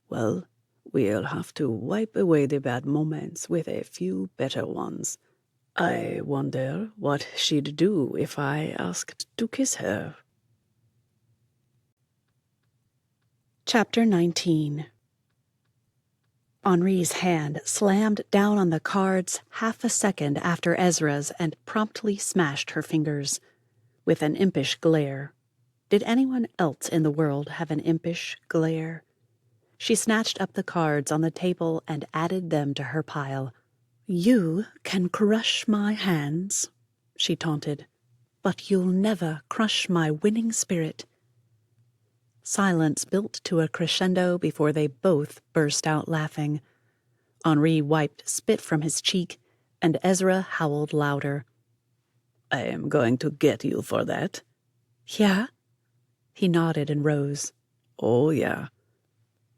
Well, we'll have to wipe away the bad moments with a few better ones. I wonder what she'd do if I asked to kiss her. Chapter 19. Henri's hand slammed down on the cards half a second after Ezra's and promptly smashed her fingers. With an impish glare. Did anyone else in the world have an impish glare? She snatched up the cards on the table and added them to her pile. You can crush my hands, she taunted, but you'll never crush my winning spirit. Silence built to a crescendo before they both burst out laughing. Henri wiped spit from his cheek, and Ezra howled louder. I am going to get you for that. Yeah? He nodded and rose. Oh, yeah.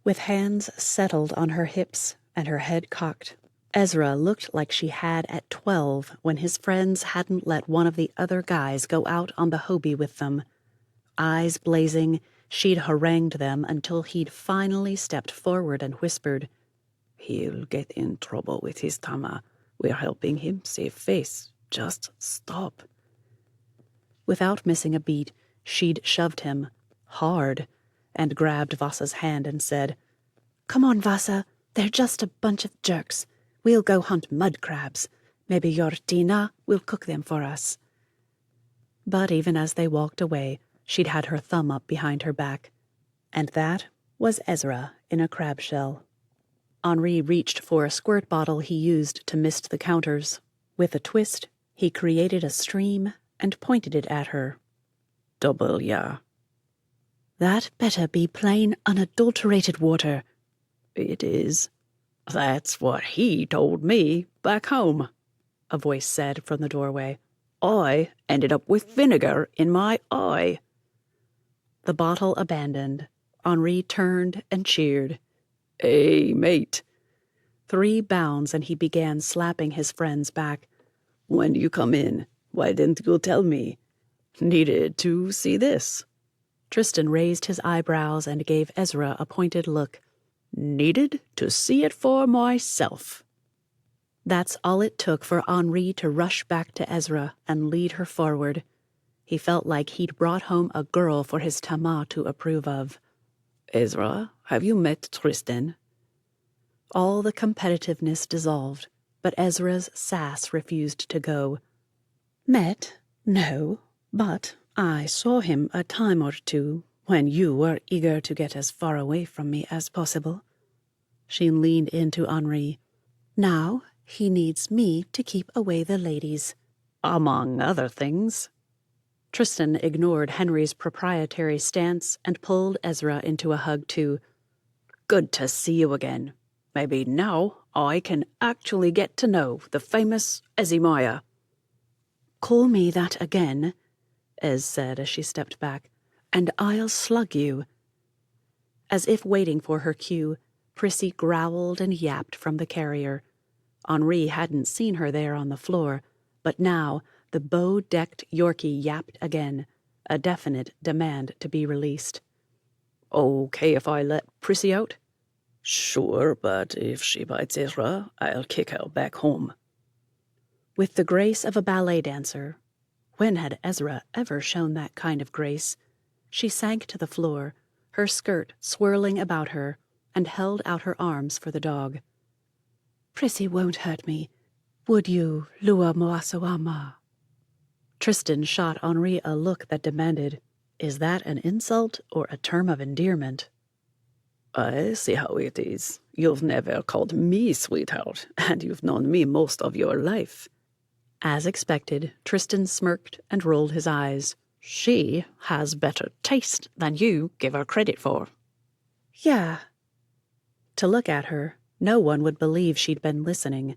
With hands settled on her hips and her head cocked, Ezra looked like she had at 12 when his friends hadn't let one of the other guys go out on the Hobie with them. Eyes blazing, she'd harangued them until he'd finally stepped forward and whispered, He'll get in trouble with his tama. We're helping him save face. Just stop. Without missing a beat, she'd shoved him, hard, and grabbed Vasa's hand and said, Come on, Vasa. They're just a bunch of jerks. We'll go hunt mud crabs. Maybe your Tina will cook them for us. But even as they walked away, she'd had her thumb up behind her back. And that was Ezra in a crab shell. Henri reached for a squirt bottle he used to mist the counters. With a twist, he created a stream and pointed it at her. Double, yeah. That better be plain, unadulterated water. It is. That's what he told me back home, a voice said from the doorway. I ended up with vinegar in my eye. The bottle abandoned, Henri turned and cheered. Hey, mate. 3 bounds and he began slapping his friend's back. When do you come in? Why didn't you tell me? Needed to see this. Tristan raised his eyebrows and gave Ezra a pointed look. Needed to see it for myself. That's all it took for Henri to rush back to Ezra and lead her forward. He felt like he'd brought home a girl for his tama to approve of. Ezra, have you met Tristan? All the competitiveness dissolved, but Ezra's sass refused to go. Met? No, but I saw him a time or two when you were eager to get as far away from me as possible. She leaned into Henri. Now he needs me to keep away the ladies. Among other things. Tristan ignored Henry's proprietary stance and pulled Ezra into a hug too. Good to see you again. Maybe now I can actually get to know the famous Ezimaya. Call me that again, Ez said as she stepped back, and I'll slug you. As if waiting for her cue, Prissy growled and yapped from the carrier. Henri hadn't seen her there on the floor, but now the bow-decked Yorkie yapped again, a definite demand to be released. Okay if I let Prissy out? Sure, but if she bites Ezra, I'll kick her back home. With the grace of a ballet dancer, when had Ezra ever shown that kind of grace? She sank to the floor, her skirt swirling about her, and held out her arms for the dog. Prissy won't hurt me. Would you, Lua Moasawama? Tristan shot Henri a look that demanded, Is that an insult or a term of endearment? I see how it is. You've never called me sweetheart, and you've known me most of your life. As expected, Tristan smirked and rolled his eyes. She has better taste than you give her credit for. Yeah. To look at her, no one would believe she'd been listening.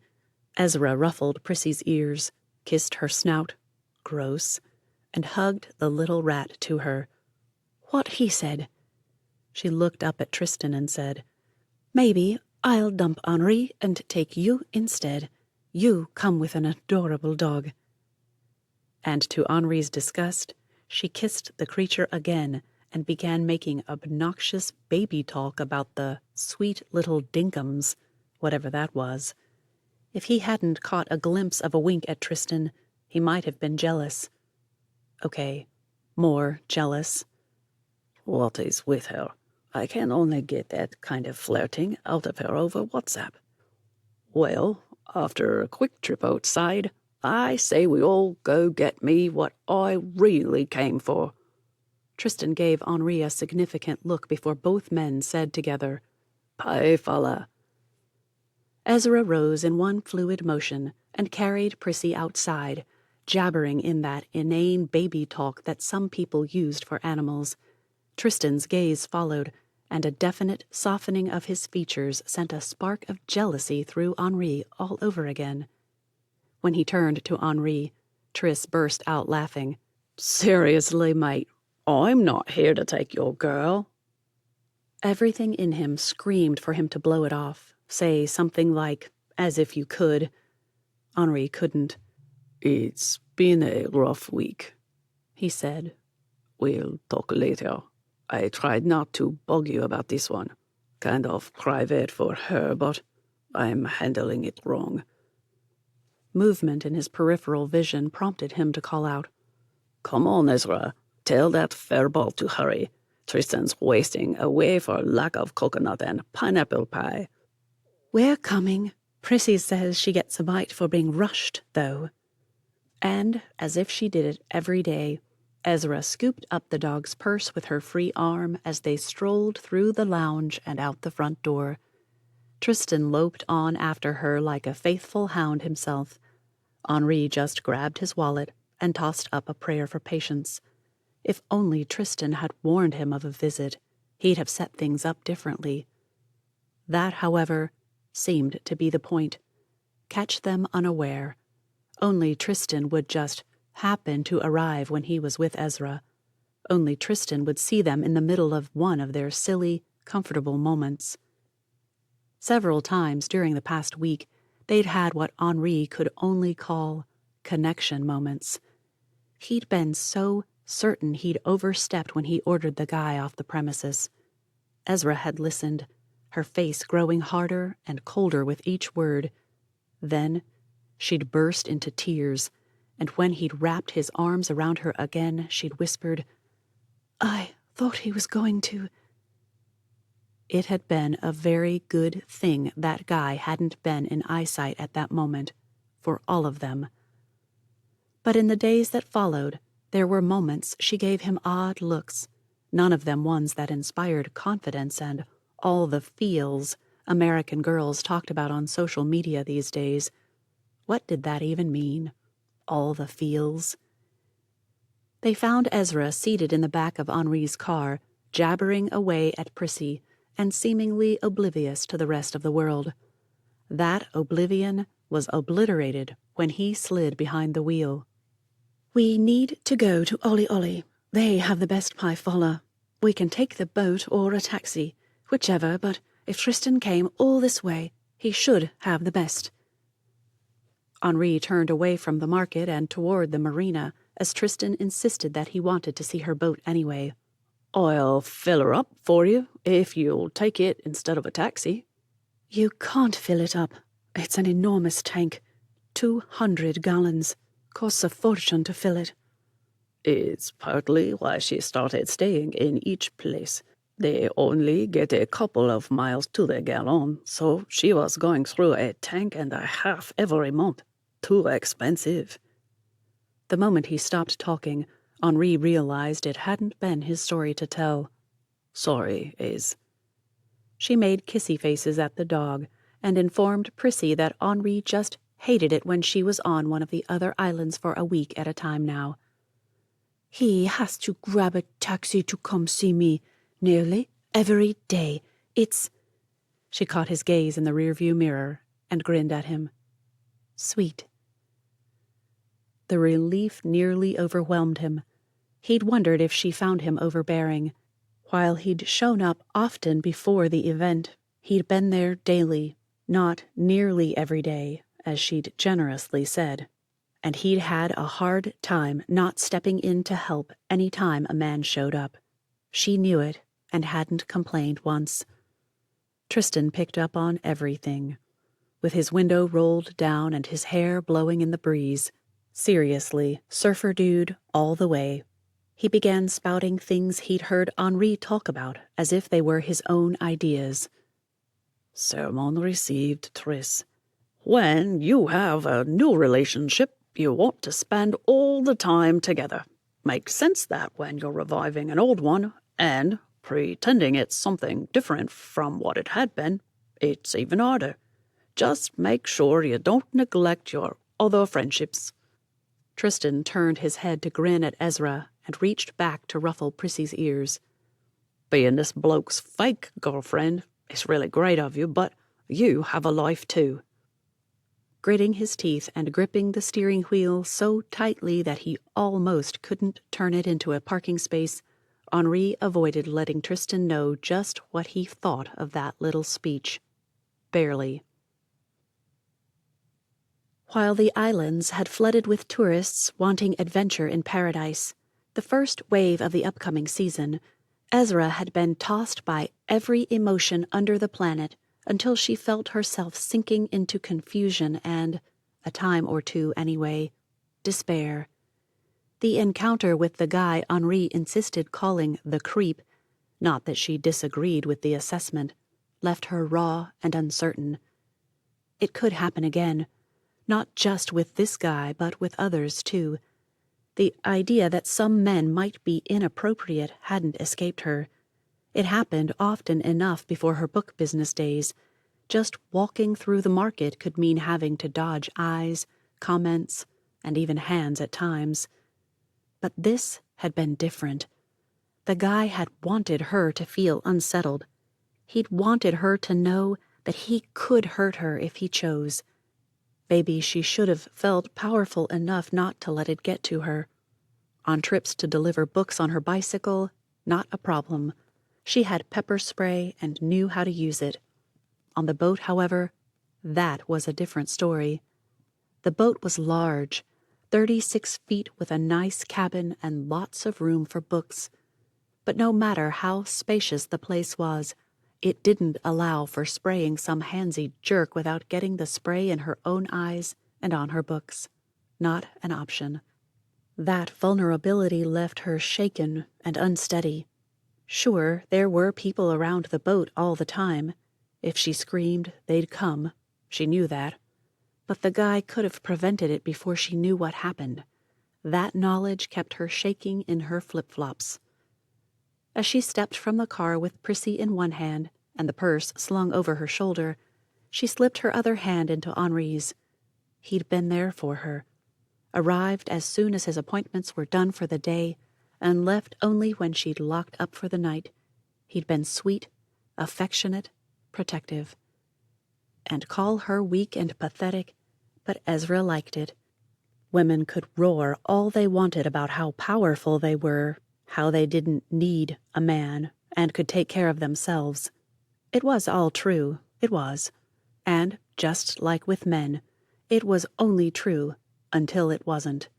Ezra ruffled Prissy's ears, kissed her snout, gross, and hugged the little rat to her. What he said. She looked up at Tristan and said, "Maybe I'll dump Henri and take you instead. You come with an adorable dog." And to Henri's disgust, she kissed the creature again and began making obnoxious baby talk about the sweet little dinkums, whatever that was. If he hadn't caught a glimpse of a wink at Tristan, he might have been jealous. Okay, more jealous. What is with her? I can only get that kind of flirting out of her over WhatsApp. Well, after a quick trip outside, I say we all go get me what I really came for. Tristan gave Henri a significant look before both men said together, "Bye, fella." Ezra rose in one fluid motion and carried Prissy outside, jabbering in that inane baby talk that some people used for animals. Tristan's gaze followed, and a definite softening of his features sent a spark of jealousy through Henri all over again. When he turned to Henri, Tris burst out laughing. "Seriously, mate, I'm not here to take your girl." Everything in him screamed for him to blow it off, say something like, "As if you could." Henri couldn't. "It's been a rough week," he said. "We'll talk later. I tried not to bug you about this one. Kind of private for her, but I'm handling it wrong." Movement in his peripheral vision prompted him to call out, "Come on, Ezra. Tell that fairball to hurry. Tristan's wasting away for lack of coconut and pineapple pie." "We're coming. Prissy says she gets a bite for being rushed, though." And, as if she did it every day, Ezra scooped up the dog's purse with her free arm as they strolled through the lounge and out the front door. Tristan loped on after her like a faithful hound himself. Henri just grabbed his wallet and tossed up a prayer for patience. If only Tristan had warned him of a visit, he'd have set things up differently. That, however, seemed to be the point. Catch them unaware. Only Tristan would just happen to arrive when he was with Ezra. Only Tristan would see them in the middle of one of their silly, comfortable moments. Several times during the past week, they'd had what Henri could only call connection moments. He'd been so certain he'd overstepped when he ordered the guy off the premises. Ezra had listened, her face growing harder and colder with each word. Then she'd burst into tears, and when he'd wrapped his arms around her again, she'd whispered, "I thought he was going to—" It had been a very good thing that guy hadn't been in eyesight at that moment, for all of them. But in the days that followed, there were moments she gave him odd looks, none of them ones that inspired confidence and all the feels American girls talked about on social media these days. What did that even mean? All the feels? They found Ezra seated in the back of Henri's car, jabbering away at Prissy and seemingly oblivious to the rest of the world. That oblivion was obliterated when he slid behind the wheel. "We need to go to Oli Oli. They have the best pie folla. We can take the boat or a taxi, whichever, but if Tristan came all this way, he should have the best." Henri turned away from the market and toward the marina as Tristan insisted that he wanted to see her boat anyway. "I'll fill her up for you if you'll take it instead of a taxi." "You can't fill it up. It's an enormous tank. 200 gallons. Costs a fortune to fill it." "It's partly why she started staying in each place. They only get a couple of miles to the gallon, so she was going through a tank and a half every month. Too expensive." The moment he stopped talking, Henri realized it hadn't been his story to tell. "Sorry, Ez." She made kissy faces at the dog and informed Prissy that Henri just hated it when she was on one of the other islands for a week at a time now. "He has to grab a taxi to come see me nearly every day. It's—" She caught his gaze in the rearview mirror and grinned at him. "Sweet." The relief nearly overwhelmed him. He'd wondered if she found him overbearing. While he'd shown up often before the event, he'd been there daily, not nearly every day, as she'd generously said. And he'd had a hard time not stepping in to help any time a man showed up. She knew it and hadn't complained once. Tristan picked up on everything, with his window rolled down and his hair blowing in the breeze. Seriously, surfer dude all the way. He began spouting things he'd heard Henri talk about as if they were his own ideas. "Sermon received, Tris. When you have a new relationship, you want to spend all the time together. Makes sense that when you're reviving an old one and pretending it's something different from what it had been, it's even harder. Just make sure you don't neglect your other friendships." Tristan turned his head to grin at Ezra and reached back to ruffle Prissy's ears. "Being this bloke's fake girlfriend is really great of you, but you have a life too." Gritting his teeth and gripping the steering wheel so tightly that he almost couldn't turn it into a parking space, Henri avoided letting Tristan know just what he thought of that little speech. Barely. While the islands had flooded with tourists wanting adventure in paradise, the first wave of the upcoming season, Ezra had been tossed by every emotion under the planet until she felt herself sinking into confusion and, a time or two anyway, despair. The encounter with the guy Henri insisted calling the creep, not that she disagreed with the assessment, left her raw and uncertain. It could happen again, not just with this guy, but with others too. The idea that some men might be inappropriate hadn't escaped her. It happened often enough before her book business days. Just walking through the market could mean having to dodge eyes, comments, and even hands at times. But this had been different. The guy had wanted her to feel unsettled. He'd wanted her to know that he could hurt her if he chose. Maybe she should have felt powerful enough not to let it get to her. On trips to deliver books on her bicycle, not a problem. She had pepper spray and knew how to use it. On the boat, however, that was a different story. The boat was large, 36 feet with a nice cabin and lots of room for books. But no matter how spacious the place was, it didn't allow for spraying some handsy jerk without getting the spray in her own eyes and on her books. Not an option. That vulnerability left her shaken and unsteady. Sure, there were people around the boat all the time. If she screamed, they'd come. She knew that. But the guy could have prevented it before she knew what happened. That knowledge kept her shaking in her flip-flops. As she stepped from the car with Prissy in one hand and the purse slung over her shoulder, she slipped her other hand into Henri's. He'd been there for her. Arrived as soon as his appointments were done for the day, and left only when she'd locked up for the night. He'd been sweet, affectionate, protective. And call her weak and pathetic, but Ezra liked it. Women could roar all they wanted about how powerful they were, how they didn't need a man, and could take care of themselves. It was all true, it was. And, just like with men, it was only true until it wasn't.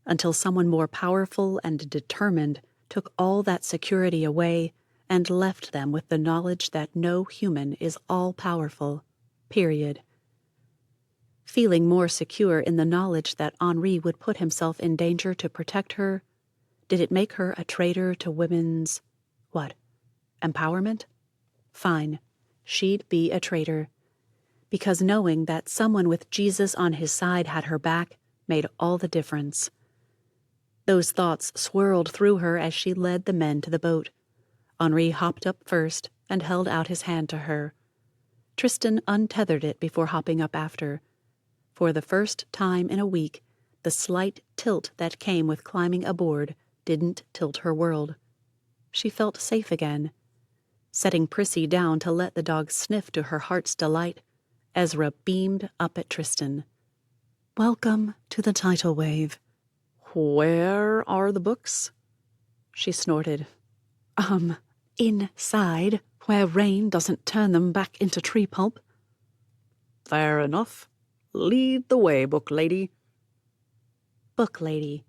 Until someone more powerful and determined took all that security away and left them with the knowledge that no human is all-powerful, period. Feeling more secure in the knowledge that Henri would put himself in danger to protect her, did it make her a traitor to women's, empowerment? Fine, she'd be a traitor. Because knowing that someone with Jesus on his side had her back made all the difference. Those thoughts swirled through her as she led the men to the boat. Henri hopped up first and held out his hand to her. Tristan untethered it before hopping up after. For the first time in a week, the slight tilt that came with climbing aboard didn't tilt her world. She felt safe again. Setting Prissy down to let the dog sniff to her heart's delight, Ezra beamed up at Tristan. Welcome to the tidal wave. Where are the books? She snorted. Inside, where rain doesn't turn them back into tree pulp. Fair enough. Lead the way, book lady. Book lady.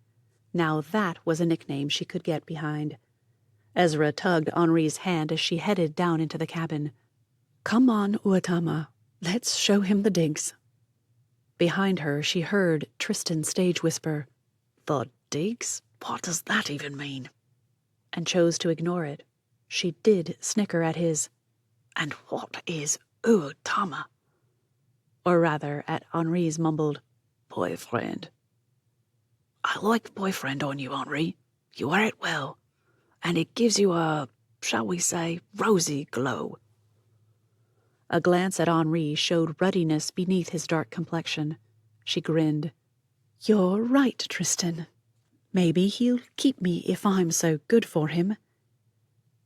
Now that was a nickname she could get behind. Ezra tugged Henri's hand as she headed down into the cabin. Come on, Uatama. Let's show him the digs. Behind her, she heard Tristan stage whisper, The digs? What does that even mean? And chose to ignore it. She did snicker at his, And what is Uatama? Or rather, at Henri's mumbled, Boyfriend. I like boyfriend on you, Henri. You wear it well. And it gives you a, shall we say, rosy glow. A glance at Henri showed ruddiness beneath his dark complexion. She grinned. You're right, Tristan. Maybe he'll keep me if I'm so good for him.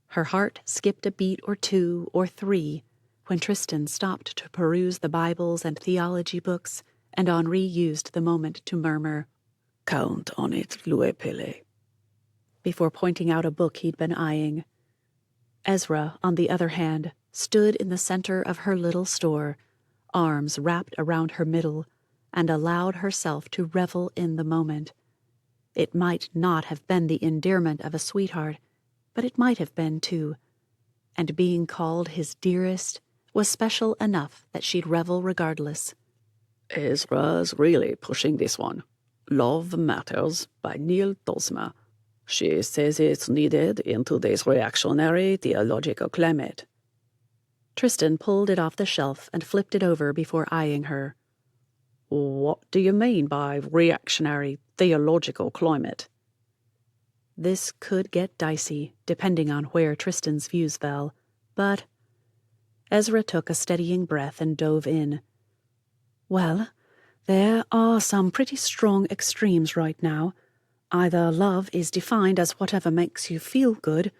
Her heart skipped a beat or two or three when Tristan stopped to peruse the Bibles and theology books, and Henri used the moment to murmur, Count on it, Luepele, before pointing out a book he'd been eyeing. Ezra, on the other hand, stood in the center of her little store, arms wrapped around her middle, and allowed herself to revel in the moment. It might not have been the endearment of a sweetheart, but it might have been, too. And being called his dearest was special enough that she'd revel regardless. Ezra's really pushing this one. Love Matters by Neil Tosma. She says it's needed in today's reactionary theological climate. Tristan pulled it off the shelf and flipped it over before eyeing her. What do you mean by reactionary theological climate? This could get dicey, depending on where Tristan's views fell, but Ezra took a steadying breath and dove in. Well, there are some pretty strong extremes right now. Either love is defined as whatever makes you feel good,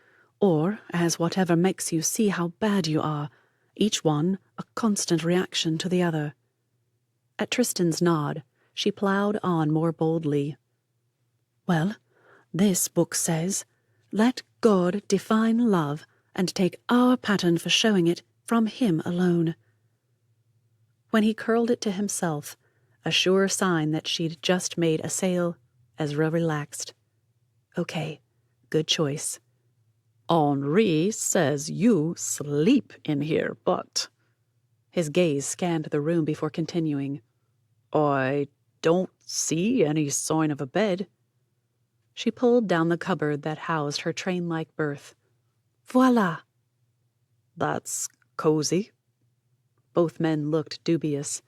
or as whatever makes you see how bad you are, each one a constant reaction to the other. At Tristan's nod, she plowed on more boldly. Well, this book says, let God define love and take our pattern for showing it from him alone. When he curled it to himself, a sure sign that she'd just made a sale, Ezra relaxed. Okay, good choice. Henri says you sleep in here, but... His gaze scanned the room before continuing. I don't see any sign of a bed. She pulled down the cupboard that housed her train-like berth. Voila! That's cozy. Both men looked dubious.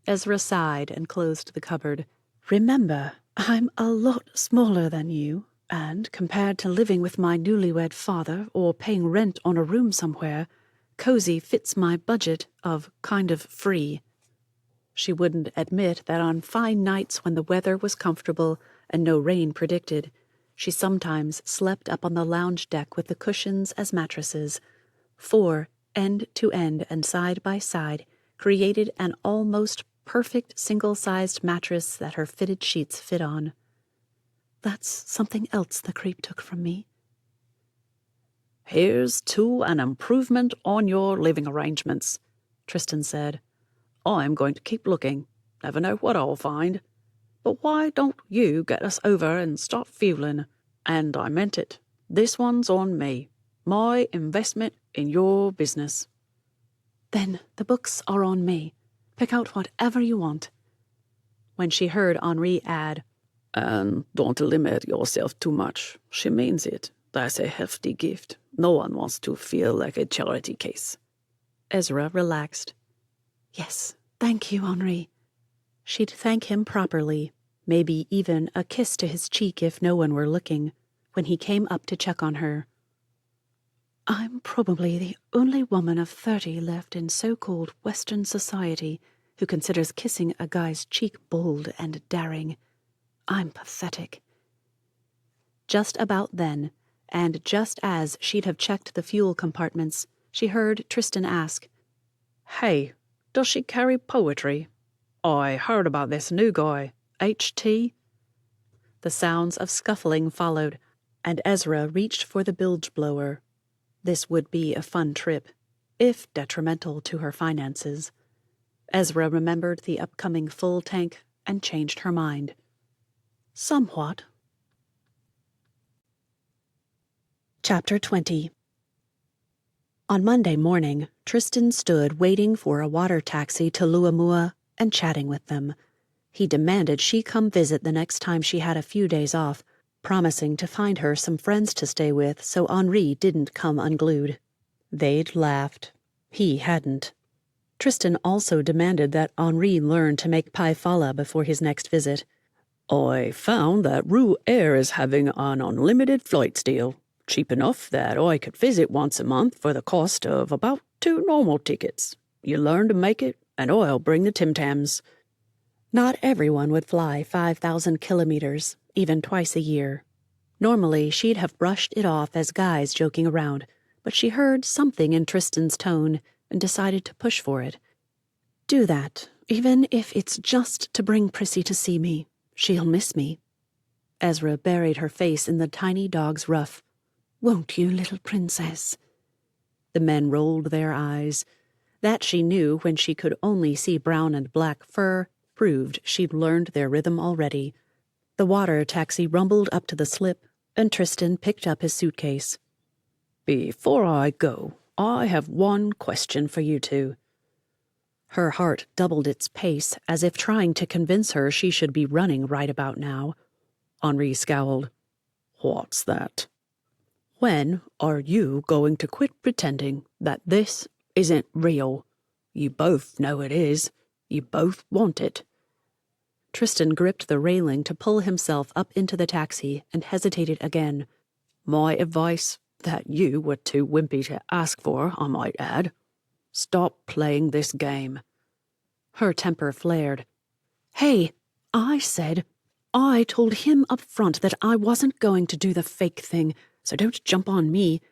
Ezra sighed and closed the cupboard. Remember, I'm a lot smaller than you, and compared to living with my newlywed father or paying rent on a room somewhere, cozy fits my budget of kind of free. She wouldn't admit that on fine nights when the weather was comfortable and no rain predicted, she sometimes slept up on the lounge deck with the cushions as mattresses. 4, end to end and side by side, created an almost perfect single-sized mattress that her fitted sheets fit on. That's something else the creep took from me. Here's to an improvement on your living arrangements, Tristan said. I'm going to keep looking. Never know what I'll find. But why don't you get us over and start fueling? And I meant it. This one's on me. My investment in your business. Then the books are on me. Pick out whatever you want. When she heard Henri add, And don't limit yourself too much. She means it. That's a hefty gift. No one wants to feel like a charity case. Ezra relaxed. Yes, thank you, Henri. She'd thank him properly, maybe even a kiss to his cheek if no one were looking, when he came up to check on her. I'm probably the only woman of 30 left in so-called Western society who considers kissing a guy's cheek bold and daring. I'm pathetic. Just about then, and just as she'd have checked the fuel compartments, she heard Tristan ask, Hey, does she carry poetry? I heard about this new guy, H.T. The sounds of scuffling followed, and Ezra reached for the bilge blower. This would be a fun trip, if detrimental to her finances. Ezra remembered the upcoming full tank and changed her mind. Somewhat. Chapter 20. On Monday morning, Tristan stood waiting for a water taxi to Luamua and chatting with them. He demanded she come visit the next time she had a few days off, promising to find her some friends to stay with so Henri didn't come unglued. They'd laughed. He hadn't. Tristan also demanded that Henri learn to make pie fala before his next visit. I found that Rue Air is having an unlimited flights deal, cheap enough that I could visit once a month for the cost of about 2 normal tickets. You learn to make it, and I'll bring the Tim Tams. Not everyone would fly 5,000 kilometers, even twice a year. Normally, she'd have brushed it off as guys joking around, but she heard something in Tristan's tone and decided to push for it. Do that, even if it's just to bring Prissy to see me. She'll miss me. Ezra buried her face in the tiny dog's ruff. Won't you, little princess? The men rolled their eyes. That she knew when she could only see brown and black fur proved she'd learned their rhythm already. The water taxi rumbled up to the slip, and Tristan picked up his suitcase. Before I go, I have one question for you two. Her heart doubled its pace, as if trying to convince her she should be running right about now. Henri scowled. What's that? When are you going to quit pretending that this isn't real? You both know it is. You both want it. Tristan gripped the railing to pull himself up into the taxi and hesitated again. My advice, that you were too wimpy to ask for, I might add. Stop playing this game. Her temper flared. Hey, I told him up front that I wasn't going to do the fake thing, so don't jump on me.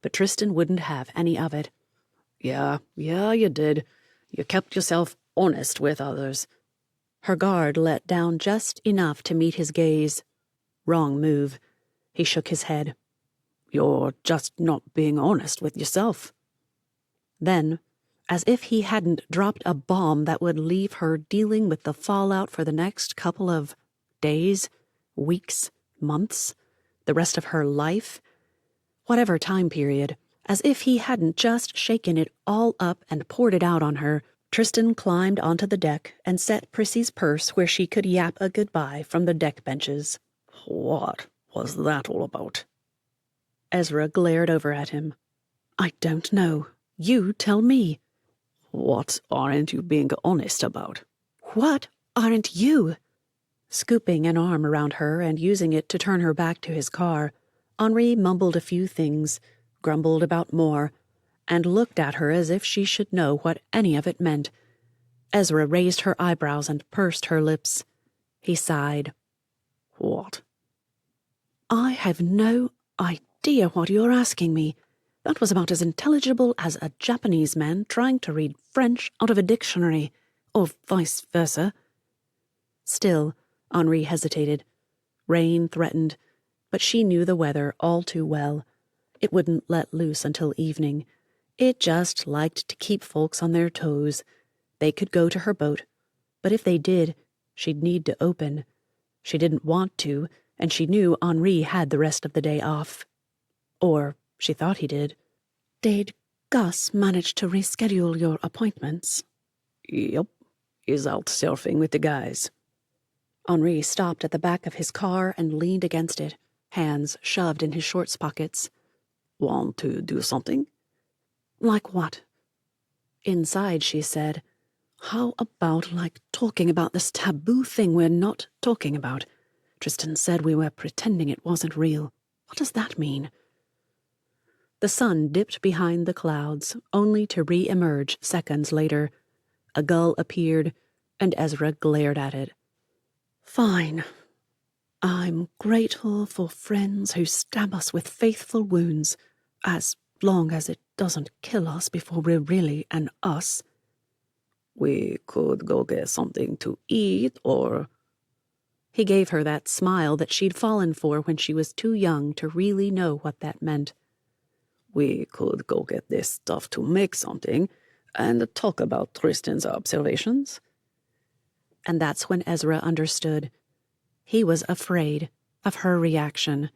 But Tristan wouldn't have any of it. Yeah, you did. You kept yourself honest with others. Her guard let down just enough to meet his gaze. Wrong move. He shook his head. You're just not being honest with yourself. Then, as if he hadn't dropped a bomb that would leave her dealing with the fallout for the next couple of days, weeks, months, the rest of her life, whatever time period, as if he hadn't just shaken it all up and poured it out on her, Tristan climbed onto the deck and set Prissy's purse where she could yap a goodbye from the deck benches. What was that all about? Ezra glared over at him. I don't know. You tell me. What aren't you being honest about? What aren't you? Scooping an arm around her and using it to turn her back to his car, Henri mumbled a few things, grumbled about more, and looked at her as if she should know what any of it meant. Ezra raised her eyebrows and pursed her lips. He sighed. What? I have no idea what you're asking me. That was about as intelligible as a Japanese man trying to read French out of a dictionary, or vice versa. Still, Henri hesitated. Rain threatened, but she knew the weather all too well. It wouldn't let loose until evening. It just liked to keep folks on their toes. They could go to her boat, but if they did, she'd need to open. She didn't want to, and she knew Henri had the rest of the day off. Or she thought he did. Did Gus manage to reschedule your appointments? Yep. He's out surfing with the guys. Henri stopped at the back of his car and leaned against it, hands shoved in his shorts pockets. Want to do something? Like what? Inside, she said, How about, talking about this taboo thing we're not talking about? Tristan said we were pretending it wasn't real. What does that mean? The sun dipped behind the clouds, only to re-emerge seconds later. A gull appeared, and Ezra glared at it. Fine. I'm grateful for friends who stab us with faithful wounds, as long as it doesn't kill us before we're really an us. We could go get something to eat, or... He gave her that smile that she'd fallen for when she was too young to really know what that meant. We could go get this stuff to make something, and talk about Tristan's observations. And that's when Ezra understood. He was afraid of her reaction.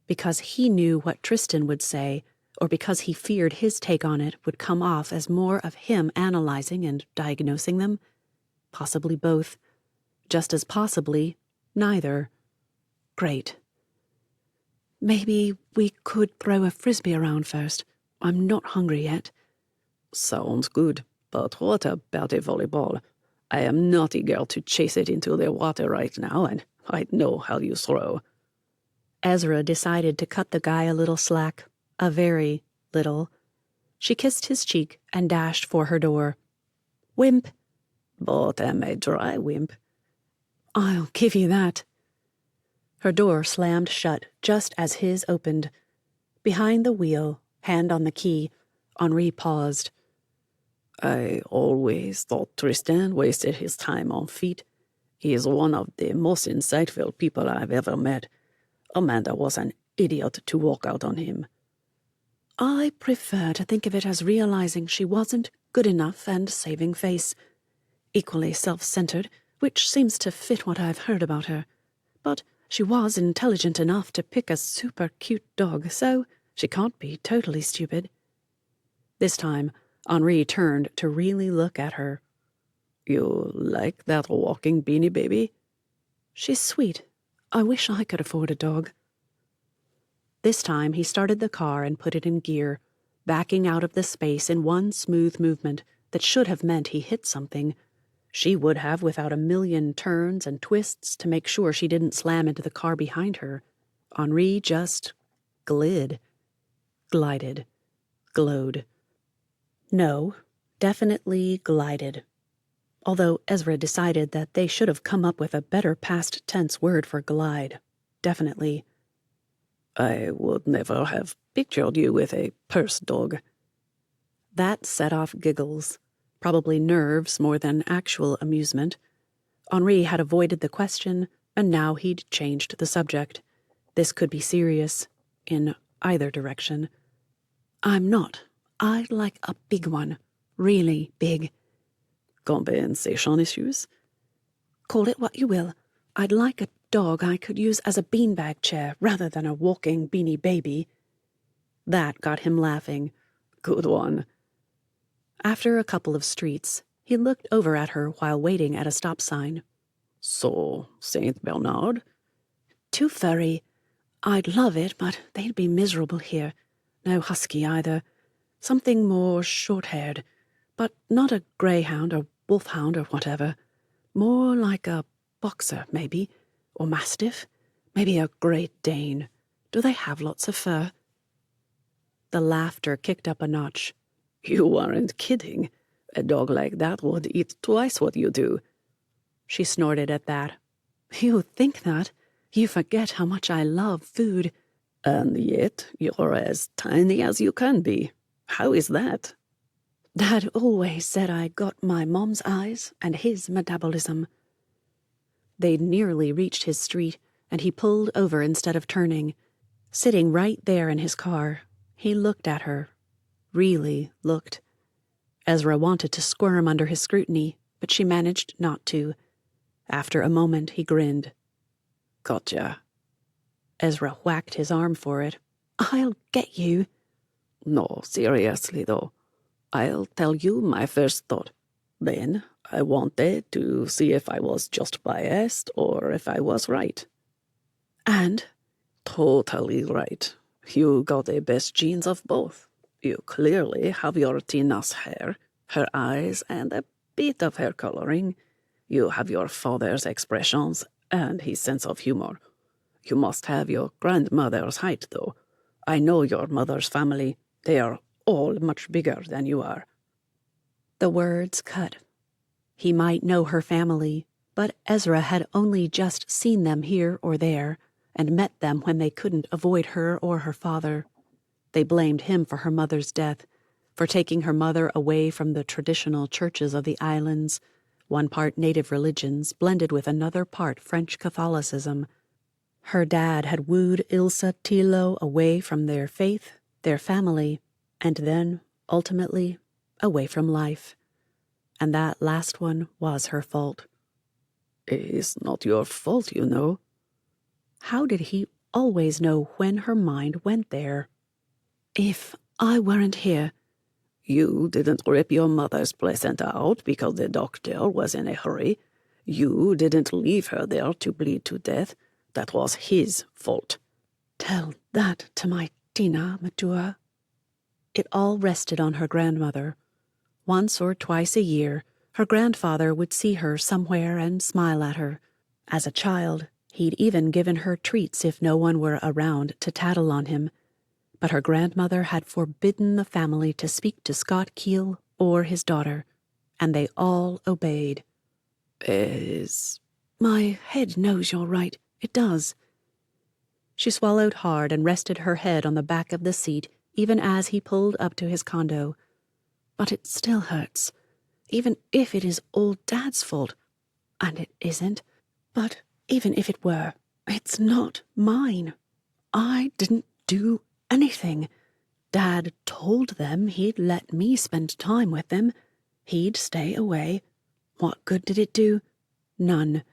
Because he knew what Tristan would say, or because he feared his take on it would come off as more of him analyzing and diagnosing them? Possibly both. Just as possibly, neither. Great. Maybe we could throw a frisbee around first. I'm not hungry yet. Sounds good, but what about a volleyball? I am not eager to chase it into the water right now, and I know how you throw. Ezra decided to cut the guy a little slack. A very little. She kissed his cheek and dashed for her door. Wimp. But am a dry wimp. I'll give you that. Her door slammed shut just as his opened. Behind the wheel, hand on the key, Henri paused. I always thought Tristan wasted his time on feet. He is one of the most insightful people I've ever met. Amanda was an idiot to walk out on him. I prefer to think of it as realizing she wasn't good enough and saving face. Equally self-centered, which seems to fit what I've heard about her. But she was intelligent enough to pick a super cute dog, so she can't be totally stupid. This time, Henri turned to really look at her. You like that walking beanie baby? She's sweet. I wish I could afford a dog. This time he started the car and put it in gear, backing out of the space in one smooth movement that should have meant he hit something. She would have without a million turns and twists to make sure she didn't slam into the car behind her. Henri just glided, glowed. No, definitely glided. Although Ezra decided that they should have come up with a better past tense word for glide. Definitely. I would never have pictured you with a purse dog. That set off giggles, probably nerves more than actual amusement. Henri had avoided the question, and now he'd changed the subject. This could be serious, in either direction. I'm not. I'd like a big one. Really big. Compensation issues? Call it what you will. I'd like a dog I could use as a beanbag chair rather than a walking beanie baby. That got him laughing. Good one. After a couple of streets, he looked over at her while waiting at a stop sign. So, Saint Bernard? Too furry. I'd love it, but they'd be miserable here. No husky either. Something more short-haired, but not a greyhound or wolfhound or whatever. More like a boxer, maybe, or mastiff, maybe a Great Dane. Do they have lots of fur? The laughter kicked up a notch. You aren't kidding. A dog like that would eat twice what you do. She snorted at that. You think that? You forget how much I love food. And yet you're as tiny as you can be. How is that? Dad always said I got my mom's eyes and his metabolism. They'd nearly reached his street, and he pulled over instead of turning. Sitting right there in his car, he looked at her. Really looked. Ezra wanted to squirm under his scrutiny, but she managed not to. After a moment, he grinned. Gotcha. Ezra whacked his arm for it. I'll get you. No, seriously, though. I'll tell you my first thought. Then I wanted to see if I was just biased or if I was right. And? Totally right. You got the best genes of both. You clearly have your Tina's hair, her eyes, and a bit of hair coloring. You have your father's expressions and his sense of humor. You must have your grandmother's height, though. I know your mother's family. They are all much bigger than you are. The words cut. He might know her family, but Ezra had only just seen them here or there, and met them when they couldn't avoid her or her father. They blamed him for her mother's death, for taking her mother away from the traditional churches of the islands, one part native religions blended with another part French Catholicism. Her dad had wooed Ilsa Tilo away from their faith, their family, and then, ultimately, away from life. And that last one was her fault. It's not your fault, you know. How did he always know when her mind went there? If I weren't here, You didn't rip your mother's placenta out because the doctor was in a hurry. You didn't leave her there to bleed to death. That was his fault. tell that to my Tina, Matua. It all rested on her grandmother. Once or twice a year, her grandfather would see her somewhere and smile at her. As a child, he'd even given her treats if no one were around to tattle on him. But her grandmother had forbidden the family to speak to Scott Keel or his daughter, and they all obeyed. My head knows you're right. It does. She swallowed hard and rested her head on the back of the seat even as he pulled up to his condo. But it still hurts, even if it is all Dad's fault. And it isn't. But even if it were, it's not mine. I didn't do anything. Dad told them he'd let me spend time with them. He'd stay away. What good did it do? None.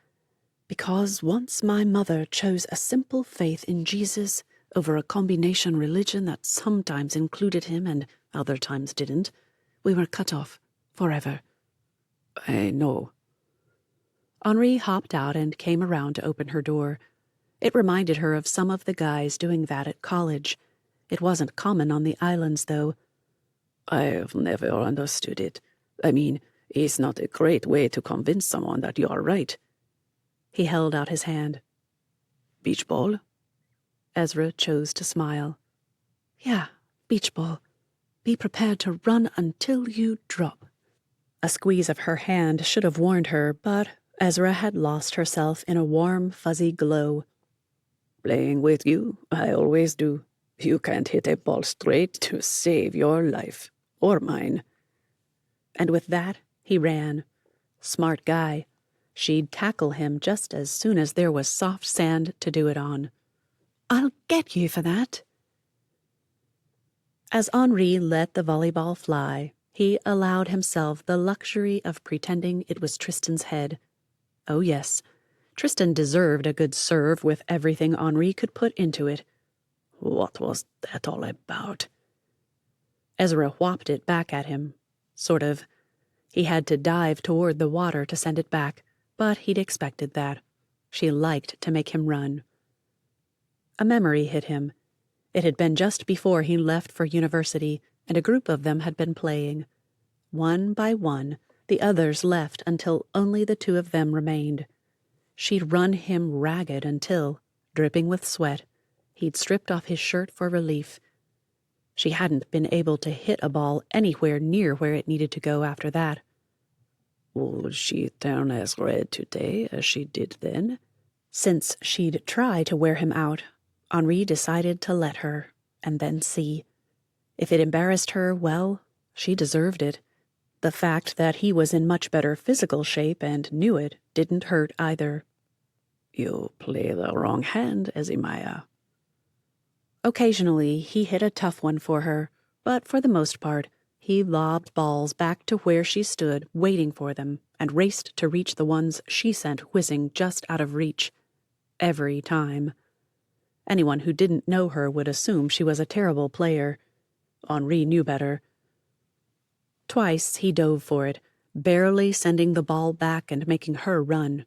Because once my mother chose a simple faith in Jesus over a combination religion that sometimes included him and other times didn't, we were cut off forever. I know. Henri hopped out and came around to open her door. It reminded her of some of the guys doing that at college. It wasn't common on the islands, though. I've never understood it. I mean, it's not a great way to convince someone that you are right. He held out his hand. Beach ball? Ezra chose to smile. Yeah, beach ball. Be prepared to run until you drop. A squeeze of her hand should have warned her, but Ezra had lost herself in a warm, fuzzy glow. Playing with you, I always do. You can't hit a ball straight to save your life, or mine. And with that, he ran. Smart guy. She'd tackle him just as soon as there was soft sand to do it on. I'll get you for that. As Henri let the volleyball fly, he allowed himself the luxury of pretending it was Tristan's head. Oh yes, Tristan deserved a good serve with everything Henri could put into it. What was that all about? Ezra whopped it back at him. Sort of. He had to dive toward the water to send it back, but he'd expected that. She liked to make him run. A memory hit him. It had been just before he left for university, and a group of them had been playing. One by one, the others left until only the two of them remained. She'd run him ragged until, dripping with sweat, he'd stripped off his shirt for relief. She hadn't been able to hit a ball anywhere near where it needed to go after that. Would she turn as red today as she did then? Since she'd try to wear him out, Henri decided to let her, and then see. If it embarrassed her, well, she deserved it. The fact that he was in much better physical shape and knew it didn't hurt either. You play the wrong hand, Ezimaya. Occasionally, he hit a tough one for her, but for the most part, he lobbed balls back to where she stood, waiting for them, and raced to reach the ones she sent whizzing just out of reach. Every time. Anyone who didn't know her would assume she was a terrible player. Henri knew better. Twice he dove for it, barely sending the ball back and making her run.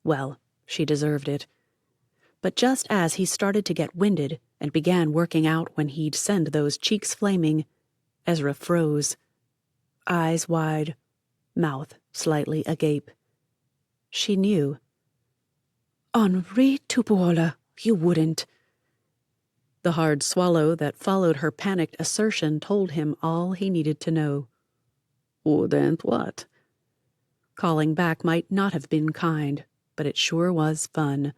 Well, she deserved it. But just as he started to get winded and began working out when he'd send those cheeks flaming, Ezra froze. Eyes wide, mouth slightly agape. She knew. Henri Tupuola, you wouldn't. The hard swallow that followed her panicked assertion told him all he needed to know. Wouldn't what? Calling back might not have been kind, but it sure was fun.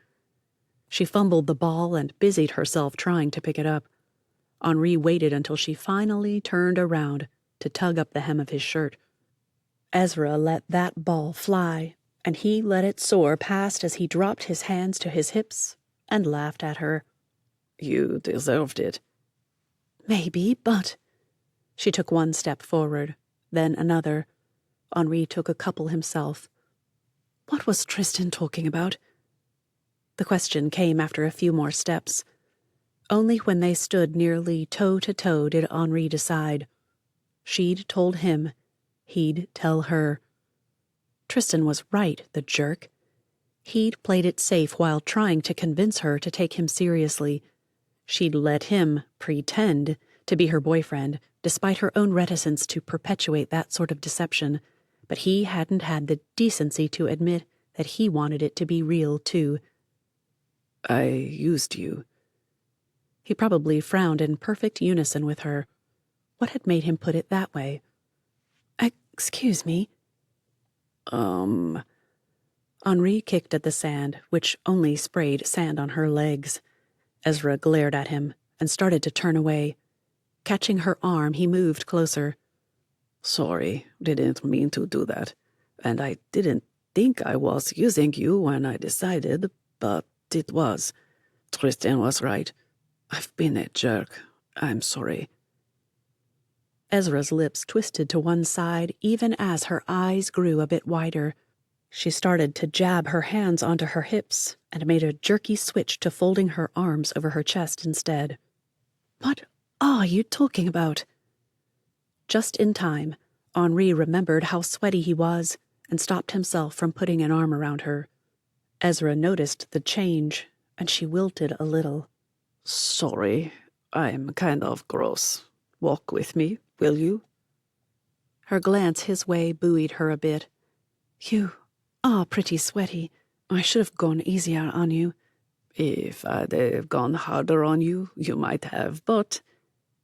She fumbled the ball and busied herself trying to pick it up. Henri waited until she finally turned around to tug up the hem of his shirt. Ezra let that ball fly, and he let it soar past as he dropped his hands to his hips and laughed at her. You deserved it. Maybe, but... She took one step forward, then another. Henri took a couple himself. What was Tristan talking about? The question came after a few more steps. Only when they stood nearly toe-to-toe did Henri decide. She'd told him. He'd tell her. Tristan was right, the jerk. He'd played it safe while trying to convince her to take him seriously. She'd let him pretend to be her boyfriend, despite her own reticence to perpetuate that sort of deception, but he hadn't had the decency to admit that he wanted it to be real, too. I used you. He probably frowned in perfect unison with her. What had made him put it that way? Excuse me? Henri kicked at the sand, which only sprayed sand on her legs. Ezra glared at him and started to turn away. Catching her arm, he moved closer. Sorry, didn't mean to do that. And I didn't think I was using you when I decided, but it was. Tristan was right. I've been a jerk. I'm sorry. Ezra's lips twisted to one side even as her eyes grew a bit wider. She started to jab her hands onto her hips and made a jerky switch to folding her arms over her chest instead. What are you talking about? Just in time, Henri remembered how sweaty he was and stopped himself from putting an arm around her. Ezra noticed the change, and she wilted a little. Sorry, I'm kind of gross. Walk with me, will you? Her glance his way buoyed her a bit. You are pretty sweaty. I should have gone easier on you. If I'd have gone harder on you, you might have, but...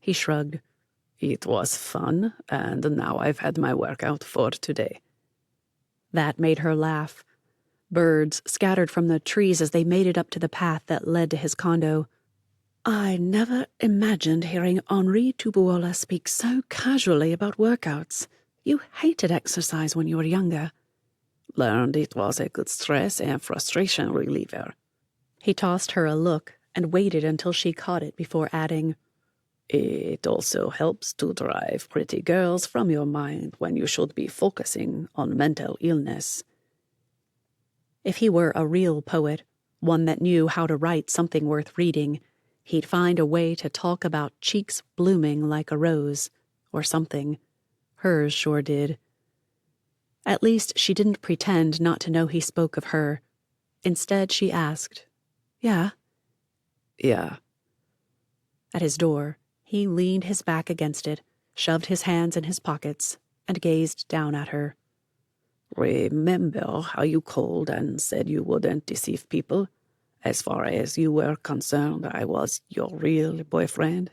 He shrugged. It was fun, and now I've had my workout for today. That made her laugh. Birds scattered from the trees as they made it up to the path that led to his condo. I never imagined hearing Henri Tupuola speak so casually about workouts. You hated exercise when you were younger. Learned it was a good stress and frustration reliever. He tossed her a look and waited until she caught it before adding, It also helps to drive pretty girls from your mind when you should be focusing on mental illness. If he were a real poet, one that knew how to write something worth reading, he'd find a way to talk about cheeks blooming like a rose, or something. Hers sure did. At least she didn't pretend not to know he spoke of her. Instead, she asked, Yeah? Yeah. At his door, he leaned his back against it, shoved his hands in his pockets, and gazed down at her. Remember how you called and said you wouldn't deceive people? As far as you were concerned, I was your real boyfriend.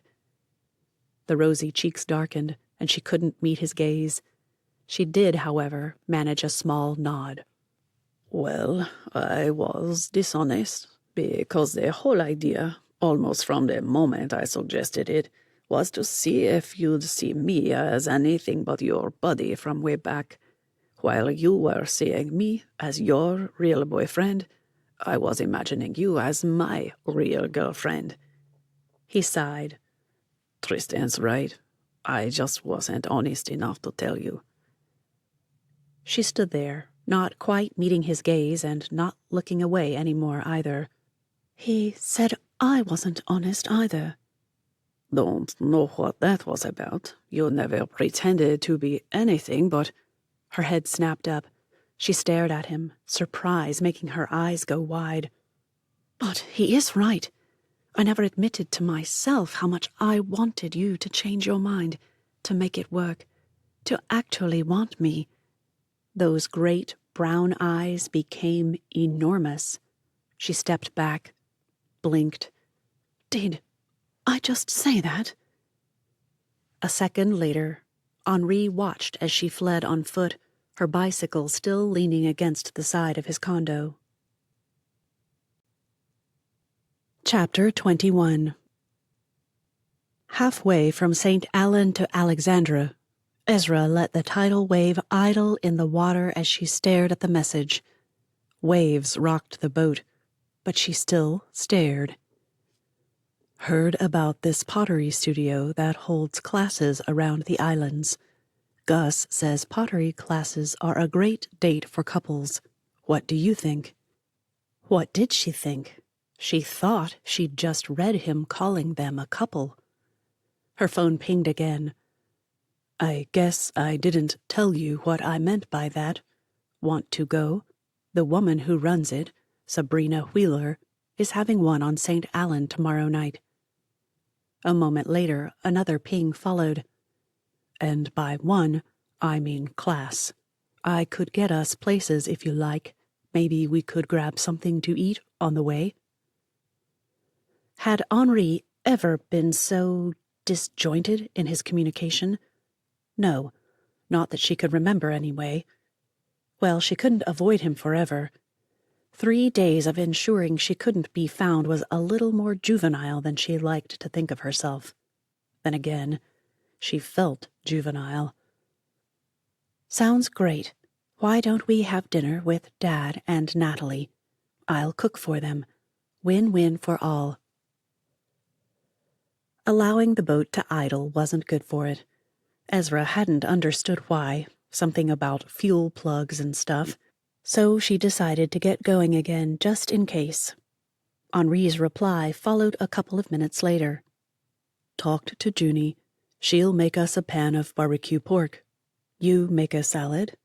The rosy cheeks darkened, and she couldn't meet his gaze. She did, however, manage a small nod. Well, I was dishonest, because the whole idea, almost from the moment I suggested it, was to see if you'd see me as anything but your buddy from way back. While you were seeing me as your real boyfriend, I was imagining you as my real girlfriend. He sighed. Tristan's right. I just wasn't honest enough to tell you. She stood there, not quite meeting his gaze and not looking away anymore either. He said I wasn't honest either. Don't know what that was about. You never pretended to be anything but... Her head snapped up. She stared at him, surprise making her eyes go wide. But he is right. I never admitted to myself how much I wanted you to change your mind, to make it work, to actually want me. Those great brown eyes became enormous. She stepped back, blinked. Did I just say that? A second later, Henri watched as she fled on foot, her bicycle still leaning against the side of his condo. Chapter 21. Halfway from St. Allen to Alexandra, Ezra let the tidal wave idle in the water as she stared at the message. Waves rocked the boat, but she still stared. Heard about this pottery studio that holds classes around the islands. Gus says pottery classes are a great date for couples. What do you think? What did she think? She thought she'd just read him calling them a couple. Her phone pinged again. I guess I didn't tell you what I meant by that. Want to go? The woman who runs it, Sabrina Wheeler, is having one on St. Allen tomorrow night. A moment later, another ping followed. And by one, I mean class. I could get us places if you like. Maybe we could grab something to eat on the way. Had Henri ever been so disjointed in his communication? No, not that she could remember anyway. Well, she couldn't avoid him forever. 3 days of ensuring she couldn't be found was a little more juvenile than she liked to think of herself. Then again, she felt juvenile. Sounds great. Why don't we have dinner with Dad and Natalie? I'll cook for them. Win-win for all. Allowing the boat to idle wasn't good for it. Ezra hadn't understood why, something about fuel plugs and stuff, so she decided to get going again just in case. Henri's reply followed a couple of minutes later. Talked to Junie. She'll make us a pan of barbecue pork. You make a salad?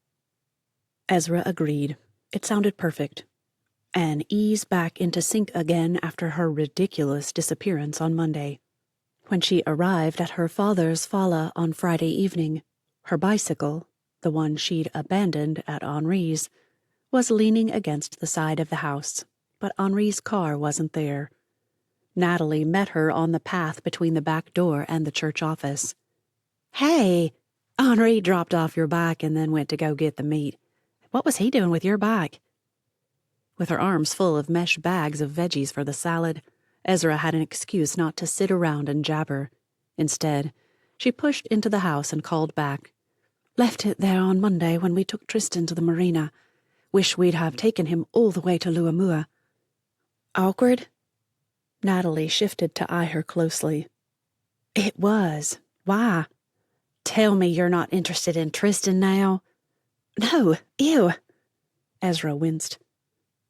Ezra agreed. It sounded perfect. And ease back into sync again after her ridiculous disappearance on Monday. When she arrived at her father's fala on Friday evening, her bicycle, the one she'd abandoned at Henri's, was leaning against the side of the house, but Henri's car wasn't there. Natalie met her on the path between the back door and the church office. Hey, Henri dropped off your bike and then went to go get the meat. What was he doing with your bike? With her arms full of mesh bags of veggies for the salad, Ezra had an excuse not to sit around and jabber. Instead, she pushed into the house and called back. Left it there on Monday when we took Tristan to the marina. Wish we'd have taken him all the way to Luamua. Awkward? Natalie shifted to eye her closely. It was. Why? Tell me you're not interested in Tristan now. No, ew. Ezra winced.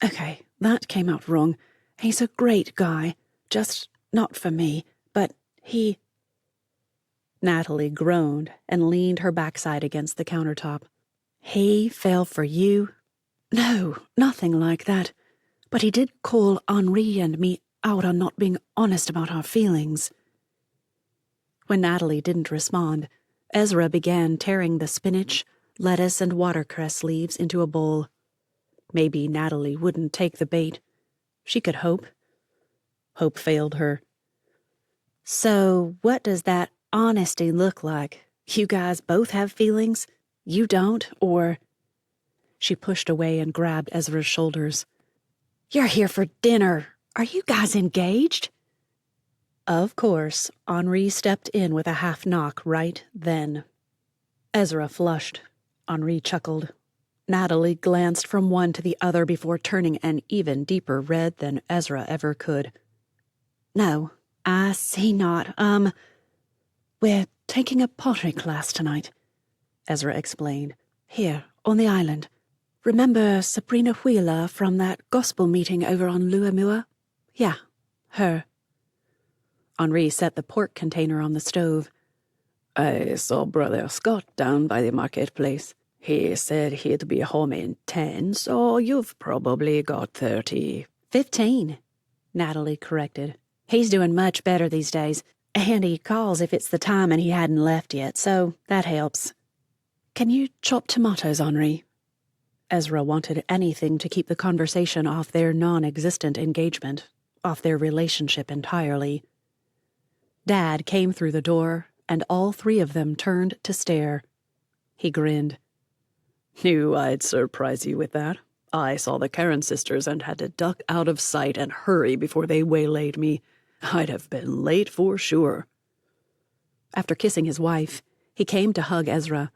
Okay, that came out wrong. He's a great guy. Just not for me, but he... Natalie groaned and leaned her backside against the countertop. He fell for you? No, nothing like that. But he did call Henri and me out on not being honest about our feelings. When Natalie didn't respond, Ezra began tearing the spinach, lettuce, and watercress leaves into a bowl. Maybe Natalie wouldn't take the bait. She could hope. Hope failed her. So, what does that honesty look like? You guys both have feelings? You don't, or... She pushed away and grabbed Ezra's shoulders. You're here for dinner. Are you guys engaged? Of course, Henri stepped in with a half knock right then. Ezra flushed. Henri chuckled. Natalie glanced from one to the other before turning an even deeper red than Ezra ever could. No, I see not. We're taking a pottery class tonight, Ezra explained. Here, on the island. Remember Sabrina Wheeler from that gospel meeting over on Luamua? Yeah, her. Henri set the pork container on the stove. I saw Brother Scott down by the marketplace. He said he'd be home in 10, so you've probably got 30. 15, Natalie corrected. He's doing much better these days, and he calls if it's the time and he hadn't left yet, so that helps. Can you chop tomatoes, Henri? Ezra wanted anything to keep the conversation off their non-existent engagement, off their relationship entirely. Dad came through the door, and all three of them turned to stare. He grinned. Knew I'd surprise you with that. I saw the Karen sisters and had to duck out of sight and hurry before they waylaid me. I'd have been late for sure. After kissing his wife, he came to hug Ezra.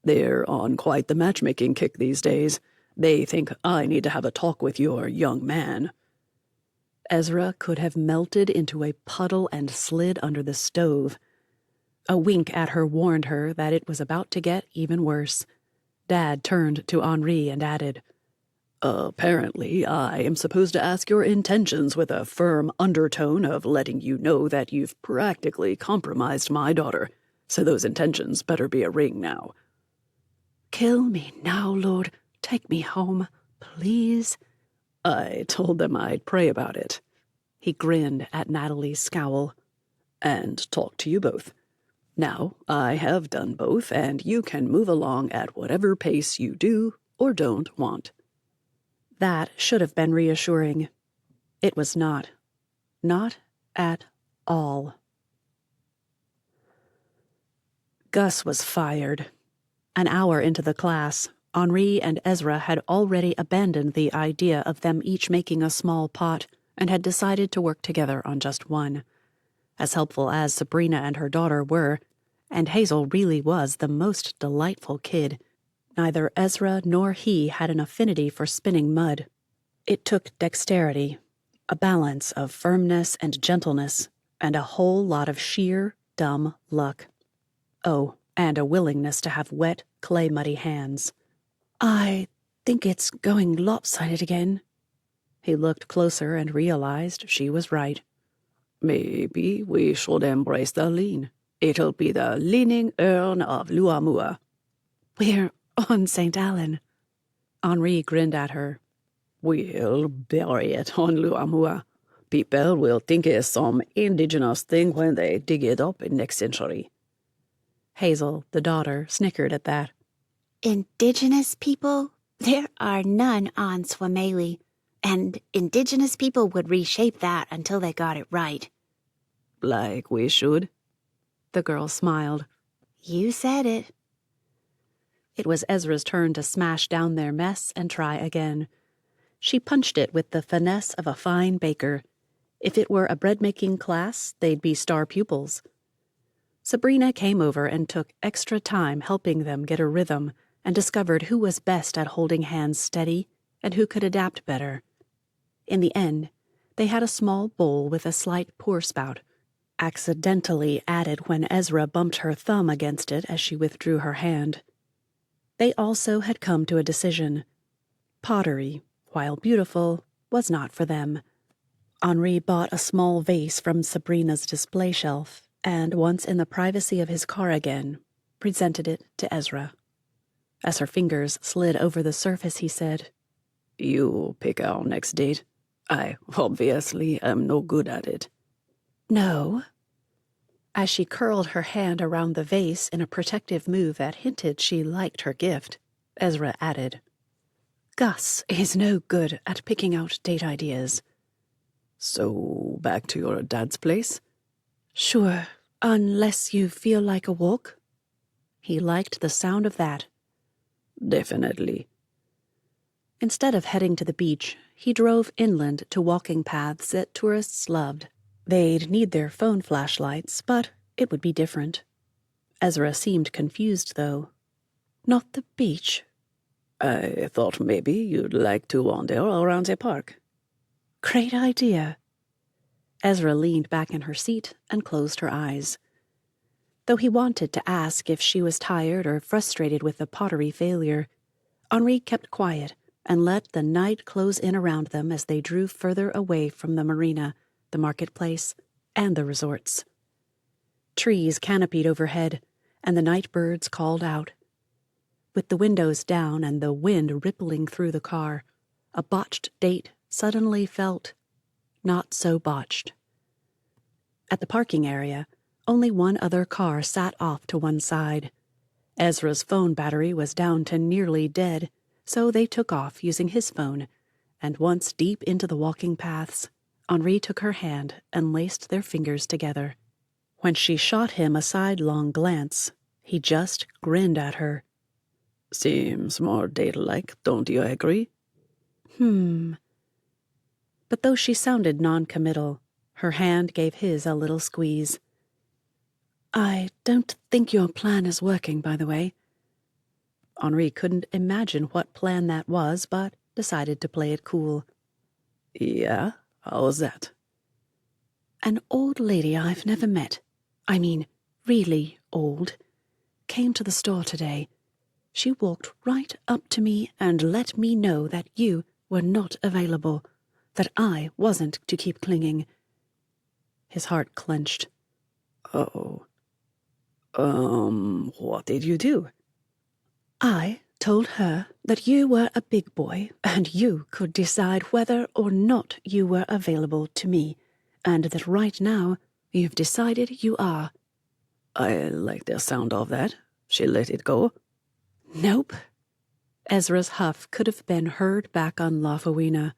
They're on quite the matchmaking kick these days. They think I need to have a talk with your young man. Ezra could have melted into a puddle and slid under the stove. A wink at her warned her that it was about to get even worse. Dad turned to Henri and added, Apparently, I am supposed to ask your intentions with a firm undertone of letting you know that you've practically compromised my daughter, so those intentions better be a ring now. Kill me now, Lord. Take me home, please. I told them I'd pray about it. He grinned at Natalie's scowl. And talk to you both. Now, I have done both, and you can move along at whatever pace you do or don't want. That should have been reassuring. It was not. Not at all. Gus was fired. An hour into the class, Henri and Ezra had already abandoned the idea of them each making a small pot and had decided to work together on just one. As helpful as Sabrina and her daughter were, and Hazel really was the most delightful kid, neither Ezra nor he had an affinity for spinning mud. It took dexterity, a balance of firmness and gentleness, and a whole lot of sheer, dumb luck. Oh, and a willingness to have wet, clay-muddy hands. I think it's going lopsided again. He looked closer and realized she was right. Maybe we should embrace the lean. It'll be the leaning urn of Luamua. We're on St. Allen. Henri grinned at her. We'll bury it on Luamua. People will think it's some indigenous thing when they dig it up in next century. Hazel, the daughter, snickered at that. Indigenous people? There are none on Suamalie, and indigenous people would reshape that until they got it right. Like we should? The girl smiled. You said it. It was Ezra's turn to smash down their mess and try again. She punched it with the finesse of a fine baker. If it were a bread-making class, they'd be star pupils. Sabrina came over and took extra time helping them get a rhythm and discovered who was best at holding hands steady and who could adapt better. In the end, they had a small bowl with a slight pour spout, accidentally added when Ezra bumped her thumb against it as she withdrew her hand. They also had come to a decision. Pottery, while beautiful, was not for them. Henri bought a small vase from Sabrina's display shelf and, once in the privacy of his car again, presented it to Ezra. As her fingers slid over the surface, he said, You pick our next date. I obviously am no good at it. No. As she curled her hand around the vase in a protective move that hinted she liked her gift, Ezra added, Gus is no good at picking out date ideas. So, back to your dad's place? Sure, unless you feel like a walk. He liked the sound of that. Definitely. Instead of heading to the beach, he drove inland to walking paths that tourists loved. They'd need their phone flashlights, but it would be different. Ezra seemed confused, though. Not the beach. I thought maybe you'd like to wander around the park. Great idea. Ezra leaned back in her seat and closed her eyes. Though he wanted to ask if she was tired or frustrated with the pottery failure, Henri kept quiet and let the night close in around them as they drew further away from the marina, the marketplace, and the resorts. Trees canopied overhead, and the night birds called out. With the windows down and the wind rippling through the car, a botched date suddenly felt not so botched. At the parking area, only one other car sat off to one side. Ezra's phone battery was down to nearly dead, So they took off using his phone, and once deep into the walking paths, Henri took her hand and laced their fingers together. When she shot him a sidelong glance, he just grinned at her. Seems more date-like, don't you agree? But though she sounded non-committal, her hand gave his a little squeeze. I don't think your plan is working, by the way. Henri couldn't imagine what plan that was, but decided to play it cool. Yeah? How's that? An old lady I've never met, I mean, really old, came to the store today. She walked right up to me and let me know that you were not available, that I wasn't to keep clinging. His heart clenched. Oh. What did you do? I told her that you were a big boy and you could decide whether or not you were available to me, and that right now you've decided you are. I like the sound of that. She let it go? Nope. Ezra's huff could have been heard back on Lafoina.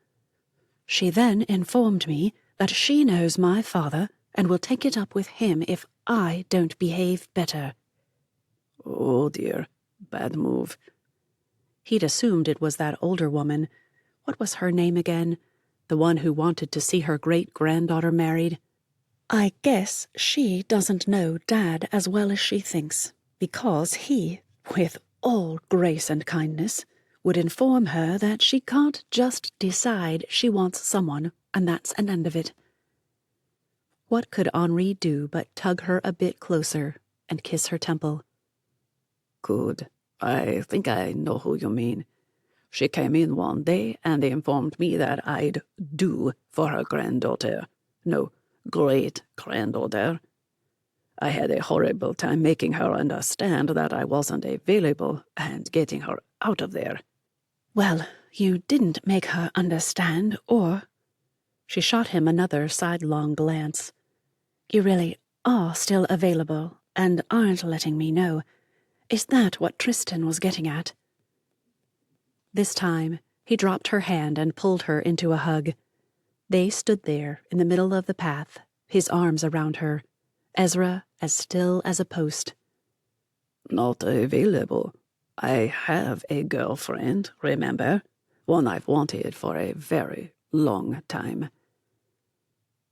She then informed me that she knows my father and will take it up with him if I don't behave better. Oh dear, bad move. He'd assumed it was that older woman. What was her name again? The one who wanted to see her great-granddaughter married? I guess she doesn't know Dad as well as she thinks, because he, with all grace and kindness, would inform her that she can't just decide she wants someone and that's an end of it. What could Henri do but tug her a bit closer and kiss her temple? Good. I think I know who you mean. She came in one day and informed me that I'd do for her granddaughter. No, great-granddaughter. I had a horrible time making her understand that I wasn't available and getting her out of there. Well, you didn't make her understand, or... She shot him another sidelong glance. You really are still available and aren't letting me know. Is that what Tristan was getting at? This time, he dropped her hand and pulled her into a hug. They stood there in the middle of the path, his arms around her, Ezra as still as a post. Not available. I have a girlfriend, remember? One I've wanted for a very long time.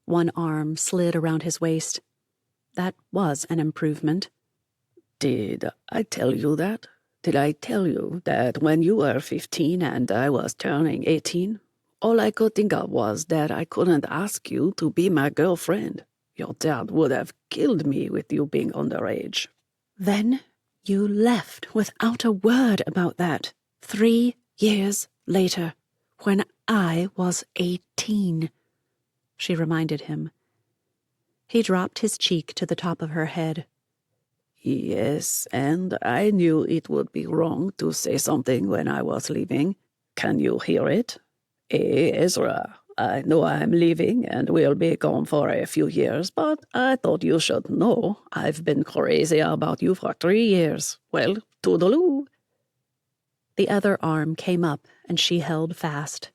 One arm slid around his waist. That was an improvement. Did I tell you that? Did I tell you that when you were 15 and I was turning 18, all I could think of was that I couldn't ask you to be my girlfriend? Your dad would have killed me with you being underage. Then you left without a word about that 3 years later, when I was 18, she reminded him. He dropped his cheek to the top of her head. Yes, and I knew it would be wrong to say something when I was leaving. Can you hear it? Hey, Ezra, I know I'm leaving and will be gone for a few years, but I thought you should know I've been crazy about you for 3 years. Well, toodaloo. The other arm came up and she held fast.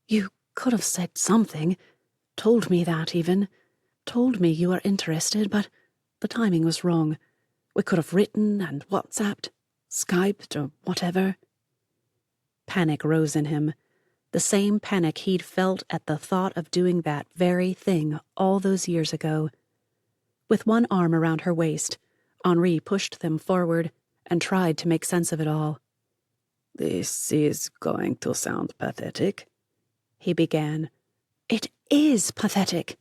You could have said something, told me that even, told me you were interested, but the timing was wrong. We could have written and WhatsApped, Skyped, or whatever. Panic rose in him, the same panic he'd felt at the thought of doing that very thing all those years ago. With one arm around her waist, Henri pushed them forward and tried to make sense of it all. This is going to sound pathetic, he began. It is pathetic.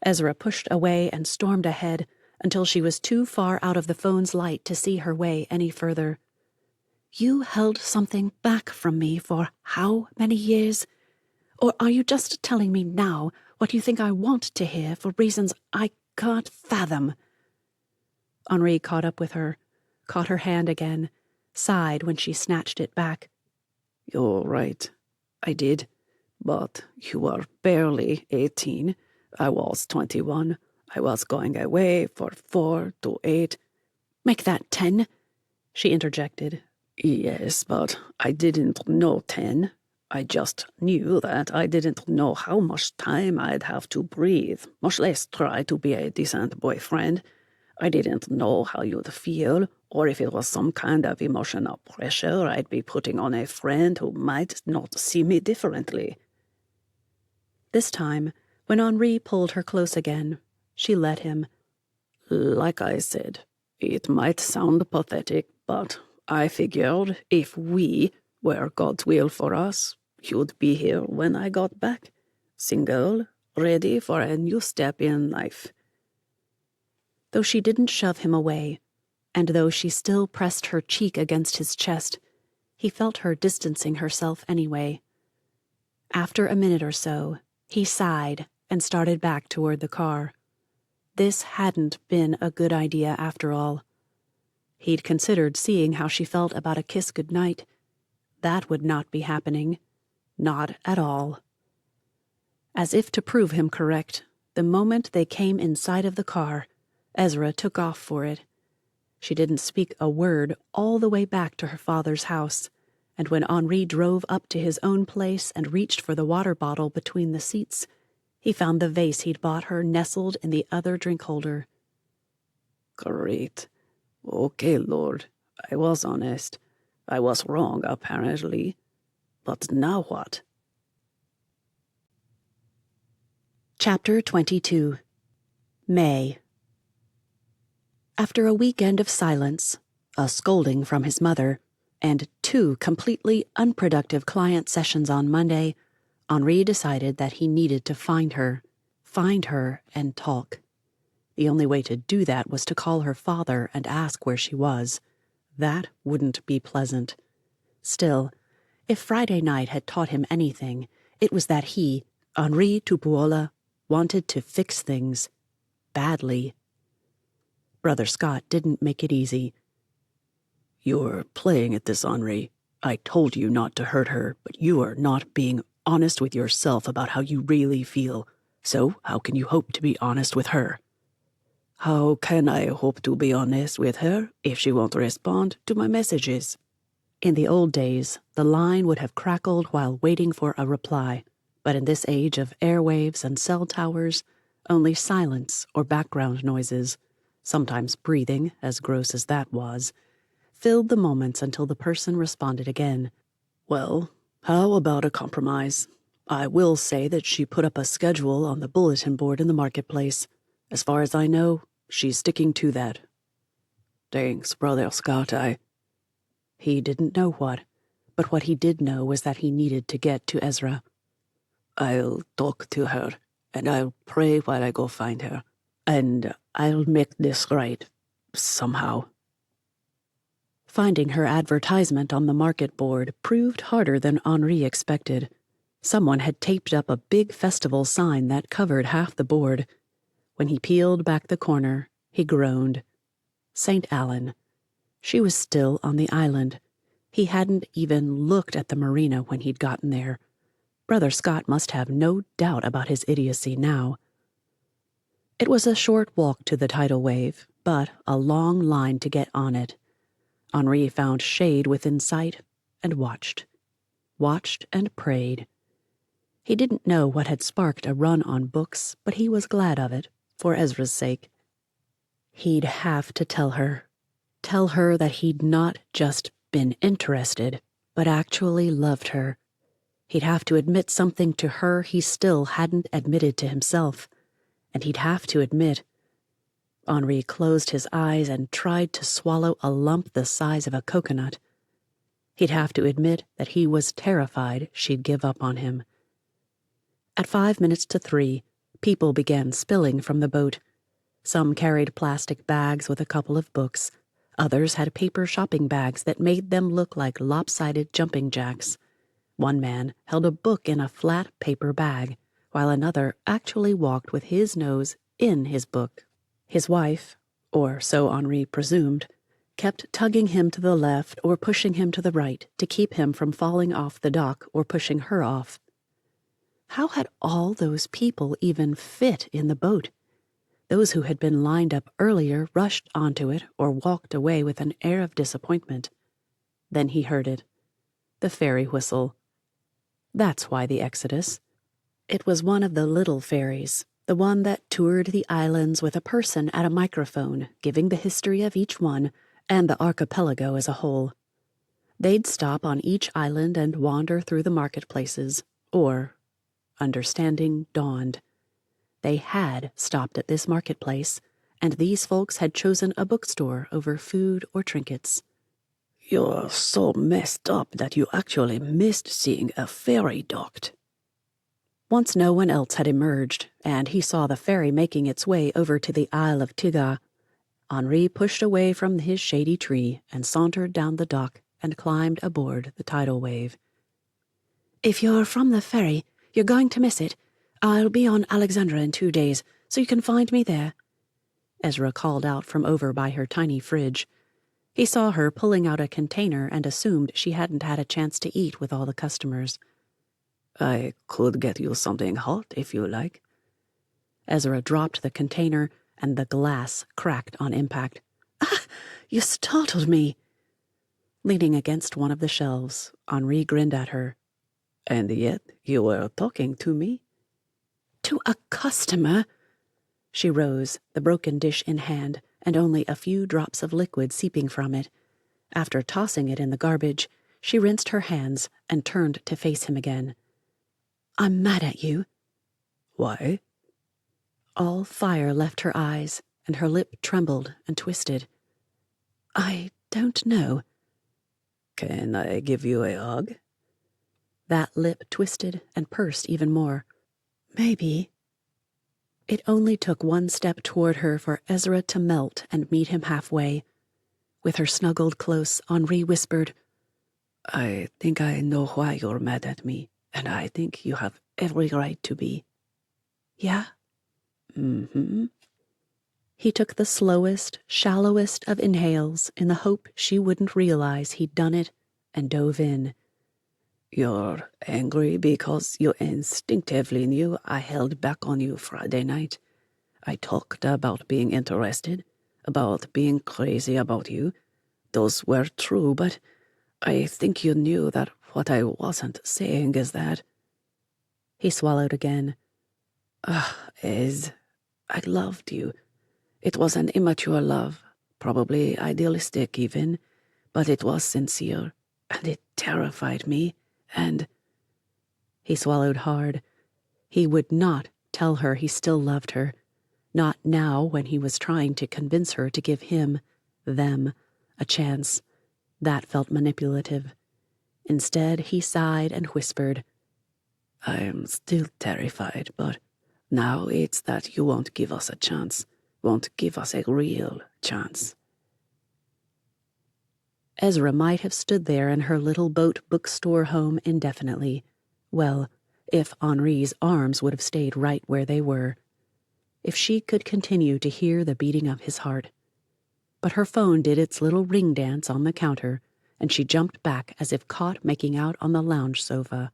Ezra pushed away and stormed ahead until she was too far out of the phone's light to see her way any further. You held something back from me for how many years? Or are you just telling me now what you think I want to hear for reasons I can't fathom? Henri caught up with her, caught her hand again, sighed when she snatched it back. You're right. I did. But you were barely 18. I was 21. I was going away for 4 to 8. Make that 10, she interjected, Yes, but I didn't know 10. I just knew that I didn't know how much time I'd have to breathe, much less try to be a decent boyfriend. I didn't know how you'd feel, or if it was some kind of emotional pressure I'd be putting on a friend who might not see me differently. This time, when Henri pulled her close again, she let him. Like I said, it might sound pathetic, but I figured if we were God's will for us, you'd be here when I got back, single, ready for a new step in life. Though she didn't shove him away, and though she still pressed her cheek against his chest, he felt her distancing herself anyway. After a minute or so, he sighed and started back toward the car. This hadn't been a good idea after all. He'd considered seeing how she felt about a kiss goodnight. That would not be happening. Not at all. As if to prove him correct, the moment they came inside of the car, Ezra took off for it. She didn't speak a word all the way back to her father's house, and when Henri drove up to his own place and reached for the water bottle between the seats, he found the vase he'd bought her nestled in the other drink holder. Great. Okay, Lord, I was honest. I was wrong, apparently. But now what? Chapter 22. May. After a weekend of silence, a scolding from his mother, and 2 completely unproductive client sessions on Monday, Henri decided that he needed to find her and talk. The only way to do that was to call her father and ask where she was. That wouldn't be pleasant. Still, if Friday night had taught him anything, it was that he, Henri Tupuola, wanted to fix things. Badly. Brother Scott didn't make it easy. You're playing at this, Henri. I told you not to hurt her, but you are not being honest with yourself about how you really feel. So how can you hope to be honest with her? How can I hope to be honest with her if she won't respond to my messages? In the old days, the line would have crackled while waiting for a reply, but in this age of airwaves and cell towers, only silence or background noises, sometimes breathing, as gross as that was, filled the moments until the person responded again. Well, how about a compromise? I will say that she put up a schedule on the bulletin board in the marketplace. As far as I know, she's sticking to that. Thanks, Brother Scott, He didn't know what, but what he did know was that he needed to get to Ezra. I'll talk to her, and I'll pray while I go find her, and I'll make this right, somehow. Finding her advertisement on the market board proved harder than Henri expected. Someone had taped up a big festival sign that covered half the board. When he peeled back the corner, he groaned. St. Allen. She was still on the island. He hadn't even looked at the marina when he'd gotten there. Brother Scott must have no doubt about his idiocy now. It was a short walk to the tidal wave, but a long line to get on it. Henri found shade within sight and watched and prayed. He didn't know what had sparked a run on books, but he was glad of it, for Ezra's sake. He'd have to tell her that he'd not just been interested, but actually loved her. He'd have to admit something to her he still hadn't admitted to himself, and he'd have to admit. Henri closed his eyes and tried to swallow a lump the size of a coconut. He'd have to admit that he was terrified she'd give up on him. At 5 minutes to 3, people began spilling from the boat. Some carried plastic bags with a couple of books. Others had paper shopping bags that made them look like lopsided jumping jacks. One man held a book in a flat paper bag, while another actually walked with his nose in his book. His wife, or so Henri presumed, kept tugging him to the left or pushing him to the right to keep him from falling off the dock or pushing her off. How had all those people even fit in the boat? Those who had been lined up earlier rushed onto it or walked away with an air of disappointment. Then he heard it. The fairy whistle. That's why the exodus. It was one of the little fairies, the one that toured the islands with a person at a microphone, giving the history of each one and the archipelago as a whole. They'd stop on each island and wander through the marketplaces, or, understanding dawned. They had stopped at this marketplace, and these folks had chosen a bookstore over food or trinkets. You're so messed up that you actually missed seeing a fairy docked. Once no one else had emerged, and he saw the ferry making its way over to the Isle of Tiga, Henri pushed away from his shady tree and sauntered down the dock and climbed aboard the tidal wave. If you're from the ferry, you're going to miss it. I'll be on Alexandra in 2 days, so you can find me there. Ezra called out from over by her tiny fridge. He saw her pulling out a container and assumed she hadn't had a chance to eat with all the customers. I could get you something hot if you like. Ezra dropped the container, and the glass cracked on impact. Ah, you startled me. Leaning against one of the shelves, Henri grinned at her. And yet you were talking to me? To a customer? She rose, the broken dish in hand, and only a few drops of liquid seeping from it. After tossing it in the garbage, she rinsed her hands and turned to face him again. I'm mad at you. Why? All fire left her eyes, and her lip trembled and twisted. I don't know. Can I give you a hug? That lip twisted and pursed even more. Maybe. It only took one step toward her for Ezra to melt and meet him halfway. With her snuggled close, Henri whispered, I think I know why you're mad at me, and I think you have every right to be. Yeah? Mm-hmm. He took the slowest, shallowest of inhales in the hope she wouldn't realize he'd done it, and dove in. You're angry because you instinctively knew I held back on you Friday night. I talked about being interested, about being crazy about you. Those were true, but I think you knew that what I wasn't saying is that... He swallowed again. Ez, I loved you. It was an immature love, probably idealistic even, but it was sincere, and it terrified me, and... He swallowed hard. He would not tell her he still loved her. Not now when he was trying to convince her to give him, them, a chance. That felt manipulative. Instead, he sighed and whispered, I'm still terrified, but now it's that you won't give us a chance, won't give us a real chance. Ezra might have stood there in her little boat bookstore home indefinitely. Well, if Henri's arms would have stayed right where they were. If she could continue to hear the beating of his heart. But her phone did its little ring dance on the counter, and she jumped back as if caught making out on the lounge sofa.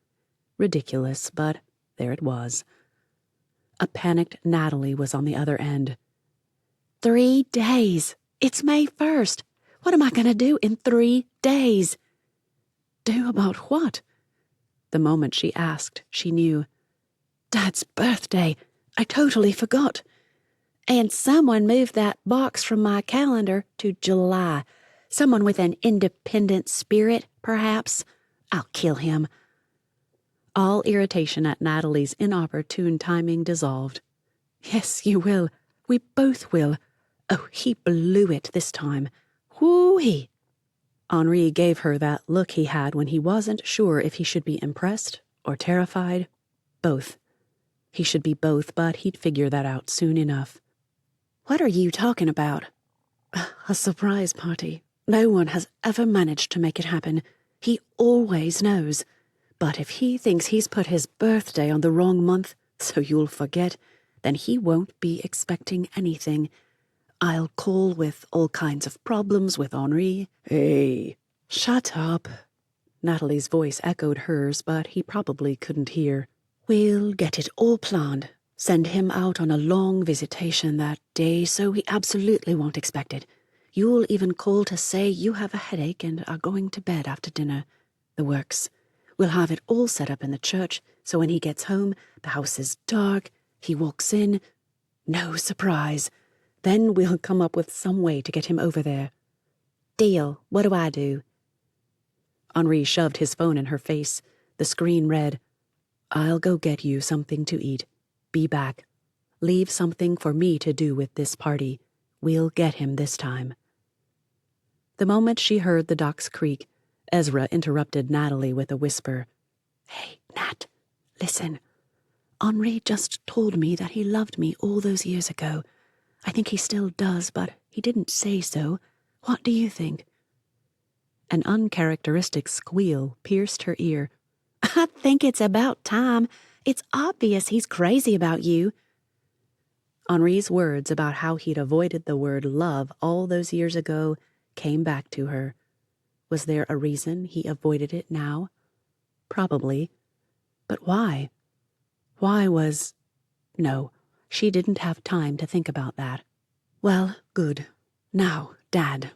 Ridiculous, but there it was. A panicked Natalie was on the other end. 3 days. It's May 1st. What am I going to do in 3 days? Do about what? The moment she asked, she knew. Dad's birthday. I totally forgot. And someone moved that box from my calendar to July. Someone with an independent spirit, perhaps. I'll kill him. All irritation at Natalie's inopportune timing dissolved. Yes, you will. We both will. Oh, he blew it this time. Whoo-hee. Henri gave her that look he had when he wasn't sure if he should be impressed or terrified. Both. He should be both, but he'd figure that out soon enough. What are you talking about? A surprise party. No one has ever managed to make it happen. He always knows. But if he thinks he's put his birthday on the wrong month, so you'll forget, then he won't be expecting anything. I'll call with all kinds of problems with Henri. Hey. Shut up. Natalie's voice echoed hers, but he probably couldn't hear. We'll get it all planned. Send him out on a long visitation that day so he absolutely won't expect it. You'll even call to say you have a headache and are going to bed after dinner. The works. We'll have it all set up in the church, so when he gets home, the house is dark, he walks in. No surprise. Then we'll come up with some way to get him over there. Deal. What do I do? Henri shoved his phone in her face. The screen read, "I'll go get you something to eat. Be back. Leave something for me to do with this party. We'll get him this time." The moment she heard the docks creak, Ezra interrupted Natalie with a whisper. "Hey, Nat, listen. Henri just told me that he loved me all those years ago. I think he still does, but he didn't say so. What do you think?" An uncharacteristic squeal pierced her ear. I think it's about time. It's obvious he's crazy about you. Henri's words about how he'd avoided the word love all those years ago came back to her. Was there a reason he avoided it now? Probably. But why? No, she didn't have time to think about that. Well, good. Now, Dad,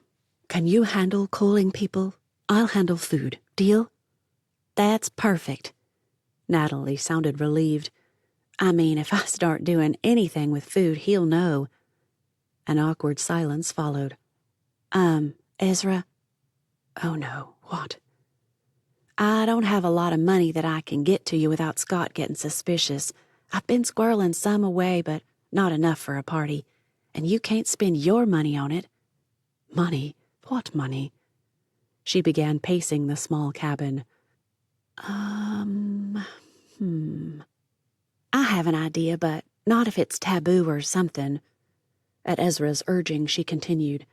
can you handle calling people? I'll handle food. Deal? That's perfect. Natalie sounded relieved. I mean, if I start doing anything with food, he'll know. An awkward silence followed. Ezra? Oh no, what? I don't have a lot of money that I can get to you without Scott getting suspicious. I've been squirreling some away, but not enough for a party. And you can't spend your money on it. Money? What money? She began pacing the small cabin. I have an idea, but not if it's taboo or something. At Ezra's urging, she continued.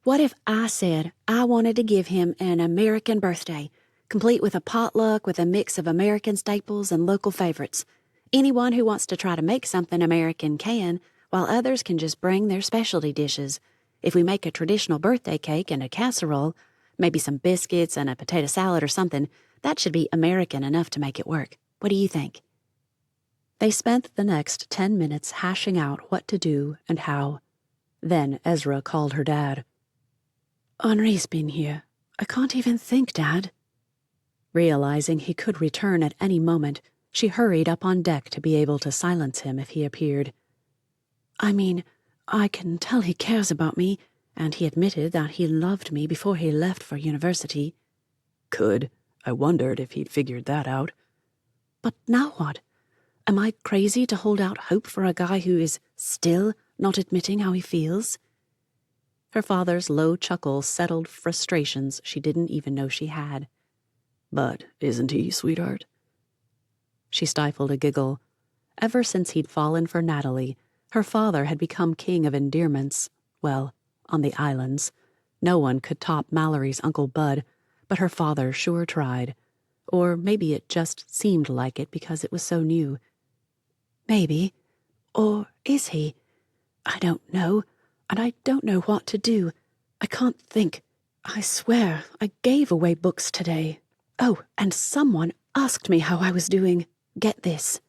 What if I said I wanted to give him an American birthday, complete with a potluck with a mix of American staples and local favorites? Anyone who wants to try to make something American can, while others can just bring their specialty dishes. If we make a traditional birthday cake and a casserole, maybe some biscuits and a potato salad or something, that should be American enough to make it work. What do you think? They spent the next 10 minutes hashing out what to do and how. Then Ezra called her dad. Henri's been here. I can't even think, Dad. Realizing he could return at any moment, she hurried up on deck to be able to silence him if he appeared. I mean, I can tell he cares about me, and he admitted that he loved me before he left for university. Could. I wondered if he'd figured that out. But now what? Am I crazy to hold out hope for a guy who is still not admitting how he feels? Her father's low chuckle settled frustrations she didn't even know she had. But isn't he, sweetheart? She stifled a giggle. Ever since he'd fallen for Natalie, her father had become king of endearments. Well, on the islands. No one could top Mallory's Uncle Bud, but her father sure tried. Or maybe it just seemed like it because it was so new. Maybe. Or is he? I don't know, and I don't know what to do. I can't think. I swear I gave away books today. Oh, and someone asked me how I was doing. Get this.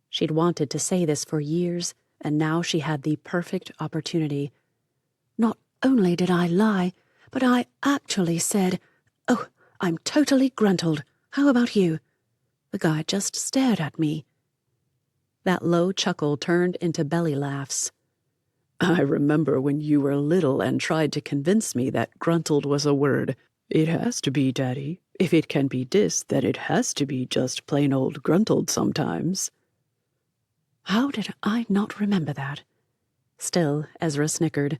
She'd wanted to say this for years, and now she had the perfect opportunity. Not only did I lie, but I actually said, "Oh, I'm totally gruntled. How about you?" The guy just stared at me. That low chuckle turned into belly laughs. I remember when you were little and tried to convince me that gruntled was a word. It has to be, Daddy. If it can be dis, then it has to be just plain old gruntled sometimes. How did I not remember that? Still, Ezra snickered.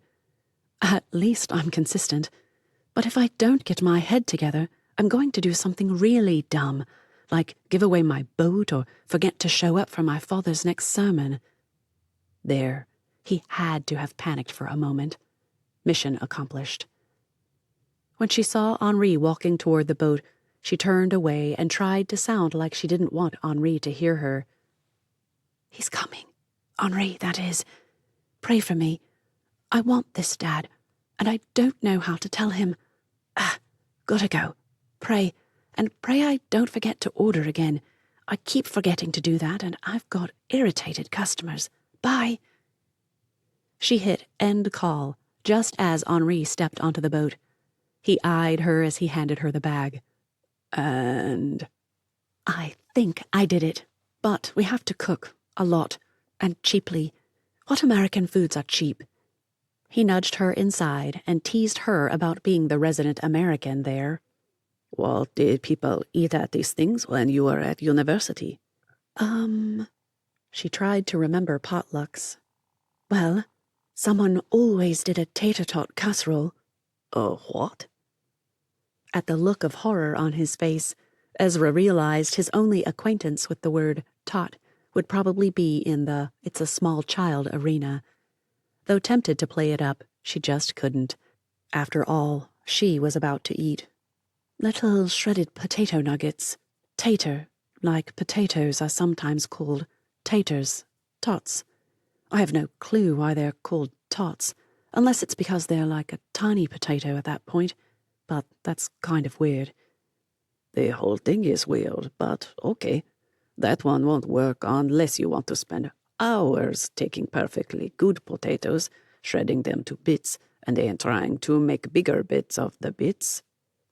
At least I'm consistent. But if I don't get my head together, I'm going to do something really dumb, like give away my boat or forget to show up for my father's next sermon. There, he had to have panicked for a moment. Mission accomplished. When she saw Henri walking toward the boat, she turned away and tried to sound like she didn't want Henri to hear her. He's coming. Henri, that is. Pray for me. I want this, Dad, and I don't know how to tell him. Gotta go. Pray, and pray I don't forget to order again. I keep forgetting to do that, and I've got irritated customers. Bye. She hit end call just as Henri stepped onto the boat. He eyed her as he handed her the bag. And I think I did it, but we have to cook, a lot, and cheaply. What American foods are cheap? He nudged her inside and teased her about being the resident American there. What did people eat at these things when you were at university? She tried to remember potlucks. Well, someone always did a tater-tot casserole. What? At the look of horror on his face, Ezra realized his only acquaintance with the word tot would probably be in the it's a small child arena. Though tempted to play it up, she just couldn't. After all, she was about to eat. Little shredded potato nuggets. Tater, like potatoes are sometimes called. Taters. Tots. I have no clue why they're called tots, unless it's because they're like a tiny potato at that point, but that's kind of weird. The whole thing is weird, but okay. That one won't work unless you want to spend hours taking perfectly good potatoes, shredding them to bits, and then trying to make bigger bits of the bits.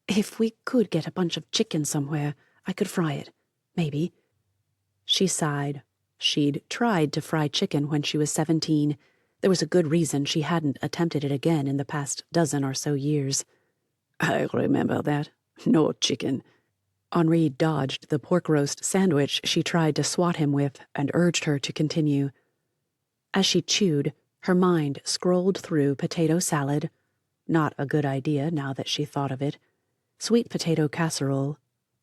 If we could get a bunch of chicken somewhere, I could fry it. Maybe. She sighed. She'd tried to fry chicken when she was 17. There was a good reason she hadn't attempted it again in the past dozen or so years. I remember that. No chicken. Henri dodged the pork roast sandwich she tried to swat him with and urged her to continue. As she chewed, her mind scrolled through potato salad. Not a good idea now that she thought of it. Sweet potato casserole.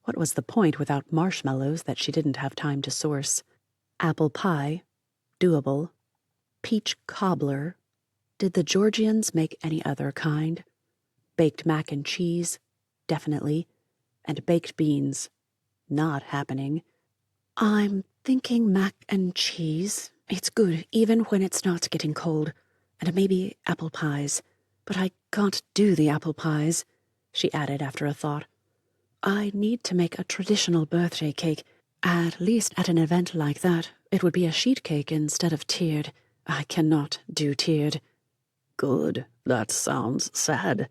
What was the point without marshmallows that she didn't have time to source? Apple pie. Doable. Peach cobbler. Did the Georgians make any other kind? Baked mac and cheese. Definitely. And baked beans. Not happening. I'm thinking mac and cheese. It's good even when it's not getting cold. And maybe apple pies. But I can't do the apple pies, she added after a thought. I need to make a traditional birthday cake. At least at an event like that, it would be a sheet cake instead of tiered. I cannot do tiered. Good. That sounds sad.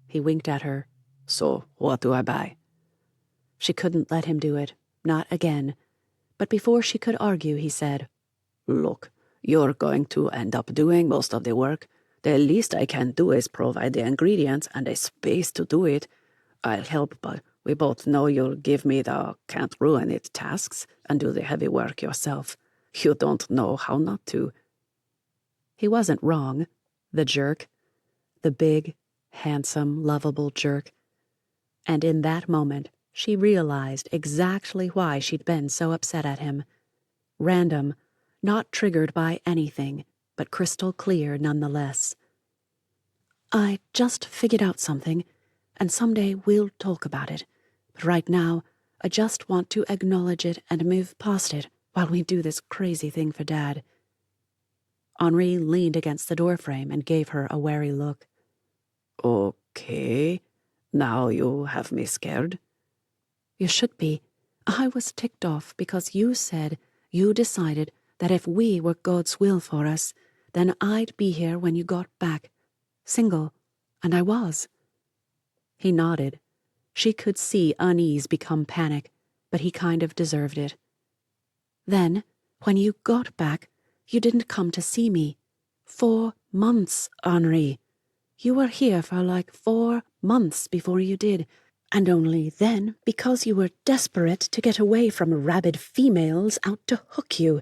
He winked at her. So, what do I buy? She couldn't let him do it. Not again. But before she could argue, he said, Look, you're going to end up doing most of the work. The least I can do is provide the ingredients and a space to do it. I'll help, but we both know you'll give me the can't ruin it tasks and do the heavy work yourself. You don't know how not to. He wasn't wrong. The jerk. The big, handsome, lovable jerk. And in that moment, she realized exactly why she'd been so upset at him. Random, not triggered by anything, but crystal clear nonetheless. I just figured out something, and someday we'll talk about it. But right now, I just want to acknowledge it and move past it while we do this crazy thing for Dad. Henri leaned against the doorframe and gave her a wary look. Okay, now you have me scared. You should be. I was ticked off because you said you decided that if we were God's will for us, then I'd be here when you got back. Single. And I was. He nodded. She could see unease become panic, but he kind of deserved it. Then, when you got back, you didn't come to see me. 4 months, Henri. You were here for like 4 months before you did, and only then because you were desperate to get away from rabid females out to hook you.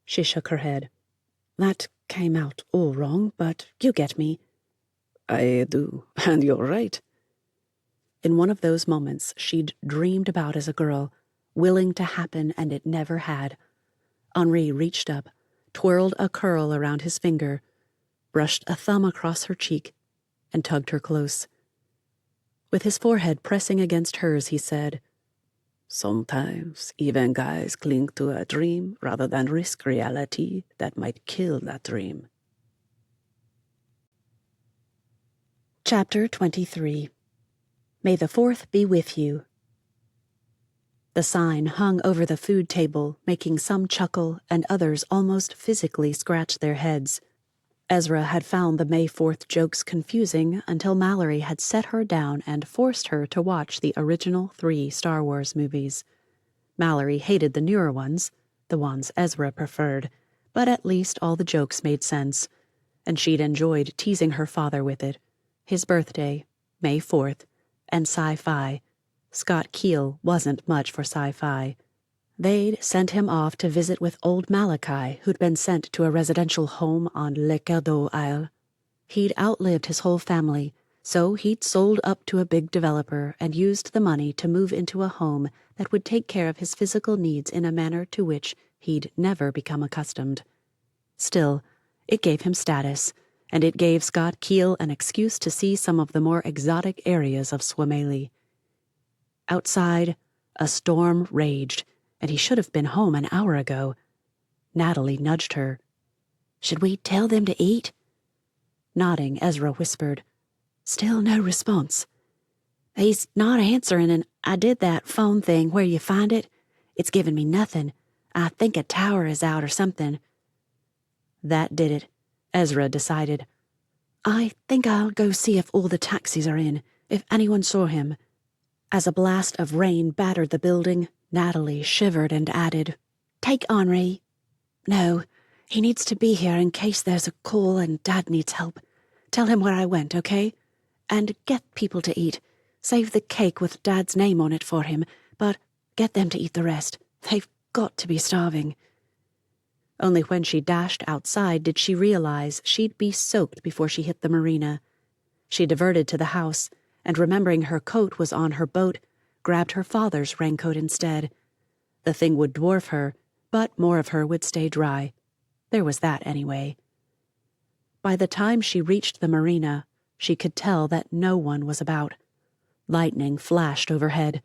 She shook her head. That came out all wrong, but you get me. I do, and you're right. In one of those moments she'd dreamed about as a girl, willing to happen, and it never had. Henri reached up, twirled a curl around his finger, brushed a thumb across her cheek, and tugged her close. With his forehead pressing against hers, he said, Sometimes even guys cling to a dream rather than risk reality that might kill that dream. Chapter 23. May the 4th be with you. The sign hung over the food table, making some chuckle and others almost physically scratch their heads. Ezra had found the May 4th jokes confusing until Mallory had set her down and forced her to watch the original 3 Star Wars movies. Mallory hated the newer ones, the ones Ezra preferred, but at least all the jokes made sense, and she'd enjoyed teasing her father with it. His birthday, May 4th, and sci-fi. Scott Keel wasn't much for sci-fi. They'd sent him off to visit with old Malachi, who'd been sent to a residential home on Le Cadeau Isle. He'd outlived his whole family, so he'd sold up to a big developer and used the money to move into a home that would take care of his physical needs in a manner to which he'd never become accustomed. Still, it gave him status, and it gave Scott Keel an excuse to see some of the more exotic areas of Suamalie. Outside, a storm raged, and he should have been home an hour ago. Natalie nudged her. "Should we tell them to eat?" Nodding, Ezra whispered. Still no response. "He's not answering, and I did that phone thing where you find it. It's giving me nothing. I think a tower is out or something." That did it, Ezra decided. "I think I'll go see if all the taxis are in, if anyone saw him." As a blast of rain battered the building, Natalie shivered and added, "Take Henri." "No, he needs to be here in case there's a call and Dad needs help. Tell him where I went, okay? And get people to eat. Save the cake with Dad's name on it for him, but get them to eat the rest. They've got to be starving." Only when she dashed outside did she realize she'd be soaked before she hit the marina. She diverted to the house, and remembering her coat was on her boat, grabbed her father's raincoat instead. The thing would dwarf her, but more of her would stay dry. There was that anyway. By the time she reached the marina, she could tell that no one was about. Lightning flashed overhead.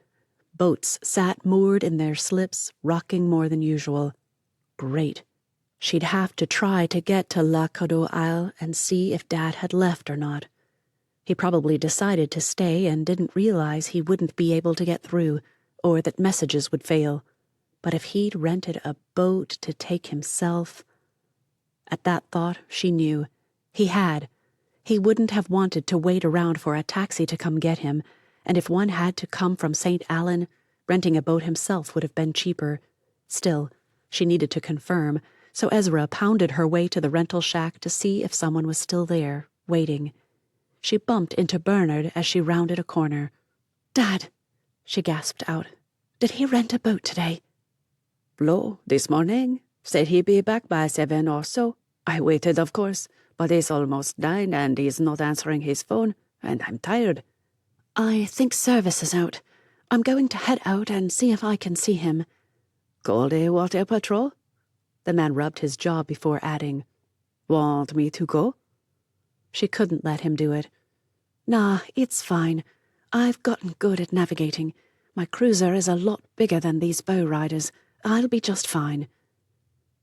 Boats sat moored in their slips, rocking more than usual. Great. She'd have to try to get to La Cadeau Isle and see if Dad had left or not. He probably decided to stay and didn't realize he wouldn't be able to get through, or that messages would fail. But if he'd rented a boat to take himself... At that thought, she knew. He had. He wouldn't have wanted to wait around for a taxi to come get him, and if one had to come from St. Allen, renting a boat himself would have been cheaper. Still, she needed to confirm, so Ezra pounded her way to the rental shack to see if someone was still there, waiting. She bumped into Bernard as she rounded a corner. "Dad," she gasped out, "did he rent a boat today?" "Flo, this morning. Said he'd be back by 7 or so. I waited, of course, but it's almost 9 and he's not answering his phone, and I'm tired." "I think service is out. I'm going to head out and see if I can see him." "Call the water patrol?" The man rubbed his jaw before adding, "Want me to go?" She couldn't let him do it. "Nah, it's fine. I've gotten good at navigating. My cruiser is a lot bigger than these bow riders. I'll be just fine."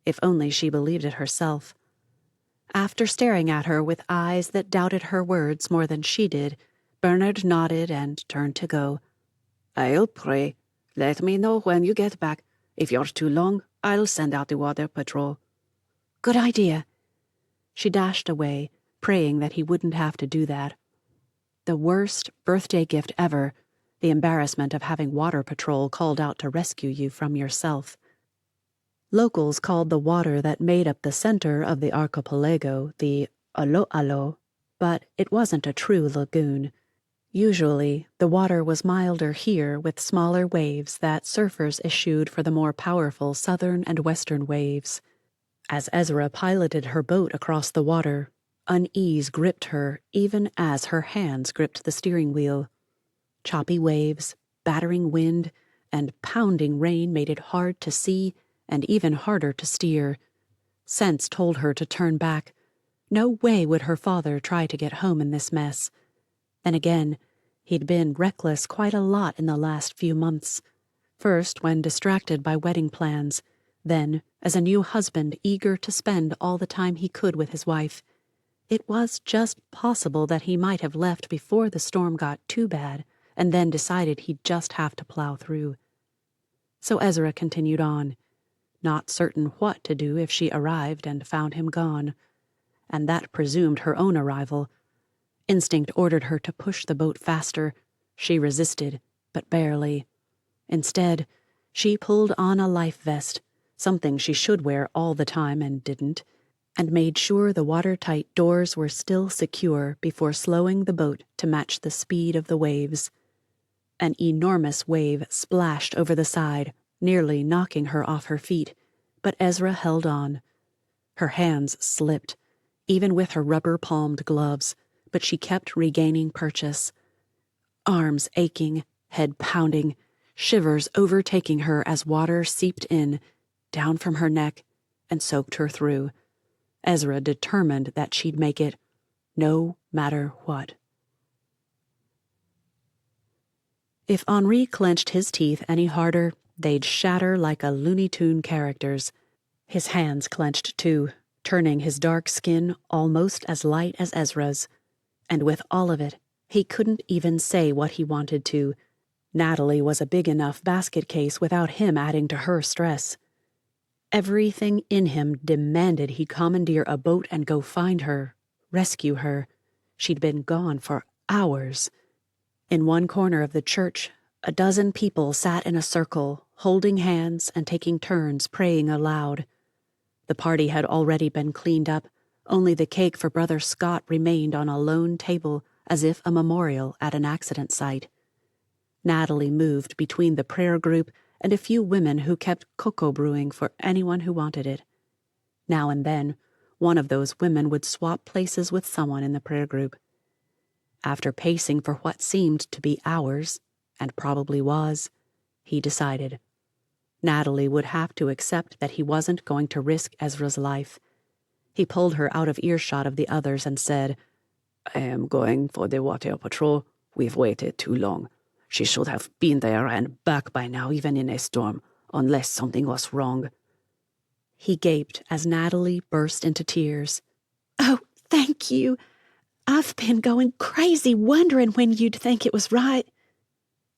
If only she believed it herself. After staring at her with eyes that doubted her words more than she did, Bernard nodded and turned to go. "I'll pray. Let me know when you get back. If you're too long, I'll send out the water patrol." "Good idea." She dashed away, praying that he wouldn't have to do that. The worst birthday gift ever, the embarrassment of having water patrol called out to rescue you from yourself. Locals called the water that made up the center of the archipelago the alo-alo, but it wasn't a true lagoon. Usually, the water was milder here with smaller waves that surfers eschewed for the more powerful southern and western waves. As Ezra piloted her boat across the water, unease gripped her even as her hands gripped the steering wheel. Choppy waves, battering wind, and pounding rain made it hard to see and even harder to steer. Sense told her to turn back. No way would her father try to get home in this mess. Then again, he'd been reckless quite a lot in the last few months. First when distracted by wedding plans, then as a new husband eager to spend all the time he could with his wife. It was just possible that he might have left before the storm got too bad, and then decided he'd just have to plow through. So Ezra continued on, not certain what to do if she arrived and found him gone. and that presumed her own arrival. Instinct ordered her to push the boat faster. She resisted, but barely. Instead, she pulled on a life vest, something she should wear all the time and didn't, and made sure the watertight doors were still secure before slowing the boat to match the speed of the waves. An enormous wave splashed over the side, nearly knocking her off her feet, but Ezra held on. Her hands slipped, even with her rubber-palmed gloves, but she kept regaining purchase. Arms aching, head pounding, shivers overtaking her as water seeped in, down from her neck, and soaked her through. Ezra determined that she'd make it, no matter what. If Henri clenched his teeth any harder, they'd shatter like a Looney Tune character's. His hands clenched too, turning his dark skin almost as light as Ezra's. And with all of it, he couldn't even say what he wanted to. Natalie was a big enough basket case without him adding to her stress. Everything in him demanded he commandeer a boat and go find her, rescue her. She'd been gone for hours. In one corner of the church, a dozen people sat in a circle, holding hands and taking turns praying aloud. The party had already been cleaned up. Only the cake for Brother Scott remained on a lone table, as if a memorial at an accident site. Natalie moved between the prayer group and a few women who kept cocoa brewing for anyone who wanted it. Now and then, one of those women would swap places with someone in the prayer group. After pacing for what seemed to be hours, and probably was, he decided. Natalie would have to accept that he wasn't going to risk Ezra's life. He pulled her out of earshot of the others and said, I am going for the water patrol. We've waited too long. She should have been there and back by now, even in a storm, unless something was wrong. He gaped as Natalie burst into tears. Oh, thank you. I've been going crazy wondering when you'd think it was right.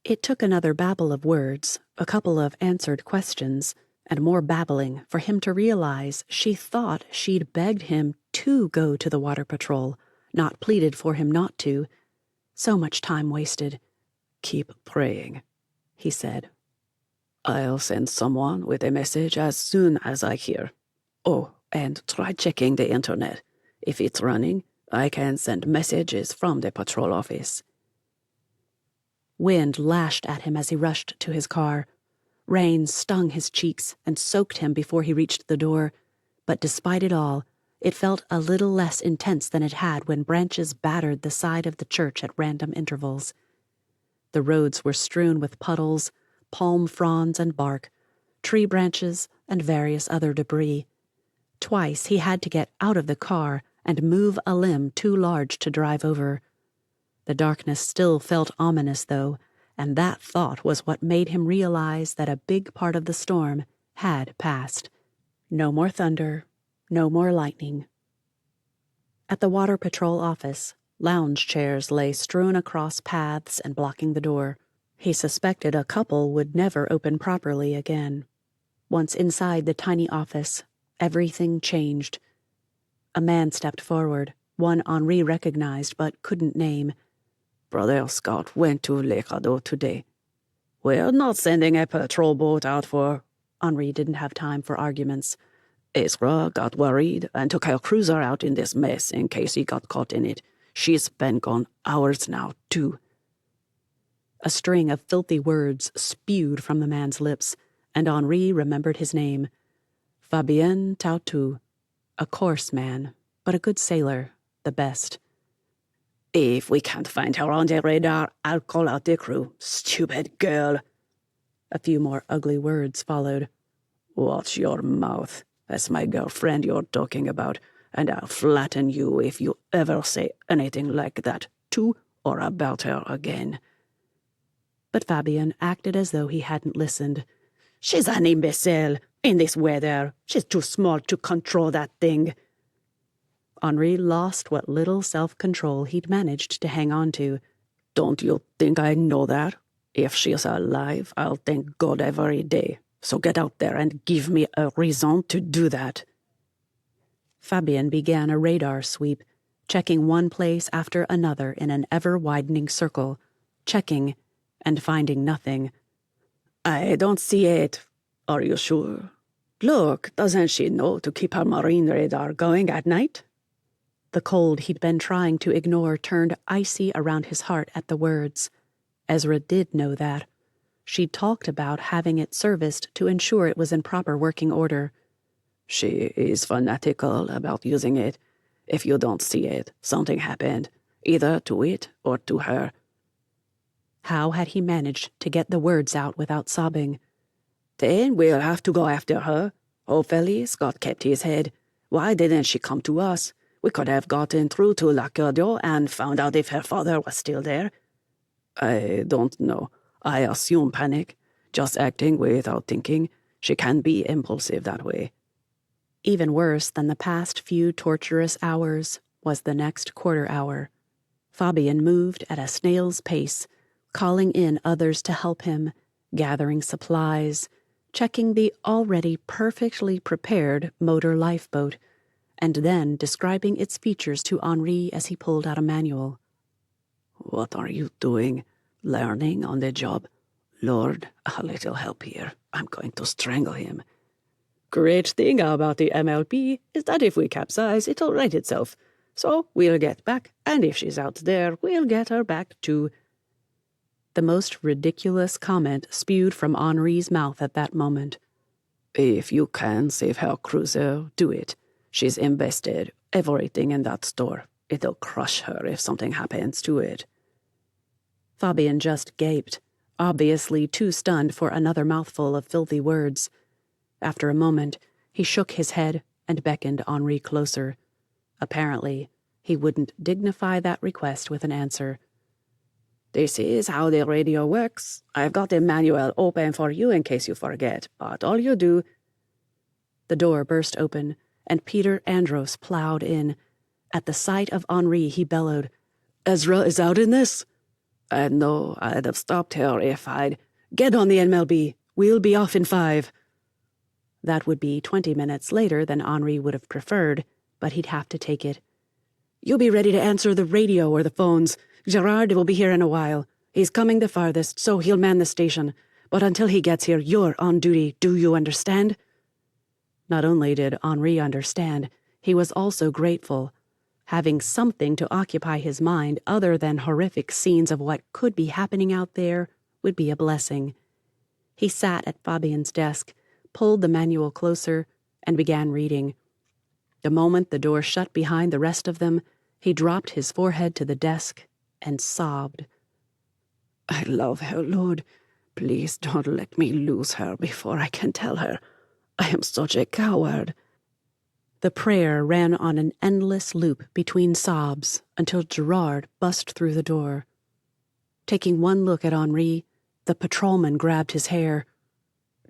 It took another babble of words, a couple of answered questions, and more babbling for him to realize she thought she'd begged him to go to the water patrol, not pleaded for him not to. So much time wasted. Keep praying, he said. I'll send someone with a message as soon as I hear. Oh, and try checking the internet. If it's running, I can send messages from the patrol office. Wind lashed at him as he rushed to his car. Rain stung his cheeks and soaked him before he reached the door, but despite it all, it felt a little less intense than it had when branches battered the side of the church at random intervals. The roads were strewn with puddles, palm fronds and bark, tree branches, and various other debris. Twice he had to get out of the car and move a limb too large to drive over. The darkness still felt ominous, though, and that thought was what made him realize that a big part of the storm had passed. No more thunder, no more lightning. At the Water Patrol office, lounge chairs lay strewn across paths and blocking the door. He suspected a couple would never open properly again. Once inside the tiny office, everything changed. A man stepped forward, one Henri recognized but couldn't name. Brother Scott went to Le Cadeau today. We're not sending a patrol boat out for... Henri didn't have time for arguments. Ezra got worried and took her cruiser out in this mess in case he got caught in it. She's been gone hours now, too. A string of filthy words spewed from the man's lips, and Henri remembered his name. Fabien Tautou. A coarse man, but a good sailor, the best. If we can't find her on the radar, I'll call out the crew. Stupid girl. A few more ugly words followed. Watch your mouth. That's my girlfriend you're talking about, and I'll flatten you if you ever say anything like that to or about her again. But Fabien acted as though he hadn't listened. She's an imbecile. In this weather, she's too small to control that thing. Henri lost what little self-control he'd managed to hang on to. Don't you think I know that? If she's alive, I'll thank God every day. So get out there and give me a reason to do that. Fabian began a radar sweep, checking one place after another in an ever-widening circle, checking and finding nothing. I don't see it. Are you sure? Look, doesn't she know to keep her marine radar going at night? The cold he'd been trying to ignore turned icy around his heart at the words. Ezra did know that. She'd talked about having it serviced to ensure it was in proper working order. She is fanatical about using it. If you don't see it, something happened, either to it or to her. How had he managed to get the words out without sobbing? Then we'll have to go after her. Hopefully Scott kept his head. Why didn't she come to us? We could have gotten through to Lafoina and found out if her father was still there. I don't know. I assume panic. Just acting without thinking. She can be impulsive that way. Even worse than the past few torturous hours was the next quarter hour. Fabian moved at a snail's pace, calling in others to help him, gathering supplies, checking the already perfectly prepared motor lifeboat, and then describing its features to Henri as he pulled out a manual. What are you doing? Learning on the job? Lord, a little help here. I'm going to strangle him. Great thing about the MLP is that if we capsize, it'll right itself. So we'll get back, and if she's out there, we'll get her back too. The most ridiculous comment spewed from Henri's mouth at that moment. If you can save her cruiser, do it. She's invested everything in that store. It'll crush her if something happens to it. Fabian just gaped, obviously too stunned for another mouthful of filthy words. After a moment, he shook his head and beckoned Henri closer. Apparently, he wouldn't dignify that request with an answer. This is how the radio works. I've got the manual open for you in case you forget, but all you do... The door burst open, and Peter Andros plowed in. At the sight of Henri, he bellowed, Ezra is out in this? No, I'd have stopped her if I'd... Get on the MLB. We'll be off in 5. That would be 20 minutes later than Henri would have preferred, but he'd have to take it. You be ready to answer the radio or the phones. Gerard will be here in a while. He's coming the farthest, so he'll man the station. But until he gets here, you're on duty. Do you understand? Not only did Henri understand, he was also grateful. Having something to occupy his mind other than horrific scenes of what could be happening out there would be a blessing. He sat at Fabian's desk, pulled the manual closer, and began reading. The moment the door shut behind the rest of them, he dropped his forehead to the desk and sobbed. I love her, Lord. Please don't let me lose her before I can tell her. I am such a coward. The prayer ran on an endless loop between sobs until Gerard bust through the door. Taking one look at Henri, the patrolman grabbed his hair.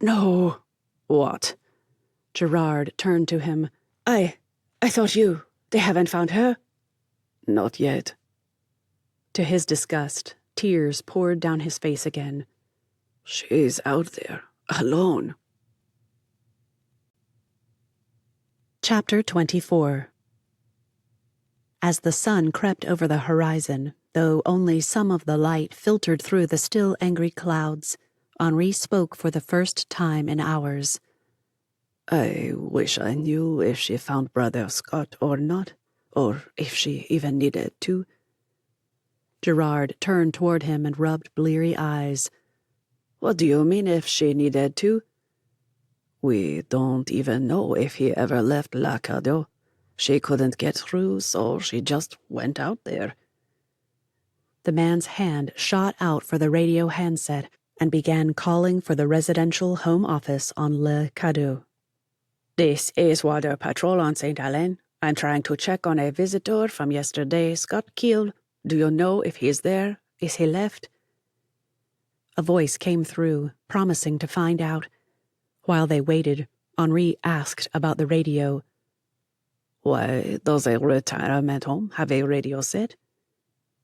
No. What? Gerard turned to him. I thought they haven't found her? Not yet. To his disgust, tears poured down his face again. She's out there, alone. Chapter 24. As the sun crept over the horizon, though only some of the light filtered through the still angry clouds, Henri spoke for the first time in hours. I wish I knew if she found Brother Scott or not, or if she even needed to. Gerard turned toward him and rubbed bleary eyes. What do you mean if she needed to? We don't even know if he ever left Lafoina. She couldn't get through, so she just went out there. The man's hand shot out for the radio handset and began calling for the residential home office on Le Cadeau. This is Water Patrol on St. Helene. I'm trying to check on a visitor from yesterday, Scott Keel. Do you know if he's there? Is he left? A voice came through, promising to find out. While they waited, Henri asked about the radio. Why, does a retirement home have a radio set?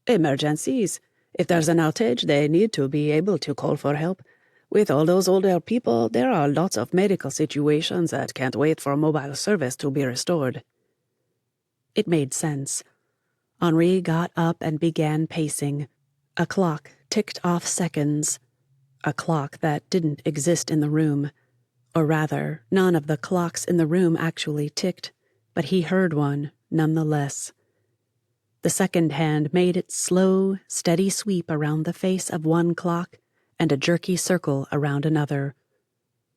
Emergencies. If there's an outage, they need to be able to call for help. With all those older people, there are lots of medical situations that can't wait for mobile service to be restored. It made sense. Henri got up and began pacing. A clock ticked off seconds. A clock that didn't exist in the room. Or rather, none of the clocks in the room actually ticked, but he heard one nonetheless. The second hand made its slow, steady sweep around the face of one clock and a jerky circle around another.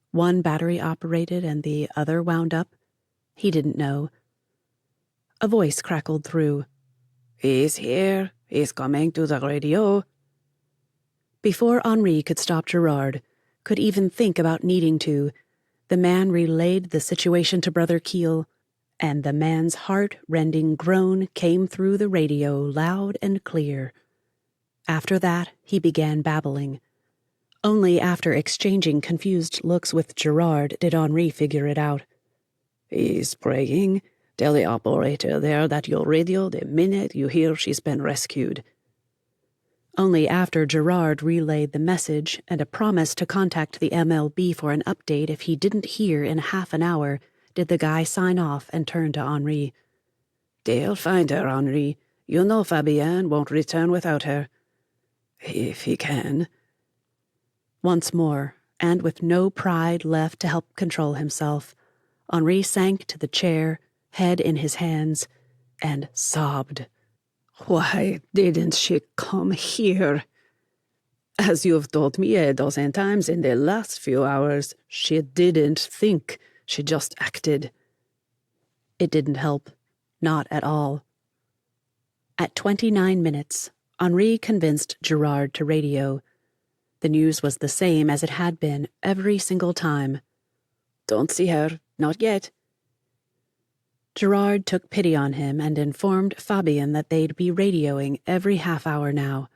One battery operated and the other wound up. He didn't know. A voice crackled through. He's here. He's coming to the radio. Before Henri could stop Gerard, could even think about needing to, the man relayed the situation to Brother Keel, and the man's heart-rending groan came through the radio loud and clear. After that, he began babbling. Only after exchanging confused looks with Gerard did Henri figure it out. He's praying. Tell the operator there that you'll radio the minute you hear she's been rescued. Only after Gerard relayed the message and a promise to contact the MLB for an update if he didn't hear in half an hour did the guy sign off and turn to Henri. They'll find her, Henri. You know Fabienne won't return without her. If he can. Once more, and with no pride left to help control himself, Henri sank to the chair, head in his hands, and sobbed. Why didn't she come here? As you've told me a dozen times in the last few hours, she didn't think, she just acted. It didn't help. Not at all. At 29 minutes, Henri convinced Gerard to radio. The news was the same as it had been every single time. Don't see her, not yet. Gerard took pity on him and informed Fabian that they'd be radioing every half hour now.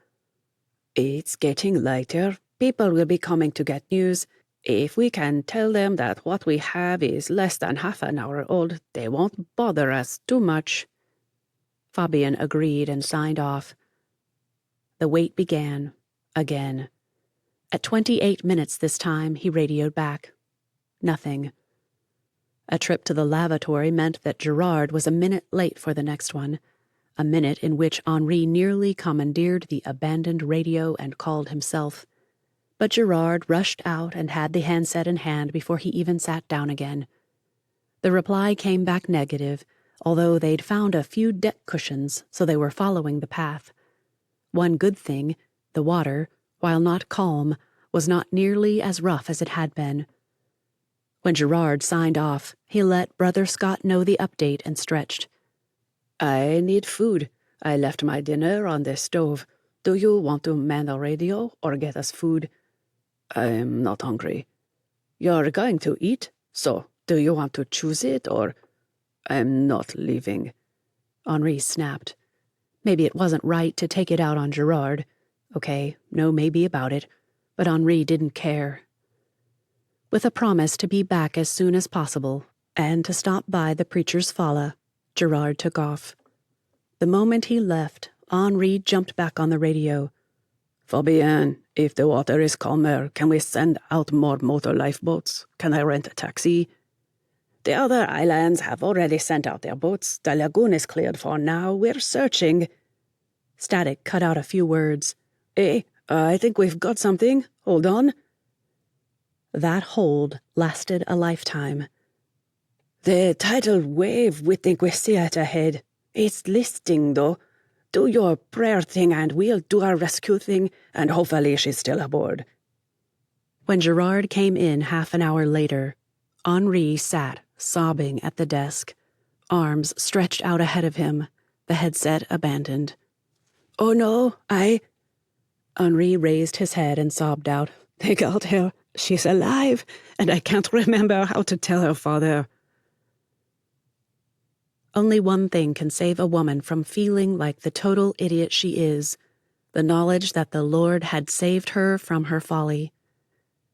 It's getting lighter. People will be coming to get news. If we can tell them that what we have is less than half an hour old, they won't bother us too much. Fabian agreed and signed off. The wait began, again. At 28 minutes this time, he radioed back. Nothing. A trip to the lavatory meant that Gerard was a minute late for the next one, a minute in which Henri nearly commandeered the abandoned radio and called himself. But Gerard rushed out and had the handset in hand before he even sat down again. The reply came back negative, although they'd found a few deck cushions, so they were following the path. One good thing, the water, while not calm, was not nearly as rough as it had been. When Gerard signed off, he let Brother Scott know the update and stretched. I need food. I left my dinner on the stove. Do you want to man the radio or get us food? I'm not hungry. You're going to eat, so do you want to choose it or... I'm not leaving. Henri snapped. Maybe it wasn't right to take it out on Gerard. Okay, no maybe about it, but Henri didn't care. With a promise to be back as soon as possible, and to stop by the preacher's falla, Gerard took off. The moment he left, Henri jumped back on the radio. Fabienne, if the water is calmer, can we send out more motor lifeboats? Can I rent a taxi? The other islands have already sent out their boats. The lagoon is cleared for now. We're searching. Static cut out a few words. I think we've got something. Hold on. That hold lasted a lifetime. The tidal wave, we think we see it ahead. It's listing, though. Do your prayer thing and we'll do our rescue thing, and hopefully she's still aboard. When Gerard came in half an hour later, Henri sat, sobbing at the desk, arms stretched out ahead of him, the headset abandoned. Oh no, Henri raised his head and sobbed out. They got her. She's alive, and I can't remember how to tell her father. Only one thing can save a woman from feeling like the total idiot she is, the knowledge that the Lord had saved her from her folly.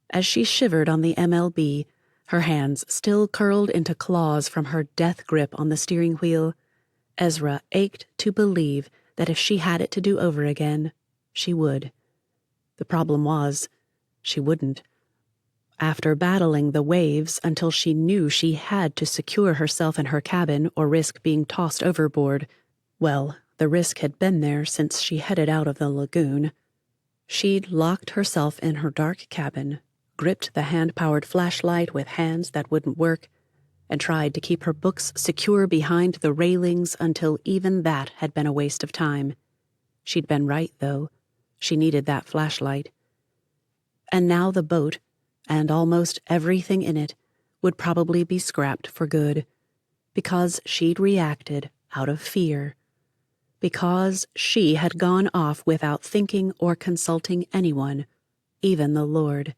As she shivered on the MLB, her hands still curled into claws from her death grip on the steering wheel, Ezra ached to believe that if she had it to do over again, she would. The problem was, she wouldn't. After battling the waves until she knew she had to secure herself in her cabin or risk being tossed overboard, well, the risk had been there since she headed out of the lagoon, she'd locked herself in her dark cabin, gripped the hand-powered flashlight with hands that wouldn't work, and tried to keep her books secure behind the railings until even that had been a waste of time. She'd been right, though. She needed that flashlight. And now the boat, and almost everything in it, would probably be scrapped for good, because she'd reacted out of fear, because she had gone off without thinking or consulting anyone, even the Lord,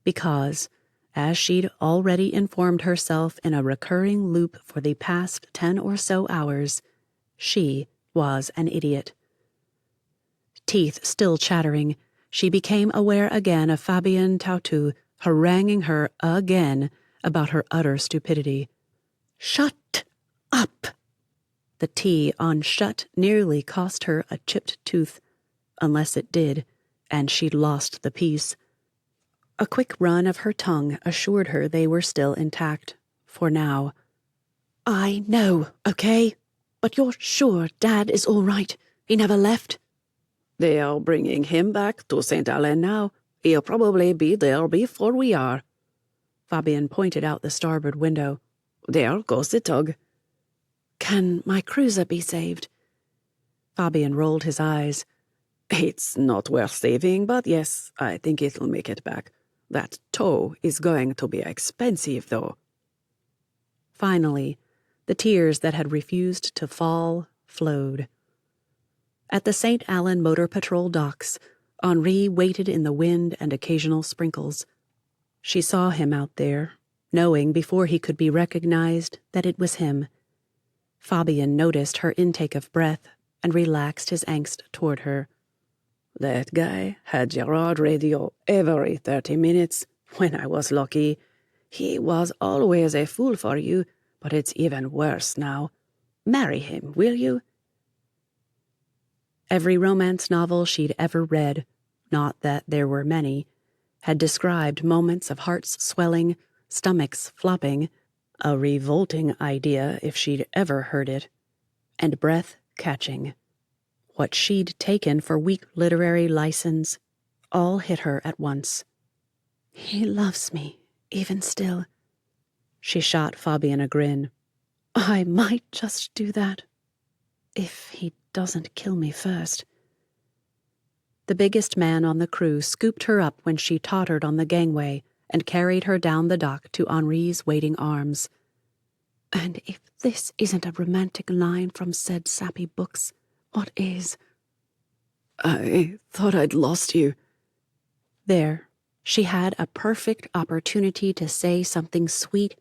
because, as she'd already informed herself in a recurring loop for the past 10 or so hours, she was an idiot. Teeth still chattering, she became aware again of Fabien Tautou haranguing her again about her utter stupidity. "Shut up!" The T on shut nearly cost her a chipped tooth, unless it did, and she'd lost the piece. A quick run of her tongue assured her they were still intact, for now. "I know, okay? But you're sure Dad is all right? He never left?" They are bringing him back to St. Allen now. He'll probably be there before we are. Fabien pointed out the starboard window. There goes the tug. "Can my cruiser be saved?" Fabien rolled his eyes. It's not worth saving, but yes, I think it'll make it back. That tow is going to be expensive, though. Finally, the tears that had refused to fall flowed. At the St. Allen Motor Patrol docks, Henri waited in the wind and occasional sprinkles. She saw him out there, knowing before he could be recognized that it was him. Fabien noticed her intake of breath and relaxed his angst toward her. That guy had Gerard radio every 30 minutes. When I was lucky, he was always a fool for you, but it's even worse now. Marry him, will you? Every romance novel she'd ever read, not that there were many, had described moments of hearts swelling, stomachs flopping, a revolting idea if she'd ever heard it, and breath catching. What she'd taken for weak literary license all hit her at once. "He loves me, even still." She shot Fabien a grin. "I might just do that, if he doesn't kill me first." The biggest man on the crew scooped her up when she tottered on the gangway and carried her down the dock to Henri's waiting arms. "And if this isn't a romantic line from said sappy books, what is?" "I thought I'd lost you." There, she had a perfect opportunity to say something sweet,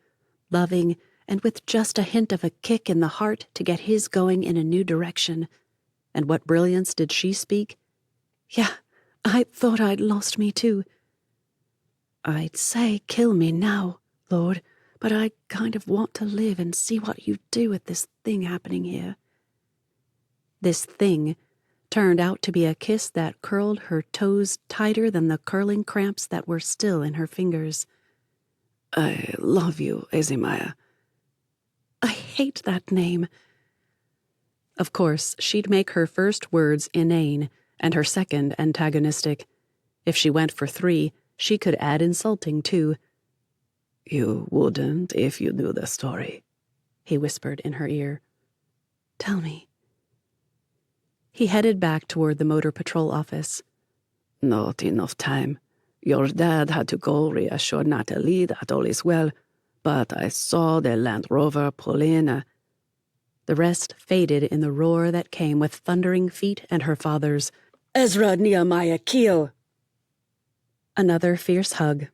loving, and with just a hint of a kick in the heart to get his going in a new direction. And what brilliance did she speak? "Yeah, I thought I'd lost me too. I'd say kill me now, Lord, but I kind of want to live and see what you do with this thing happening here." This thing turned out to be a kiss that curled her toes tighter than the curling cramps that were still in her fingers. "I love you, Ezra." "I hate that name." Of course, she'd make her first words inane and her second antagonistic. If she went for 3, she could add insulting, too. "You wouldn't if you knew the story," he whispered in her ear. "Tell me." He headed back toward the motor patrol office. "Not enough time. Your dad had to go reassure Natalie that all is well, but I saw the Land Rover pull in." The rest faded in the roar that came with thundering feet and her father's, "Ezra, Nehemiah, keel!" Another fierce hug,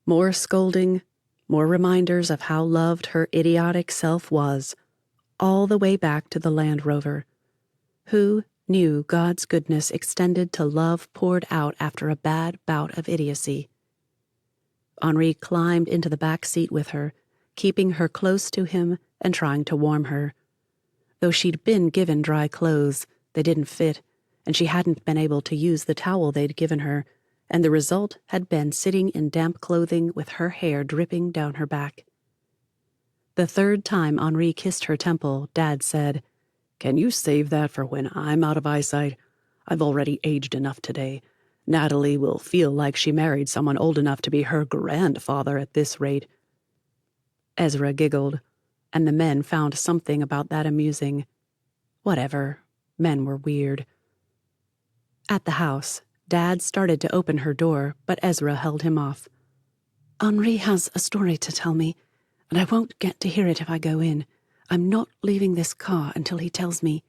more scolding, more reminders of how loved her idiotic self was, all the way back to the Land Rover. Who knew God's goodness extended to love poured out after a bad bout of idiocy? Henri climbed into the back seat with her, keeping her close to him and trying to warm her. Though she'd been given dry clothes, they didn't fit, and she hadn't been able to use the towel they'd given her, and the result had been sitting in damp clothing with her hair dripping down her back. The third time Henri kissed her temple, Dad said, "Can you save that for when I'm out of eyesight? I've already aged enough today. Natalie will feel like she married someone old enough to be her grandfather at this rate." Ezra giggled, and the men found something about that amusing. Whatever, men were weird. At the house, Dad started to open her door, but Ezra held him off. "Henri has a story to tell me, and I won't get to hear it if I go in. I'm not leaving this car until he tells me."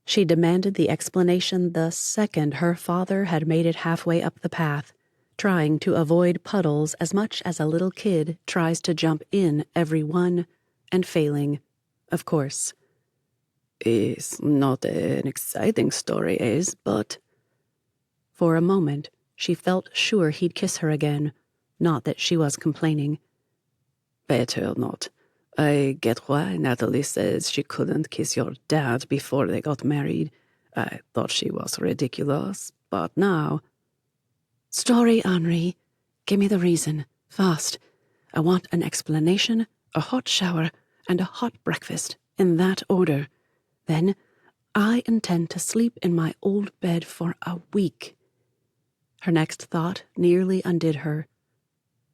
She demanded the explanation the second her father had made it halfway up the path, trying to avoid puddles as much as a little kid tries to jump in every one, and failing, of course. "It's not an exciting story, but—" For a moment, she felt sure he'd kiss her again, not that she was complaining. "Better not. I get why Natalie says she couldn't kiss your dad before they got married. I thought she was ridiculous, but now—" "Story, Henri. Give me the reason. Fast. I want an explanation, a hot shower, and a hot breakfast, in that order. Then I intend to sleep in my old bed for a week." Her next thought nearly undid her.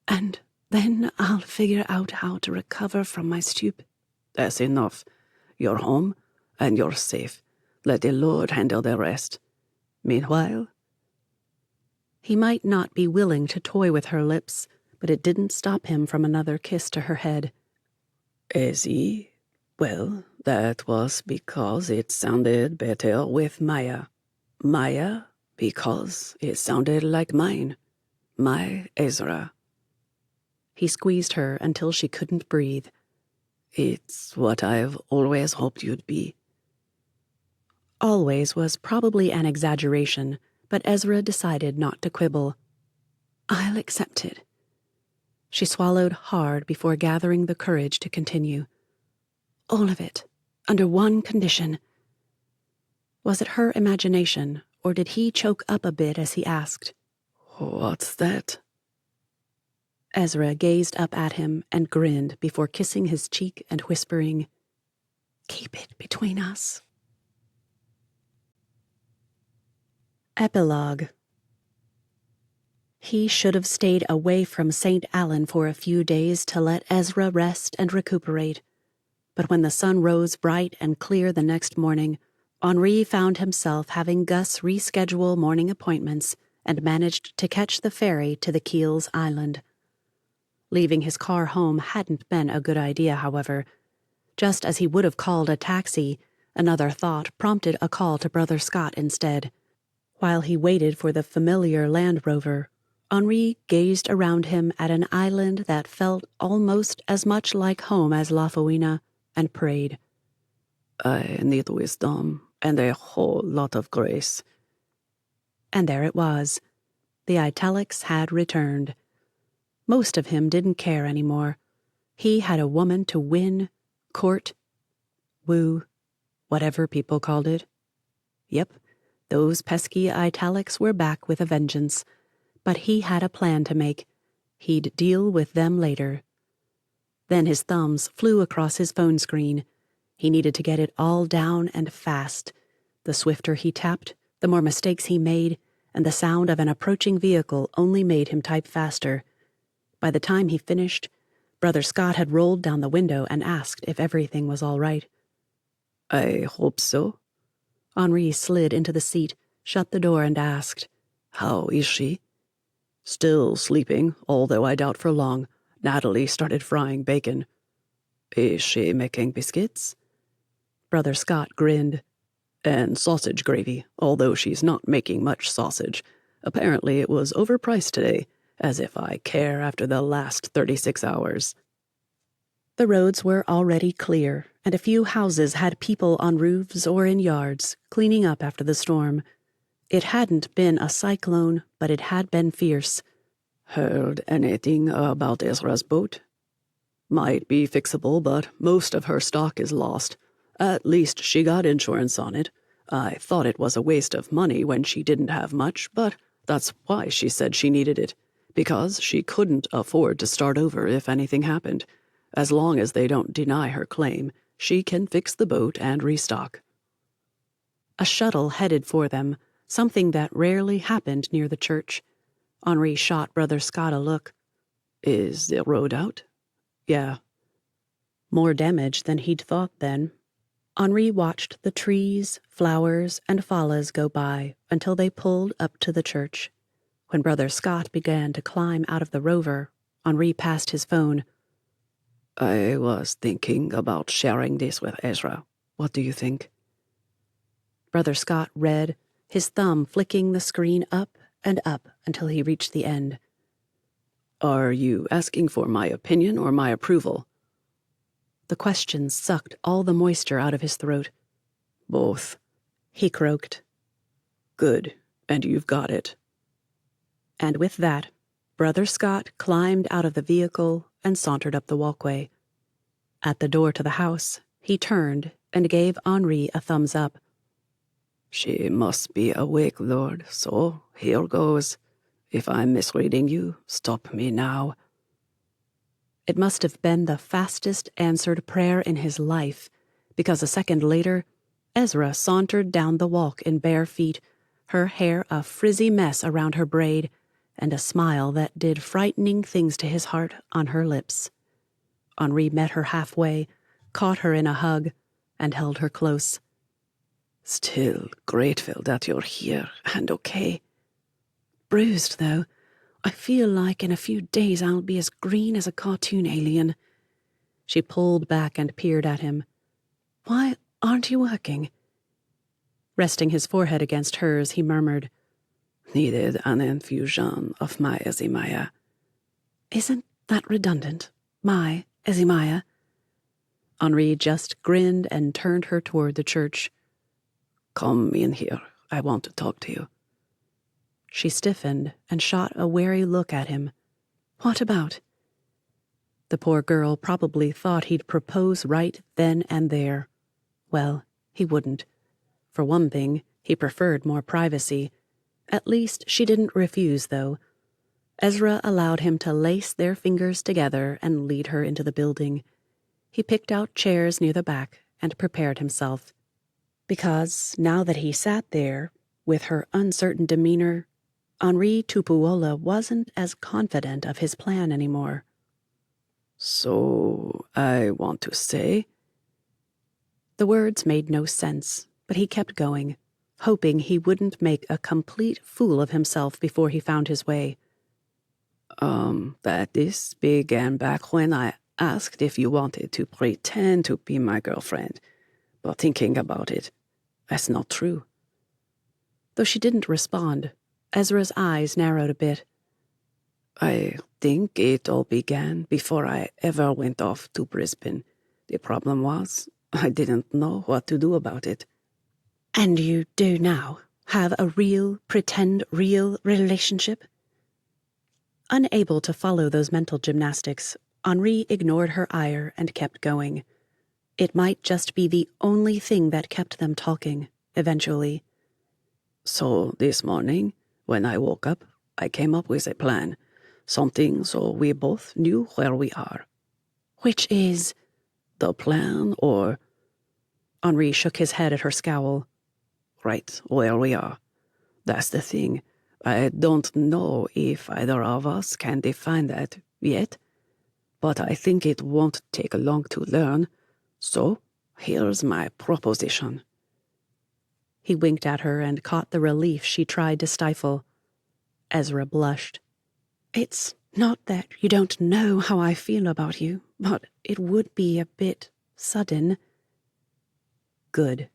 "And then I'll figure out how to recover from my stupid—" "That's enough. You're home, and you're safe. Let the Lord handle the rest. Meanwhile—" He might not be willing to toy with her lips, but it didn't stop him from another kiss to her head. "Ezzy? Well, that was because it sounded better with Maya. Maya, because it sounded like mine. My Ezra." He squeezed her until she couldn't breathe. "It's what I've always hoped you'd be." Always was probably an exaggeration, but Ezra decided not to quibble. "I'll accept it." She swallowed hard before gathering the courage to continue. "All of it, under one condition." Was it her imagination, or did he choke up a bit as he asked? "What's that?" Ezra gazed up at him and grinned before kissing his cheek and whispering, "Keep it between us." Epilogue. He should have stayed away from St. Allen for a few days to let Ezra rest and recuperate. But when the sun rose bright and clear the next morning, Henri found himself having Gus reschedule morning appointments and managed to catch the ferry to the Keels Island. Leaving his car home hadn't been a good idea, however. Just as he would have called a taxi, another thought prompted a call to Brother Scott instead. While he waited for the familiar Land Rover, Henri gazed around him at an island that felt almost as much like home as Lafoina, and prayed. "I need wisdom and a whole lot of grace." And there it was. The italics had returned. Most of him didn't care anymore. He had a woman to win, court, woo, whatever people called it. Yep, those pesky italics were back with a vengeance. But he had a plan to make. He'd deal with them later. Then his thumbs flew across his phone screen. He needed to get it all down and fast. The swifter he tapped, the more mistakes he made, and the sound of an approaching vehicle only made him type faster. By the time he finished, Brother Scott had rolled down the window and asked if everything was all right. "I hope so." Henri slid into the seat, shut the door, and asked, "How is she?" "Still sleeping, although I doubt for long. Natalie started frying bacon." "Is she making biscuits?" Brother Scott grinned. "And sausage gravy, although she's not making much sausage. Apparently it was overpriced today, as if I care after the last 36 hours. The roads were already clear, and a few houses had people on roofs or in yards, cleaning up after the storm. It hadn't been a cyclone, but it had been fierce. "Heard anything about Ezra's boat?" "Might be fixable, but most of her stock is lost. At least she got insurance on it. I thought it was a waste of money when she didn't have much, but That's why she said she needed it, because she couldn't afford to start over if anything happened. As long as they don't deny her claim, she can fix the boat and restock. A shuttle headed for them, something that rarely happened near the church. Henri shot Brother Scott a look. Is the road out? Yeah. More damage than he'd thought then. Henri watched the trees, flowers, and fallas go by until they pulled up to the church. When Brother Scott began to climb out of the rover, Henri passed his phone. I was thinking about sharing this with Ezra. What do you think? Brother Scott read, his thumb flicking the screen up and up until he reached the end. Are you asking for my opinion or my approval? The question sucked all the moisture out of his throat. Both, he croaked. Good, and you've got it. And with that, Brother Scott climbed out of the vehicle and sauntered up the walkway. At the door to the house, he turned and gave Henri a thumbs up. She must be awake, Lord, so here goes. If I'm misreading you, stop me now. It must have been the fastest answered prayer in his life, because a second later, Ezra sauntered down the walk in bare feet, her hair a frizzy mess around her braid, and a smile that did frightening things to his heart on her lips. Henri met her halfway, caught her in a hug, and held her close. Still grateful that you're here and okay. Bruised, though. I feel like in a few days I'll be as green as a cartoon alien. She pulled back and peered at him. Why aren't you working? Resting his forehead against hers, he murmured, Needed an infusion of my Ezimaya. Isn't that redundant? My Ezimaya? Henri just grinned and turned her toward the church. Come in here. I want to talk to you. She stiffened and shot a wary look at him. What about? The poor girl probably thought he'd propose right then and there. Well, he wouldn't. For one thing, he preferred more privacy. At least she didn't refuse, though. Ezra allowed him to lace their fingers together and lead her into the building. He picked out chairs near the back and prepared himself. Because now that he sat there, with her uncertain demeanor, Henri Tupuola wasn't as confident of his plan anymore. So, I want to say... The words made no sense, but he kept going, hoping he wouldn't make a complete fool of himself before he found his way. That this began back when I asked if you wanted to pretend to be my girlfriend. But thinking about it, that's not true. Though she didn't respond, Ezra's eyes narrowed a bit. I think it all began before I ever went off to Brisbane. The problem was, I didn't know what to do about it. And you do now? Have a real, pretend real relationship? Unable to follow those mental gymnastics, Henri ignored her ire and kept going. It might just be the only thing that kept them talking, eventually. So this morning, when I woke up, I came up with a plan. Something so we both knew where we are. Which is? The plan, or... Henri shook his head at her scowl. Right where we are. That's the thing. I don't know if either of us can define that yet, but I think it won't take long to learn. So, here's my proposition. He winked at her and caught the relief she tried to stifle. Ezra blushed. It's not that you don't know how I feel about you, but it would be a bit sudden. Good.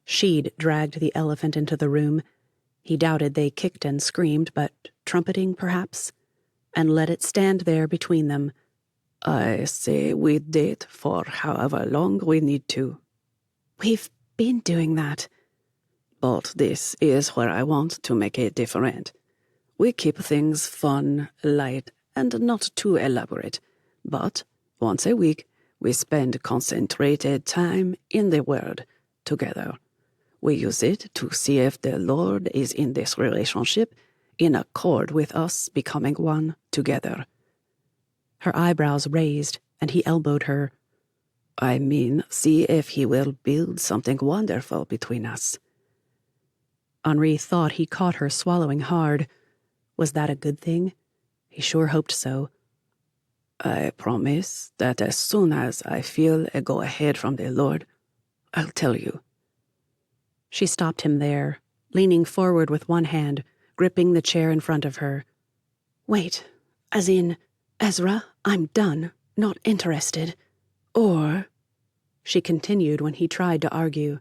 She'd dragged the elephant into the room. He doubted they kicked and screamed, but trumpeting, perhaps, and let it stand there between them. I say we date for however long we need to. We've been doing that. But this is where I want to make it different. We keep things fun, light, and not too elaborate. But once a week, we spend concentrated time in the Word together. We use it to see if the Lord is in this relationship, in accord with us becoming one together. Her eyebrows raised, and he elbowed her. I mean, see if he will build something wonderful between us. Henri thought he caught her swallowing hard. Was that a good thing? He sure hoped so. I promise that as soon as I feel a go-ahead from the Lord, I'll tell you. She stopped him there, leaning forward with one hand, gripping the chair in front of her. Wait, as in, Ezra, I'm done, not interested. Or, she continued when he tried to argue,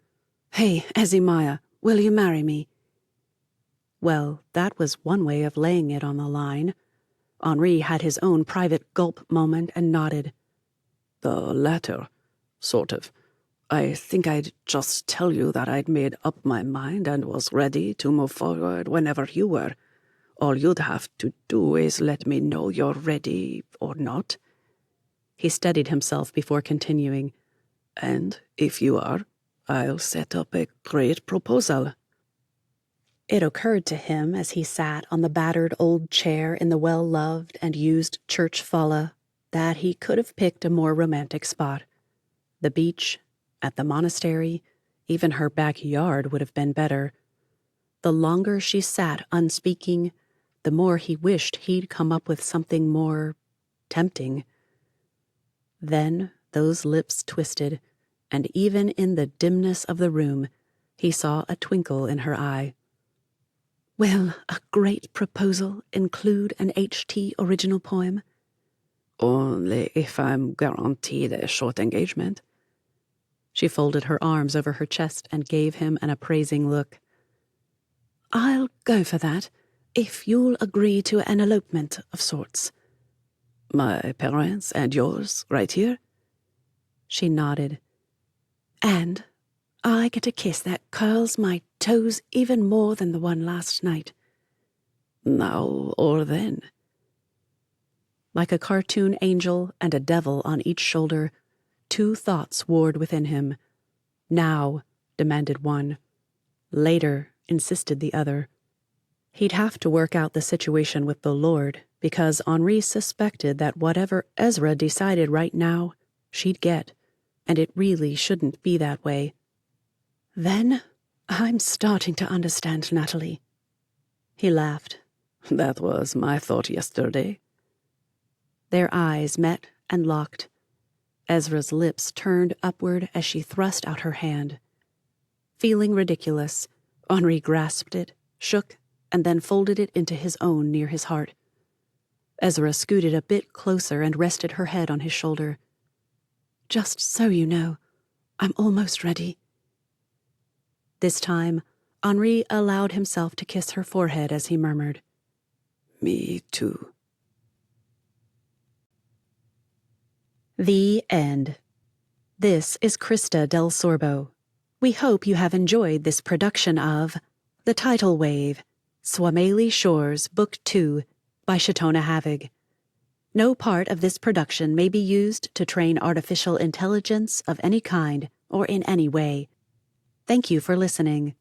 hey, Ezimaya, will you marry me? Well, that was one way of laying it on the line. Henri had his own private gulp moment and nodded. The latter, sort of. I think I'd just tell you that I'd made up my mind and was ready to move forward whenever you were. All you'd have to do is let me know you're ready or not. He steadied himself before continuing. And if you are, I'll set up a great proposal. It occurred to him as he sat on the battered old chair in the well-loved and used church falla that he could have picked a more romantic spot. The beach, at the monastery, even her backyard would have been better. The longer she sat unspeaking, the more he wished he'd come up with something more tempting. Then those lips twisted, and even in the dimness of the room, he saw a twinkle in her eye. Will a great proposal include an H.T. original poem? Only if I'm guaranteed a short engagement. She folded her arms over her chest and gave him an appraising look. I'll go for that, if you'll agree to an elopement of sorts. My parents and yours, right here? She nodded. And I get a kiss that curls my toes even more than the one last night. Now or then? Like a cartoon angel and a devil on each shoulder, two thoughts warred within him. Now, demanded one. Later, insisted the other. He'd have to work out the situation with the Lord, because Henri suspected that whatever Ezra decided right now, she'd get, and it really shouldn't be that way. Then, I'm starting to understand, Natalie. He laughed. That was my thought yesterday. Their eyes met and locked. Ezra's lips turned upward as she thrust out her hand. Feeling ridiculous, Henri grasped it, shook, and then folded it into his own near his heart. Ezra scooted a bit closer and rested her head on his shoulder. Just so you know, I'm almost ready. This time, Henri allowed himself to kiss her forehead as he murmured, Me too. The end. This is Krista Del Sorbo. We hope you have enjoyed this production of The Tidal Wave, Suamalie Shores, Book 2, by Shatona Havig. No part of this production may be used to train artificial intelligence of any kind or in any way. Thank you for listening.